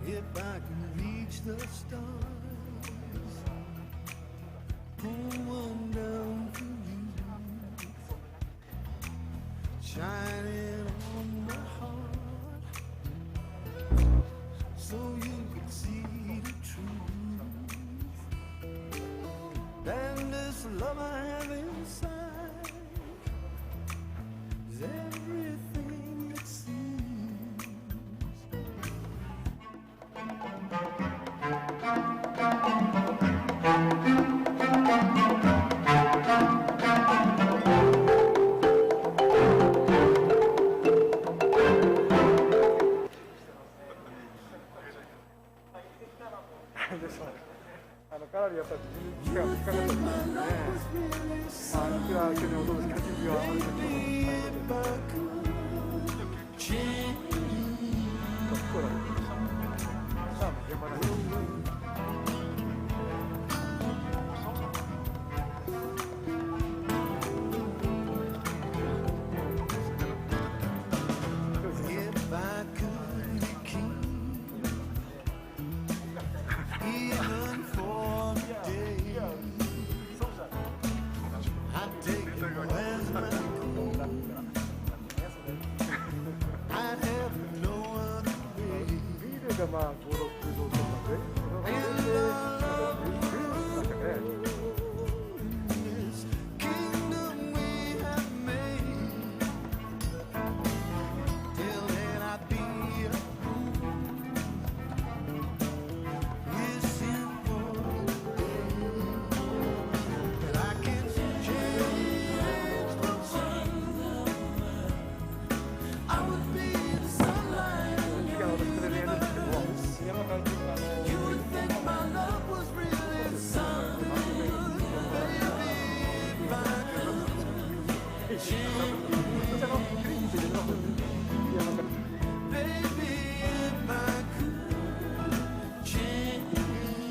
If I can reach the stars, pull one down for you, shine it on my heart, so you can see the truth. And this love I have inside is everything it seems. If I could be king, even for a day, I'd take you as my queen. I'd have no other way. This kingdom we have made, till then I'd be a fool. Wishing for the day that I can change the world. I would be the sunlight in your universe. You would think my love was really something good, baby, if I could change. Baby, if I could change the world.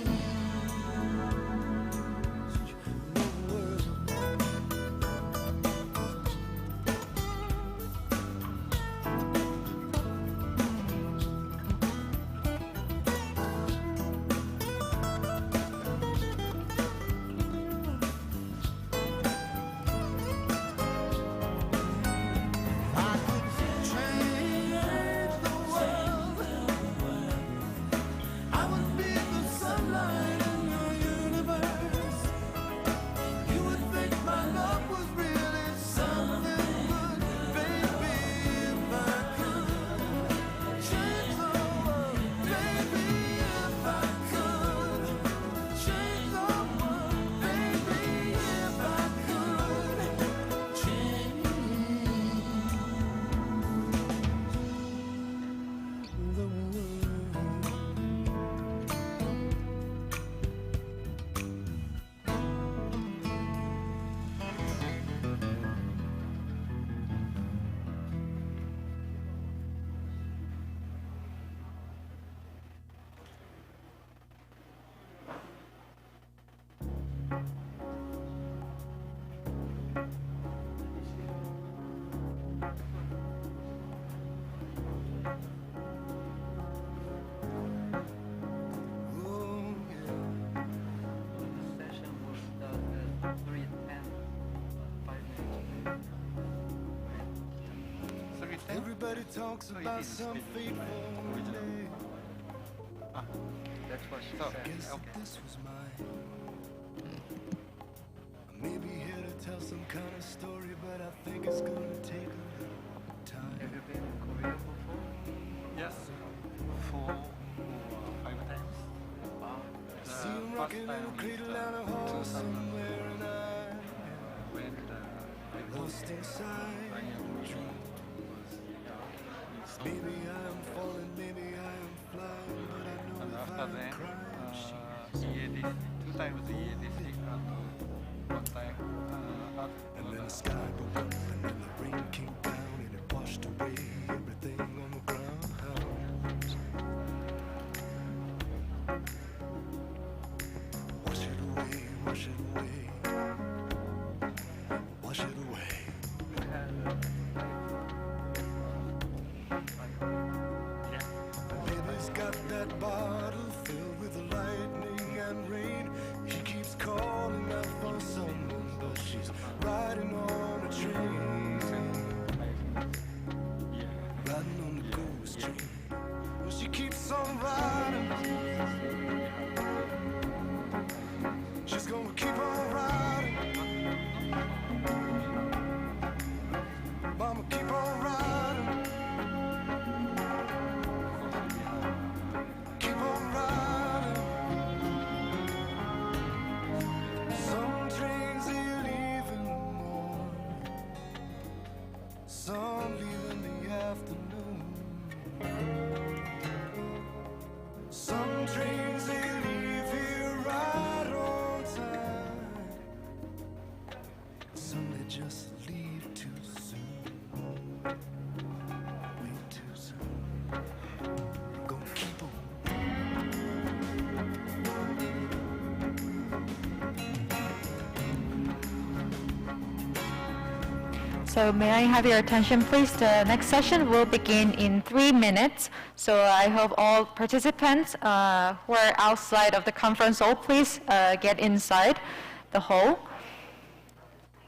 I could change the world. I would be the sunlight in your universe. You would think my love was really something good, baby, if I could change the world. Baby, if I could change the world. Baby, if I could change the world. Session will start at 3:10, 5 minutes. Everybody talks about some fateful day. That's what she Guess said. that this was mine. I may be here to tell some kind of story, but I think it's gonna take a little time. Have you been in Korea before? Yes, 4 or 5 times. Wow. rocking in a cradle and a horse somewhere, and I'm lost inside. Maybe I'm falling, maybe I'm flying, but I know if I'm crying, EADC, 2 times EADC, and 1 time and then the sky broke up, and then the rain came down, and it washed away everything on the ground. Wash it away, wash it away, wash it away. Baby's got that bottle filled with lightning and rain. She keeps calling out for someone, but she's riding on a train. Riding on the ghost train. Well, she keeps on riding. She's gonna keep on riding. Mama, keep on riding. Keep on riding. Some trains they leave in the morning, some leave in the afternoon. Some trains they leave here right on time. Some they just leave too soon. Way too soon. Gonna keep on. So may I have your attention, please? The next session will begin in 3 minutes. So I hope all participants who are outside of the conference hall, please get inside the hall.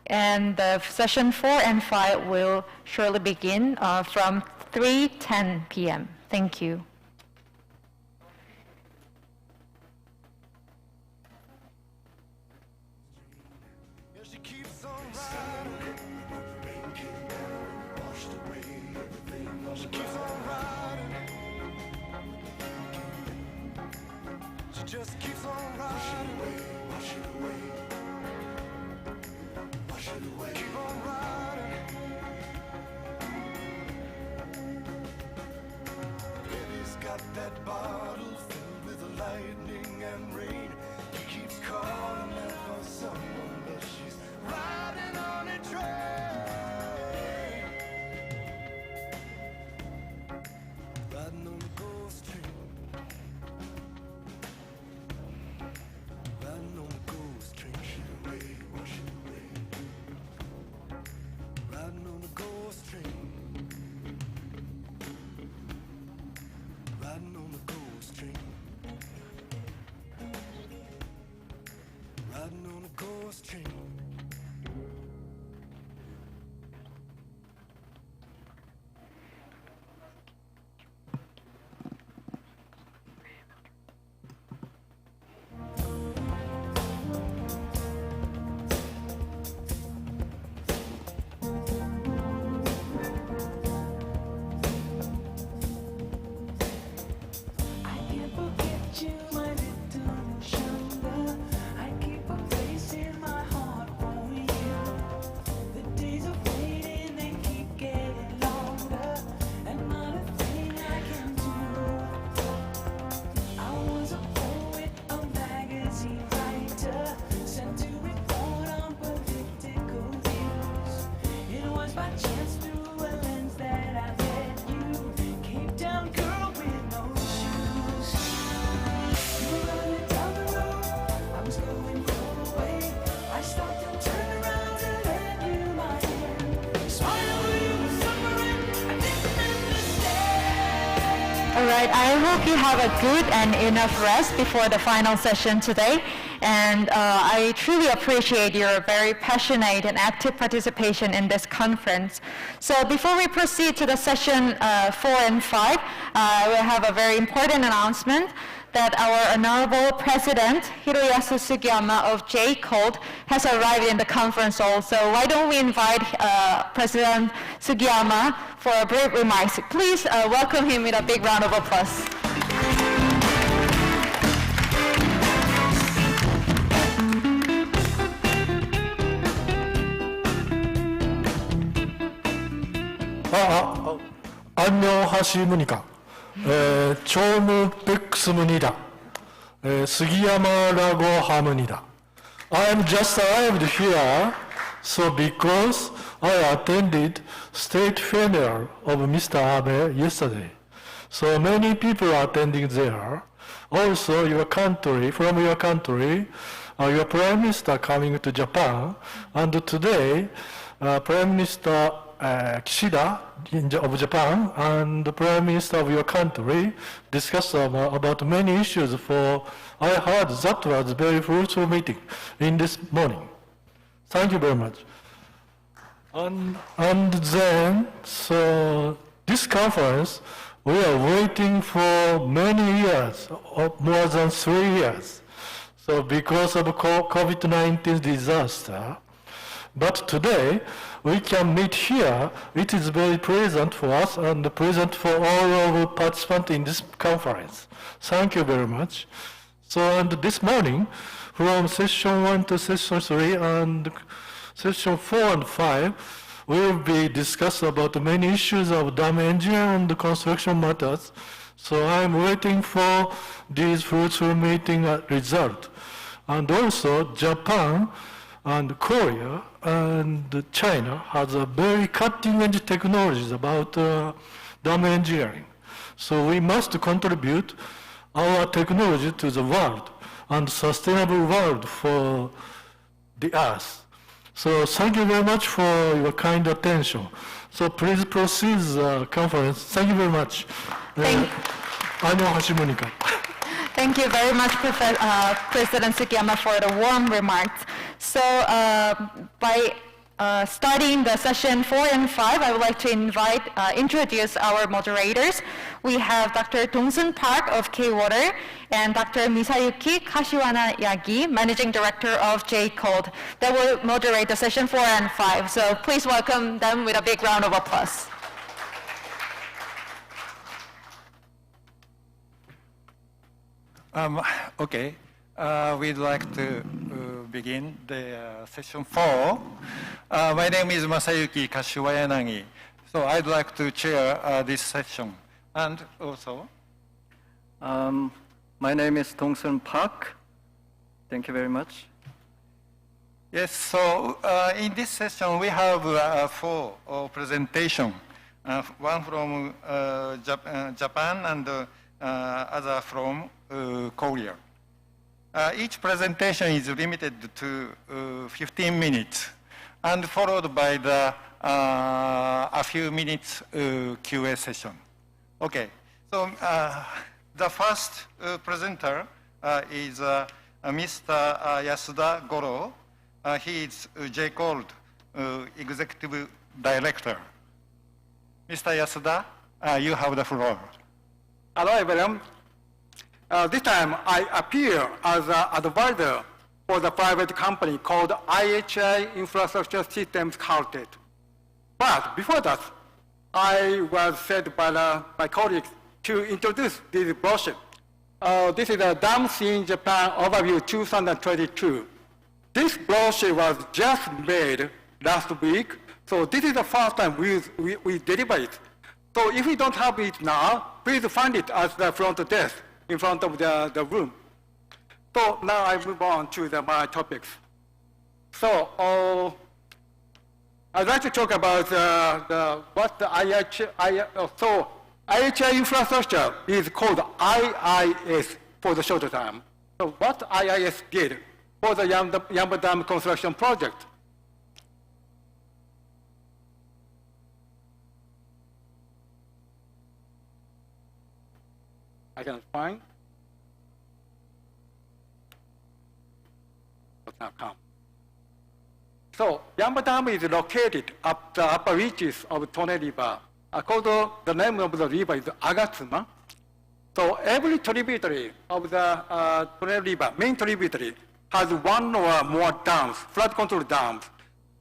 And the session 4 and 5 will surely begin from 3:10 p.m. Thank you. Yeah, she keeps on riding. Rain came down, washed away everything. She keeps on riding. She just keeps on riding. Wash it away, wash it away. Keep on riding. Baby's got that bottle filled with lightning and rain. He keeps calling out for someone, but she's riding on a train. Riding on the ghost train. Riding on the ghost train. Wash it away, wash it away. Riding on the ghost train. Riding on the ghost train. Riding on a ghost train. I can't forget you, my little sugar. I keep a place in my heart for you. The days are fading, they keep getting longer, and not a thing I can do. I was a poet, a magazine writer, sent to report on political views. It was by chance through a lens that I met you, Cape Town girl with no shoes. You were running down the road, I was going your way. I stopped and turned around to lend you my hand. Smile when you were suffering, I didn't understand. All right, I hope you have a good and enough rest before the final session today. And I truly appreciate your very passionate and active participation in this conference. So before we proceed to the session 4 and 5, we'll have a very important announcement that our Honorable President Hiroyasu Sugiyama of JCOLD has arrived in the conference hall. So why don't we invite President Sugiyama for a brief remarks. Please welcome him with a big round of applause. 안녕하십니까. 처음 뵙습니다.杉山라고 합니다. I am just arrived here, so because I attended state funeral of Mr. Abe yesterday. So many people are attending there. Also, your country, your Prime Minister coming to Japan, and today, Prime Minister Kishida of Japan and the Prime Minister of your country discussed about many issues I heard that was a very fruitful meeting in this morning. Thank you very much. And then, so this conference, we are waiting for many years, more than 3 years. So because of COVID-19 disaster, but today, we can meet here. It is very pleasant for us and pleasant for all of the participants in this conference. Thank you very much. So, and this morning, from session 1 to session 3 and session 4 and 5, we will be discussing about many issues of dam engineering and construction matters. So I'm waiting for these fruitful meeting result. And also, Japan and Korea and China has a very cutting-edge technologies about dam engineering. So we must contribute our technology to the world and sustainable world for the earth. So thank you very much for your kind attention. So please proceed the conference. Thank you very much. 안녕하십니까. Thank you very much, President Sugiyama, for the warm remarks. So by starting the session 4 and 5, I would like to introduce our moderators. We have Dr. Dong-Sun Park of K-Water and Dr. Misayuki Kashiwana-Yagi, Managing Director of JCOLD, that will moderate the session 4 and 5. So please welcome them with a big round of applause. Okay, we'd like to begin the session 4. My name is Masayuki Kashiwayanagi, so I'd like to chair this session. And also? My name is Dong-Sun Park. Thank you very much. Yes, so in this session we have 4 presentations, one from Japan and other from Korea. Each presentation is limited to 15 minutes and followed by a few minutes QA session. Okay, so the first presenter is Mr. Yasuda Goro. He is JCOLD Executive Director. Mr. Yasuda, you have the floor. Hello, everyone. This time, I appear as an advisor for the private company called IHI Infrastructure Systems Limited. But before that, I was said by my colleagues to introduce this brochure. This is a Dams in Japan Overview 2022. This brochure was just made last week, so this is the first time we deliver it. So if you don't have it now, please find it at the front desk in front of the room. So now I move on to my topics. So I'd like to talk about what the IHI infrastructure is called IIS for the short term. So what IIS did for the Yamba Dam construction project. I can find. But now come. So Yamba Dam is located up the upper reaches of Tone River. According to the name of the river is Agatsuma. So every tributary of the Tone River, main tributary, has one or more dams, flood control dams.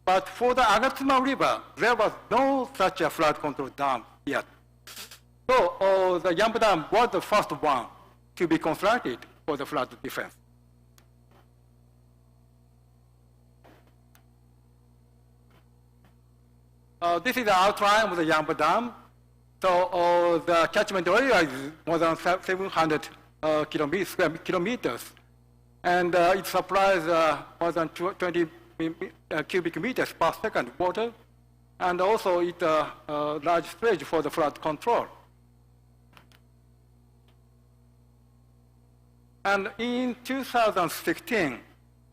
But for the Agatsuma River, there was no such a flood control dam yet. So the Yamba Dam was the first one to be constructed for the flood defense. this is the outline of the Yamba Dam. So the catchment area is more than 700 kilometers. And it supplies more than 20 cubic meters per second water. And also it's a large stage for the flood control. And in 2016,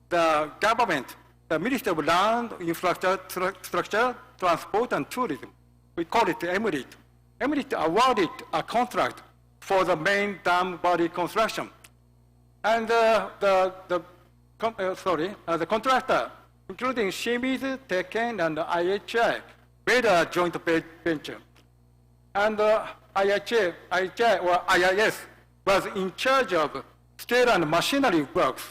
the government, the Ministry of Land, Infrastructure, Transport and Tourism, we call it EMIRIT. EMIRIT awarded a contract for the main dam body construction. And the contractor, including Shimizu, Tekken, and IHI, made a joint venture. And IIS was in charge of steel and machinery works.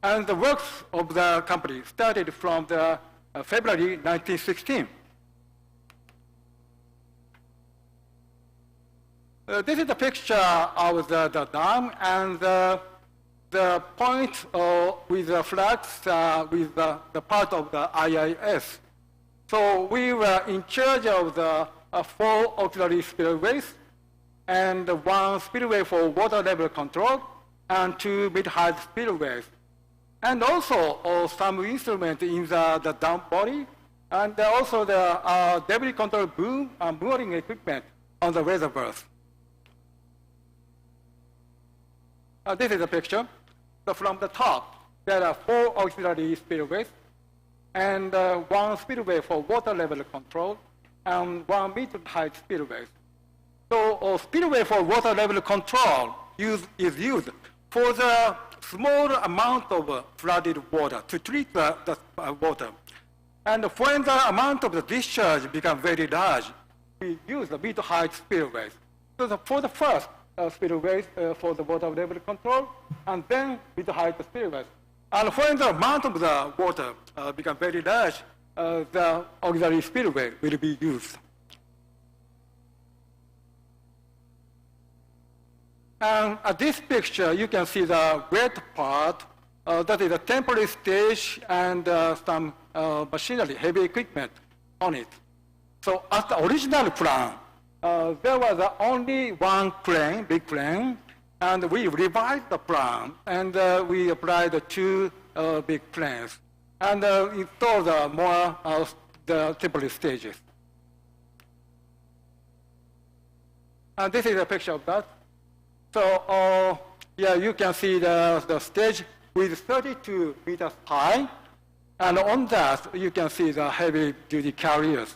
And the works of the company started from the February 1916. This is the picture of the dam and the point with the flags with the part of the IIS. So we were in charge of the 4 auxiliary spillways and 1 spillway for water level control and 2 mid-height spillways. And also some instruments in the dam body and also the debris control boom and mooring equipment on the reservoirs. This is a picture. So from the top, there are 4 auxiliary spillways and 1 spillway for water level control and 1 mid-height spillway. So spillway for water level control is used for the small amount of flooded water to treat the water. And when the amount of the discharge becomes very large, we use the mid-height spillways. So for the first spillways for the water level control, and then mid-height spillways. And when the amount of the water becomes very large, the auxiliary spillway will be used. And at this picture, you can see the red part, that is a temporary stage and some machinery, heavy equipment on it. So at the original plan, there was only 1 crane, big crane, and we revised the plan, and we applied 2 big cranes, and installed more the temporary stages. And this is a picture of that. So yeah, you can see the stage with 32 meters high, and on that you can see the heavy-duty carriers.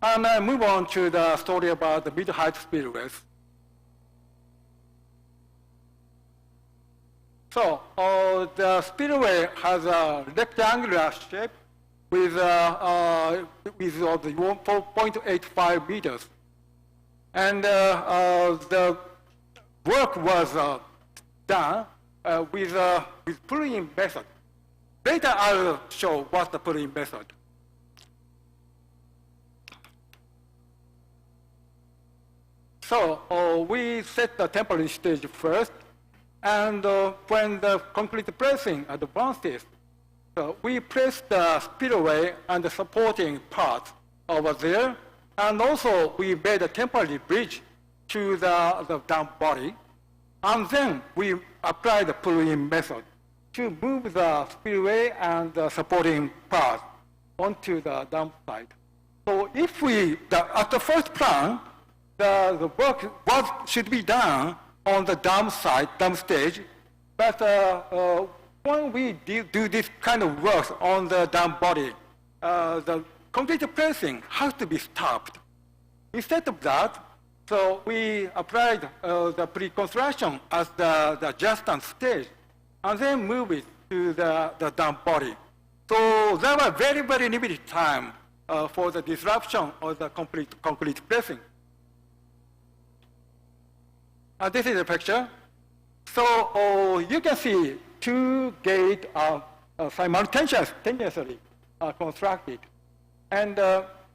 And I move on to the story about the mid-height spillways. So the spillway has a rectangular shape with 4.85 meters. And the work was done with pulling method. Later I'll show what's the pulling method. So we set the temporary stage first, and when the concrete pressing advances, we place the spillway and the supporting parts over there, and also we made a temporary bridge to the dam body, and then we apply the pull-in method to move the spillway and the supporting parts onto the dam site. So if at the first plan, the work should be done on the dam site, dam stage, but when we do this kind of work on the dam body, the concrete pressing has to be stopped. Instead of that, so we applied the pre-construction as the adjustment stage, and then move it to the dam body. So there was very, very limited time for the disruption of the concrete pressing. This is a picture. So you can see 2 gates are simultaneously constructed. And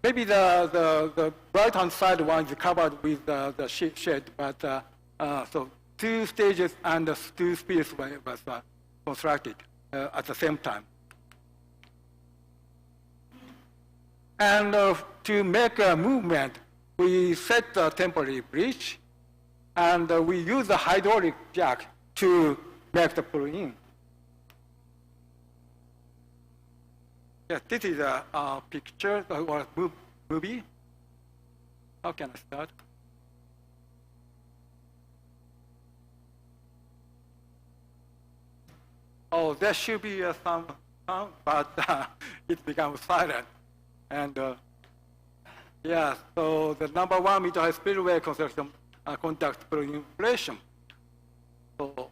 maybe the right-hand side one is covered with the shed, but so 2 stages and 2 spheres was constructed at the same time. And to make a movement, we set the temporary bridge, and we use the hydraulic jack to make the pull-in. Yes, this is a picture or movie. How can I start? Oh, there should be some sound, but it becomes silent. And yeah, so the number one mid-height spillway construction conducts inflation. So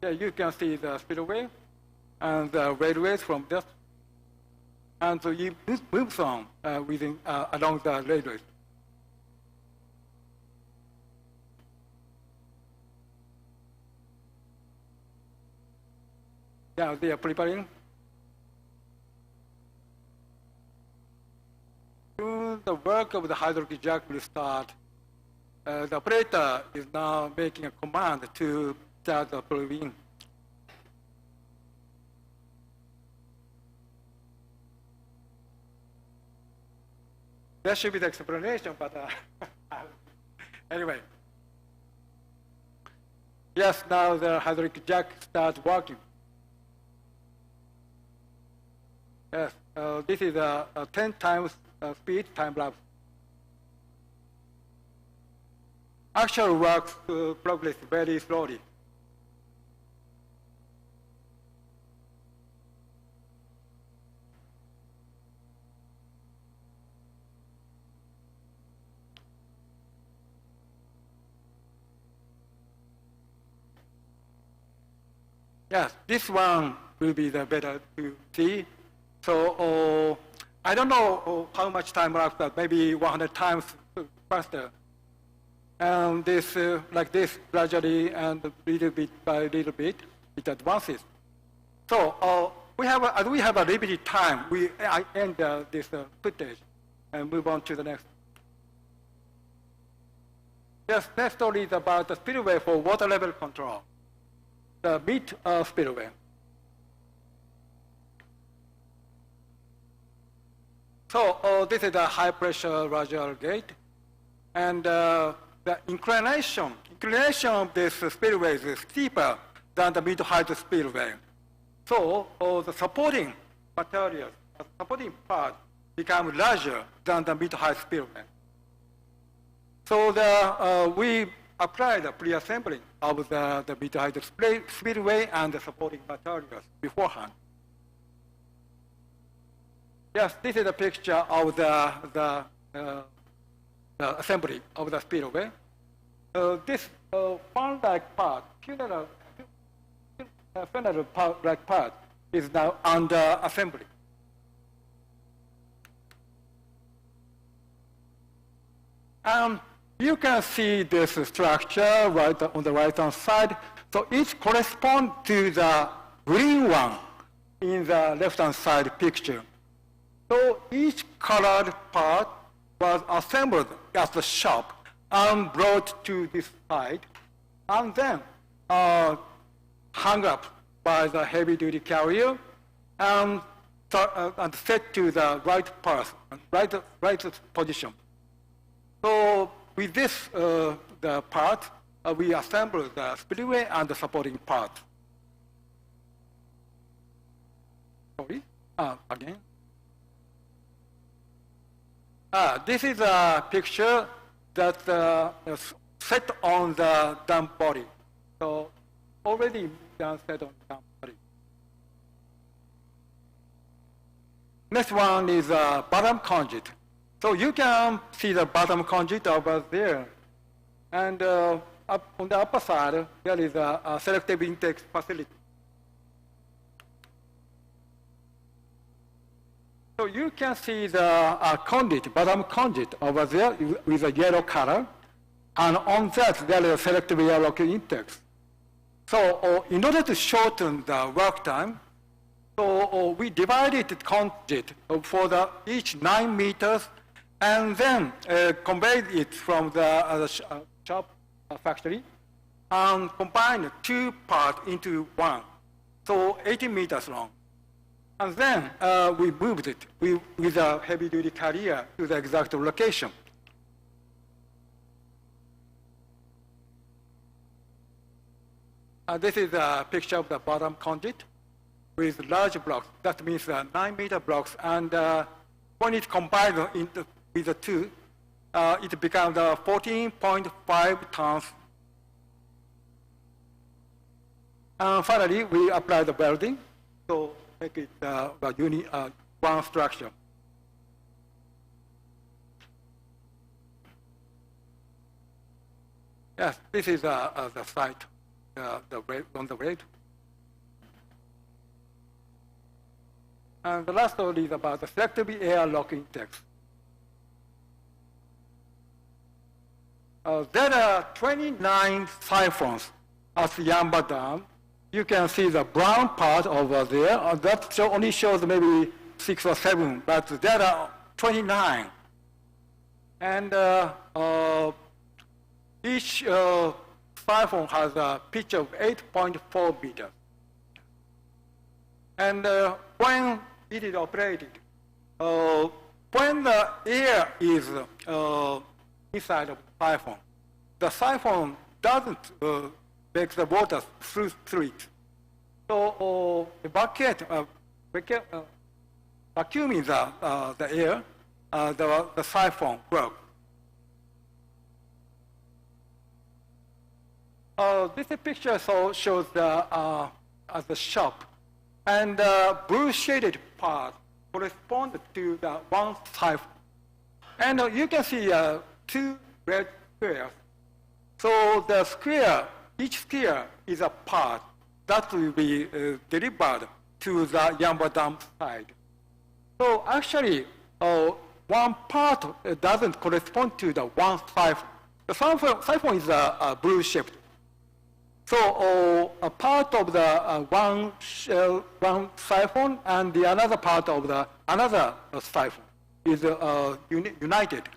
yeah, you can see the spillway and the railways from this, and so it moves on within along the railways. Yeah, they are preparing. Soon the work of the hydraulic jack will start. The operator is now making a command to start the pull-in. That should be the explanation, but anyway. Yes, now the hydraulic jack starts working. Yes, this is a 10 times speed time lapse. Actual works progress very slowly. Yes, this one will be the better to see. So I don't know how much time lapse, but maybe 100 times faster. And this, like this, gradually and little bit by little bit, it advances. So as we have a limited time, I end this footage and move on to the next. Yes, next story is about the spillway for water level control, the mid spillway. So this is a high pressure radial gate, and the inclination of this spillway is steeper than the mid-height spillway. So the supporting materials, the supporting part become larger than the mid-height spillway. So we applied the pre-assembling of the mid-height spillway and the supporting materials beforehand. Yes, this is a picture of the assembly of the spillway. This fan-like part, funnel like part, is now under assembly. You can see this structure right on the right-hand side. So it corresponds to the green one in the left-hand side picture. So each colored part was assembled at the shop and brought to this side, and then hung up by the heavy-duty carrier and set to the right position. So with this the part, we assembled the spillway and the supporting part. Sorry, again. This is a picture that is set on the dam body. So already set on the dam body. Next one is bottom conduit. So you can see the bottom conduit over there. And up on the upper side, there is a selective intake facility. So you can see the conduit, bottom conduit over there with a yellow color. And on that, there is a selective air intakes. So in order to shorten the work time, so we divided the conduit for each 9 meters and then conveyed it from the shop factory and combined 2 parts into one, so 18 meters long. And then we moved it with a heavy-duty carrier to the exact location. This is a picture of the bottom conduit with large blocks. That means 9-meter blocks. And when it combined with the two, it becomes 14.5 tons. And finally, we apply the welding to make it one structure. Yes, this is the site, on the way. And the last story is about the selective air lock index. There are 29 siphons at the Yamba Dam. You can see the brown part over there. That only shows maybe 6 or 7, but there are 29. And each siphon has a pitch of 8.4 meters. And when it is operated, when the air is inside of the siphon doesn't make the water through it. So vacuuming the air, the siphon works. This picture shows the shop, and the blue shaded part corresponds to the one siphon. And you can see 2 red squares. So the square, each square is a part that will be delivered to the Yamba Dam side. So actually, one part doesn't correspond to the one siphon. The siphon is blue shaped. So a part of the one siphon and the another part of the another siphon is united.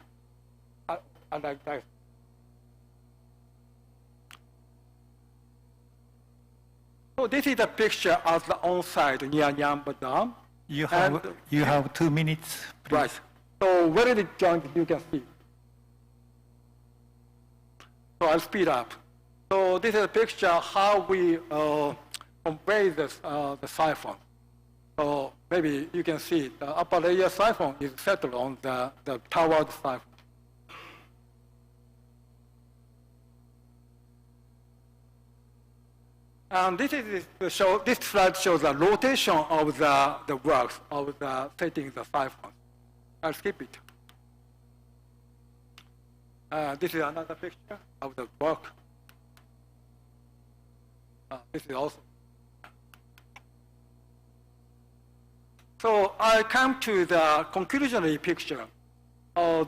Like that. So this is a picture of the on-site near Yamba Dam. You have 2 minutes. Please. Right. So where is the joint you can see. So I'll speed up. So this is a picture how we convey the siphon. So maybe you can see the upper layer siphon is settled on the towered siphon. And this slide shows the rotation of the works of the setting the siphon. I'll skip it. This is another picture of the work. This is also. So I come to the conclusionary picture.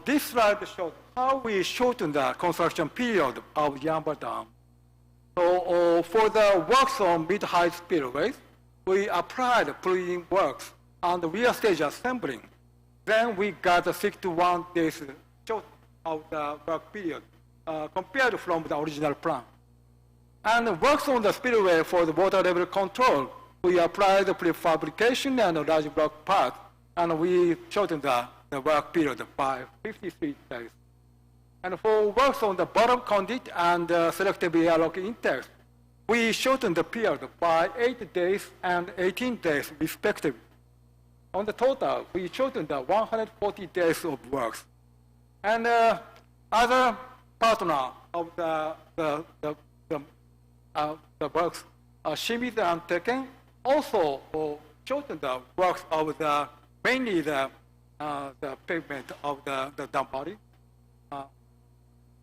This slide shows how we shorten the construction period of Yamba Dam. So for the works on mid-height spillways, we applied pulling works and rear stage assembling. Then we got a 61 days short of the work period compared from the original plan. And works on the spillway for the water level control, we applied the prefabrication and large block parts, and we shortened the work period by 53 days. And for works on the bottom conduit and selective air lock intakes, we shortened the period by 8 days and 18 days respectively. On the total, we shortened 140 days of works. And other partner of the works, Shimizu and Tekken, also shortened the works of mainly the pavement of the dam body.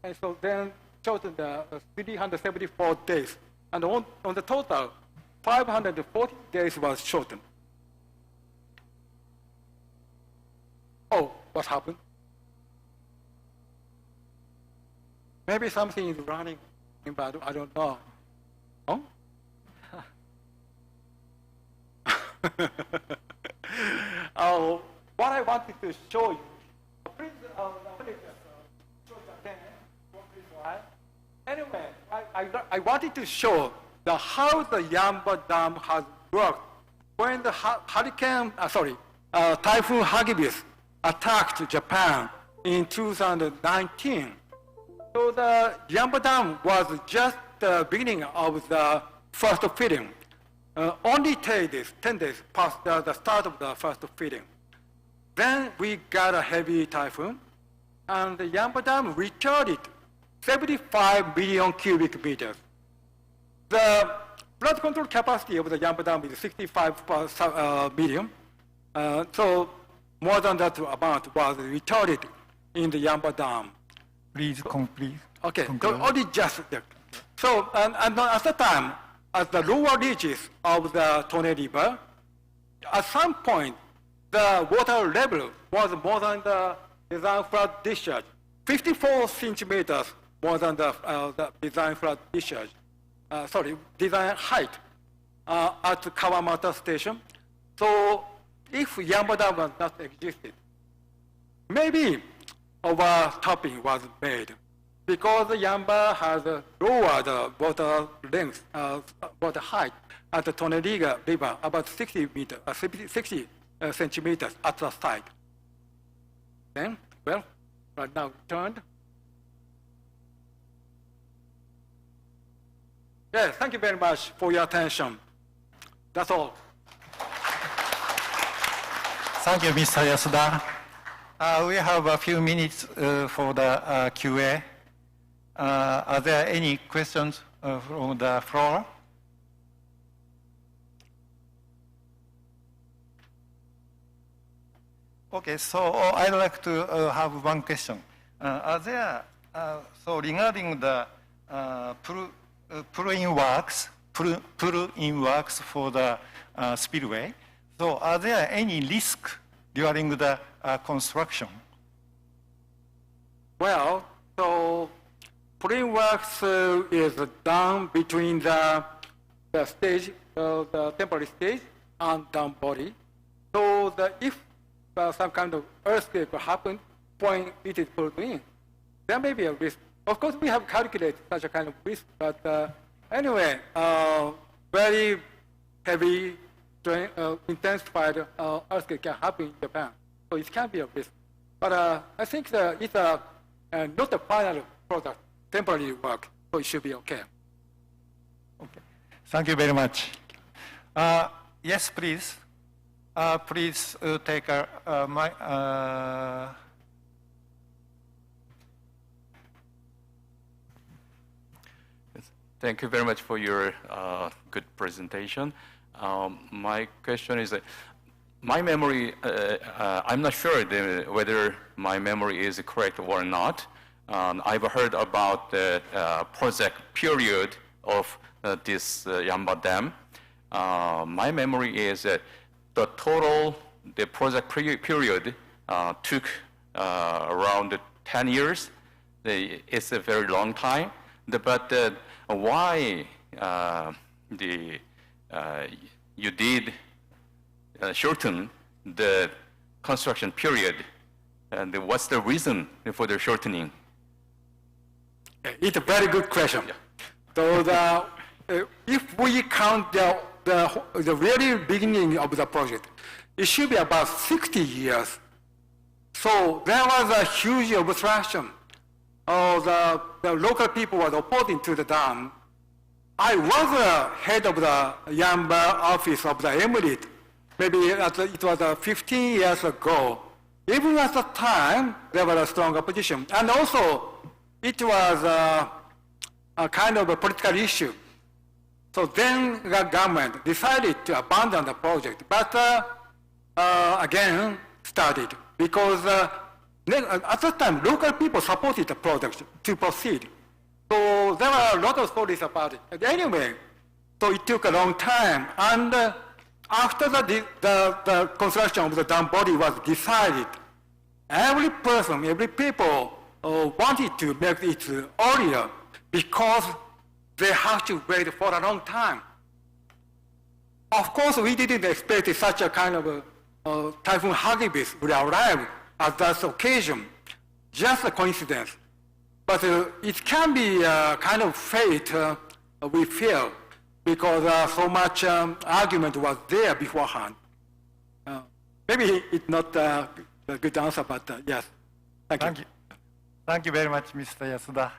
And so then shortened 374 days. And on the total, 540 days was shortened. Oh, what happened? Maybe something is running, but I don't know. Oh? What I wanted to show you, please, anyway, I wanted to show how the Yamba Dam has worked when the Typhoon Hagibis attacked Japan in 2019, so the Yamba Dam was just the beginning of the first feeding. Only 10 days past the start of the first feeding. Then we got a heavy typhoon, and the Yamba Dam recharged 75 million cubic meters. The flood control capacity of the Yamba Dam is 65 million. So more than that amount was recharged in the Yamba Dam. Please complete. Okay, so only just that. So, and at the time, at the lower reaches of the Tone River, at some point, the water level was more than the design flood discharge, 54 centimeters more than the design flood discharge, design height at Kawamata Station. So if Yamba Dam was not existed, maybe overtopping was made because the Yamba has lowered the water length, water height at the Tone River about 60 centimeters at the side. Then, well, right now turned. Yes, thank you very much for your attention. That's all. Thank you, Mr. Yasuda. We have a few minutes for the QA. Are there any questions from the floor? Okay, so I'd like to have one question. Are there, so regarding the pull-in works for the spillway, so are there any risk during the construction? Well, so pull-in works is done between the stage, the temporary stage and dam body. So if some kind of earthquake will happen when it is pulled in, there may be a risk. Of course, we have calculated such a kind of risk, but anyway, very heavy, intensified earthquake can happen in Japan, so it can be a risk. But I think that it's not the final product, temporary work, so it should be okay. Okay. Thank you very much. Yes, please. Please take my. Thank you very much for your good presentation. My question is that my memory, I'm not sure whether my memory is correct or not. I've heard about the project period of this Yamba Dam. My memory is that the project period took around 10 years. It's a very long time. But why you did shorten the construction period, and what's the reason for the shortening? It's a very good question. Yeah. So if we count the very beginning of the project, it should be about 60 years. So there was a huge obstruction. The local people were opposing to the dam. I was head of the Yamba office of the emirate. Maybe it was 15 years ago. Even at the time, there was a strong opposition. And also, it was a kind of a political issue. So then the government decided to abandon the project, but again started because at that time local people supported the project to proceed. So there are a lot of stories about it. But anyway, so it took a long time, and after the construction of the dam body was decided, every person, every people wanted to make it earlier because they have to wait for a long time. Of course, we didn't expect such a kind of Typhoon Hagibis would arrive at that occasion, just a coincidence. But it can be a kind of fate we feel. because so much argument was there beforehand. Maybe it's not a good answer, but yes. Thank you. Thank you very much, Mr. Yasuda.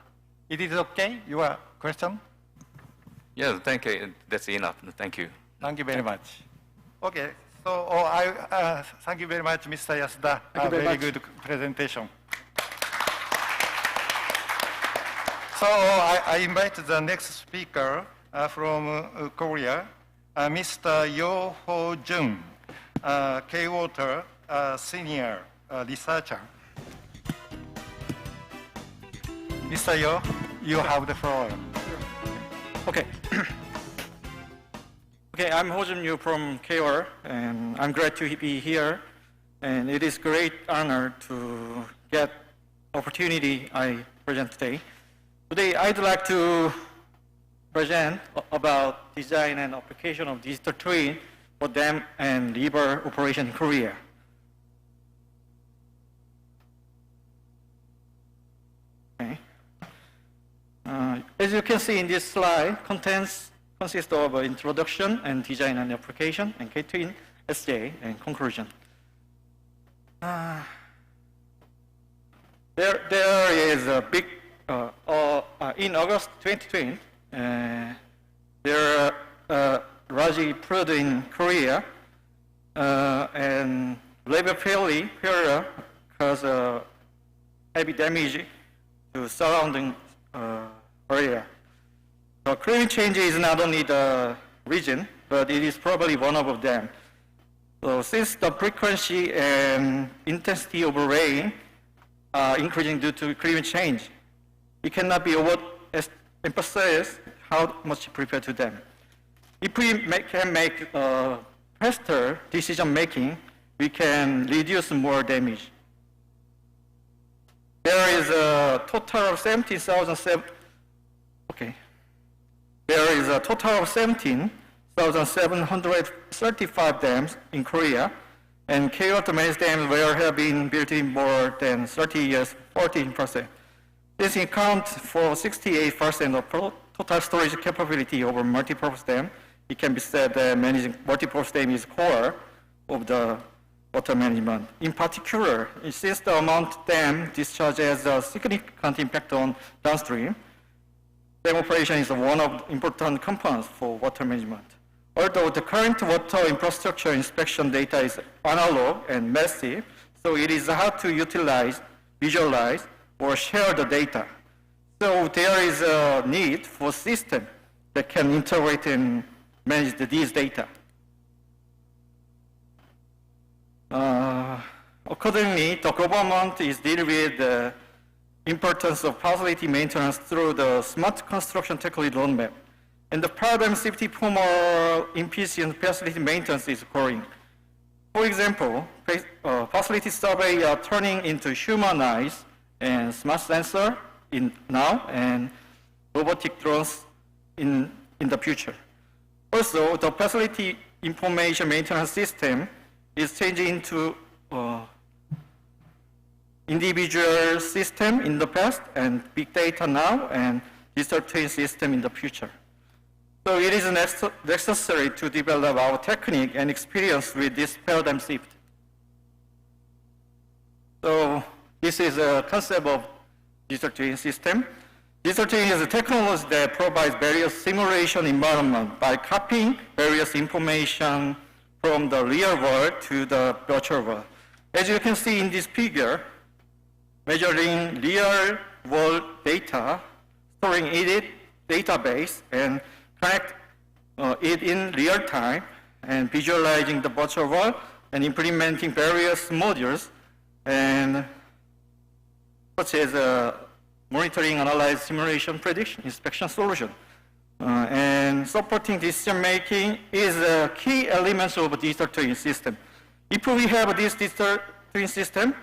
It is okay, your question? Yes, thank you. That's enough. Thank you. Thank you very much. Okay, so thank you very much, Mr. Yasuda. Thank you very much. Good presentation. So I invite the next speaker from Korea, Mr. Yo Ho Jung, K-Water senior researcher. Mr. Yo, you have the floor. Okay. Okay, I'm Ho Jun Yu from KOR, and I'm glad to be here. And it is great honor to get opportunity I present today. Today, I'd like to present about design and application of digital twin for dam and river operation in Korea. Okay. As you can see in this slide, consists of introduction and design and application, and K-twin, SJ, and conclusion. There is a big, in August 2020, there are large flood in Korea, and river failure caused heavy damage to surrounding area. So climate change is not only the reason, but it is probably one of them. So since the frequency and intensity of rain are increasing due to climate change, it cannot be overemphasized how much prepare to them. If we can make faster decision making, we can reduce more damage. There is a total of 17,735 dams in Korea, and KOR managed dams have been built in more than 30 years, 14%. This accounts for 68% of total storage capability over multipurpose dam. It can be said that managing multipurpose dam is core of the water management. In particular, since the amount dam discharge has a significant impact on downstream, dam operation is one of the important components for water management. Although the current water infrastructure inspection data is analog and massive, so it is hard to utilize, visualize, or share the data. So there is a need for system that can integrate and manage these data. Accordingly, the government is dealing with the importance of facility maintenance through the smart construction technology roadmap. And the paradigm safety formal efficient facility maintenance is growing. For example, facility survey are turning into human eyes and smart sensor now and robotic drones in the future. Also, the facility information maintenance system is changing into individual system in the past and big data now and digital twin system in the future. So it is necessary to develop our technique and experience with this paradigm shift. So this is a concept of digital twin system. Digital twin is a technology that provides various simulation environment by copying various information from the real world to the virtual world. As you can see in this figure, measuring real world data, storing it in database, and connect it in real time, and visualizing the virtual world, and implementing various modules, and such as monitoring, analyze, simulation, prediction, inspection solution. And supporting decision making is a key element of a digital twin system. If we have this digital twin system,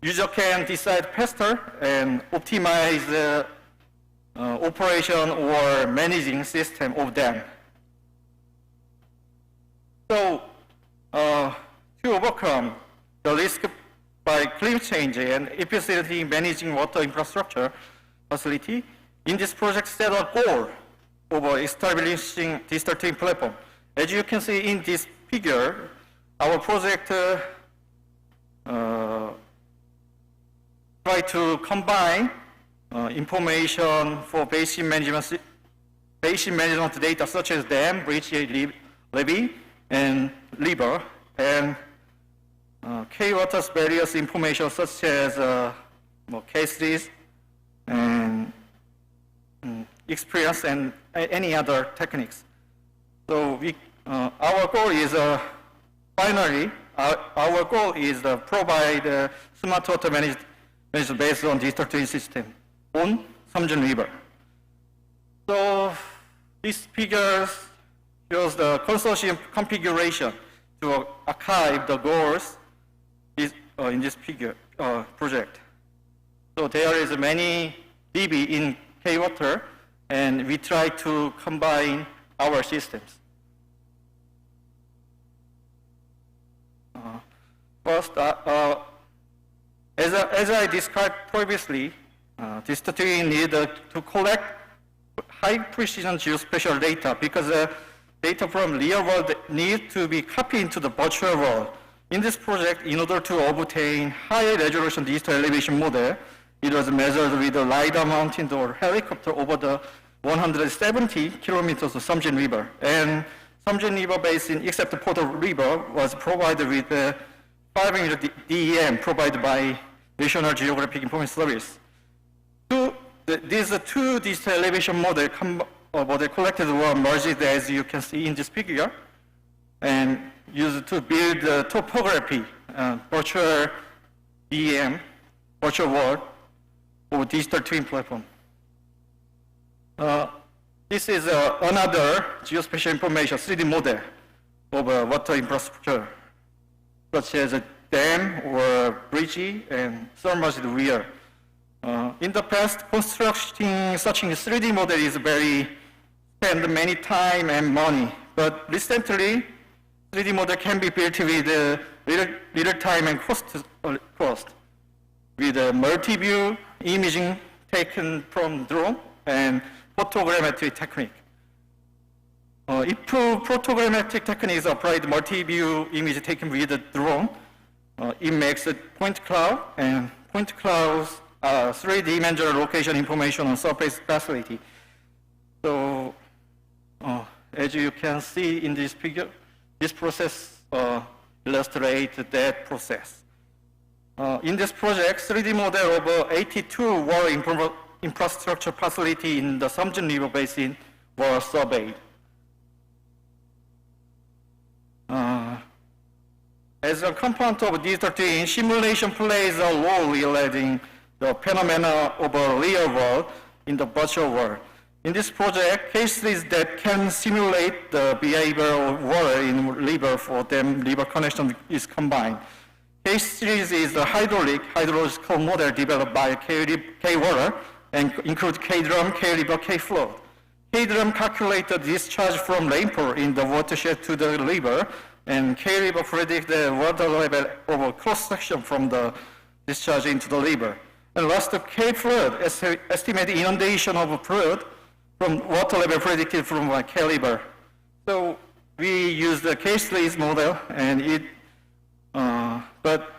user can decide faster and optimize the operation or managing system of them. So to overcome the risk by climate change and efficiently managing water infrastructure facility, in this project set a goal over establishing district team platform. As you can see in this figure, our project try to combine information for basin management data such as dam, bridge, levee, and river, and K-Water's various information such as cases and experience and any other techniques. So our goal is finally our goal is to provide smart water management based on district twin system on Samjin River. So this figure shows the consortium configuration to archive the goals in this figure project. So there is many DB in K-Water, and we try to combine our systems. First, as I described previously, district twin need to collect high precision geospatial data because data from real world need to be copied into the virtual world. In this project, in order to obtain high resolution digital elevation model, it was measured with a LiDAR mounted or helicopter over the 170 kilometers of Samjin River. And Samjin River basin, except the Portal River, was provided with 500 DEM provided by National Geographic Information Service. These two digital elevation model collected were merged, as you can see in this figure, and used to build the topography, virtual DEM, virtual world, or digital twin platform. This is another geospatial information 3D model of water infrastructure, such as a dam or bridge and submerged weir. In the past, constructing such a 3D model is spend many time and money, but recently, 3D model can be built with little time and cost with a multi-view imaging taken from drone and photogrammetry technique. If photogrammetric technique is applied multi-view image taken with a drone, it makes a point cloud, and point clouds are 3D-dimensional location information on surface facility. So, as you can see in this figure, this process illustrates that process. In this project, 3D model of 82 water infrastructure facility in the Samjin River Basin were surveyed. As a component of digital twin, simulation plays a role relating the phenomena of a real world in the virtual world. In this project, cases that can simulate the behavior of water in river for them river connection is combined. Case series is the hydrological model developed by K-Water and includes K-drum, K-river, K-flood. K-drum calculates the discharge from rainfall in the watershed to the river, and K-river predicts the water level of a cross-section from the discharge into the river. And last, K-flood estimated inundation of a flood from water level predicted from K-river. So we use the K-series model, and but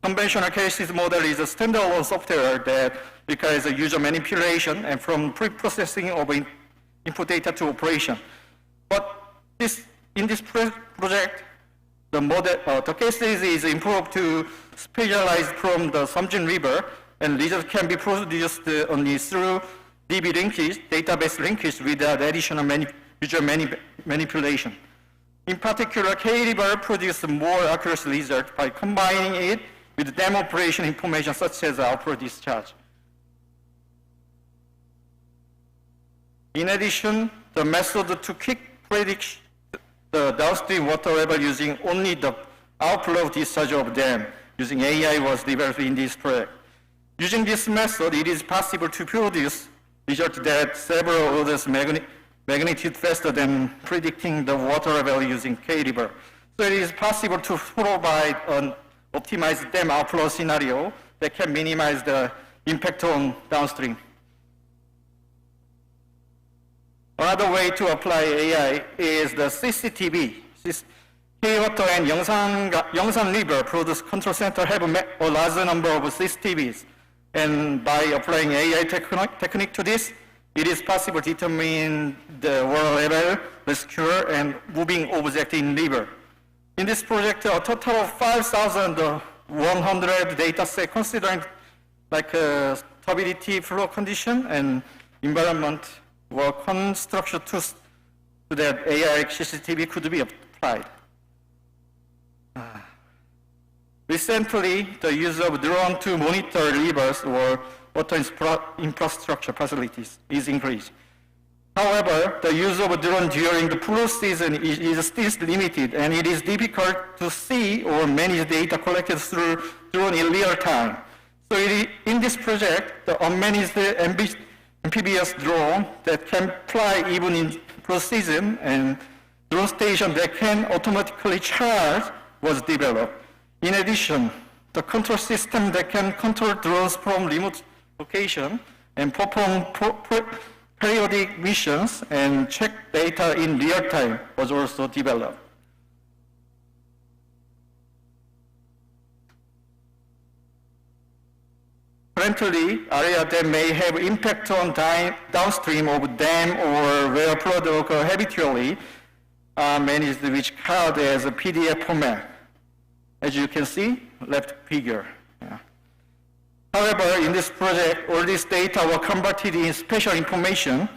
conventional K-series model is a standalone software that requires a user manipulation and from pre-processing of input data to operation. But in this project, the model, the K-series is improved to specialize from the Samjin River, and results can be produced only through DB linkage, database linkage without additional user manipulation. In particular, K-river produced more accurate results by combining it with dam operation information such as outflow discharge. In addition, the method to quick predict the downstream water level using only the outflow discharge of dam using AI was developed in this project. Using this method, it is possible to produce results that several orders magnitude faster than predicting the water level using K-river. So it is possible to provide an optimized dam outflow scenario that can minimize the impact on downstream. Another way to apply AI is the CCTV. K-Water and Yongsan River Produce Control Center have a large number of CCTVs. And by applying AI technique to this, it is possible to determine the water level, rescue, and moving object in river. In this project, a total of 5,100 data set considering like turbidity, flow condition, and environment were constructed so that AI CCTV could be applied. Recently, the use of drone to monitor rivers or water infrastructure facilities is increased. However, the use of drone during the flood season is still limited, and it is difficult to see or manage data collected through drone in real time. So in this project, the unmanaged amphibious drone that can fly even in flood season and drone station that can automatically charge was developed. In addition, the control system that can control drones from remote location and perform periodic missions and check data in real time was also developed. Currently, area that may have impact on downstream of dam or where flood occur habitually are managed which card as a PDF format. As you can see, left figure. Yeah. However, in this project, all this data were converted in special information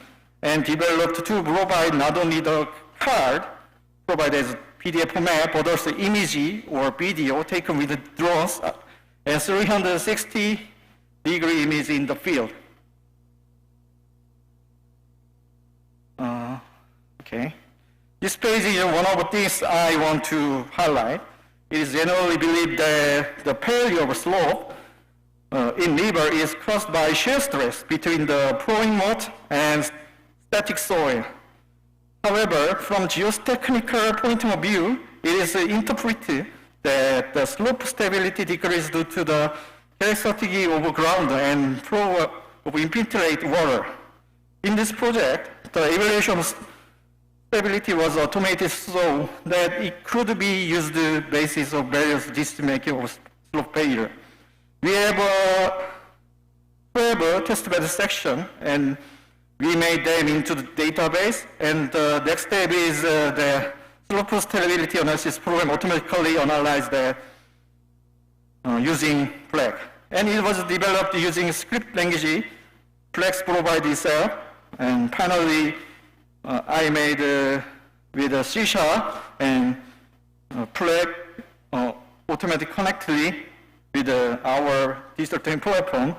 and developed to provide not only the card provided as PDF format, but also image or video taken with the drones and 360-degree image in the field. Okay. This page is one of the things I want to highlight. It is generally believed that the failure of slope in river is caused by shear stress between the flowing mud and static soil. However, from geotechnical point of view, it is interpreted that the slope stability decreases due to the characteristic of ground and flow of infiltrate water. In this project, the evaluation of stability was automated so that it could be used the basis of various decision-making of slope failure. We have a testbed section, and we made them into the database, and the next step is the slope stability analysis program automatically analyzed the using Flex. And it was developed using script language, Flex provide itself, and finally I made with C# and Flex automatic connectly with our digital twin platform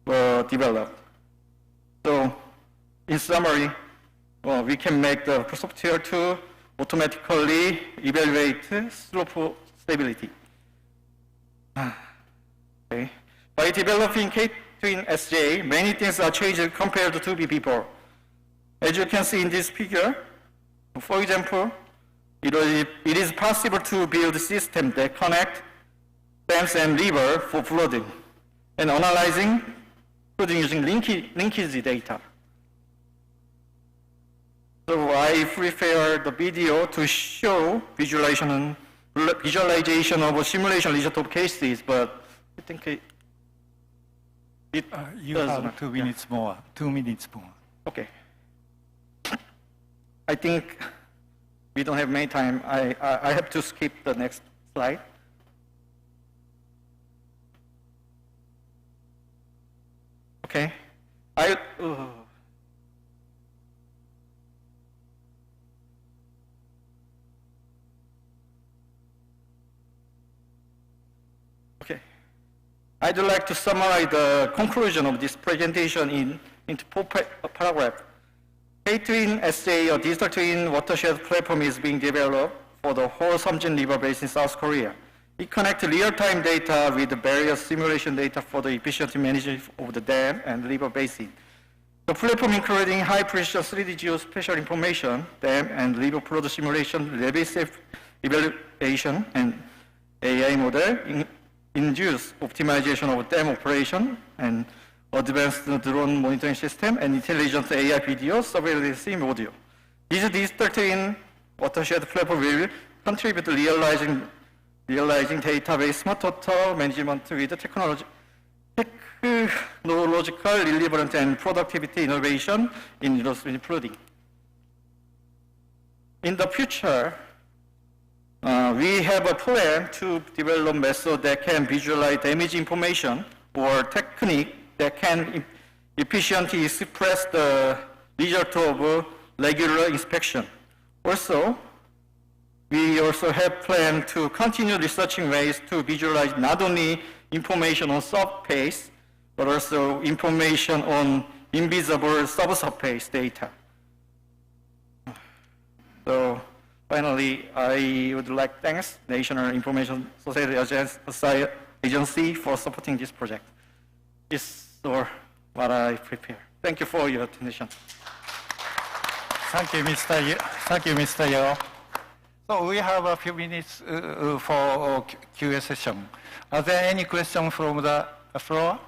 were developed. So in summary, we can make the software to automatically evaluate slope stability. Okay. By developing K-Twin SJ, many things are changed compared to before. As you can see in this figure, for example, it is possible to build a system that connect dams and river for flooding and analyzing, including using linkage data. So I prefer the video to show visualization of simulation result of cases, but I think you have 2 minutes more. 2 minutes more. Okay. I think we don't have many time. I have to skip the next slide. Okay. Okay. I'd like to summarize the conclusion of this presentation into 4 paragraphs. K-Twin SA, or digital twin watershed platform, is being developed for the whole Samjin River basin in South Korea. It connects real-time data with the various simulation data for the efficient management of the dam and river basin. The platform including high-precision 3D geospatial information, dam and river flood simulation, levee safe evaluation, and AI model induce optimization of dam operation and advanced drone monitoring system, and intelligent AI video surveillance module. These digital twin watershed platform will contribute to realizing database smart water management with technological relevance and productivity innovation in industry including. In the future, we have a plan to develop methods that can visualize damage information or technique that can efficiently express the result of regular inspection. Also, we also have planned to continue researching ways to visualize not only information on surface, but also information on invisible subsurface data. So finally, I would like to thank National Information Society Agency for supporting this project. This is what I prepare. Thank you for your attention. Thank you, Mr. Yeo. So we have a few minutes for Q&A session. Are there any questions from the floor?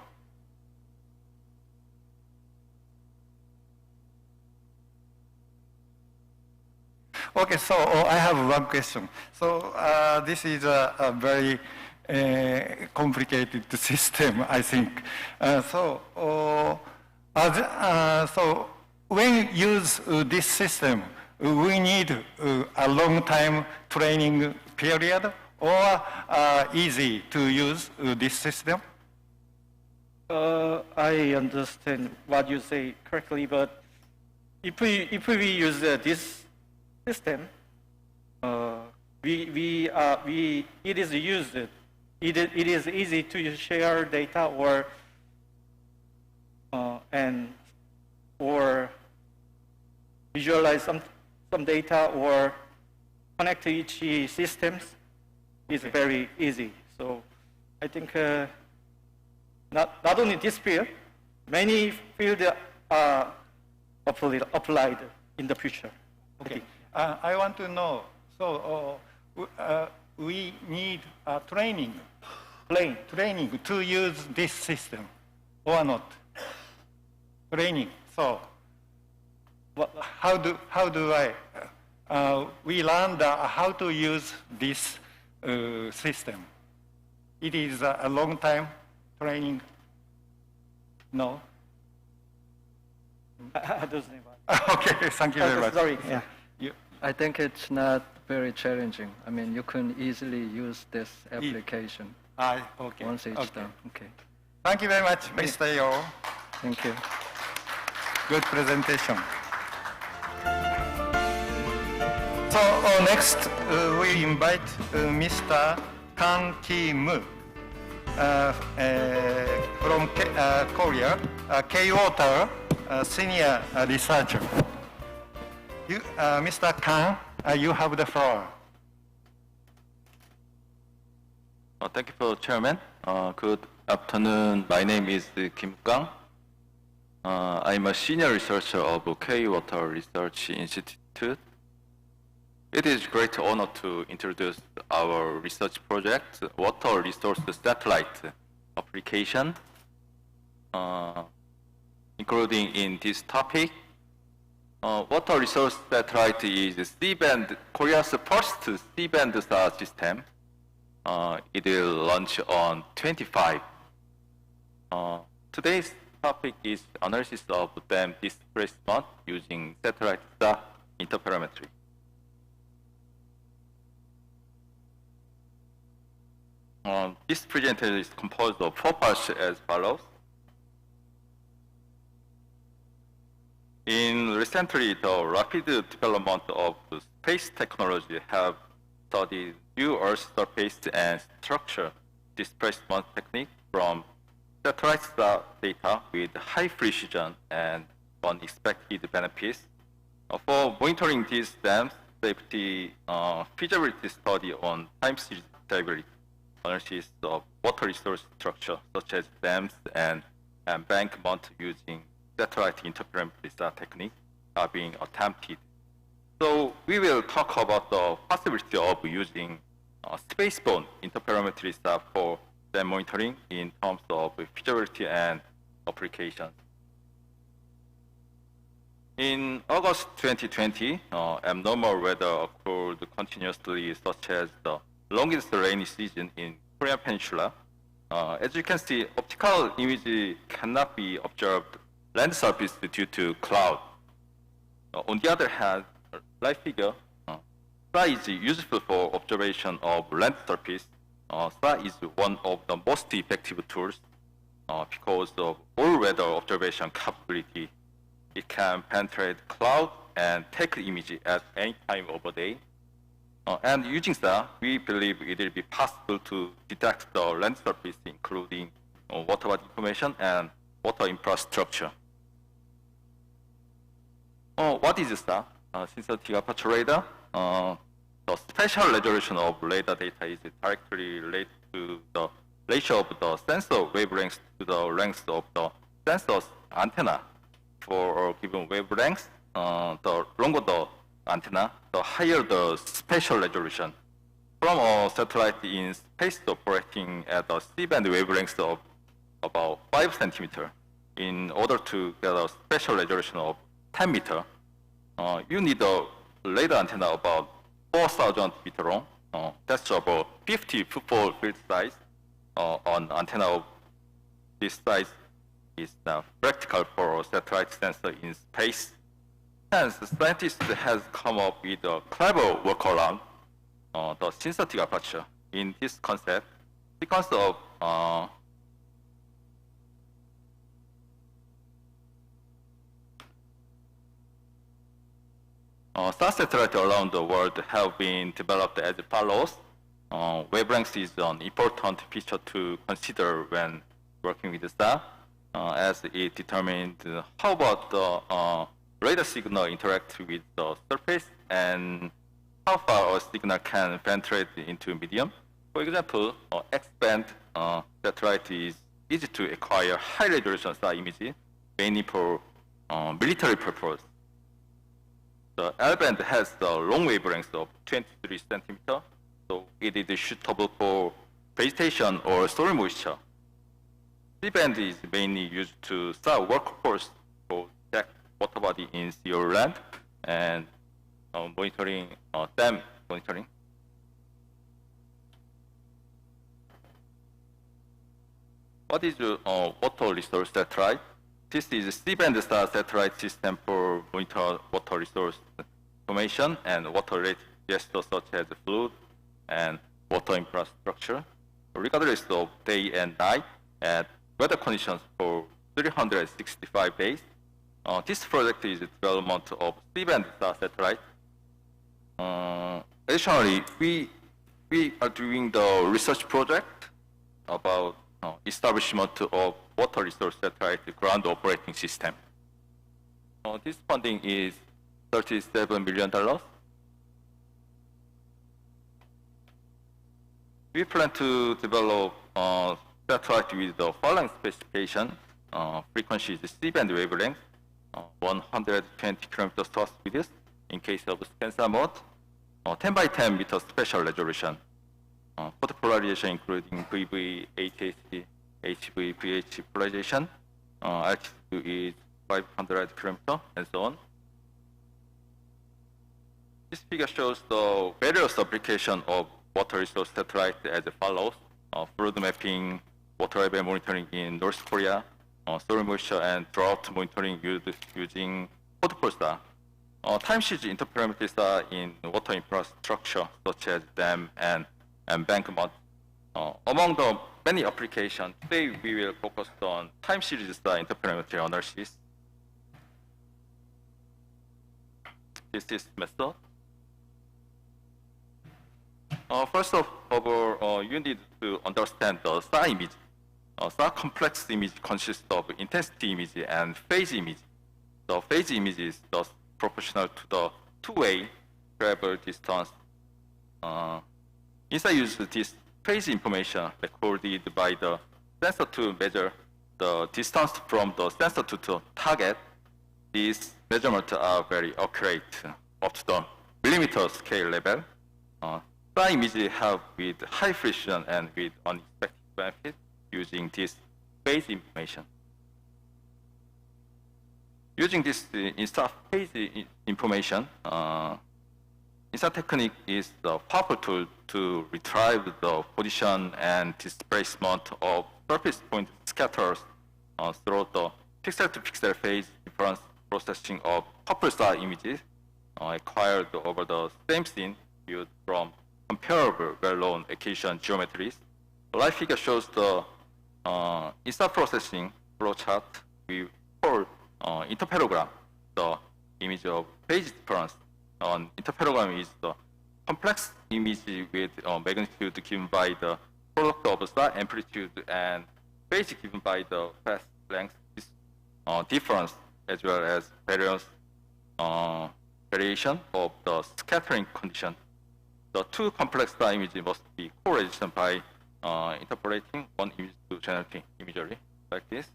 Okay, so I have one question. So this is a very complicated system, I think. So when you use this system, we need a long time training period or easy to use this system? I understand what you say correctly, but if we use this system, it is easy to share data or visualize some data or connect to each systems is very easy. So I think not only this field, many fields are applied in the future. Okay. I want to know, so we need training to use this system or not? Training, so how do we learn how to use this system? It is a long time training? No? Okay, thank you very much. Sorry, yeah. I think it's not very challenging. I mean, you can easily use this application okay. once it's done. Okay. Thank you very much, Mr. Yeo. Thank you. Good presentation. So next, we invite Mr. Kang Ki-moo from Korea, K-Water senior researcher. Mr. Kang, you have the floor. Thank you for Chairman. Good afternoon. My name is Kim Kang. I'm a senior researcher of K-Water Research Institute. It is a great honor to introduce our research project, Water Resource Satellite Application, including in this topic. Water Resource Satellite is C-band, Korea's first C-band star system. It will launch on 25. Today's topic is analysis of dam displacement using satellite star interferometry. This presentation is composed of 4 parts as follows. Recently, the rapid development of space technology have studied new Earth surface and structure displacement technique from satellite data with high precision and unexpected benefits. For monitoring these dams, safety feasibility study on time series stability, analysis of water resource structure such as dams and embankment using satellite interferometry technique are being attempted. So we will talk about the possibility of using spaceborne interferometry for dam monitoring in terms of feasibility and applications. In August 2020, abnormal weather occurred continuously, such as the longest rainy season in Korean Peninsula. As you can see, optical image cannot be observed land surface due to cloud. On the other hand, right figure, sky is useful for observation of land surface. Sky is one of the most effective tools because of all weather observation capability. It can penetrate cloud and take the image at any time of the day. And using that, we believe it will be possible to detect the land surface, including water body information and water infrastructure. What is SAR? Synthetic aperture radar. The spatial resolution of radar data is directly related to the ratio of the sensor wavelengths to the length of the sensor's antenna. For a given wavelength, the longer the antenna, the higher the spatial resolution. From a satellite in space operating at a C-band wavelength of about 5 centimeters, in order to get a spatial resolution of 10 meters, you need a radar antenna about 4,000 meters long. That's about 50 football field size. An antenna of this size is now practical for a satellite sensor in space. Hence, scientists have come up with a clever workaround, the synthetic aperture. In this concept, because of SAR satellites around the world have been developed as follows. Wavelength is an important feature to consider when working with the SAR, as it determines how about the radar signal interact with the surface and how far a signal can penetrate into medium. For example, X-band satellite is easy to acquire high-resolution SAR image, mainly for military purpose. The L-band has the long wavelength of 23 centimeters, so it is suitable for vegetation or soil moisture. C-band is mainly used to SAR workforce for detect water body in sea or land and monitoring, dam monitoring. What is the water resource satellite? This is a C-band SAR satellite system for monitor water resource information and water-related gestures such as flood and water infrastructure, regardless of day and night, and weather conditions for 365 days. This project is the development of C-band SAR satellite. Additionally, we are doing the research project about establishment of water resource satellite ground operating system. This funding is $37 million. We plan to develop satellite with the following specification. Frequency is C-band wavelength, 120 kilometers to speed in case of sensor mode, 10 by 10 meter spatial resolution. Photopolarization including VV, HHC, HV, VH polarization. Altitude is 500 kilometers and so on. This figure shows the various applications of water resource satellite as follows. Flood mapping, water level monitoring in North Korea, soil moisture and drought monitoring using photopulsar. Time series interferometers are in water infrastructure such as dam and embankment. Among the many applications, today we will focus on time series interferometry analysis. This is method. First of all, you need to understand the SAR image. SAR complex image consists of intensity image and phase image. The phase image is thus proportional to the two-way travel distance. INSA uses this phase information recorded by the sensor to measure the distance from the sensor to the target. These measurements are very accurate up to the millimeter scale level. SAR images have with high precision and with unexpected benefit using this phase information. Using this INSTA phase information, INSTA technique is the powerful tool to retrieve the position and displacement of surface point scatters through the pixel-to-pixel phase difference processing of purple star images acquired over the same scene viewed from comparable well-known occasion geometries. The right figure shows the INSTA processing flowchart. We call interferogram, the image of phase difference. Interferogram is the complex image with magnitude given by the product of star amplitude and phase given by the path length difference, as well as various variation of the scattering condition. The two complex star images must be correlated by interpolating one image to generate imagery, like this.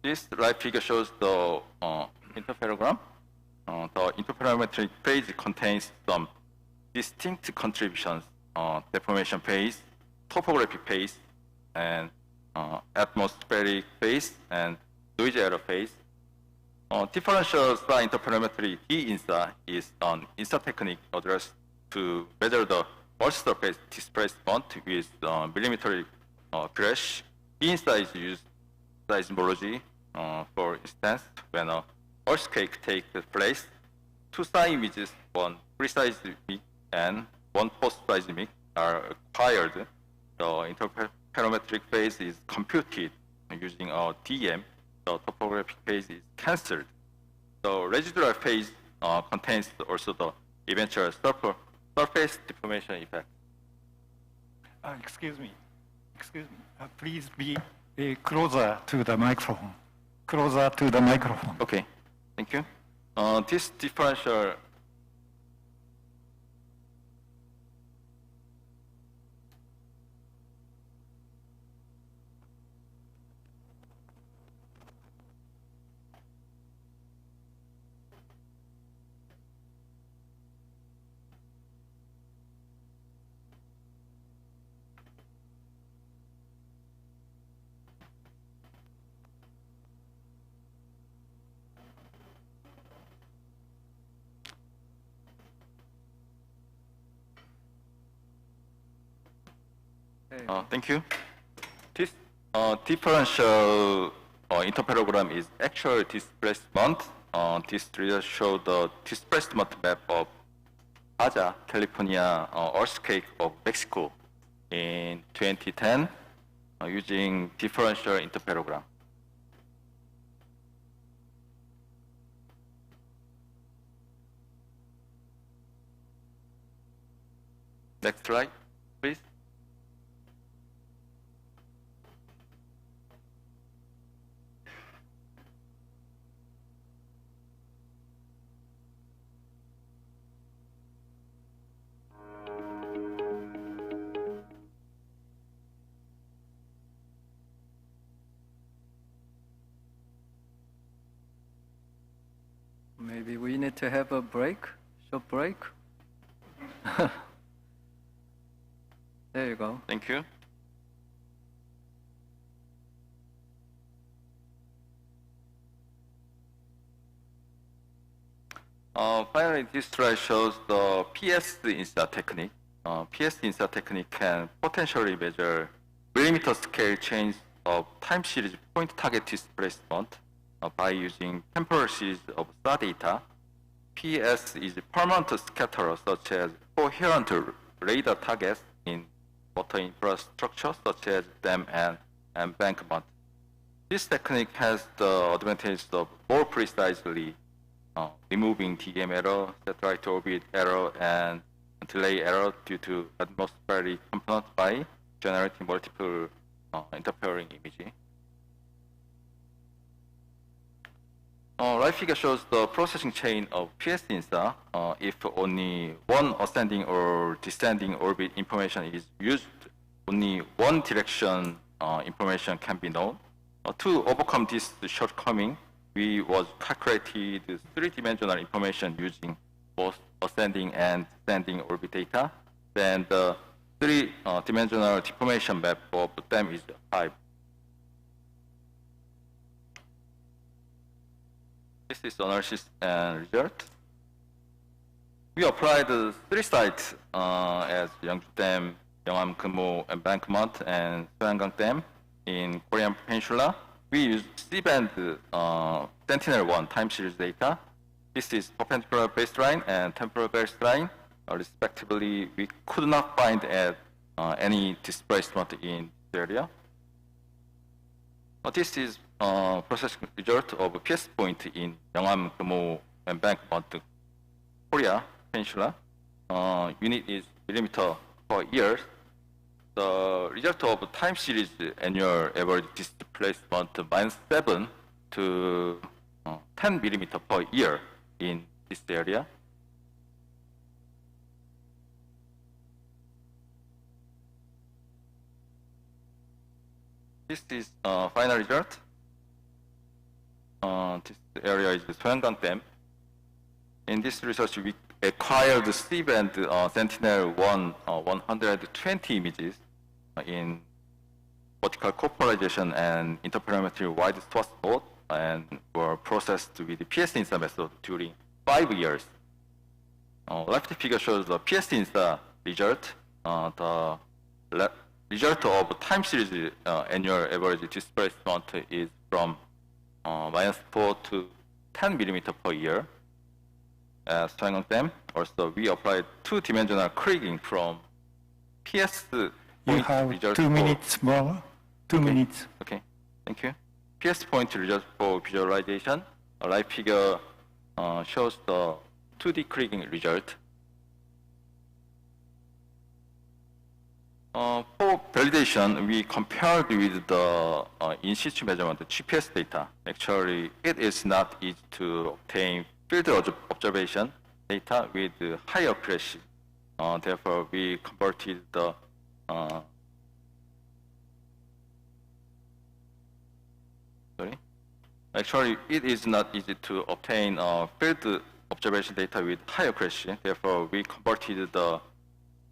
This right figure shows the interferogram. The interferometric phase contains some distinct contributions: deformation phase, topographic phase, and atmospheric phase, and noise error phase. Differential star interferometry D-INSTA is an INSTA technique addressed to measure the Earth surface displacement with millimetric flash. D-INSTA is used seismology. For instance, when an earthquake takes place, two star images, one pre-seismic and one post-seismic, are acquired. The interferometric phase is computed using a DM. The topographic phase is cancelled. The residual phase contains also the eventual surface deformation effect. Excuse me. Please be closer to the microphone. Closer to the microphone. Okay, thank you. This differential thank you. This differential interferogram is actual displacement. This result shows the displacement map of Baja, California earthquake of Mexico in 2010 using differential interferogram. Next slide, please. Maybe we need to have a break, short break. There you go. Thank you. Finally, this slide shows the PS INSTA technique. PS INSTA technique can potentially measure millimeter scale change of time series point target displacement by using temporal series of star data. PS is permanent scatterer such as coherent radar targets in water infrastructure such as dam and embankment. This technique has the advantage of more precisely removing DM error, satellite orbit error, and delay error due to atmospheric component by generating multiple interfering images. Right figure shows the processing chain of PS INSTA. If only one ascending or descending orbit information is used, only one direction information can be known. To overcome this shortcoming, we was calculated three-dimensional information using both ascending and descending orbit data. Then the three-dimensional deformation map of them is 5. This is analysis and result. We applied 3 sites as Yeongju Dam, Yeongham Kumo Embankment, and Soyangang Dam in Korean Peninsula. We used C-band Sentinel-1 time series data. This is perpendicular baseline and temporal baseline, respectively. We could not find any displacement in this area. This is processing result of PS point in Yeongham Kumo Embankment, Korea Peninsula. Unit is millimeter per year. The result of time series annual average displacement -7 to 10 millimeter per year in this area. This is final result. This area is the Soyangang Dam. In this research, we acquired the C-band Sentinel-1 120 images in vertical copolarization and interferometry wide source mode, and were processed with the PS-INSA method during 5 years. Left figure shows the PS-INSA result. The result of time series annual average displacement is from -4 to 10 millimeter per year. As Soyangang Dam, also we applied 2-dimensional kriging from PS. You have 2 minutes more. 2 minutes. Okay, thank you. PS point result for visualization. A right figure shows the 2D kriging result. For validation, we compared with the in situ measurement, the GPS data. Actually, it is not easy to obtain field observation data with higher accuracy. Therefore, we converted the Actually, it is not easy to obtain field observation data with high accuracy. Therefore, we converted the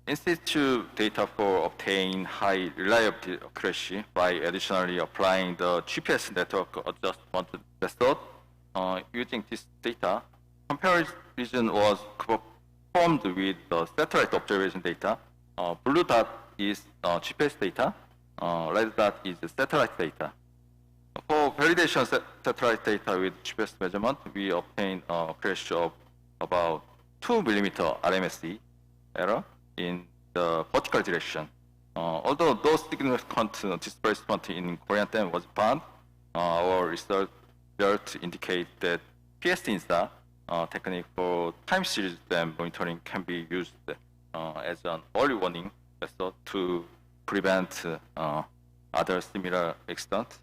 in situ data for obtain high reliability accuracy by additionally applying the GPS network adjustment method. Using this data, comparison was performed with the satellite observation data. Blue dot is GPS data, red dot is satellite data. For validation satellite data with GPS measurement, we obtain accuracy of about 2 millimeter RMSE error in the vertical direction. Although those significant displacement in Korean dam was found, our result indicate that PS-INSA technique for time series dam monitoring can be used as an early warning method to prevent other similar accidents.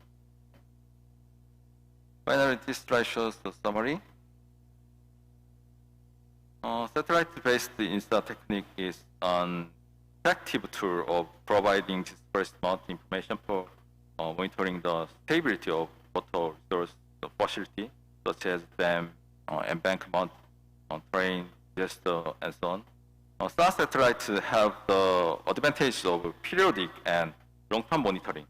Finally, this slide shows the summary. Satellite-based INSA technique is an effective tool of providing displacement information for monitoring the stability of water resource facility, such as dam, embankment, terrain, disaster, and so on. Some satellites have the advantage of periodic and long-term monitoring.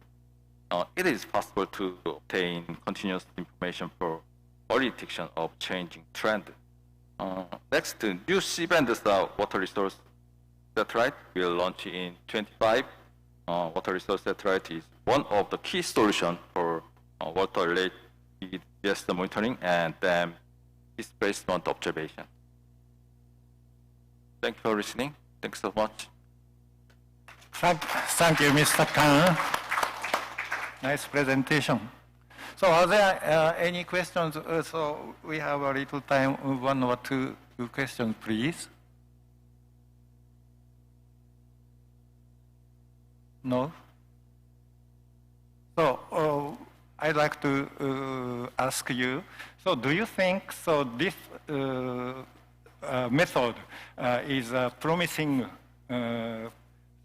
It is possible to obtain continuous information for early detection of changing trend. Next, new C-band water resource satellite will launch in 25. Water resource satellite is one of the key solutions for water-related disaster monitoring and dam displacement observation. Thank you for listening. Thanks so much. Thank you, Mr. Khan. Nice presentation. So are there any questions? So we have a little time, 1 or 2 questions, please. No? So I'd like to ask you, so do you think so this method is promising,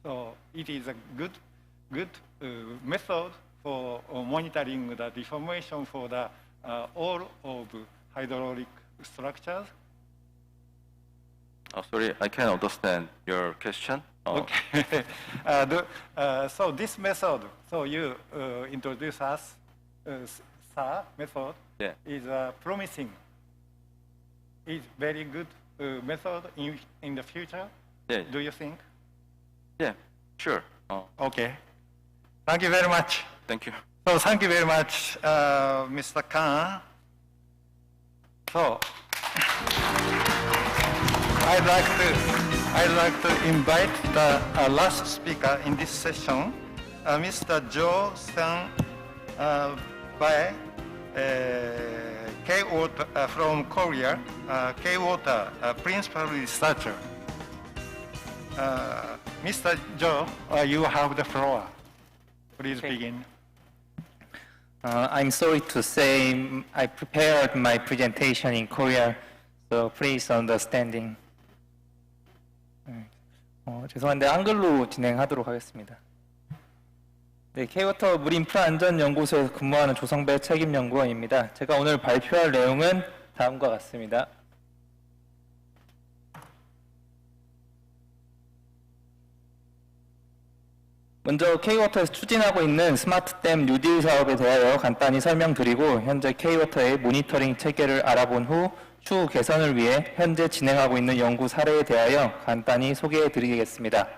so it is a good method for monitoring the deformation for the all of hydraulic structures? Sorry, I can't understand your question. Okay. So this method, so you introduce us, SAR method, yeah, is promising is very good method in the future? Yeah. Do you think? Yeah, sure. Okay. Thank you very much. Thank you. So thank you very much, Mr. Khan. So I'd like to invite the last speaker in this session, Mr. Jo Sang by K-Water from Korea, K-Water principal researcher. Mr. Jo, you have the floor. Please begin. I'm sorry to say I prepared my presentation in Korea, so please understanding. 죄송한데 한글로 진행하도록 하겠습니다. 네, K-워터 물인프라 안전연구소에서 근무하는 조성배 책임연구원입니다. 제가 오늘 발표할 내용은 다음과 같습니다. 먼저 K-워터에서 추진하고 있는 스마트댐 뉴딜 사업에 대하여 간단히 설명드리고 현재 K-워터의 모니터링 체계를 알아본 후 추후 개선을 위해 현재 진행하고 있는 연구 사례에 대하여 간단히 소개해드리겠습니다.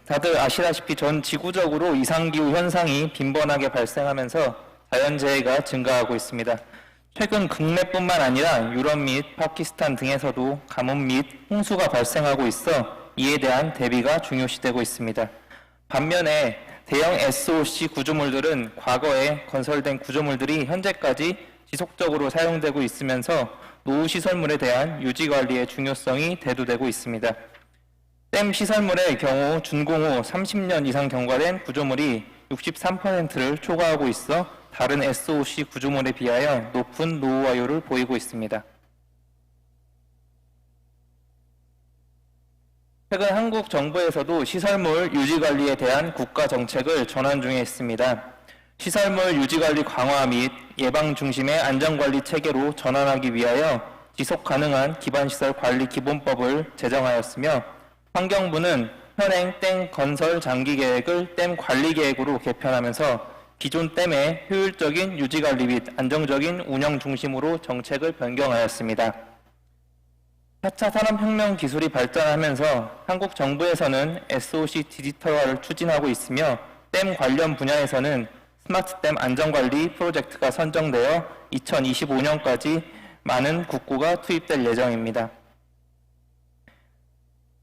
다들 아시다시피 전 지구적으로 이상기후 현상이 빈번하게 발생하면서 자연재해가 증가하고 있습니다. 최근 국내뿐만 아니라 유럽 및 파키스탄 등에서도 가뭄 및 홍수가 발생하고 있어 이에 대한 대비가 중요시되고 있습니다. 반면에 대형 SOC 구조물들은 과거에 건설된 구조물들이 현재까지 지속적으로 사용되고 있으면서 노후 시설물에 대한 유지 관리의 중요성이 대두되고 있습니다. 댐 시설물의 경우 준공 후 30년 이상 경과된 구조물이 63%를 초과하고 있어 다른 SOC 구조물에 비하여 높은 노후화율을 보이고 있습니다. 최근 한국 정부에서도 시설물 유지관리에 대한 국가 정책을 전환 중에 있습니다. 시설물 유지관리 강화 및 예방 중심의 안전관리 체계로 전환하기 위하여 지속가능한 기반시설 관리 기본법을 제정하였으며 환경부는 현행 댐 건설 장기 계획을 댐 관리 계획으로 개편하면서 기존 댐의 효율적인 유지관리 및 안정적인 운영 중심으로 정책을 변경하였습니다. 4차 산업혁명 기술이 발전하면서 한국 정부에서는 SOC 디지털화를 추진하고 있으며 댐 관련 분야에서는 스마트댐 안전관리 프로젝트가 선정되어 2025년까지 많은 국고가 투입될 예정입니다.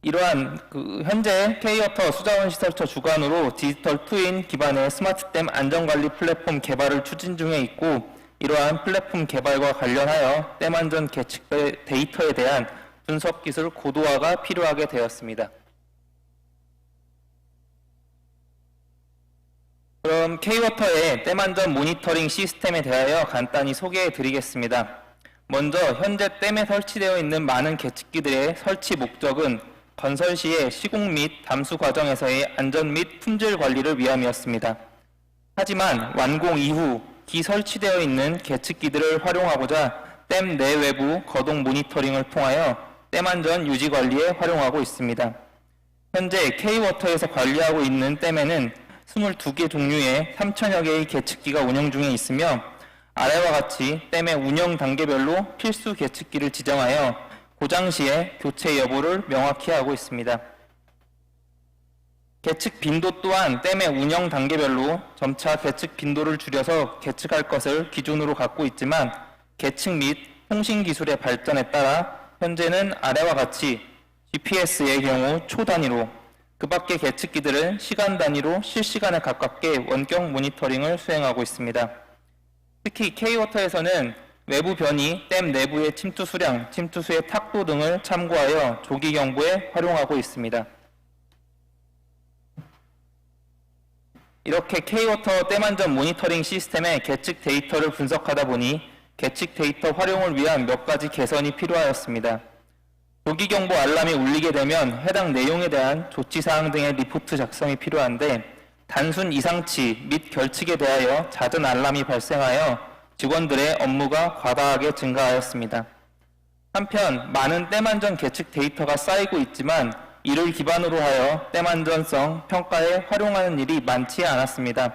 이러한 현재 K-워터 수자원 시설처 주관으로 디지털 트윈 기반의 스마트댐 안전관리 플랫폼 개발을 추진 중에 있고 이러한 플랫폼 개발과 관련하여 댐 안전 계측 데이터에 대한 분석 기술 고도화가 필요하게 되었습니다. 그럼 K-워터의 댐 안전 모니터링 시스템에 대하여 간단히 소개해 드리겠습니다. 먼저 현재 댐에 설치되어 있는 많은 계측기들의 설치 목적은 건설 시의 시공 및 담수 과정에서의 안전 및 품질 관리를 위함이었습니다. 하지만 완공 이후 기설치되어 있는 계측기들을 활용하고자 댐 내외부 거동 모니터링을 통하여 댐 안전 유지 관리에 활용하고 있습니다. 현재 K-워터에서 관리하고 있는 댐에는 22개 종류의 3,000여 개의 계측기가 운영 중에 있으며 아래와 같이 댐의 운영 단계별로 필수 계측기를 지정하여 고장 시에 교체 여부를 명확히 하고 있습니다. 계측 빈도 또한 댐의 운영 단계별로 점차 계측 빈도를 줄여서 계측할 것을 기준으로 갖고 있지만 계측 및 통신 기술의 발전에 따라 현재는 아래와 같이 GPS의 경우 초 단위로 그 밖의 계측기들은 시간 단위로 실시간에 가깝게 원격 모니터링을 수행하고 있습니다. 특히 K-워터에서는 외부 변이, 댐 내부의 침투 수량, 침투수의 탁도 등을 참고하여 조기 경보에 활용하고 있습니다. 이렇게 K-워터 댐 안전 모니터링 시스템의 계측 데이터를 분석하다 보니 계측 데이터 활용을 위한 몇 가지 개선이 필요하였습니다. 조기 경보 알람이 울리게 되면 해당 내용에 대한 조치사항 등의 리포트 작성이 필요한데 단순 이상치 및 결칙에 대하여 잦은 알람이 발생하여 직원들의 업무가 과다하게 증가하였습니다. 한편 많은 댐 안전 계측 데이터가 쌓이고 있지만 이를 기반으로 하여 댐 안전성 평가에 활용하는 일이 많지 않았습니다.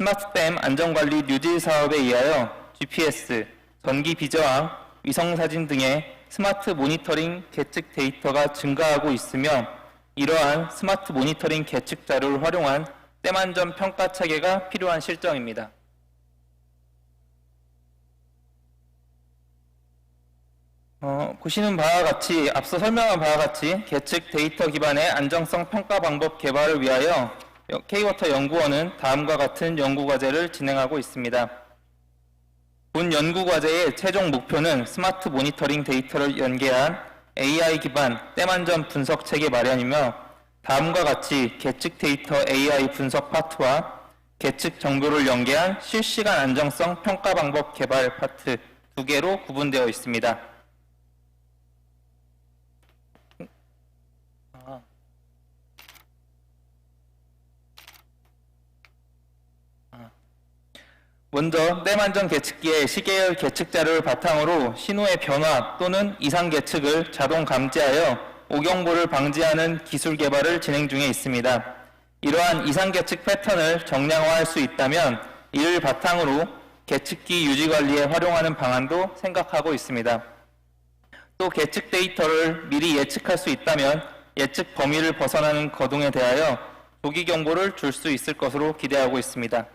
스마트댐 안전관리 뉴딜 사업에 의하여 GPS, 전기 비저항, 위성사진 등의 스마트 모니터링 계측 데이터가 증가하고 있으며 이러한 스마트 모니터링 계측 자료를 활용한 댐 안전 평가 체계가 필요한 실정입니다. 보시는 바와 같이 앞서 설명한 바와 같이 계측 데이터 기반의 안정성 평가 방법 개발을 위하여 K워터 연구원은 다음과 같은 연구과제를 진행하고 있습니다. 본 연구과제의 최종 목표는 스마트 모니터링 데이터를 연계한 AI 기반 댐 안전 분석 체계 마련이며 다음과 같이 계측 데이터 AI 분석 파트와 계측 정보를 연계한 실시간 안정성 평가 방법 개발 파트 두 개로 구분되어 있습니다. 먼저 댐 안전 계측기의 시계열 계측 자료를 바탕으로 신호의 변화 또는 이상 계측을 자동 감지하여 오경보를 방지하는 기술 개발을 진행 중에 있습니다. 이러한 이상 계측 패턴을 정량화할 수 있다면 이를 바탕으로 계측기 유지 관리에 활용하는 방안도 생각하고 있습니다. 또 계측 데이터를 미리 예측할 수 있다면 예측 범위를 벗어나는 거동에 대하여 조기 경보를 줄 수 있을 것으로 기대하고 있습니다.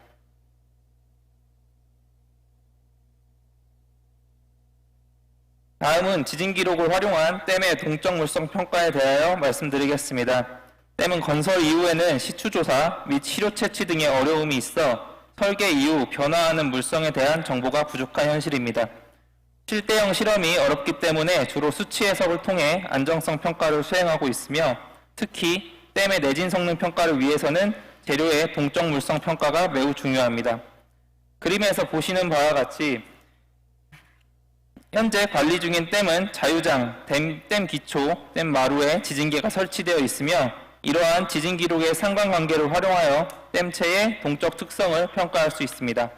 다음은 지진 기록을 활용한 댐의 동적 물성 평가에 대하여 말씀드리겠습니다. 댐은 건설 이후에는 시추조사 및 시료 채취 등의 어려움이 있어 설계 이후 변화하는 물성에 대한 정보가 부족한 현실입니다. 실대형 실험이 어렵기 때문에 주로 수치 해석을 통해 안정성 평가를 수행하고 있으며 특히 댐의 내진 성능 평가를 위해서는 재료의 동적 물성 평가가 매우 중요합니다. 그림에서 보시는 바와 같이 현재 관리 중인 댐은 자유장, 댐 기초, 댐 마루에 지진계가 설치되어 있으며 이러한 지진 기록의 상관관계를 활용하여 댐체의 동적 특성을 평가할 수 있습니다.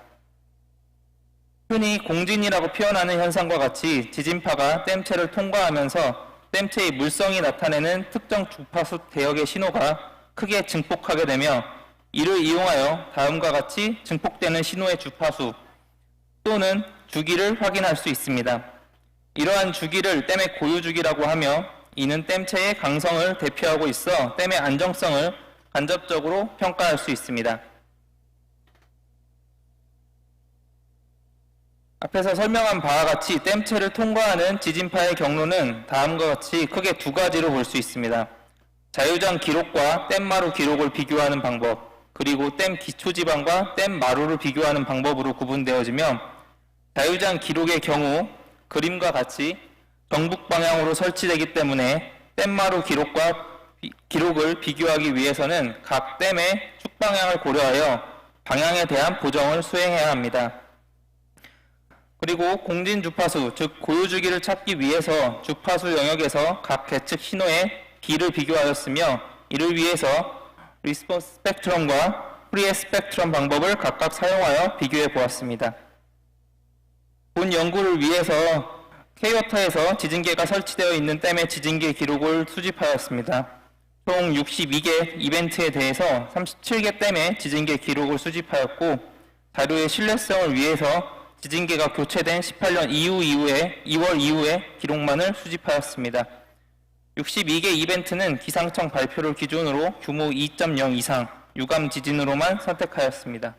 흔히 공진이라고 표현하는 현상과 같이 지진파가 댐체를 통과하면서 댐체의 물성이 나타내는 특정 주파수 대역의 신호가 크게 증폭하게 되며 이를 이용하여 다음과 같이 증폭되는 신호의 주파수 또는 주기를 확인할 수 있습니다. 이러한 주기를 댐의 고유 주기라고 하며 이는 댐체의 강성을 대표하고 있어 댐의 안정성을 간접적으로 평가할 수 있습니다. 앞에서 설명한 바와 같이 댐체를 통과하는 지진파의 경로는 다음과 같이 크게 두 가지로 볼 수 있습니다. 자유장 기록과 댐마루 기록을 비교하는 방법, 그리고 댐 기초지방과 댐 마루를 비교하는 방법으로 구분되어지며 자유장 기록의 경우 그림과 같이 정북 방향으로 설치되기 때문에 댐마루 기록을 비교하기 위해서는 각 댐의 축 방향을 고려하여 방향에 대한 보정을 수행해야 합니다. 그리고 공진 주파수, 즉 고유 주기를 찾기 위해서 주파수 영역에서 각 계측 신호의 비를 비교하였으며 이를 위해서 리스폰스 스펙트럼과 프리에 스펙트럼 방법을 각각 사용하여 비교해 보았습니다. 본 연구를 위해서 K워터에서 지진계가 설치되어 있는 댐의 지진계 기록을 수집하였습니다. 총 62개 이벤트에 대해서 37개 댐의 지진계 기록을 수집하였고 자료의 신뢰성을 위해서 지진계가 교체된 18년 2월 이후에 기록만을 수집하였습니다. 62개 이벤트는 기상청 발표를 기준으로 규모 2.0 이상 유감 지진으로만 선택하였습니다.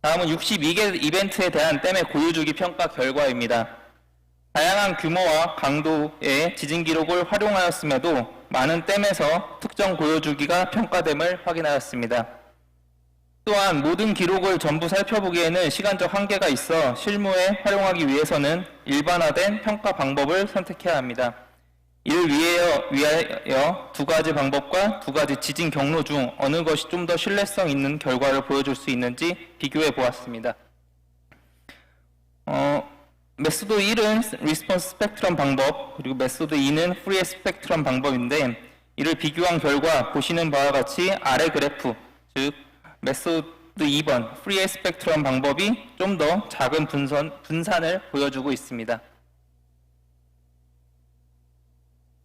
다음은 62개 이벤트에 대한 댐의 고유주기 평가 결과입니다. 다양한 규모와 강도의 지진 기록을 활용하였음에도 많은 댐에서 특정 고유주기가 평가됨을 확인하였습니다. 또한 모든 기록을 전부 살펴보기에는 시간적 한계가 있어 실무에 활용하기 위해서는 일반화된 평가 방법을 선택해야 합니다. 이를 위하여 두 가지 방법과 두 가지 지진 경로 중 어느 것이 좀 더 신뢰성 있는 결과를 보여줄 수 있는지 비교해 보았습니다. 메소드 1은 리스폰스 스펙트럼 방법, 그리고 메소드 2는 프리에 스펙트럼 방법인데 이를 비교한 결과 보시는 바와 같이 아래 그래프, 즉 메소드 2번 프리에 스펙트럼 방법이 좀 더 작은 분산을 보여주고 있습니다.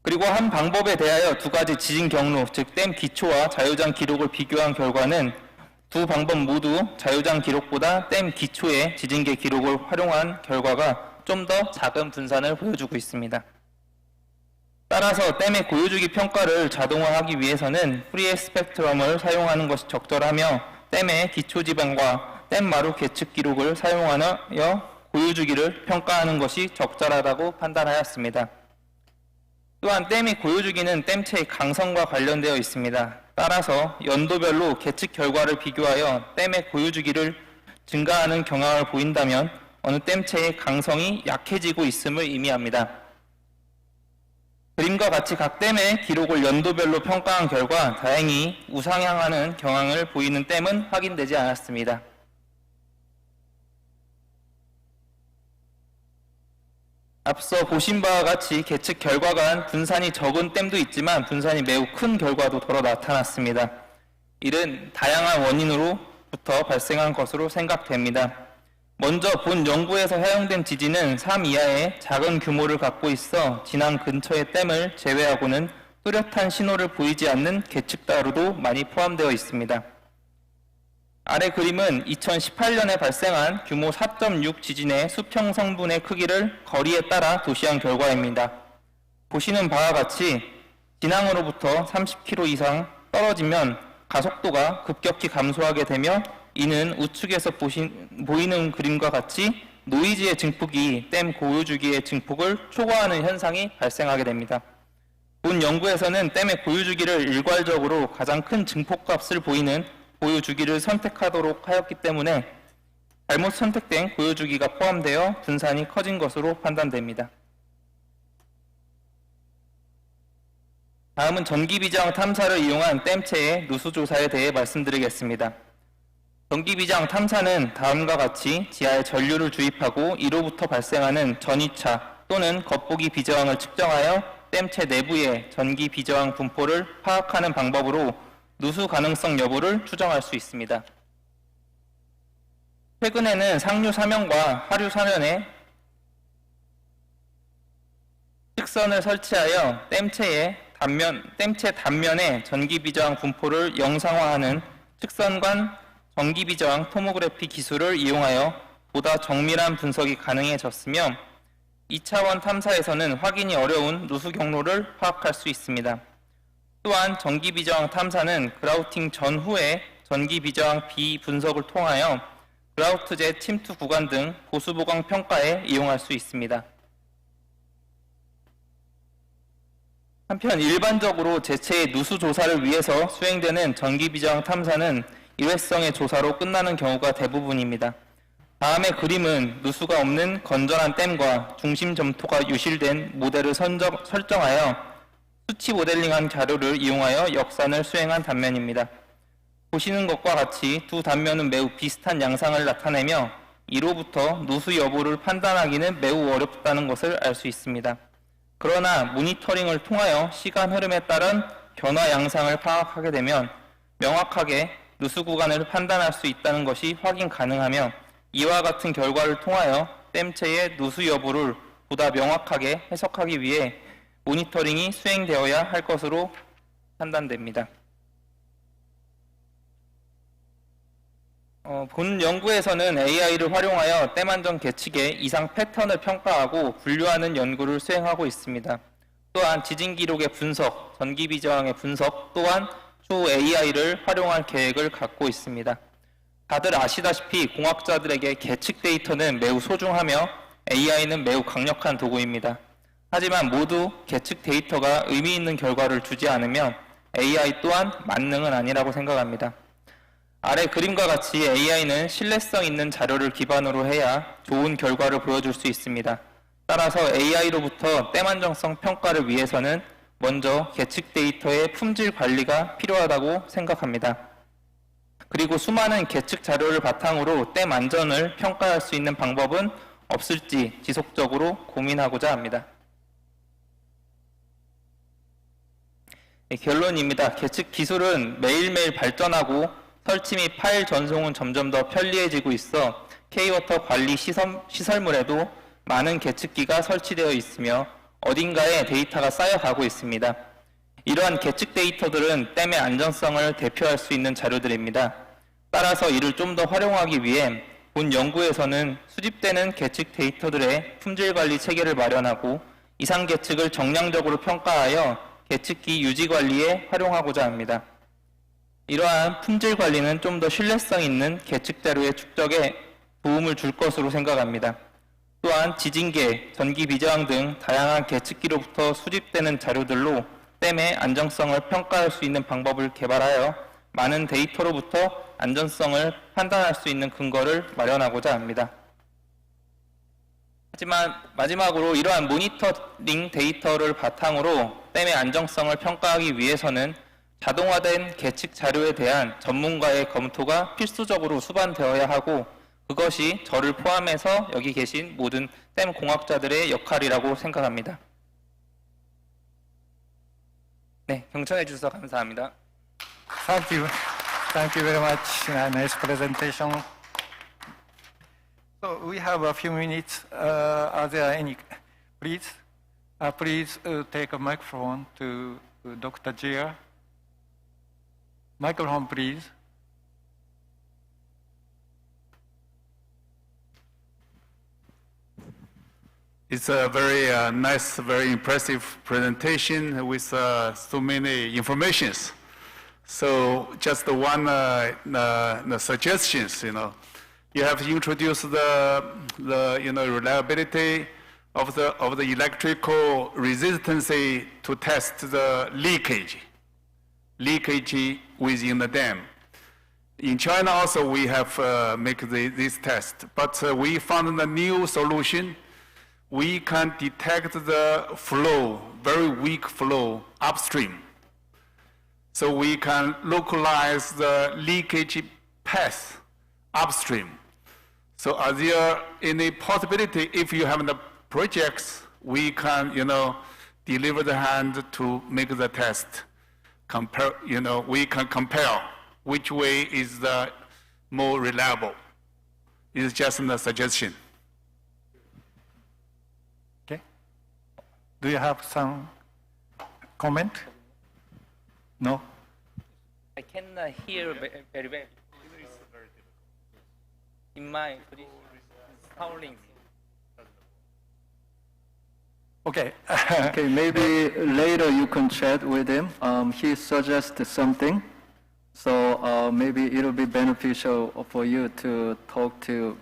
그리고 한 방법에 대하여 두 가지 지진 경로, 즉 댐 기초와 자유장 기록을 비교한 결과는 두 방법 모두 자유장 기록보다 댐 기초의 지진계 기록을 활용한 결과가 좀 더 작은 분산을 보여주고 있습니다. 따라서 댐의 고유주기 평가를 자동화하기 위해서는 프리에 스펙트럼을 사용하는 것이 적절하며 댐의 기초지방과 댐 마루 계측 기록을 사용하여 고유주기를 평가하는 것이 적절하다고 판단하였습니다. 또한 댐의 고유주기는 댐체의 강성과 관련되어 있습니다. 따라서 연도별로 계측 결과를 비교하여 댐의 고유주기를 증가하는 경향을 보인다면 어느 댐체의 강성이 약해지고 있음을 의미합니다. 그림과 같이 각 댐의 기록을 연도별로 평가한 결과 다행히 우상향하는 경향을 보이는 댐은 확인되지 않았습니다. 앞서 보신 바와 같이 계측 결과간 분산이 적은 댐도 있지만 분산이 매우 큰 결과도 더러 나타났습니다. 이는 다양한 원인으로부터 발생한 것으로 생각됩니다. 먼저 본 연구에서 사용된 지진은 3 이하의 작은 규모를 갖고 있어 진앙 근처의 댐을 제외하고는 뚜렷한 신호를 보이지 않는 계측다로도 많이 포함되어 있습니다. 아래 그림은 2018년에 발생한 규모 4.6 지진의 수평 성분의 크기를 거리에 따라 도시한 결과입니다. 보시는 바와 같이 진앙으로부터 30km 이상 떨어지면 가속도가 급격히 감소하게 되며 이는 우측에서 보이는 그림과 같이 노이즈의 증폭이 댐 고유주기의 증폭을 초과하는 현상이 발생하게 됩니다. 본 연구에서는 댐의 고유주기를 일괄적으로 가장 큰 증폭값을 보이는 고유주기를 선택하도록 하였기 때문에 잘못 선택된 고유주기가 포함되어 분산이 커진 것으로 판단됩니다. 다음은 전기비저항 탐사를 이용한 댐체의 누수조사에 대해 말씀드리겠습니다. 전기비저항 탐사는 다음과 같이 지하에 전류를 주입하고 이로부터 발생하는 전이차 또는 겉보기 비저항을 측정하여 댐체 내부의 전기비저항 분포를 파악하는 방법으로 누수 가능성 여부를 추정할 수 있습니다. 최근에는 상류 사면과 하류 사면에 측선을 설치하여 댐체 단면의 전기비저항 분포를 영상화하는 측선관 전기비저항 토모그래피 기술을 이용하여 보다 정밀한 분석이 가능해졌으며 2차원 탐사에서는 확인이 어려운 누수 경로를 파악할 수 있습니다. 또한 전기비저항 탐사는 그라우팅 전후의 전기비저항 비분석을 통하여 그라우트제 침투 구간 등 보수보강 평가에 이용할 수 있습니다. 한편 일반적으로 제체의 누수 조사를 위해서 수행되는 전기비저항 탐사는 일회성의 조사로 끝나는 경우가 대부분입니다. 다음의 그림은 누수가 없는 건전한 댐과 중심 점토가 유실된 모델을 설정하여 수치 모델링한 자료를 이용하여 역산을 수행한 단면입니다. 보시는 것과 같이 두 단면은 매우 비슷한 양상을 나타내며 이로부터 누수 여부를 판단하기는 매우 어렵다는 것을 알 수 있습니다. 그러나 모니터링을 통하여 시간 흐름에 따른 변화 양상을 파악하게 되면 명확하게 누수 구간을 판단할 수 있다는 것이 확인 가능하며 이와 같은 결과를 통하여 댐체의 누수 여부를 보다 명확하게 해석하기 위해 모니터링이 수행되어야 할 것으로 판단됩니다. 본 연구에서는 AI를 활용하여 댐 안전 계측의 이상 패턴을 평가하고 분류하는 연구를 수행하고 있습니다. 또한 지진 기록의 분석, 전기비저항의 분석 또한 추후 AI를 활용할 계획을 갖고 있습니다. 다들 아시다시피 공학자들에게 계측 데이터는 매우 소중하며 AI는 매우 강력한 도구입니다. 하지만 모두 계측 데이터가 의미 있는 결과를 주지 않으면 AI 또한 만능은 아니라고 생각합니다. 아래 그림과 같이 AI는 신뢰성 있는 자료를 기반으로 해야 좋은 결과를 보여줄 수 있습니다. 따라서 AI로부터 댐 안정성 평가를 위해서는 먼저 계측 데이터의 품질 관리가 필요하다고 생각합니다. 그리고 수많은 계측 자료를 바탕으로 댐 안전을 평가할 수 있는 방법은 없을지 지속적으로 고민하고자 합니다. 결론입니다. 계측 기술은 매일매일 발전하고 설치 및 파일 전송은 점점 더 편리해지고 있어 K워터 관리 시설물에도 많은 계측기가 설치되어 있으며 어딘가에 데이터가 쌓여가고 있습니다. 이러한 계측 데이터들은 댐의 안전성을 대표할 수 있는 자료들입니다. 따라서 이를 좀 더 활용하기 위해 본 연구에서는 수집되는 계측 데이터들의 품질 관리 체계를 마련하고 이상 계측을 정량적으로 평가하여 계측기 유지 관리에 활용하고자 합니다. 이러한 품질 관리는 좀 더 신뢰성 있는 계측 자료의 축적에 도움을 줄 것으로 생각합니다. 또한 지진계, 전기 비저항 등 다양한 계측기로부터 수집되는 자료들로 댐의 안정성을 평가할 수 있는 방법을 개발하여 많은 데이터로부터 안전성을 판단할 수 있는 근거를 마련하고자 합니다. 하지만 마지막으로 이러한 모니터링 데이터를 바탕으로 댐의 안정성을 평가하기 위해서는 자동화된 계측 자료에 대한 전문가의 검토가 필수적으로 수반되어야 하고 그것이 저를 포함해서 여기 계신 모든 댐 공학자들의 역할이라고 생각합니다. 네, 경청해 주셔서 감사합니다. Thank you. Thank you very much. Nice presentation. So we have a few minutes. Are there any? Please, please take a microphone to Dr. Jia. Microphone, please. It's a very nice, very impressive presentation with so many informations. So just one suggestions, you have introduced the reliability of the electrical resistance to test the leakage within the dam. In China also we have make this test, but we found a new solution. We can detect the flow, very weak flow upstream. So we can localize the leakage path upstream. So are there any possibility if you have the projects, we can, deliver the hand to make the test. Compare, we can compare which way is the more reliable. It's just a suggestion. Do you have some comment? No? I cannot hear very well. In my position, it's howling. Okay. Okay, maybe later you can chat with him. He suggested something, so maybe it'll be beneficial for you to talk to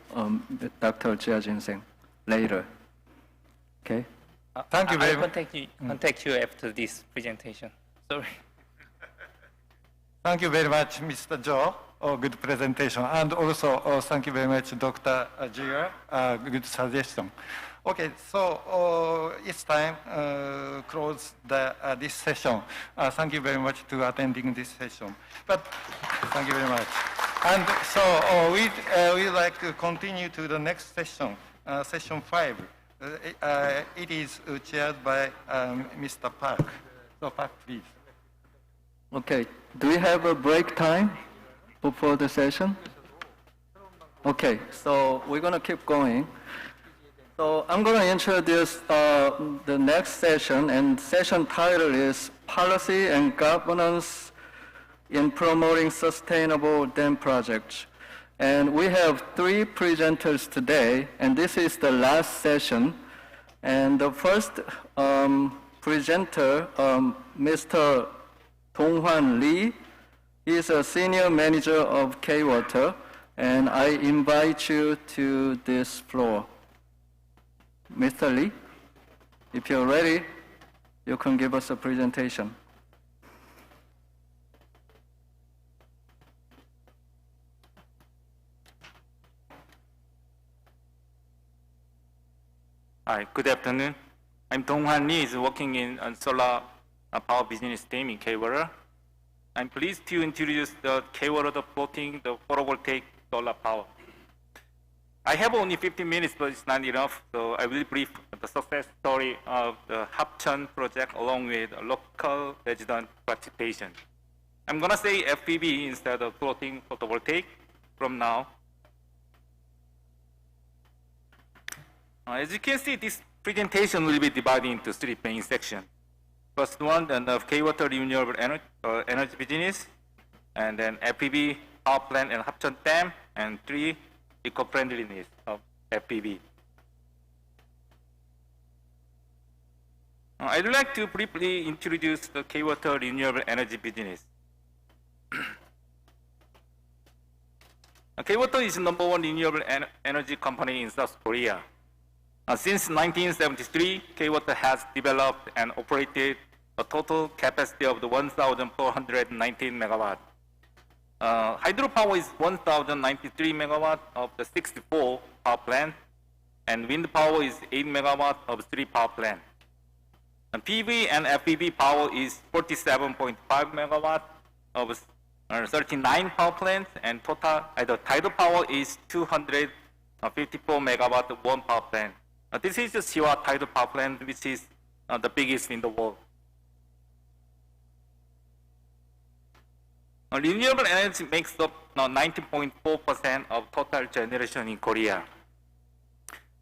Dr. Jia Jinseng later. Okay? Thank you very I'll much. contact you after this presentation. Sorry. Thank you very much, Mr. Zhou. Good presentation. And also, thank you very much, Dr. Jia. Good suggestion. Okay, so it's time close this session. Thank you very much to attending this session. But thank you very much. And so we'd like to continue to the next session, session 5. It is chaired by Mr. Park. So Park, please. Okay, do we have a break time before the session? Okay, so we're going to keep going. So I'm going to introduce the next session, and session title is Policy and Governance in Promoting Sustainable Dam Projects. And we have 3 presenters today, and this is the last session. And the first presenter, Mr. Donghwan Lee, is a senior manager of K-Water, and I invite you to this floor. Mr. Lee, if you're ready, you can give us a presentation. Hi, good afternoon. I'm Donghwan Lee, is working in solar power business team in K-Water. I'm pleased to introduce the K-Water, the floating, the photovoltaic solar power. I have only 15 minutes, but it's not enough, so I will brief the success story of the Hapcheon project along with local resident participation. I'm gonna say FPV instead of floating photovoltaic from now. As you can see, this presentation will be divided into three main sections. First one, the K-Water renewable energy business, and then FPV, power plant and Hapcheon Dam, and three, eco-friendliness of FPV. I'd like to briefly introduce the K-Water renewable energy business. K-Water is the #1 renewable energy company in South Korea. Since 1973, K-Water has developed and operated a total capacity of 1,419 megawatt. Hydropower is 1,093 megawatt of the 64 power plant, and wind power is 8 megawatt of 3 power plant. And PV and FPV power is 47.5 megawatt of 39 power plants, and total the tidal power is 254 megawatt of 1 power plant. This is the Siwa tidal power plant, which is the biggest in the world. Renewable energy makes up 19.4% of total generation in Korea.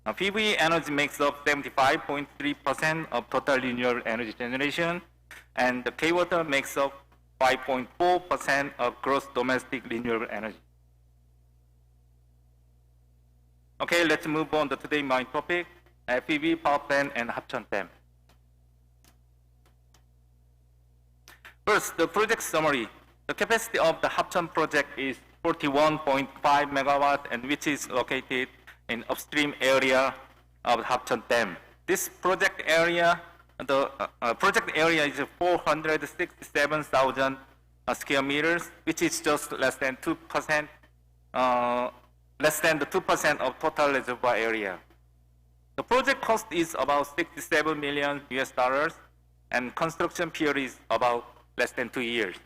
PV energy makes up 75.3% of total renewable energy generation, and the K-Water makes up 5.4% of gross domestic renewable energy. Okay, let's move on to today's main topic, FPV, power plant, and Hapcheon Dam. First, the project summary. The capacity of the Hapcheon project is 41.5 megawatt, and which is located in upstream area of Hapcheon Dam. This project area, the project area is 467,000 square meters, which is just less than 2%, less than the 2% of total reservoir area. The project cost is about $67 million US, and construction period is about less than 2 years.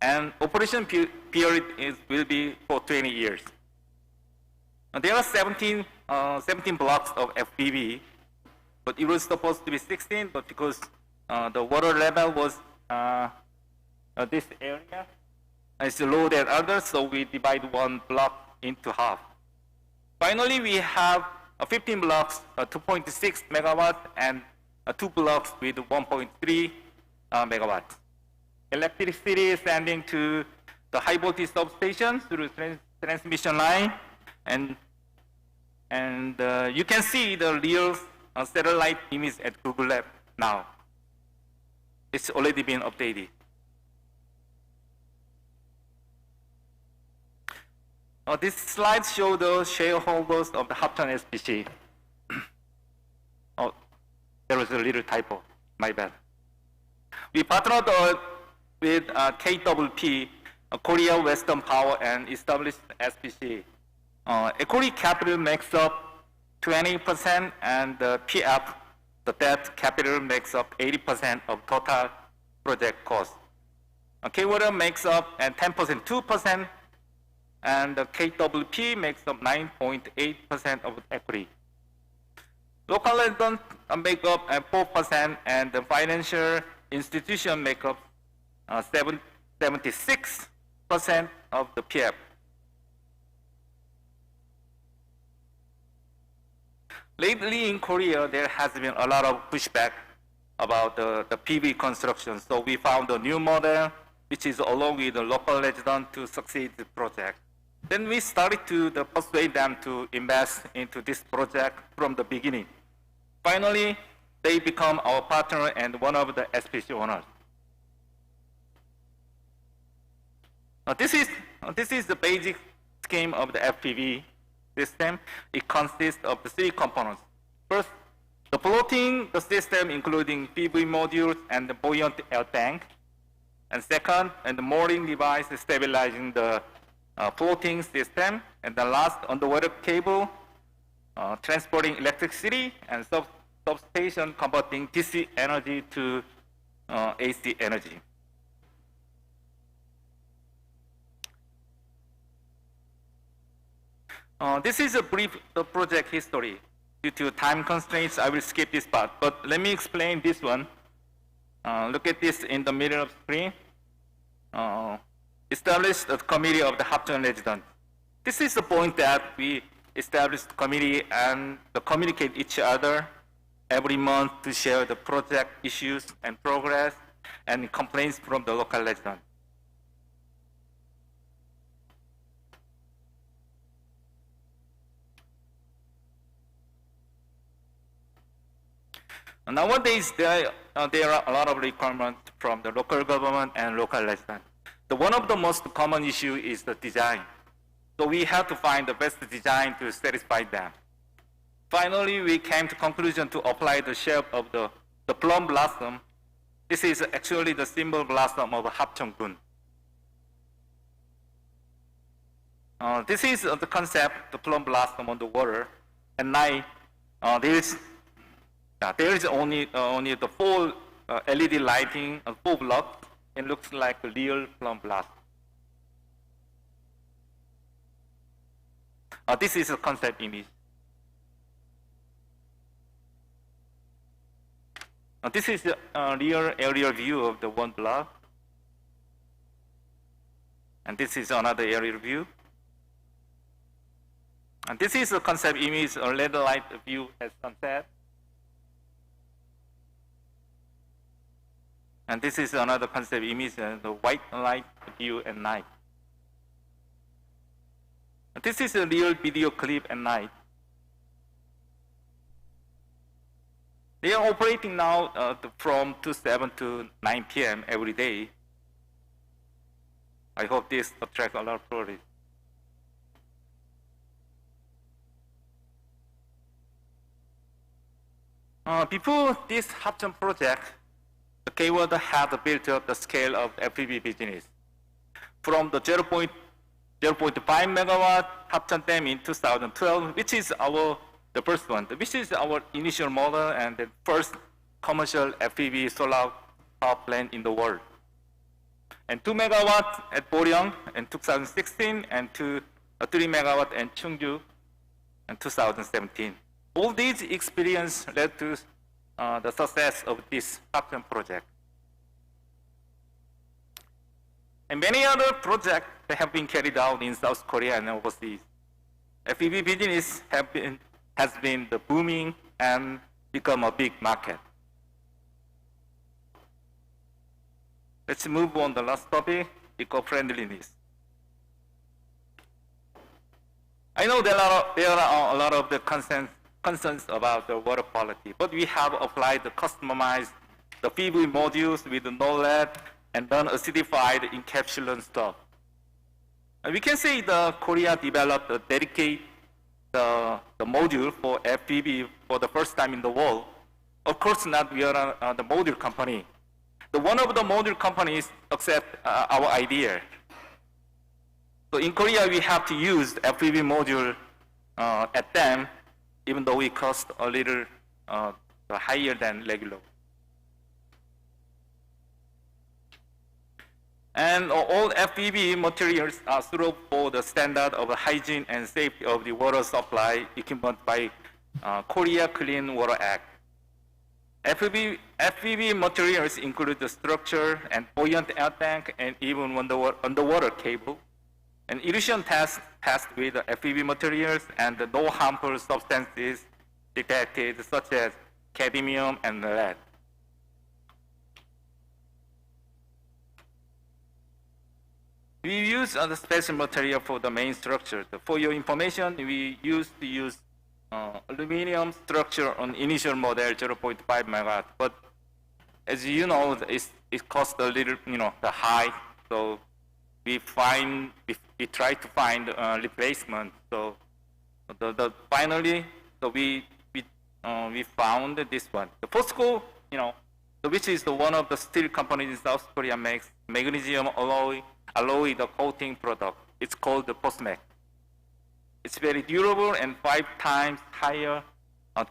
And operation period will be for 20 years. There are 17 blocks of FPV, but it was supposed to be 16, but because the water level was this area is lower than others, so we divide one block into half. Finally, we have 15 blocks, 2.6 megawatt, and 2 blocks with 1.3 megawatts. Electricity is sending to the high voltage substation through transmission line, and you can see the real satellite image at Google Lab now. It's already been updated. This slide shows the shareholders of the Hapcheon SPC. Oh, there was a little typo, my bad. We partnered with KWP, Korea Western Power, and established SPC. Equity capital makes up 20%, and the PF, the debt capital, makes up 80% of total project cost. K-Water makes up at 10%, 2%, and the KWP makes up 9.8% of equity. Local residents make up at 4%, and the financial institution make up 76% of the PF. Lately in Korea, there has been a lot of pushback about the PV construction. So we found a new model, which is along with the local residents to succeed the project. Then we started to persuade them to invest into this project from the beginning. Finally, they become our partner and one of the SPC owners. This is the basic scheme of the FPV system. It consists of the 3 components. First, the floating system, including PV modules and the buoyant air tank. And second, and the mooring device stabilizing the floating system. And the last, underwater cable, transporting electricity, and substation converting DC energy to AC energy. This is a brief project history. Due to time constraints, I will skip this part, but let me explain this one. Look at this in the middle of the screen. Established a committee of the Hapcheon residents. This is the point that we established committee and communicate each other every month to share the project issues and progress and complaints from the local residents. Nowadays, there are a lot of requirements from the local government and local residents. One of the most common issue is the design. So we have to find the best design to satisfy them. Finally, we came to conclusion to apply the shape of the plum blossom. This is actually the symbol blossom of Hapcheong-gun. This is the concept, the plum blossom on the water. At night, there is only the full LED lighting and full block. It looks like a real plum blossom. This is a concept image. This is a real aerial view of the one block. And this is another aerial view. And this is a concept image, a red light view at sunset. And this is another concept image, the white light view at night. And this is a real video clip at night. They are operating now from 7 to 9 p.m. every day. I hope this attracts a lot of tourists. Before this Hapcheong project, the K-World had built up the scale of FPV business. From the 0.5 megawatt Hapcheong Dam in 2012, which is the first one, which is our initial model and the first commercial FPV solar power plant in the world. And 2 megawatt at Boryong in 2016 and 3 megawatt in Chungju in 2017. All these experience led to the success of this Hapcheong project. And many other projects that have been carried out in South Korea and overseas. FPV business has been the booming and become a big market. Let's move on to the last topic, eco-friendliness. I know there are a lot of the concerns about the water quality, but we have applied the customized the PV modules with no lead and non-acidified encapsulant stock. And we can say the Korea developed a dedicated the module for FPV for the first time in the world. Of course not, we are the module company. One of the module companies accept our idea. So in Korea, we have to use FPV module at them, even though it costs a little higher than regular. And all FPV materials are suitable for the standard of hygiene and safety of the water supply equipment by Korea Clean Water Act. FPV materials include the structure and buoyant air tank and even underwater cable. And illusion tests passed with the FPV materials and no harmful substances detected such as cadmium and lead. We use the special material for the main structure. For your information, we used to use aluminum structure on initial model 0.5 megawatt, but as you know, it costs a little, the high. So we try to find replacement. So finally, we found this one. The POSCO, which is one of the steel companies in South Korea makes magnesium alloy the coating product. It's called the POSMEC. It's very durable and 5 times higher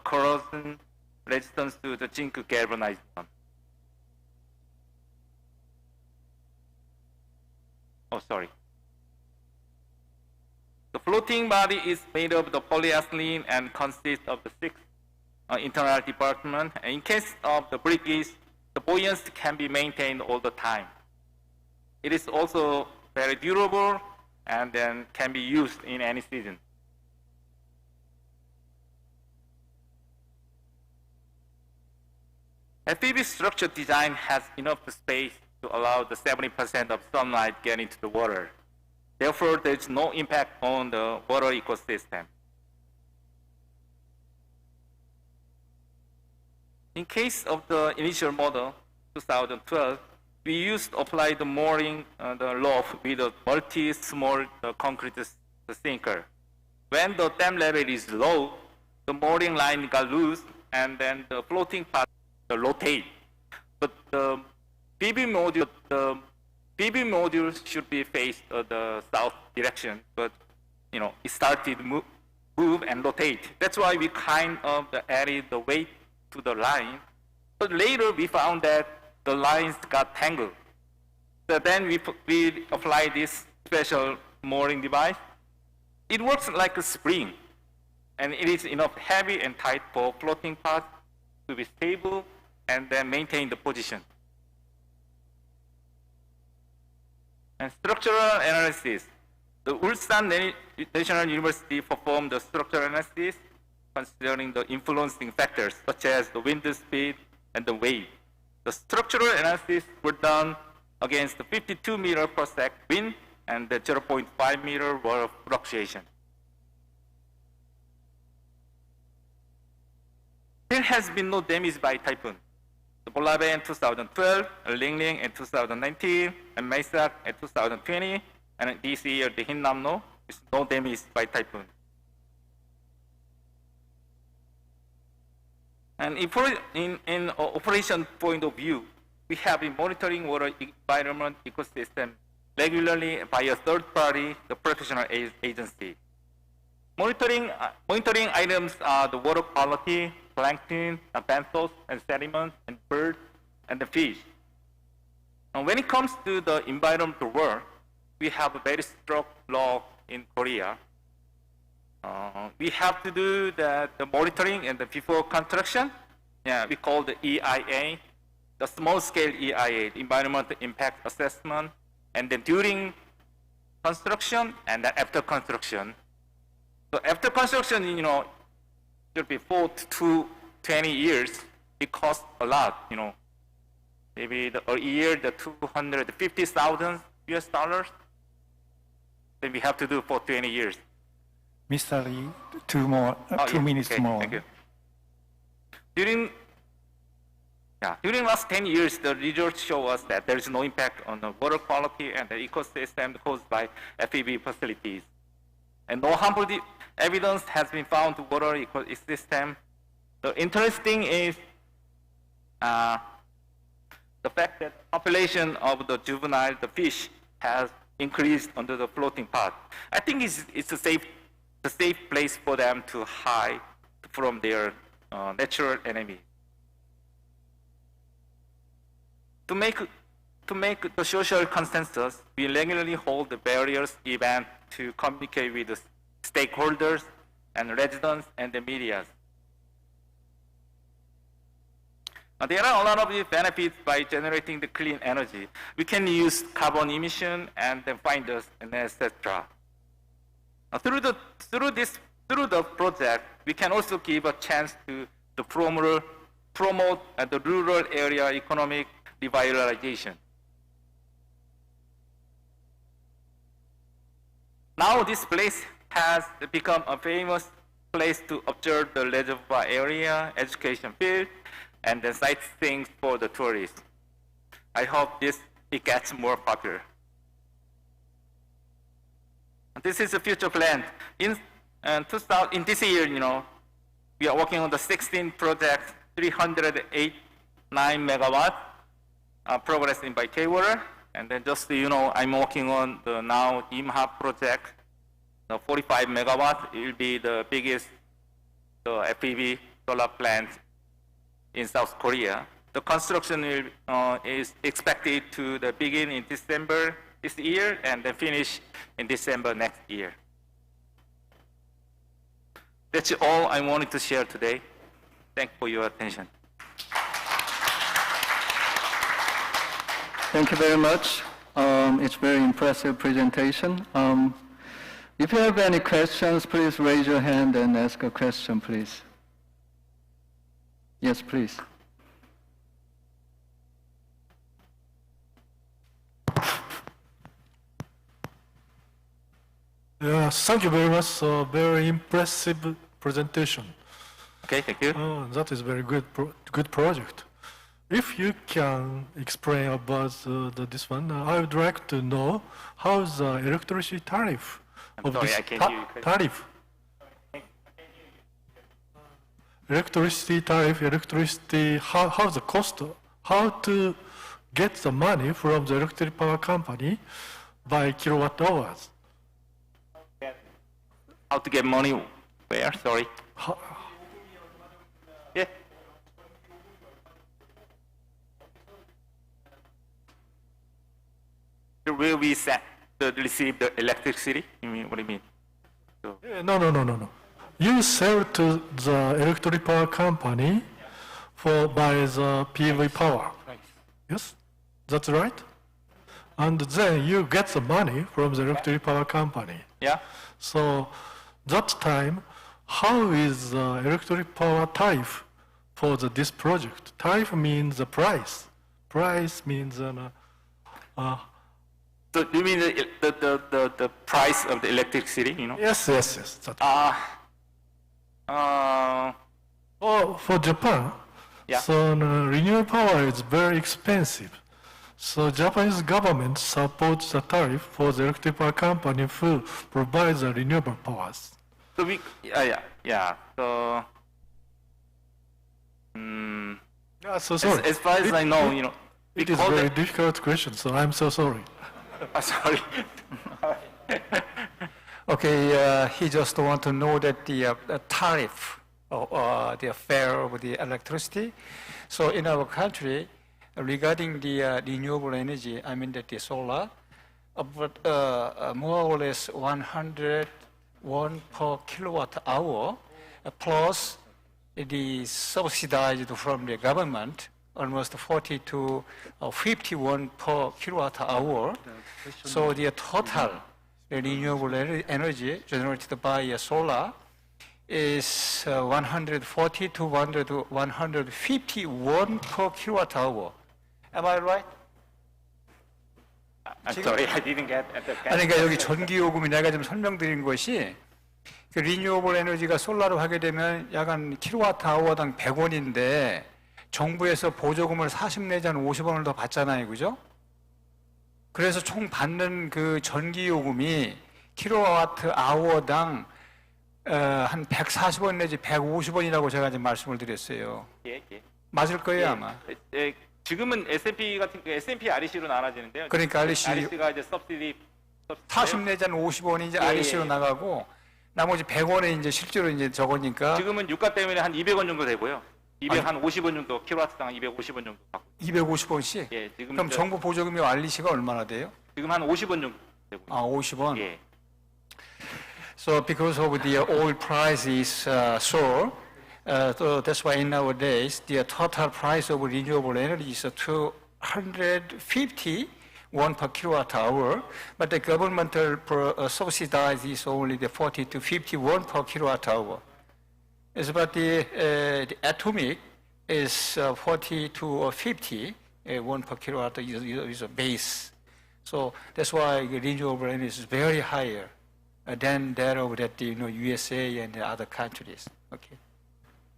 corrosion resistance to the zinc galvanized one. Oh, sorry. The floating body is made of the polyethylene and consists of the 6 internal compartments. In case of the breakage, the buoyancy can be maintained all the time. It is also very durable and then can be used in any season. FPV structure design has enough space to allow the 70% of sunlight get into the water. Therefore, there is no impact on the water ecosystem. In case of the initial model, 2012, we used to apply the mooring the loft with a multi-small concrete sinker. When the dam level is low, the mooring line got loose, and then the floating part rotate. But the PV module should be faced the south direction, but it started move and rotate. That's why we kind of added the weight to the line. But later we found that the lines got tangled. So then we applied this special mooring device. It works like a spring, and it is enough heavy and tight for floating parts to be stable and then maintain the position. And structural analysis. The Ulsan National University performed the structural analysis considering the influencing factors such as the wind speed and the wave. The structural analysis were done against the 52 meter per sec wind and the 0.5 meter of fluctuation. There has been no damage by typhoon. The Bolave in 2012, Lingling in 2019, and Maisak in 2020, and this year the Hinnamno is no damage by typhoon. And in operation point of view, we have been monitoring water environment ecosystem regularly by a third party, the professional agency. Monitoring items are the water quality, plankton, benthos, and sediments, and birds, and the fish. And when it comes to the environmental work, we have a very strict law in Korea. We have to do the monitoring and the before construction. Yeah, we call the EIA, the small-scale EIA, environmental impact assessment, and then during construction and then after construction. So after construction, should be 4 to 20 years. It costs a lot, maybe a year, the 250,000 US dollars. Then we have to do for 20 years. Mr. Lee, two minutes okay, more. Thank you. During last 10 years, the results show us that there is no impact on the water quality and the ecosystem caused by FPV facilities. And no harmful evidence has been found to water ecosystem. The interesting is the fact that population of the juvenile, the fish, has increased under the floating part. I think it's a safe place for them to hide from their natural enemy. To make the social consensus, we regularly hold the various events to communicate with the stakeholders and residents and the media. There are a lot of benefits by generating the clean energy. We can use carbon emission and then finders and etc. Through the project, we can also give a chance to promote the rural area economic revitalization. Now this place has become a famous place to observe the reservoir area, education field, and the sightseeing for the tourists. I hope it gets more popular. This is a future plan. In this year, we are working on the 16 projects, 309 megawatts, progressing by K-Water. And then just so you know, I'm working on the now Imha project, the 45 megawatts. It will be the biggest FPV solar plant in South Korea. The construction is expected to begin in December this year and then finish in December next year. That's all I wanted to share today. Thank you for your attention. Thank you very much. It's very impressive presentation. If you have any questions, please raise your hand and ask a question, please. Yes, please. Yes, thank you very much. Very impressive presentation. Okay, thank you. That is very good project. If you can explain about this one, I would like to know how is the electricity tariff I'm of sorry, this I can't hear you. tariff. Electricity tariff, electricity, how the cost, how to get the money from the electric power company by kilowatt hours. How to get money where? Sorry. Yeah. Where we receive the electricity? You mean, what do you mean? So, No. You sell to the electric power company by the PV power. Yes, that's right. And then you get the money from the electric power company. yeah. So that time, how is the electric power tariff for this project? Tariff means the price. Price means So you mean the price of the electricity, you know? yes. That's for Japan, Yeah. so renewable power is very expensive. So Japanese government supports the tariff for the electric power company who provides the renewable powers. So we, yeah. So, So sorry. as far as I know, you know, It is a very difficult question, so I'm so sorry. Sorry. Okay, he just want to know that the tariff, the fare of the electricity. So in our country, regarding the renewable energy, I mean that the solar, about more or less 101 per kilowatt hour, plus the subsidized from the government, almost 40 to 51 per kilowatt hour. So the total renewable energy generated by solar is 140 to 151 per kilowatt hour. Am I right? I'm sorry, I didn't get at the. 아니, 그러니까 여기 전기요금이 내가 좀 설명드린 것이 그 리뉴어블 에너지가 솔라로 하게 되면 약 한 킬로와트 아워당 100원인데 정부에서 보조금을 40 내지 한 50원을 더 받잖아요. 그죠? 그래서 총 받는 그 전기요금이 킬로와트 아워당 한 140원 내지 150원이라고 제가 지금 말씀을 드렸어요. 예. 맞을 거예요, 아마. 지금은 S&P 같은 S&P REC로 나눠지는데요. 그러니까 REC가 이제 서브시디 40 내지 한 50원이 이제 REC로 나가고 나머지 100원에 이제 실제로 이제 저거니까 지금은 유가 때문에 한 200원 정도 되고요. 한 50원 정도 킬로와트당 250원 정도 받고. 250원씩? 예, 지금 그럼 정부 보조금이 REC가 얼마나 돼요? 지금 한 50원 정도 되고. 50원? 예. So because of the oil price is soar, so that's why nowadays the total price of renewable energy is 250 1 per kilowatt hour, but the governmental subsidize is only the 40 to 51 per kilowatt hour. But the atomic is 40 to 50 1 per kilowatt is a base. So that's why the renewable energy is very higher than that of that USA and the other countries. Okay.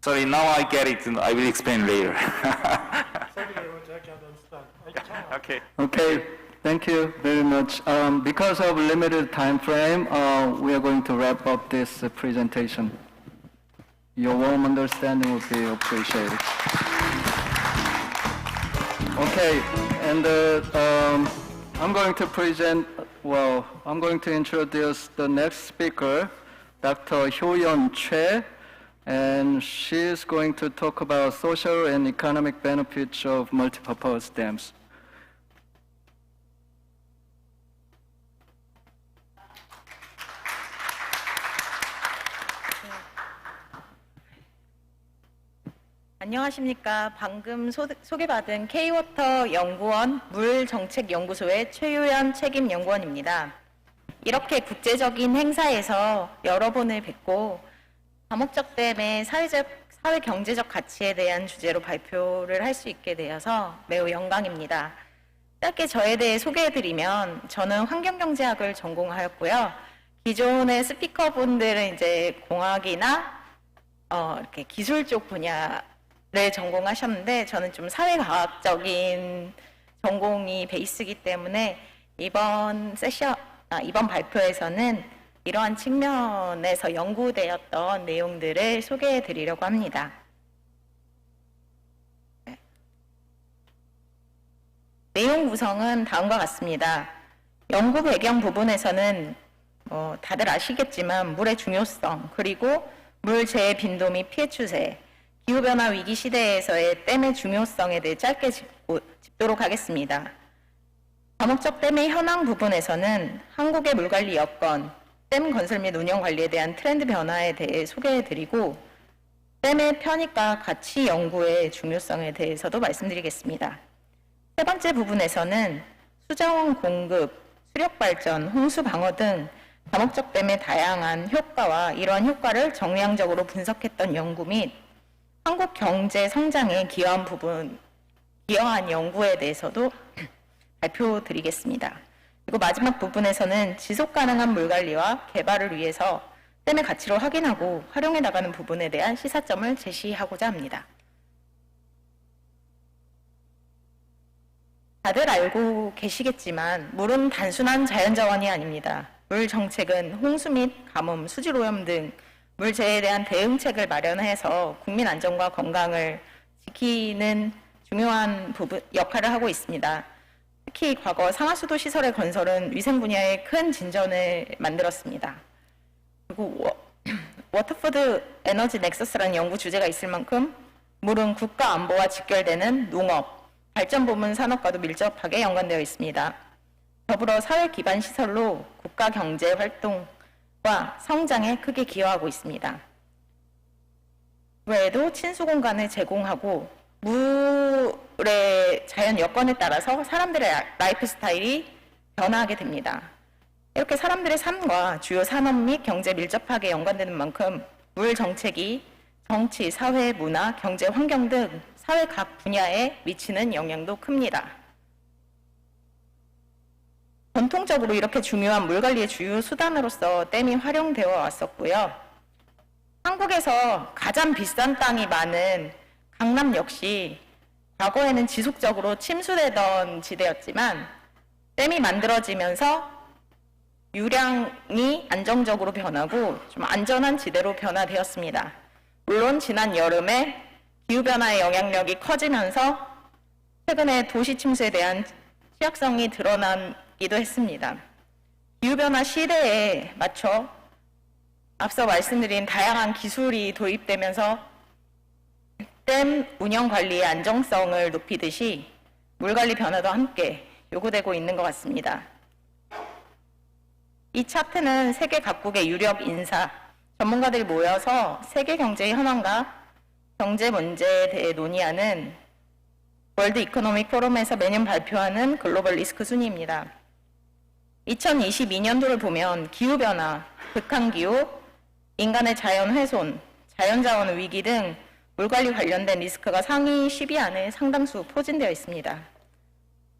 Sorry, now I get it. I will explain later. Okay. Okay, thank you very much. Because of limited time frame, we are going to wrap up this presentation. Your warm understanding would be appreciated. Okay, and I'm going to introduce the next speaker, Dr. Hyo-yeon Choi, and she's going to talk about social and economic benefits of multipurpose dams. 안녕하십니까. 방금 소개받은 K워터 연구원 물정책연구소의 최유연 책임연구원입니다. 이렇게 국제적인 행사에서 여러 번을 뵙고 다목적 댐의 사회 경제적 가치에 대한 주제로 발표를 할 수 있게 되어서 매우 영광입니다. 짧게 저에 대해 소개해드리면 저는 환경경제학을 전공하였고요. 기존의 스피커분들은 이제 공학이나 이렇게 기술 쪽 분야를 전공하셨는데 저는 좀 사회과학적인 전공이 베이스이기 때문에 이번 발표에서는 이러한 측면에서 연구되었던 내용들을 소개해 드리려고 합니다. 내용 구성은 다음과 같습니다. 연구 배경 부분에서는 다들 아시겠지만 물의 중요성, 그리고 물 재해 빈도 및 피해 추세, 기후변화 위기 시대에서의 댐의 중요성에 대해 짧게 짚도록 하겠습니다. 다목적 댐의 현황 부분에서는 한국의 물관리 여건, 댐 건설 및 운영 관리에 대한 트렌드 변화에 대해 소개해드리고 댐의 편익과 가치 연구의 중요성에 대해서도 말씀드리겠습니다. 세 번째 부분에서는 수자원 공급, 수력 발전, 홍수 방어 등 다목적 댐의 다양한 효과와 이러한 효과를 정량적으로 분석했던 연구 및 한국 경제 성장에 기여한 연구에 대해서도 발표드리겠습니다. 그리고 마지막 부분에서는 지속 가능한 물 관리와 개발을 위해서 댐의 가치를 확인하고 활용해 나가는 부분에 대한 시사점을 제시하고자 합니다. 다들 알고 계시겠지만 물은 단순한 자연자원이 아닙니다. 물 정책은 홍수 및 가뭄, 수질 오염 등 물 재해에 대한 대응책을 마련해서 국민 안전과 건강을 지키는 중요한 역할을 하고 있습니다. 특히 과거 상하수도 시설의 건설은 위생 분야에 큰 진전을 만들었습니다. 그리고 워터푸드 에너지 넥서스라는 연구 주제가 있을 만큼 물은 국가 안보와 직결되는 농업, 발전 부문 산업과도 밀접하게 연관되어 있습니다. 더불어 사회 기반 시설로 국가 경제 활동과 성장에 크게 기여하고 있습니다. 외에도 친수 공간을 제공하고 물의 자연 여건에 따라서 사람들의 라이프 스타일이 변화하게 됩니다. 이렇게 사람들의 삶과 주요 산업 및 경제에 밀접하게 연관되는 만큼 물 정책이 정치, 사회, 문화, 경제, 환경 등 사회 각 분야에 미치는 영향도 큽니다. 전통적으로 이렇게 중요한 물 관리의 주요 수단으로서 댐이 활용되어 왔었고요. 한국에서 가장 비싼 땅이 많은 강남 역시 과거에는 지속적으로 침수되던 지대였지만 댐이 만들어지면서 유량이 안정적으로 변하고 좀 안전한 지대로 변화되었습니다. 물론 지난 여름에 기후변화의 영향력이 커지면서 최근에 도시 침수에 대한 취약성이 드러나기도 했습니다. 기후변화 시대에 맞춰 앞서 말씀드린 다양한 기술이 도입되면서 댐 운영 관리의 안정성을 높이듯이 물관리 변화도 함께 요구되고 있는 것 같습니다. 이 차트는 세계 각국의 유력 인사, 전문가들이 모여서 세계 경제 현황과 경제 문제에 대해 논의하는 월드 이코노믹 포럼에서 매년 발표하는 글로벌 리스크 순위입니다. 2022년도를 보면 기후변화, 극한기후, 인간의 자연훼손, 자연자원 위기 등 물관리 관련된 리스크가 상위 10위 안에 상당수 포진되어 있습니다.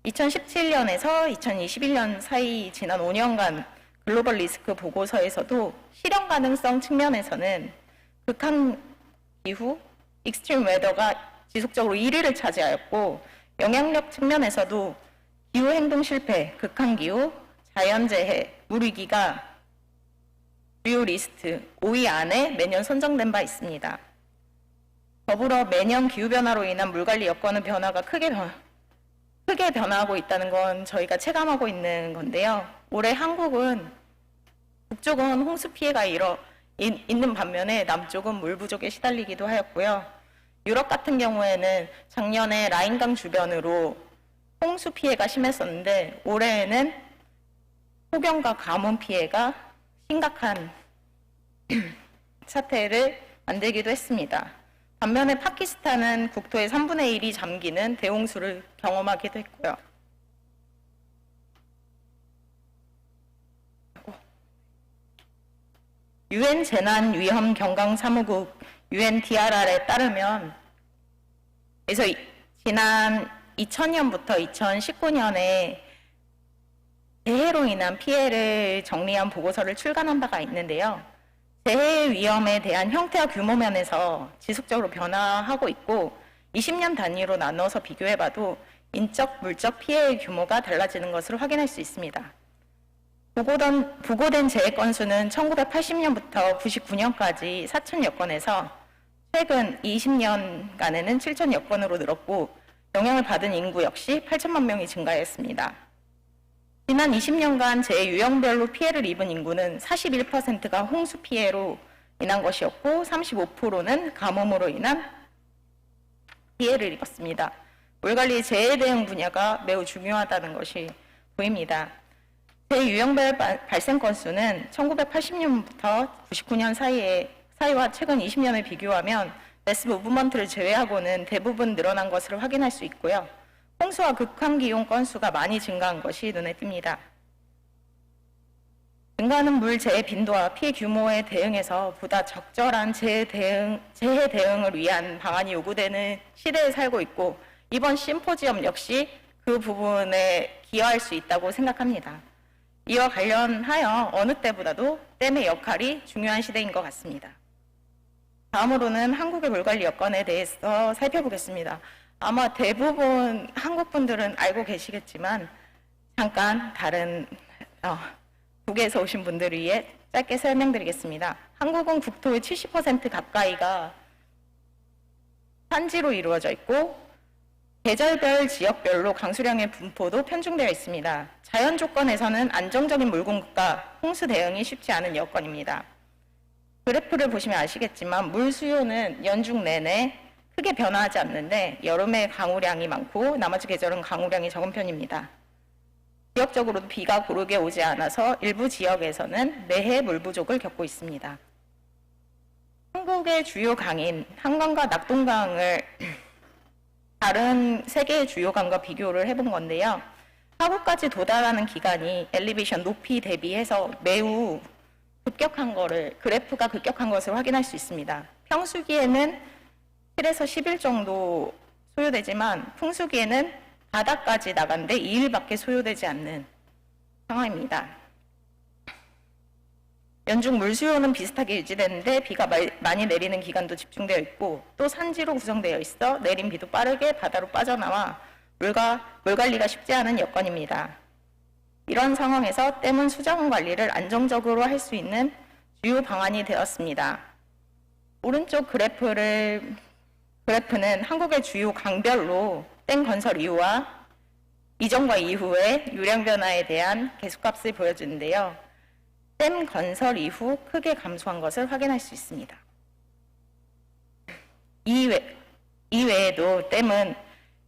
2017년에서 2021년 사이 지난 5년간 글로벌 리스크 보고서에서도 실현 가능성 측면에서는 극한기후, 익스트림 웨더가 지속적으로 1위를 차지하였고 영향력 측면에서도 기후행동 실패, 극한기후, 자연재해, 물위기가 주요 리스트 5위 안에 매년 선정된 바 있습니다. 더불어 매년 기후변화로 인한 물관리 여건의 변화가 크게 변화하고 있다는 건 저희가 체감하고 있는 건데요. 올해 한국은 북쪽은 홍수 피해가 있는 반면에 남쪽은 물 부족에 시달리기도 하였고요. 유럽 같은 경우에는 작년에 라인강 주변으로 홍수 피해가 심했었는데 올해에는 폭염과 가뭄 피해가 심각한 사태를 만들기도 했습니다. 반면에 파키스탄은 국토의 3분의 1이 잠기는 대홍수를 경험하기도 했고요. UN 재난위험경강사무국 UNDRR에 따르면 그래서 지난 2000년부터 2019년에 재해로 인한 피해를 정리한 보고서를 출간한 바가 있는데요. 재해 위험에 대한 형태와 규모 면에서 지속적으로 변화하고 있고 20년 단위로 나눠서 비교해봐도 인적, 물적 피해의 규모가 달라지는 것을 확인할 수 있습니다. 보고된 재해 건수는 1980년부터 99년까지 4,000여 건에서 최근 20년간에는 7,000여 건으로 늘었고 영향을 받은 인구 역시 8천만 명이 증가했습니다. 지난 20년간 재해 유형별로 피해를 입은 인구는 41%가 홍수 피해로 인한 것이었고 35%는 가뭄으로 인한 피해를 입었습니다. 물관리 재해 대응 분야가 매우 중요하다는 것이 보입니다. 재해 유형별 발생 건수는 1980년부터 99년 사이와 최근 20년을 비교하면 매스 무브먼트를 제외하고는 대부분 늘어난 것을 확인할 수 있고요. 홍수와 극한기온 건수가 많이 증가한 것이 눈에 띕니다. 증가하는 물 재해 빈도와 피해 규모에 대응해서 보다 적절한 재해 대응을 위한 방안이 요구되는 시대에 살고 있고 이번 심포지엄 역시 그 부분에 기여할 수 있다고 생각합니다. 이와 관련하여 어느 때보다도 댐의 역할이 중요한 시대인 것 같습니다. 다음으로는 한국의 물관리 여건에 대해서 살펴보겠습니다. 아마 대부분 한국 분들은 알고 계시겠지만 잠깐 다른 국에서 오신 분들을 위해 짧게 설명드리겠습니다. 한국은 국토의 70% 가까이가 산지로 이루어져 있고 계절별 지역별로 강수량의 분포도 편중되어 있습니다. 자연 조건에서는 안정적인 물 공급과 홍수 대응이 쉽지 않은 여건입니다. 그래프를 보시면 아시겠지만 물 수요는 연중 내내 크게 변화하지 않는데 여름에 강우량이 많고 나머지 계절은 강우량이 적은 편입니다. 지역적으로도 비가 고르게 오지 않아서 일부 지역에서는 매해 물 부족을 겪고 있습니다. 한국의 주요 강인 한강과 낙동강을 다른 세계의 주요 강과 비교를 해본 건데요. 하구까지 도달하는 기간이 엘리베이션 높이 대비해서 매우 급격한 그래프가 급격한 것을 확인할 수 있습니다. 평수기에는 7에서 10일 정도 소요되지만 풍수기에는 바다까지 나갔는데 2일밖에 소요되지 않는 상황입니다. 연중 물 수요는 비슷하게 유지되는데 비가 많이 내리는 기간도 집중되어 있고 또 산지로 구성되어 있어 내린 비도 빠르게 바다로 빠져나와 물 관리가 쉽지 않은 여건입니다. 이런 상황에서 댐은 수자원 관리를 안정적으로 할 수 있는 주요 방안이 되었습니다. 오른쪽 그래프는 한국의 주요 강별로 댐 건설 이후와 이전과 이후의 유량 변화에 대한 계수값을 보여주는데요. 댐 건설 이후 크게 감소한 것을 확인할 수 있습니다. 이외에도 댐은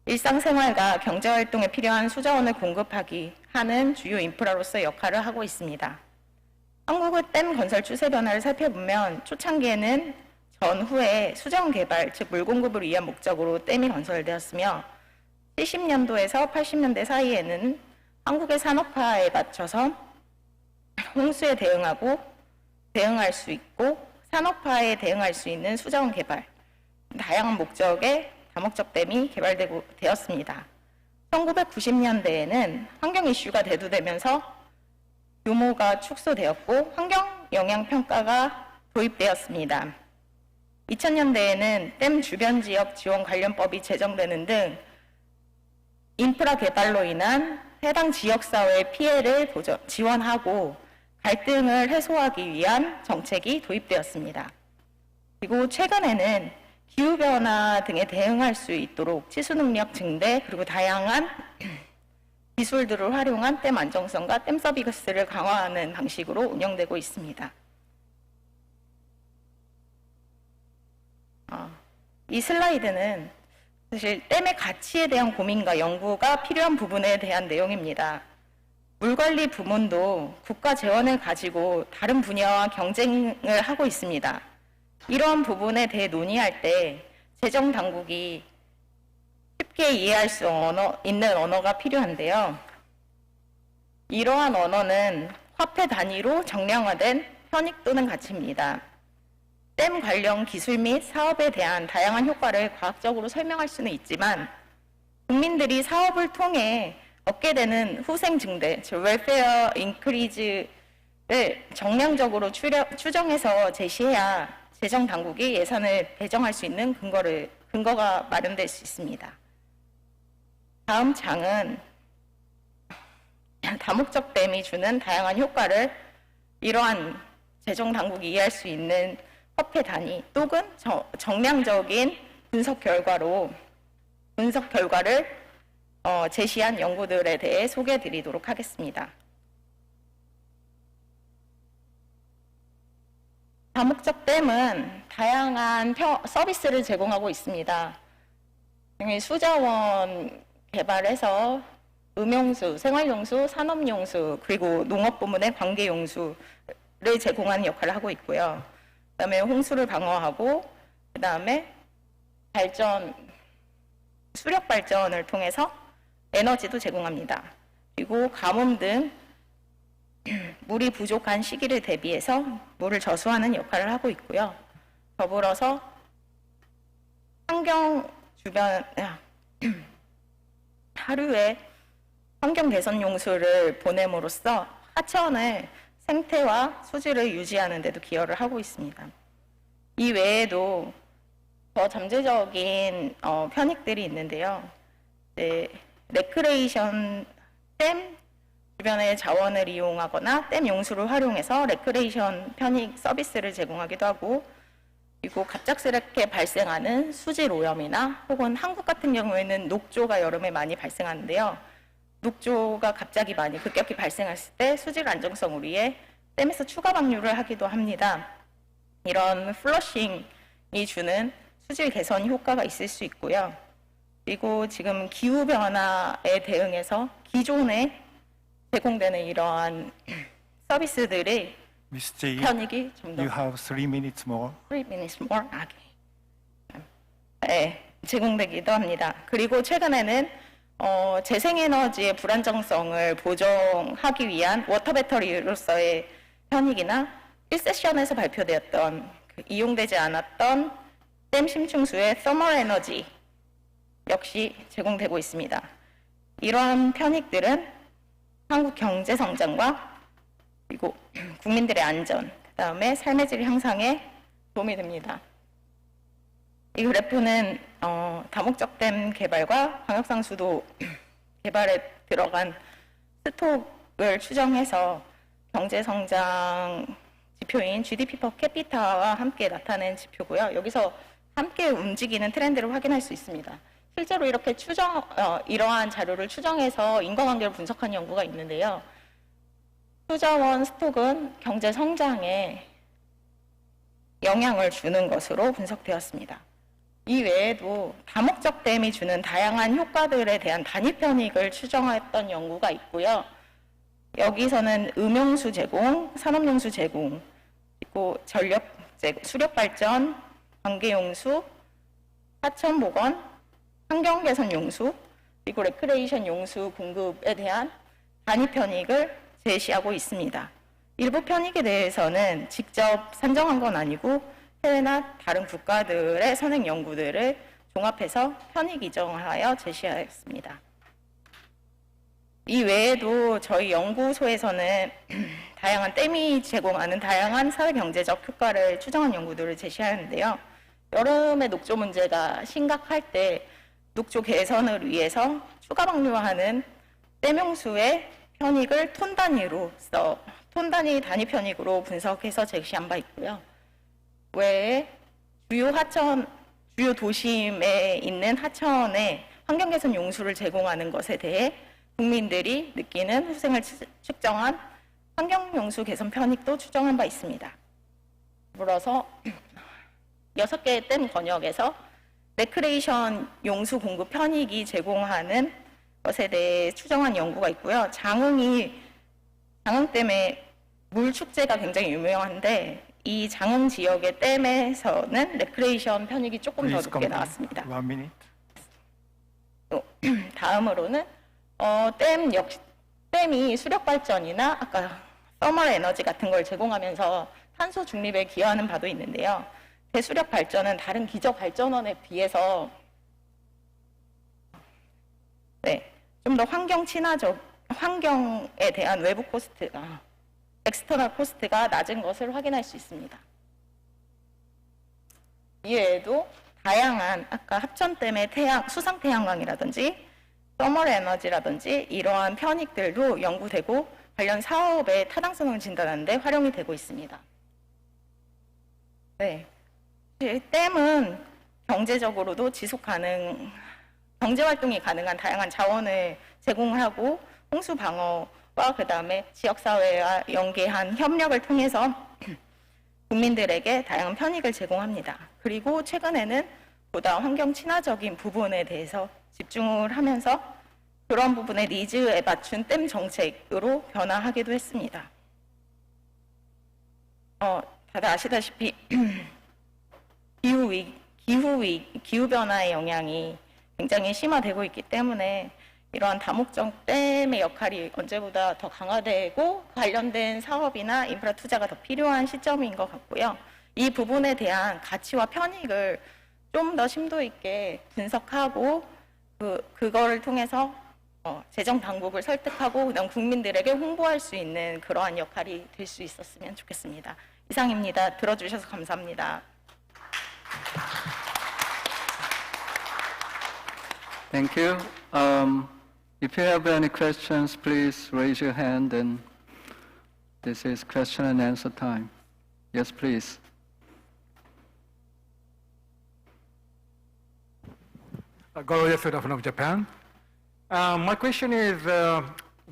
일상생활과 경제활동에 필요한 수자원을 공급하기 하는 주요 인프라로서의 역할을 하고 있습니다. 한국의 댐 건설 추세 변화를 살펴보면 초창기에는 전후에 수자원 개발, 즉 물 공급을 위한 목적으로 댐이 건설되었으며 70년도에서 80년대 사이에는 한국의 산업화에 맞춰서 홍수에 대응할 수 있고 산업화에 대응할 수 있는 수자원 개발, 다양한 목적의 다목적 댐이 되었습니다. 1990년대에는 환경 이슈가 대두되면서 규모가 축소되었고 환경 영향 평가가 도입되었습니다. 2000년대에는 댐 주변 지역 지원 관련법이 제정되는 등 인프라 개발로 인한 해당 지역사회의 피해를 지원하고 갈등을 해소하기 위한 정책이 도입되었습니다. 그리고 최근에는 기후변화 등에 대응할 수 있도록 치수 능력 증대 그리고 다양한 기술들을 활용한 댐 안정성과 댐 서비스를 강화하는 방식으로 운영되고 있습니다. 이 슬라이드는 사실 댐의 가치에 대한 고민과 연구가 필요한 부분에 대한 내용입니다. 물관리 부문도 국가 재원을 가지고 다른 분야와 경쟁을 하고 있습니다. 이러한 부분에 대해 논의할 때 재정 당국이 쉽게 이해할 수 있는 언어가 필요한데요. 이러한 언어는 화폐 단위로 정량화된 현익 또는 가치입니다. 댐 관련 기술 및 사업에 대한 다양한 효과를 과학적으로 설명할 수는 있지만 국민들이 사업을 통해 얻게 되는 후생 증대, 즉 웰페어 인크리즈를 정량적으로 추정해서 제시해야 재정 당국이 예산을 배정할 수 있는 근거가 마련될 수 있습니다. 다음 장은 다목적 댐이 주는 다양한 효과를 이러한 재정 당국이 이해할 수 있는 화폐 단위 또는 정량적인 분석 결과를 제시한 연구들에 대해 소개해 드리도록 하겠습니다. 다목적 댐은 다양한 서비스를 제공하고 있습니다. 수자원 개발해서 음용수, 생활용수, 산업용수, 그리고 농업 부문의 관계용수를 제공하는 역할을 하고 있고요. 그다음에 홍수를 방어하고, 그다음에 수력 발전을 통해서 에너지도 제공합니다. 그리고 가뭄 등 물이 부족한 시기를 대비해서 물을 저수하는 역할을 하고 있고요. 더불어서 하루에 환경 개선 용수를 보냄으로써 하천의 생태와 수질을 유지하는 데도 기여를 하고 있습니다. 이 외에도 더 잠재적인 편익들이 있는데요. 레크레이션 댐 주변의 자원을 이용하거나 댐 용수를 활용해서 레크레이션 편익 서비스를 제공하기도 하고, 그리고 갑작스럽게 발생하는 수질 오염이나 혹은 한국 같은 경우에는 녹조가 여름에 많이 발생하는데요. 녹조가 갑자기 많이 급격히 발생했을 때 수질 안정성을 위해 댐에서 추가 방류를 하기도 합니다. 이런 플러싱이 주는 수질 개선 효과가 있을 수 있고요. 그리고 지금 기후변화에 대응해서 기존에 제공되는 이러한 서비스들의 Ms. J, 편익이 좀 더 you have 3 minutes more. 3 minutes more? 네, 제공되기도 합니다. 그리고 최근에는 재생에너지의 불안정성을 보정하기 위한 워터 배터리로서의 편익이나 1세션에서 발표되었던 이용되지 않았던 댐 심층수의 서멀 에너지 역시 제공되고 있습니다. 이러한 편익들은 한국 경제 성장과 그리고 국민들의 안전, 그다음에 삶의 질 향상에 도움이 됩니다. 이 그래프는 다목적 댐 개발과 광역상수도 개발에 들어간 스톡을 추정해서 경제 성장 지표인 GDP per capita와 함께 나타낸 지표고요. 여기서 함께 움직이는 트렌드를 확인할 수 있습니다. 실제로 이렇게 이러한 자료를 추정해서 인과관계를 분석한 연구가 있는데요. 수자원 스톡은 경제 성장에 영향을 주는 것으로 분석되었습니다. 이 외에도 다목적 댐이 주는 다양한 효과들에 대한 단위 편익을 추정했던 연구가 있고요. 여기서는 음용수 제공, 산업용수 제공, 그리고 전력 제공, 수력 발전, 관계용수, 하천 복원, 환경 개선 용수, 그리고 레크레이션 용수 공급에 대한 단위 편익을 제시하고 있습니다. 일부 편익에 대해서는 직접 산정한 건 아니고 해외나 다른 국가들의 선행 연구들을 종합해서 편익 이정하여 제시하였습니다. 이 외에도 저희 연구소에서는 다양한 댐이 제공하는 다양한 사회경제적 효과를 추정한 연구들을 제시하는데요. 여름에 녹조 문제가 심각할 때 녹조 개선을 위해서 추가 방류하는 댐용수의 편익을 톤 단위 단위 편익으로 분석해서 제시한 바 있고요. 외에 주요 도심에 있는 하천에 환경 개선 용수를 제공하는 것에 대해 국민들이 느끼는 후생을 측정한 환경 용수 개선 편익도 추정한 바 있습니다. 물어서 6개의 댐 권역에서 레크레이션 용수 공급 편익이 제공하는 것에 대해 추정한 연구가 있고요. 장흥댐의 물 축제가 굉장히 유명한데 이 장흥 지역의 댐에서는 레크레이션 편익이 조금 더 높게 나왔습니다. 1 minute. 다음으로는 댐이 수력 발전이나 아까 서멀 에너지 같은 걸 제공하면서 탄소 중립에 기여하는 바도 있는데요. 대수력 발전은 다른 기저 발전원에 비해서 좀 더 환경에 대한 외부 코스트가, 엑스터널 코스트가 낮은 것을 확인할 수 있습니다. 이외에도 다양한 아까 합천댐의 수상 태양광이라든지 서멀 에너지라든지 이러한 편익들도 연구되고 관련 사업의 타당성을 진단하는 데 활용이 되고 있습니다. 네. 댐은 경제적으로도 경제 활동이 가능한 다양한 자원을 제공하고 홍수 방어와 그다음에 지역 사회와 연계한 협력을 통해서 국민들에게 다양한 편익을 제공합니다. 그리고 최근에는 보다 환경 친화적인 부분에 대해서 집중을 하면서 그런 부분의 니즈에 맞춘 댐 정책으로 변화하기도 했습니다. 다들 아시다시피 기후 변화의 영향이 굉장히 심화되고 있기 때문에 이러한 다목적 댐의 역할이 언제보다 더 강화되고 관련된 사업이나 인프라 투자가 더 필요한 시점인 것 같고요. 이 부분에 대한 가치와 편익을 좀 더 심도 있게 분석하고 그거를 통해서 재정 당국을 설득하고 그다음 국민들에게 홍보할 수 있는 그러한 역할이 될 수 있었으면 좋겠습니다. 이상입니다. 들어주셔서 감사합니다. Thank you. If you have any questions, please raise your hand, and this is question and answer time. Yes, please. Goro Yasuda from Japan. My question is,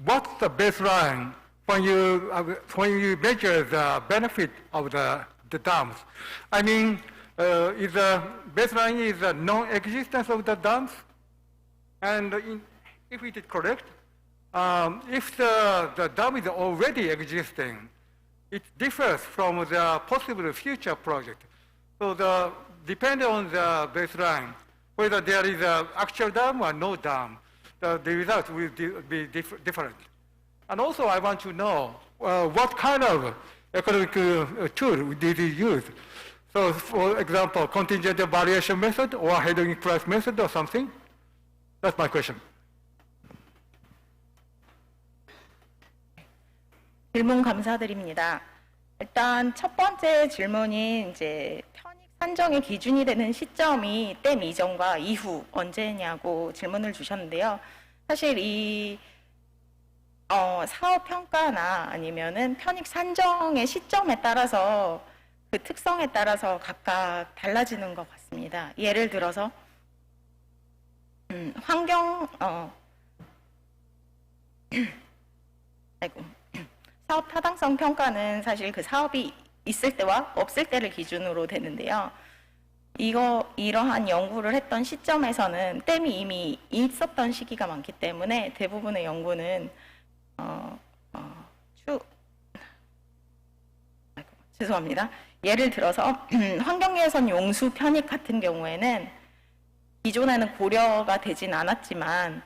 what's the baseline when you measure the benefit of the dams? I mean, is the baseline is the non-existence of the dams? And if it is correct, if the dam is already existing, it differs from the possible future project. So depending on the baseline, whether there is an actual dam or no dam, the result will be different. And also I want to know what kind of economic tool did you use? So for example, contingent variation method or heading price method or something? That's my question. 질문 감사드립니다. 일단 첫 번째 질문이 이제 편익 산정의 기준이 되는 시점이 댐 이전과 이후 언제냐고 질문을 주셨는데요. 사실 이 사업 평가나 아니면은 편익 산정의 시점에 따라서 그 특성에 따라서 각각 달라지는 것 같습니다. 예를 들어서 사업 타당성 평가는 사실 그 사업이 있을 때와 없을 때를 기준으로 되는데요. 이러한 연구를 했던 시점에서는 댐이 이미 있었던 시기가 많기 때문에 대부분의 연구는 죄송합니다. 예를 들어서 환경예선 용수 편익 같은 경우에는 기존에는 고려가 되진 않았지만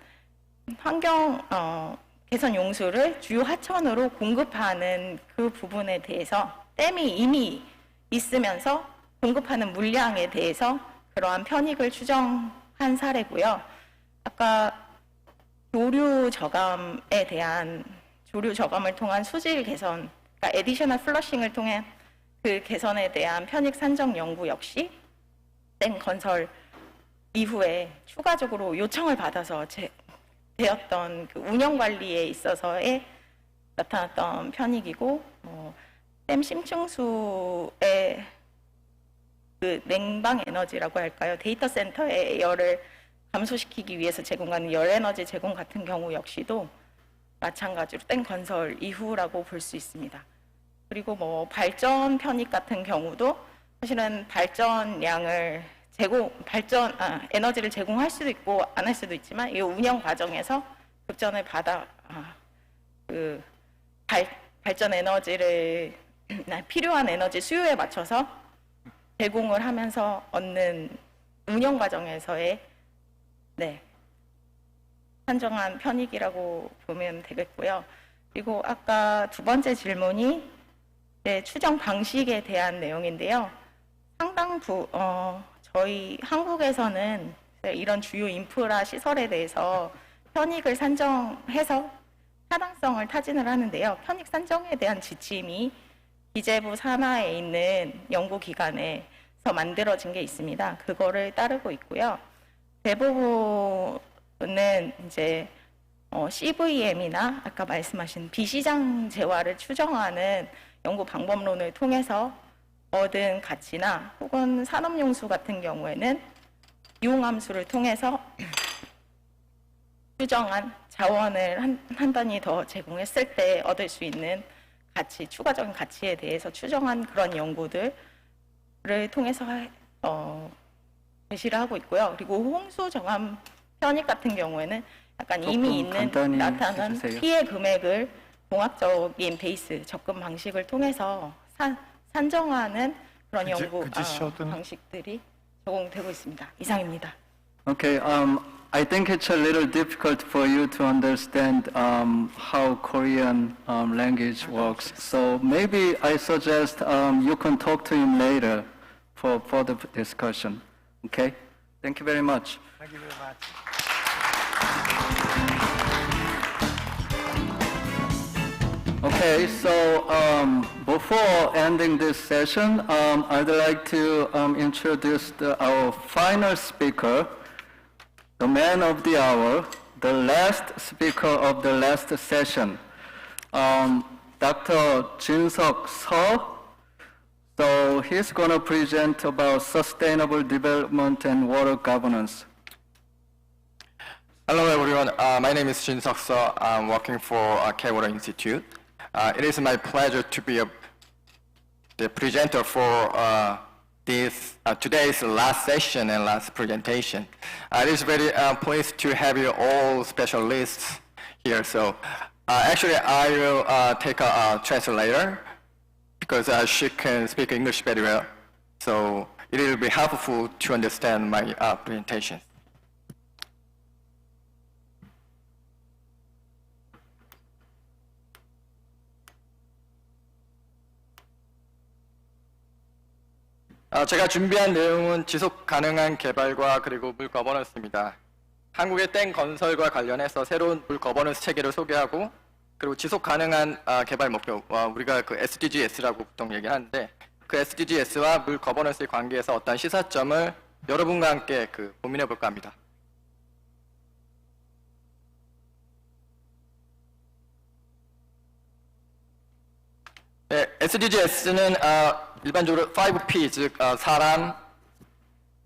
환경 개선 용수를 주요 하천으로 공급하는 그 부분에 대해서 댐이 이미 있으면서 공급하는 물량에 대해서 그러한 편익을 추정한 사례고요. 아까 조류 저감을 통한 수질 개선, 그러니까 에디셔널 플러싱을 통해 그 개선에 대한 편익 산정 연구 역시 댐 건설 이후에 추가적으로 요청을 받아서 되었던 그 운영 관리에 있어서의 나타났던 편익이고, 댐 심층수의 그 냉방 에너지라고 할까요? 데이터 센터의 열을 감소시키기 위해서 제공하는 열 에너지 제공 같은 경우 역시도 마찬가지로 댐 건설 이후라고 볼 수 있습니다. 그리고 발전 편익 같은 경우도 사실은 발전량을 에너지를 제공할 수도 있고 안 할 수도 있지만 이 운영 과정에서 급전을 받아 발전 에너지를 필요한 에너지 수요에 맞춰서 제공을 하면서 얻는 운영 과정에서의 산정한 편익이라고 보면 되겠고요. 그리고 아까 두 번째 질문이 추정 방식에 대한 내용인데요. 저희 한국에서는 이런 주요 인프라 시설에 대해서 편익을 산정해서 타당성을 타진을 하는데요. 편익 산정에 대한 지침이 기재부 산하에 있는 연구기관에서 만들어진 게 있습니다. 그거를 따르고 있고요. 대부분은 이제 CVM이나 아까 말씀하신 비시장 재화를 추정하는 연구 방법론을 통해서 얻은 가치나 혹은 산업용수 같은 경우에는 이용함수를 통해서 추정한 자원을 한 단위 더 제공했을 때 얻을 수 있는 가치, 추가적인 가치에 대해서 추정한 그런 연구들을 통해서 제시를 하고 있고요. 그리고 홍수 정함 편익 같은 경우에는 약간 이미 있는 나타난 피해 금액을 공학적인 베이스 접근 방식을 통해서 산정하는 그런 연구 방식들이 적용되고 있습니다. 이상입니다. Okay, I think it's a little difficult for you to understand how Korean language works. So maybe I suggest you can talk to him later for further discussion. Okay? Thank you very much. Thank you very much. Okay, so before ending this session, I'd like to introduce our final speaker, the man of the hour, the last speaker of the last session, Dr. Jin-seok Seo. So he's going to present about sustainable development and water governance. Hello everyone, my name is Jin-seok Seo. I'm working for K-Water Institute. It is my pleasure to be the presenter for today's last session and last presentation. It is very pleased to have you all specialists here. So actually I will take a translator because she can speak English very well. So it will be helpful to understand my presentation. 제가 준비한 내용은 지속 가능한 개발과 그리고 물 거버넌스입니다. 한국의 댐 건설과 관련해서 새로운 물 거버넌스 체계를 소개하고 그리고 지속 가능한 개발 목표, 우리가 그 SDGs라고 보통 얘기하는데 그 SDGs와 물 거버넌스의 관계에서 어떤 시사점을 여러분과 함께 고민해 볼까 합니다. 네, SDGs는 일반적으로 5P, 즉 사람,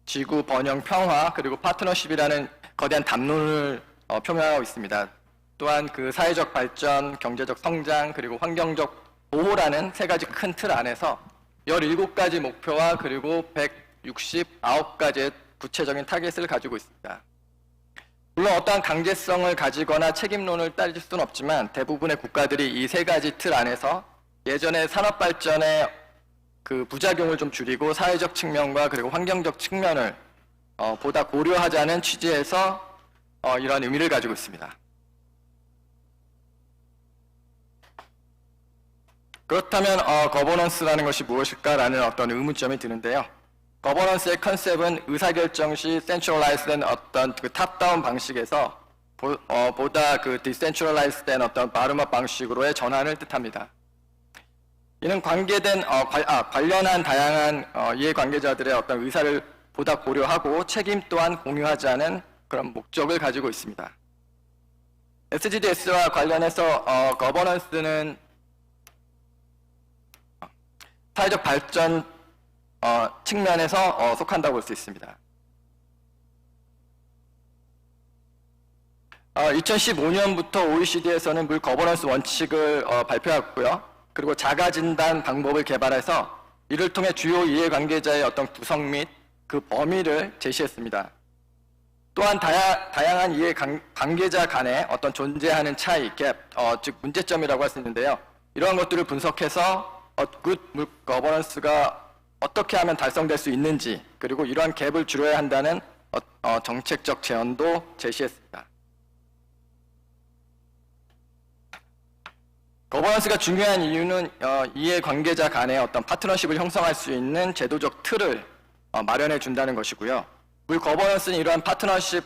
지구, 번영, 평화, 그리고 파트너십이라는 거대한 담론을 표명하고 있습니다. 또한 그 사회적 발전, 경제적 성장, 그리고 환경적 보호라는 세 가지 큰 틀 안에서 17가지 목표와 그리고 169가지의 구체적인 타겟을 가지고 있습니다. 물론 어떠한 강제성을 가지거나 책임론을 따질 수는 없지만 대부분의 국가들이 이 세 가지 틀 안에서 예전의 산업 발전의 그 부작용을 좀 줄이고 사회적 측면과 그리고 환경적 측면을 보다 고려하자는 취지에서 이러한 의미를 가지고 있습니다. 그렇다면 거버넌스라는 것이 무엇일까라는 어떤 의문점이 드는데요. 거버넌스의 컨셉은 의사결정 시 센트럴라이즈된 어떤 그 탑다운 방식에서 보다 그 디센트럴라이즈된 어떤 바름업 방식으로의 전환을 뜻합니다. 이는 관련한 다양한 이해관계자들의 어떤 의사를 보다 고려하고 책임 또한 공유하자는 그런 목적을 가지고 있습니다. SDGs와 관련해서 거버넌스는 사회적 발전 측면에서 속한다고 볼 수 있습니다. 2015년부터 OECD에서는 물 거버넌스 원칙을 발표했고요. 그리고 자가진단 방법을 개발해서 이를 통해 주요 이해관계자의 어떤 구성 및 그 범위를 제시했습니다. 또한 다양한 이해관계자 간의 어떤 존재하는 차이, 갭, 즉 문제점이라고 할 수 있는데요. 이러한 것들을 분석해서 good 물 거버넌스가 어떻게 하면 달성될 수 있는지 그리고 이러한 갭을 줄여야 한다는 정책적 제언도 제시했습니다. 거버넌스가 중요한 이유는 이해관계자 간의 어떤 파트너십을 형성할 수 있는 제도적 틀을 마련해 준다는 것이고요. 물 거버넌스는 이러한 파트너십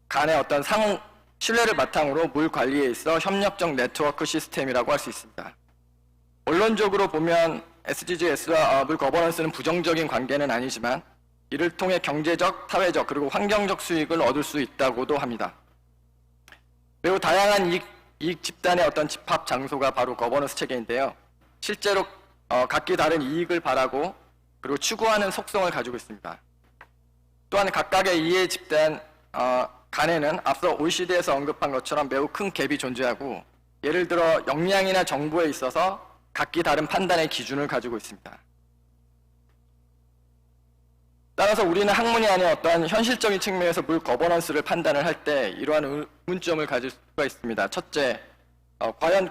간의 어떤 상호 신뢰를 바탕으로 물 관리에 있어 협력적 네트워크 시스템이라고 할 수 있습니다. 원론적으로 보면 SDGs와 물 거버넌스는 부정적인 관계는 아니지만 이를 통해 경제적, 사회적, 그리고 환경적 수익을 얻을 수 있다고도 합니다. 매우 다양한 이익 집단의 어떤 집합 장소가 바로 거버넌스 체계인데요. 실제로 각기 다른 이익을 바라고 그리고 추구하는 속성을 가지고 있습니다. 또한 각각의 이해 집단 간에는 앞서 OECD에서 언급한 것처럼 매우 큰 갭이 존재하고 예를 들어 역량이나 정보에 있어서 각기 다른 판단의 기준을 가지고 있습니다. 따라서 우리는 학문이 아닌 어떠한 현실적인 측면에서 물 거버넌스를 판단을 할 때 이러한 의문점을 가질 수가 있습니다. 첫째, 과연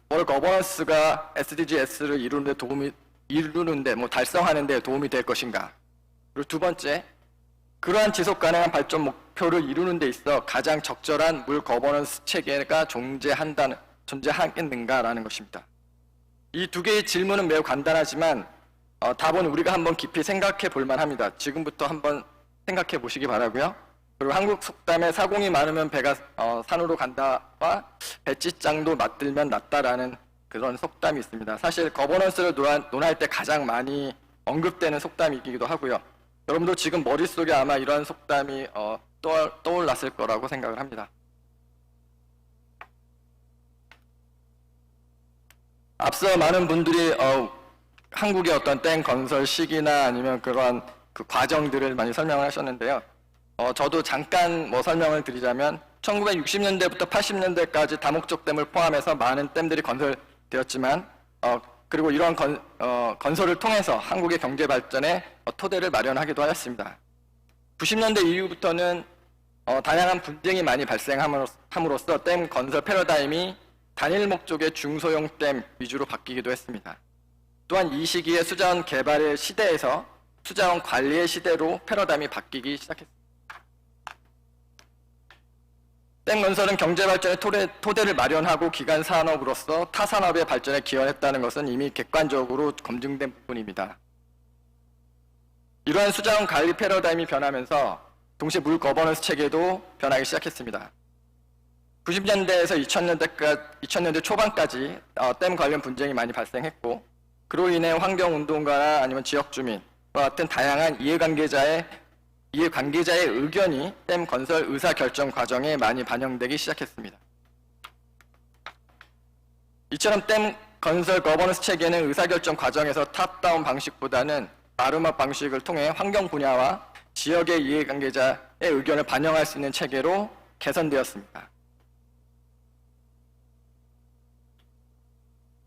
물 거버넌스가 SDGs를 이루는데 달성하는 데 도움이 될 것인가? 그리고 두 번째, 그러한 지속 가능한 발전 목표를 이루는 데 있어 가장 적절한 물 거버넌스 체계가 존재하겠는가라는 것입니다. 이 두 개의 질문은 매우 간단하지만 답은 우리가 한번 깊이 생각해 볼 만합니다. 지금부터 한번 생각해 보시기 바라고요. 그리고 한국 속담에 사공이 많으면 배가 산으로 간다와 배짓장도 맞들면 낫다라는 그런 속담이 있습니다. 사실 거버넌스를 논할 때 가장 많이 언급되는 속담이기도 하고요. 여러분도 지금 머릿속에 아마 이런 속담이 떠올랐을 거라고 생각을 합니다. 앞서 많은 분들이 한국의 어떤 댐 건설 시기나 아니면 그러한 그 과정들을 많이 설명을 하셨는데요. 저도 잠깐 설명을 드리자면 1960년대부터 80년대까지 다목적 댐을 포함해서 많은 댐들이 건설되었지만 그리고 이러한 건설을 통해서 한국의 경제 발전에 토대를 마련하기도 하였습니다. 90년대 이후부터는 다양한 분쟁이 많이 발생함으로써 댐 건설 패러다임이 단일 목적의 중소형 댐 위주로 바뀌기도 했습니다. 또한 이 시기에 수자원 개발의 시대에서 수자원 관리의 시대로 패러다임이 바뀌기 시작했습니다. 댐 건설은 경제 발전의 토대를 마련하고 기간 산업으로서 타 산업의 발전에 기여했다는 것은 이미 객관적으로 검증된 부분입니다. 이러한 수자원 관리 패러다임이 변하면서 동시에 물 거버넌스 체계도 변하기 시작했습니다. 90년대에서 2000년대 초반까지 댐 관련 분쟁이 많이 발생했고 그로 인해 환경운동가나 아니면 지역주민과 같은 다양한 이해관계자의 의견이 댐 건설 의사결정 과정에 많이 반영되기 시작했습니다. 이처럼 댐 건설 거버넌스 체계는 의사결정 과정에서 탑다운 방식보다는 바름업 방식을 통해 환경 분야와 지역의 이해관계자의 의견을 반영할 수 있는 체계로 개선되었습니다.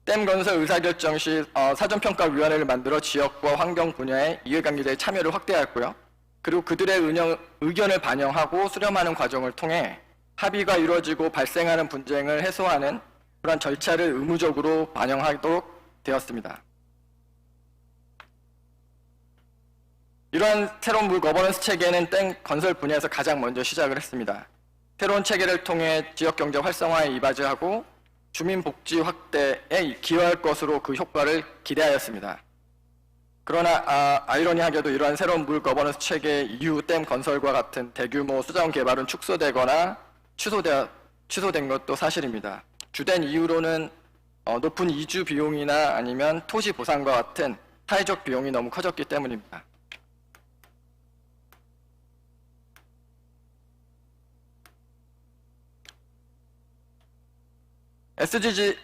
댐 건설 의사결정 시 사전평가위원회를 만들어 지역과 환경 분야의 이해관계자의 참여를 확대하였고요. 그리고 그들의 의견을 반영하고 수렴하는 과정을 통해 합의가 이루어지고 발생하는 분쟁을 해소하는 그런 절차를 의무적으로 반영하도록 되었습니다. 이러한 새로운 물 거버넌스 체계는 댐 건설 분야에서 가장 먼저 시작을 했습니다. 새로운 체계를 통해 지역 경제 활성화에 이바지하고 주민 복지 확대에 기여할 것으로 그 효과를 기대하였습니다. 그러나 아이러니하게도 이러한 새로운 물 거버넌스 체계 이후 댐 건설과 같은 대규모 수자원 개발은 축소되거나 취소된 것도 사실입니다. 주된 이유로는 높은 이주 비용이나 아니면 토지 보상과 같은 사회적 비용이 너무 커졌기 때문입니다. SDGs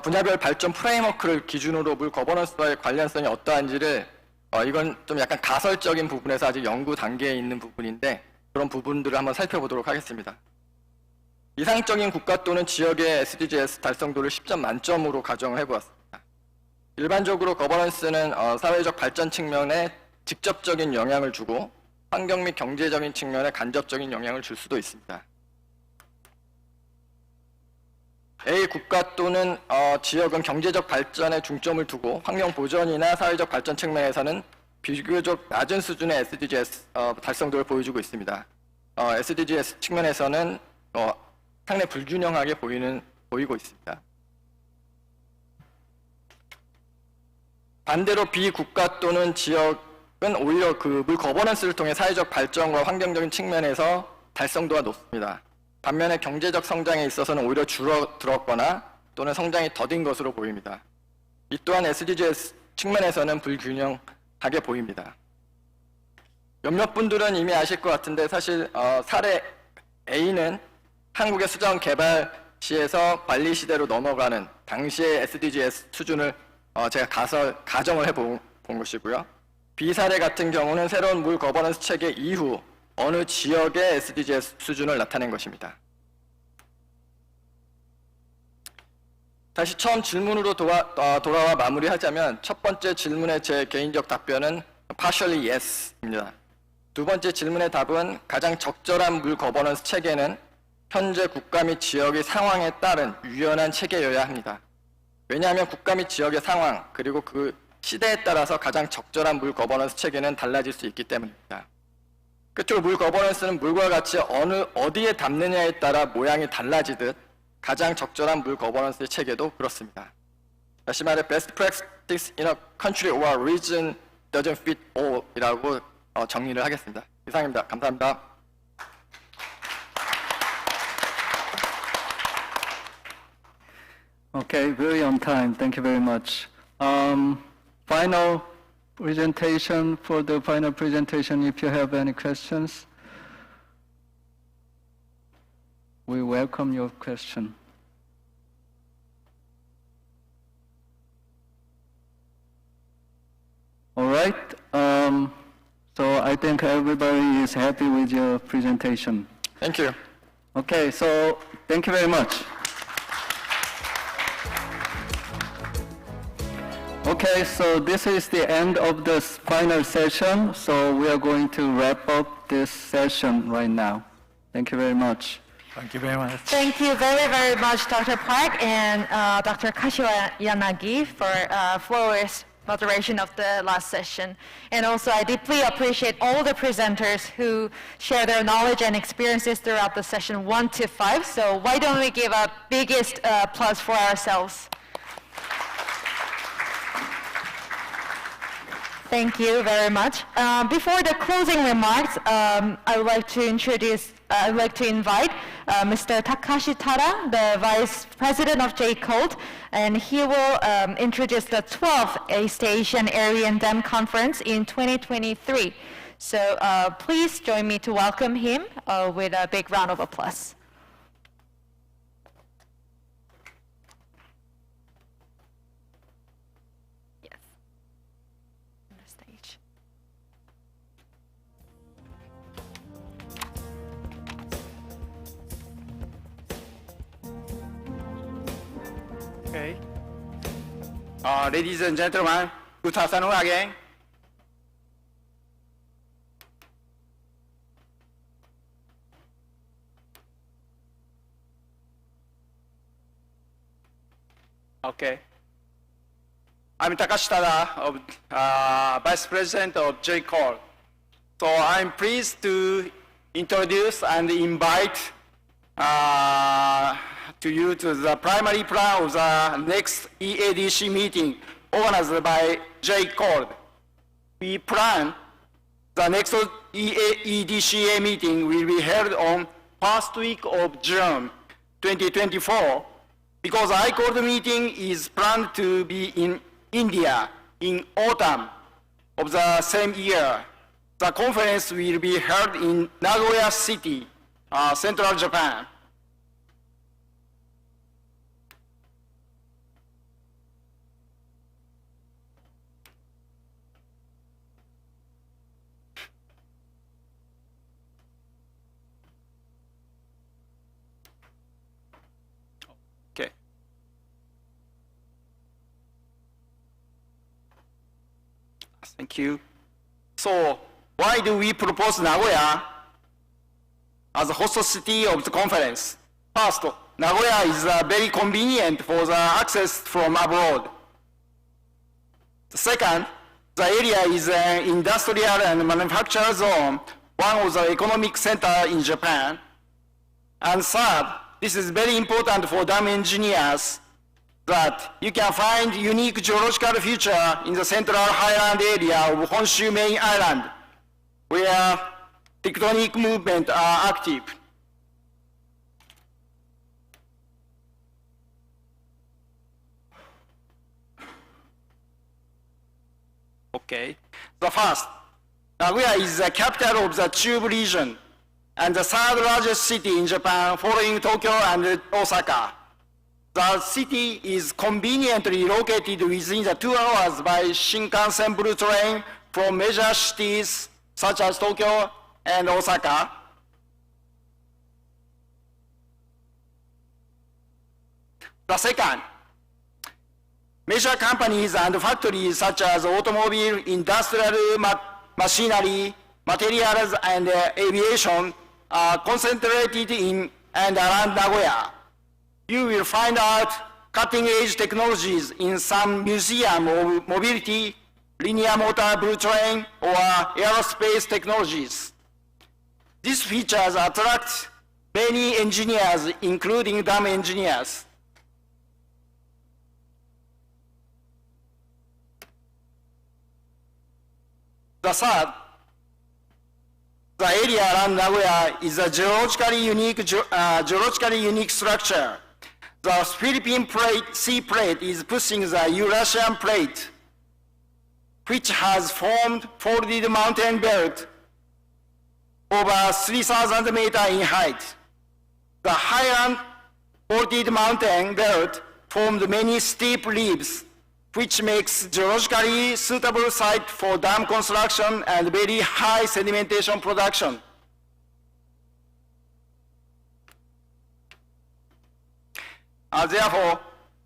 분야별 발전 프레임워크를 기준으로 물 거버넌스와의 관련성이 어떠한지를 이건 좀 약간 가설적인 부분에서 아직 연구 단계에 있는 부분인데 그런 부분들을 한번 살펴보도록 하겠습니다. 이상적인 국가 또는 지역의 SDGs 달성도를 10점 만점으로 가정을 해보았습니다. 일반적으로 거버넌스는 사회적 발전 측면에 직접적인 영향을 주고 환경 및 경제적인 측면에 간접적인 영향을 줄 수도 있습니다. A 국가 또는 지역은 경제적 발전에 중점을 두고 환경 보전이나 사회적 발전 측면에서는 비교적 낮은 수준의 SDGs 달성도를 보여주고 있습니다. SDGs 측면에서는 상당히 불균형하게 보이고 있습니다. 반대로 B 국가 또는 지역은 오히려 그 물 거버넌스를 통해 사회적 발전과 환경적인 측면에서 달성도가 높습니다. 반면에 경제적 성장에 있어서는 오히려 줄어들었거나 또는 성장이 더딘 것으로 보입니다. 이 또한 SDGs 측면에서는 불균형하게 보입니다. 몇몇 분들은 이미 아실 것 같은데 사실 사례 A는 한국의 수정 개발 시에서 관리 시대로 넘어가는 당시의 SDGs 수준을 제가 가정을 해본 것이고요. B 사례 같은 경우는 새로운 물 거버넌스 체계 이후 어느 지역의 SDGs 수준을 나타낸 것입니다. 다시 처음 질문으로 돌아와 마무리하자면 첫 번째 질문의 제 개인적 답변은 partially yes입니다. 두 번째 질문의 답은 가장 적절한 물 거버넌스 체계는 현재 국가 및 지역의 상황에 따른 유연한 체계여야 합니다. 왜냐하면 국가 및 지역의 상황 그리고 그 시대에 따라서 가장 적절한 물 거버넌스 체계는 달라질 수 있기 때문입니다. 끝으로 물 거버넌스는 물과 같이 어디에 담느냐에 따라 모양이 달라지듯 가장 적절한 물 거버넌스 체계도 그렇습니다. 다시 말해 best practice in a country or region doesn't fit all 이라고 정리를 하겠습니다. 이상입니다. 감사합니다. Okay, very on time. Thank you very much. Final presentation, for the final presentation, if you have any questions, we welcome your question. All right, so I think everybody is happy with your presentation. Thank you. Okay, so thank you very much. Okay, so this is the end of the final session, so we are going to wrap up this session right now. Thank you very much. Thank you very much. Thank you very, very much, Dr. Park and Dr. Kashiwa Yanagi for flawless moderation of the last session. And also, I deeply appreciate all the presenters who share their knowledge and experiences throughout the session 1 to 5. So why don't we give a biggest applause for ourselves? Thank you very much. Before the closing remarks, I would like to invite Mr. Takashi Tada, the Vice President of JCOLD, and he will introduce the 12th East Asian Area and Dam Conference in 2023. So please join me to welcome him with a big round of applause. Okay. Ladies and gentlemen, good afternoon again. Okay. I'm Takashi Tada, Vice President of JCOLD. So I'm pleased to introduce and invite to you to the primary plan of the next EADC meeting organized by JCOLD. We plan the next EADCA meeting will be held on first week of June 2024 because JCOLD meeting is planned to be in India in autumn of the same year. The conference will be held in Nagoya City, central Japan. Okay. Thank you. So, why do we propose Nagoya as a host city of the conference? First, Nagoya is very convenient for the access from abroad. Second, the area is an industrial and manufacturing zone, one of the economic centers in Japan. And third, this is very important for dam engineers that you can find unique geological feature in the central highland area of Honshu main island, where tectonic movements are active. Okay. The first, Nagoya is the capital of the Tube region and the third largest city in Japan, following Tokyo and Osaka. The city is conveniently located within the 2 hours by Shinkansen Blue Train from major cities such as Tokyo and Osaka. The second, major companies and factories such as automobile, industrial machinery, materials, and aviation are concentrated in and around Nagoya. You will find out cutting-edge technologies in some museum of mobility, linear motor blue train, or aerospace technologies. These features attract many engineers, including dam engineers. The third, the area around Nagoya is a geologically unique structure. The Philippine sea plate is pushing the Eurasian plate, which has formed folded mountain belt over 3,000 meters in height. The Highland folded mountain belt formed many steep ribs, which makes geologically suitable site for dam construction and very high sedimentation production. Therefore,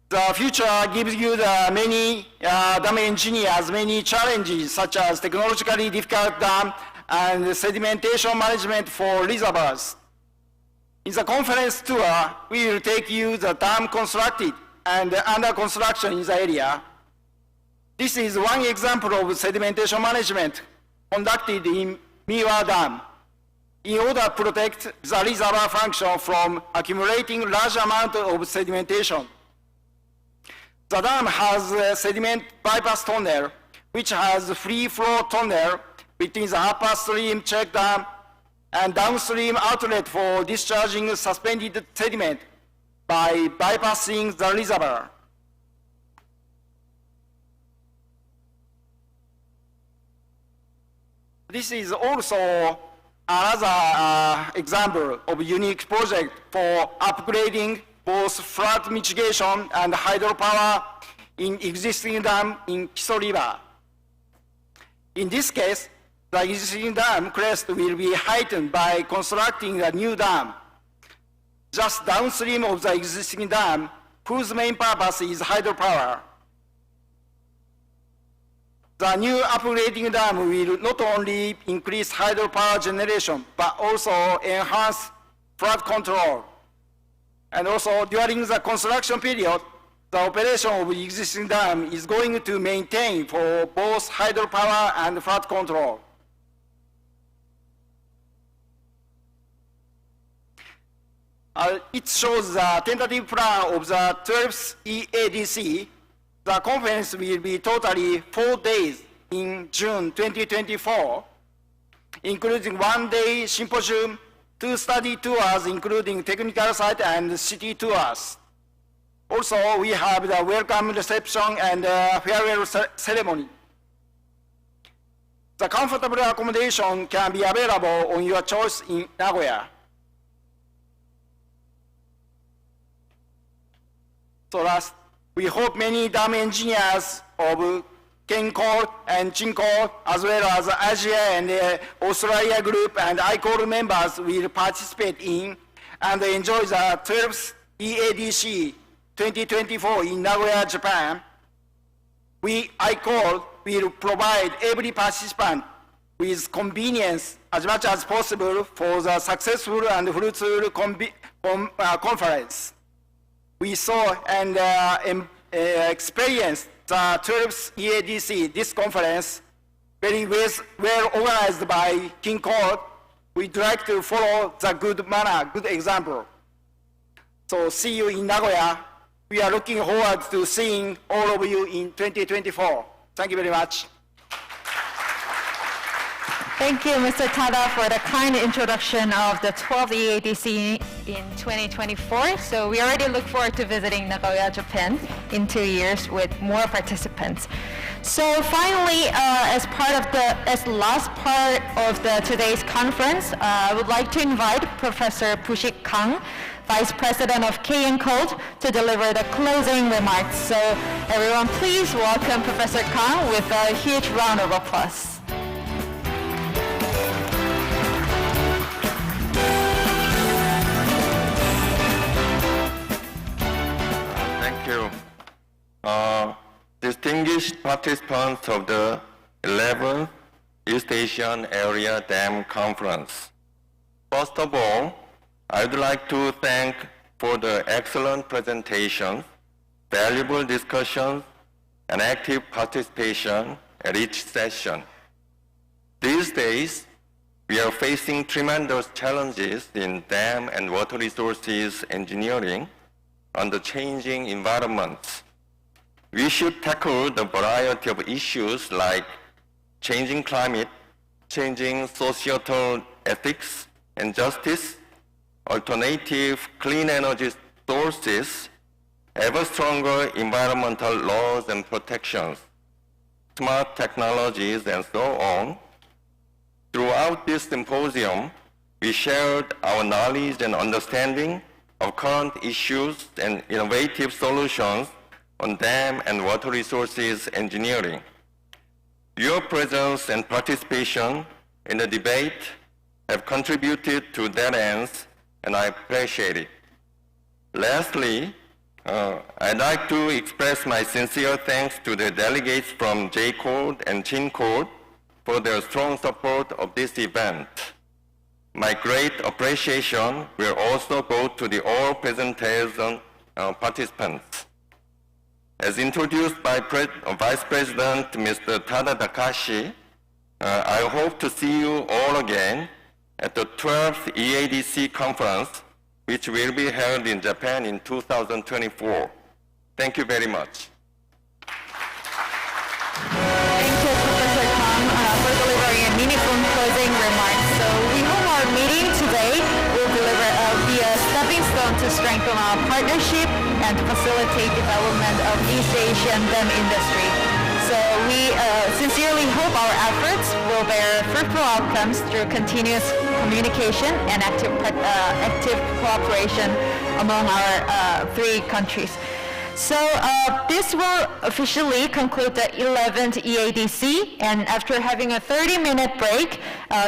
the future gives you the many dam engineers many challenges, such as technologically difficult dam and sedimentation management for reservoirs. In the conference tour, we will take you the dam constructed and under construction in the area. This is one example of sedimentation management conducted in Miwa Dam in order to protect the reservoir function from accumulating large amount of sedimentation. The dam has a sediment bypass tunnel, which has free flow tunnel between the upper stream check dam and downstream outlet for discharging suspended sediment by bypassing the reservoir. This is also another example of a unique project for upgrading both flood mitigation and hydropower in existing dam in Kiso River. In this case, the existing dam crest will be heightened by constructing a new dam just downstream of the existing dam, whose main purpose is hydropower. The new upgrading dam will not only increase hydropower generation, but also enhance flood control. And also, during the construction period, the operation of the existing dam is going to maintain for both hydropower and flood control. It shows the tentative plan of the 12th EADC. The conference will be totally 4 days in June 2024, including 1-day symposium, 2 study tours, including technical site and city tours. Also, we have the welcome reception and farewell ceremony. The comfortable accommodation can be available on your choice in Nagoya. So last, we hope many dam engineers of KNCOLD and CHINCOLD, as well as Asia and Australia group and ICOLD members will participate in and enjoy the 12th EADC 2024 in Nagoya, Japan. We, ICOLD, will provide every participant with convenience as much as possible for the successful and fruitful conference. We saw and experienced the 12th EADC, this conference, very well organized by KNCOLD. We'd like to follow the good manner, good example. So see you in Nagoya. We are looking forward to seeing all of you in 2024. Thank you very much. Thank you, Mr. Tada, for the kind introduction of the 12th EADC in 2024. So we already look forward to visiting Nagoya, Japan in 2 years with more participants. So finally, as last part of today's conference, I would like to invite Professor Pushik Kang, Vice President of KNCOLD, to deliver the closing remarks. So everyone, please welcome Professor Kang with a huge round of applause. Thank you. Distinguished participants of the 11th East Asian Area Dam Conference. First of all, I would like to thank for the excellent presentations, valuable discussions, and active participation at each session. These days, we are facing tremendous challenges in dam and water resources engineering on the changing environments. We should tackle the variety of issues like changing climate, changing societal ethics and justice, alternative clean energy sources, ever stronger environmental laws and protections, smart technologies, and so on. Throughout this symposium, we shared our knowledge and understanding of current issues and innovative solutions on dam and water resources engineering. Your presence and participation in the debate have contributed to that end, and I appreciate it. Lastly, I'd like to express my sincere thanks to the delegates from JCOLD and CHINCOLD for their strong support of this event. My great appreciation will also go to the all presentation participants. As introduced by Vice President Mr. Tada Takashi, I hope to see you all again at the 12th EADC conference, which will be held in Japan in 2024. Thank you very much. Thank you, Professor Kang, for delivering a meaningful closing remarks. So we hope our meeting today will be a stepping stone to strengthen our partnership and facilitate development of East Asian dam industry. So we sincerely hope our efforts will bear fruitful outcomes through continuous communication and active cooperation among our 3 countries. So this will officially conclude the 11th EADC, and after having a 30-minute break,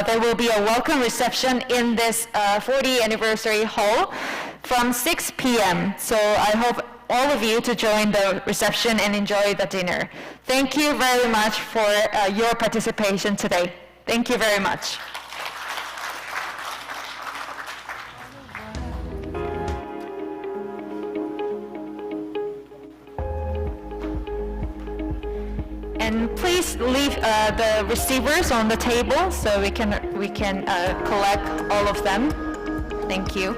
there will be a welcome reception in this 40th anniversary hall from 6 p.m. So I hope all of you to join the reception and enjoy the dinner. Thank you very much for your participation today. Thank you very much. And please leave the receivers on the table so we can collect all of them. Thank you.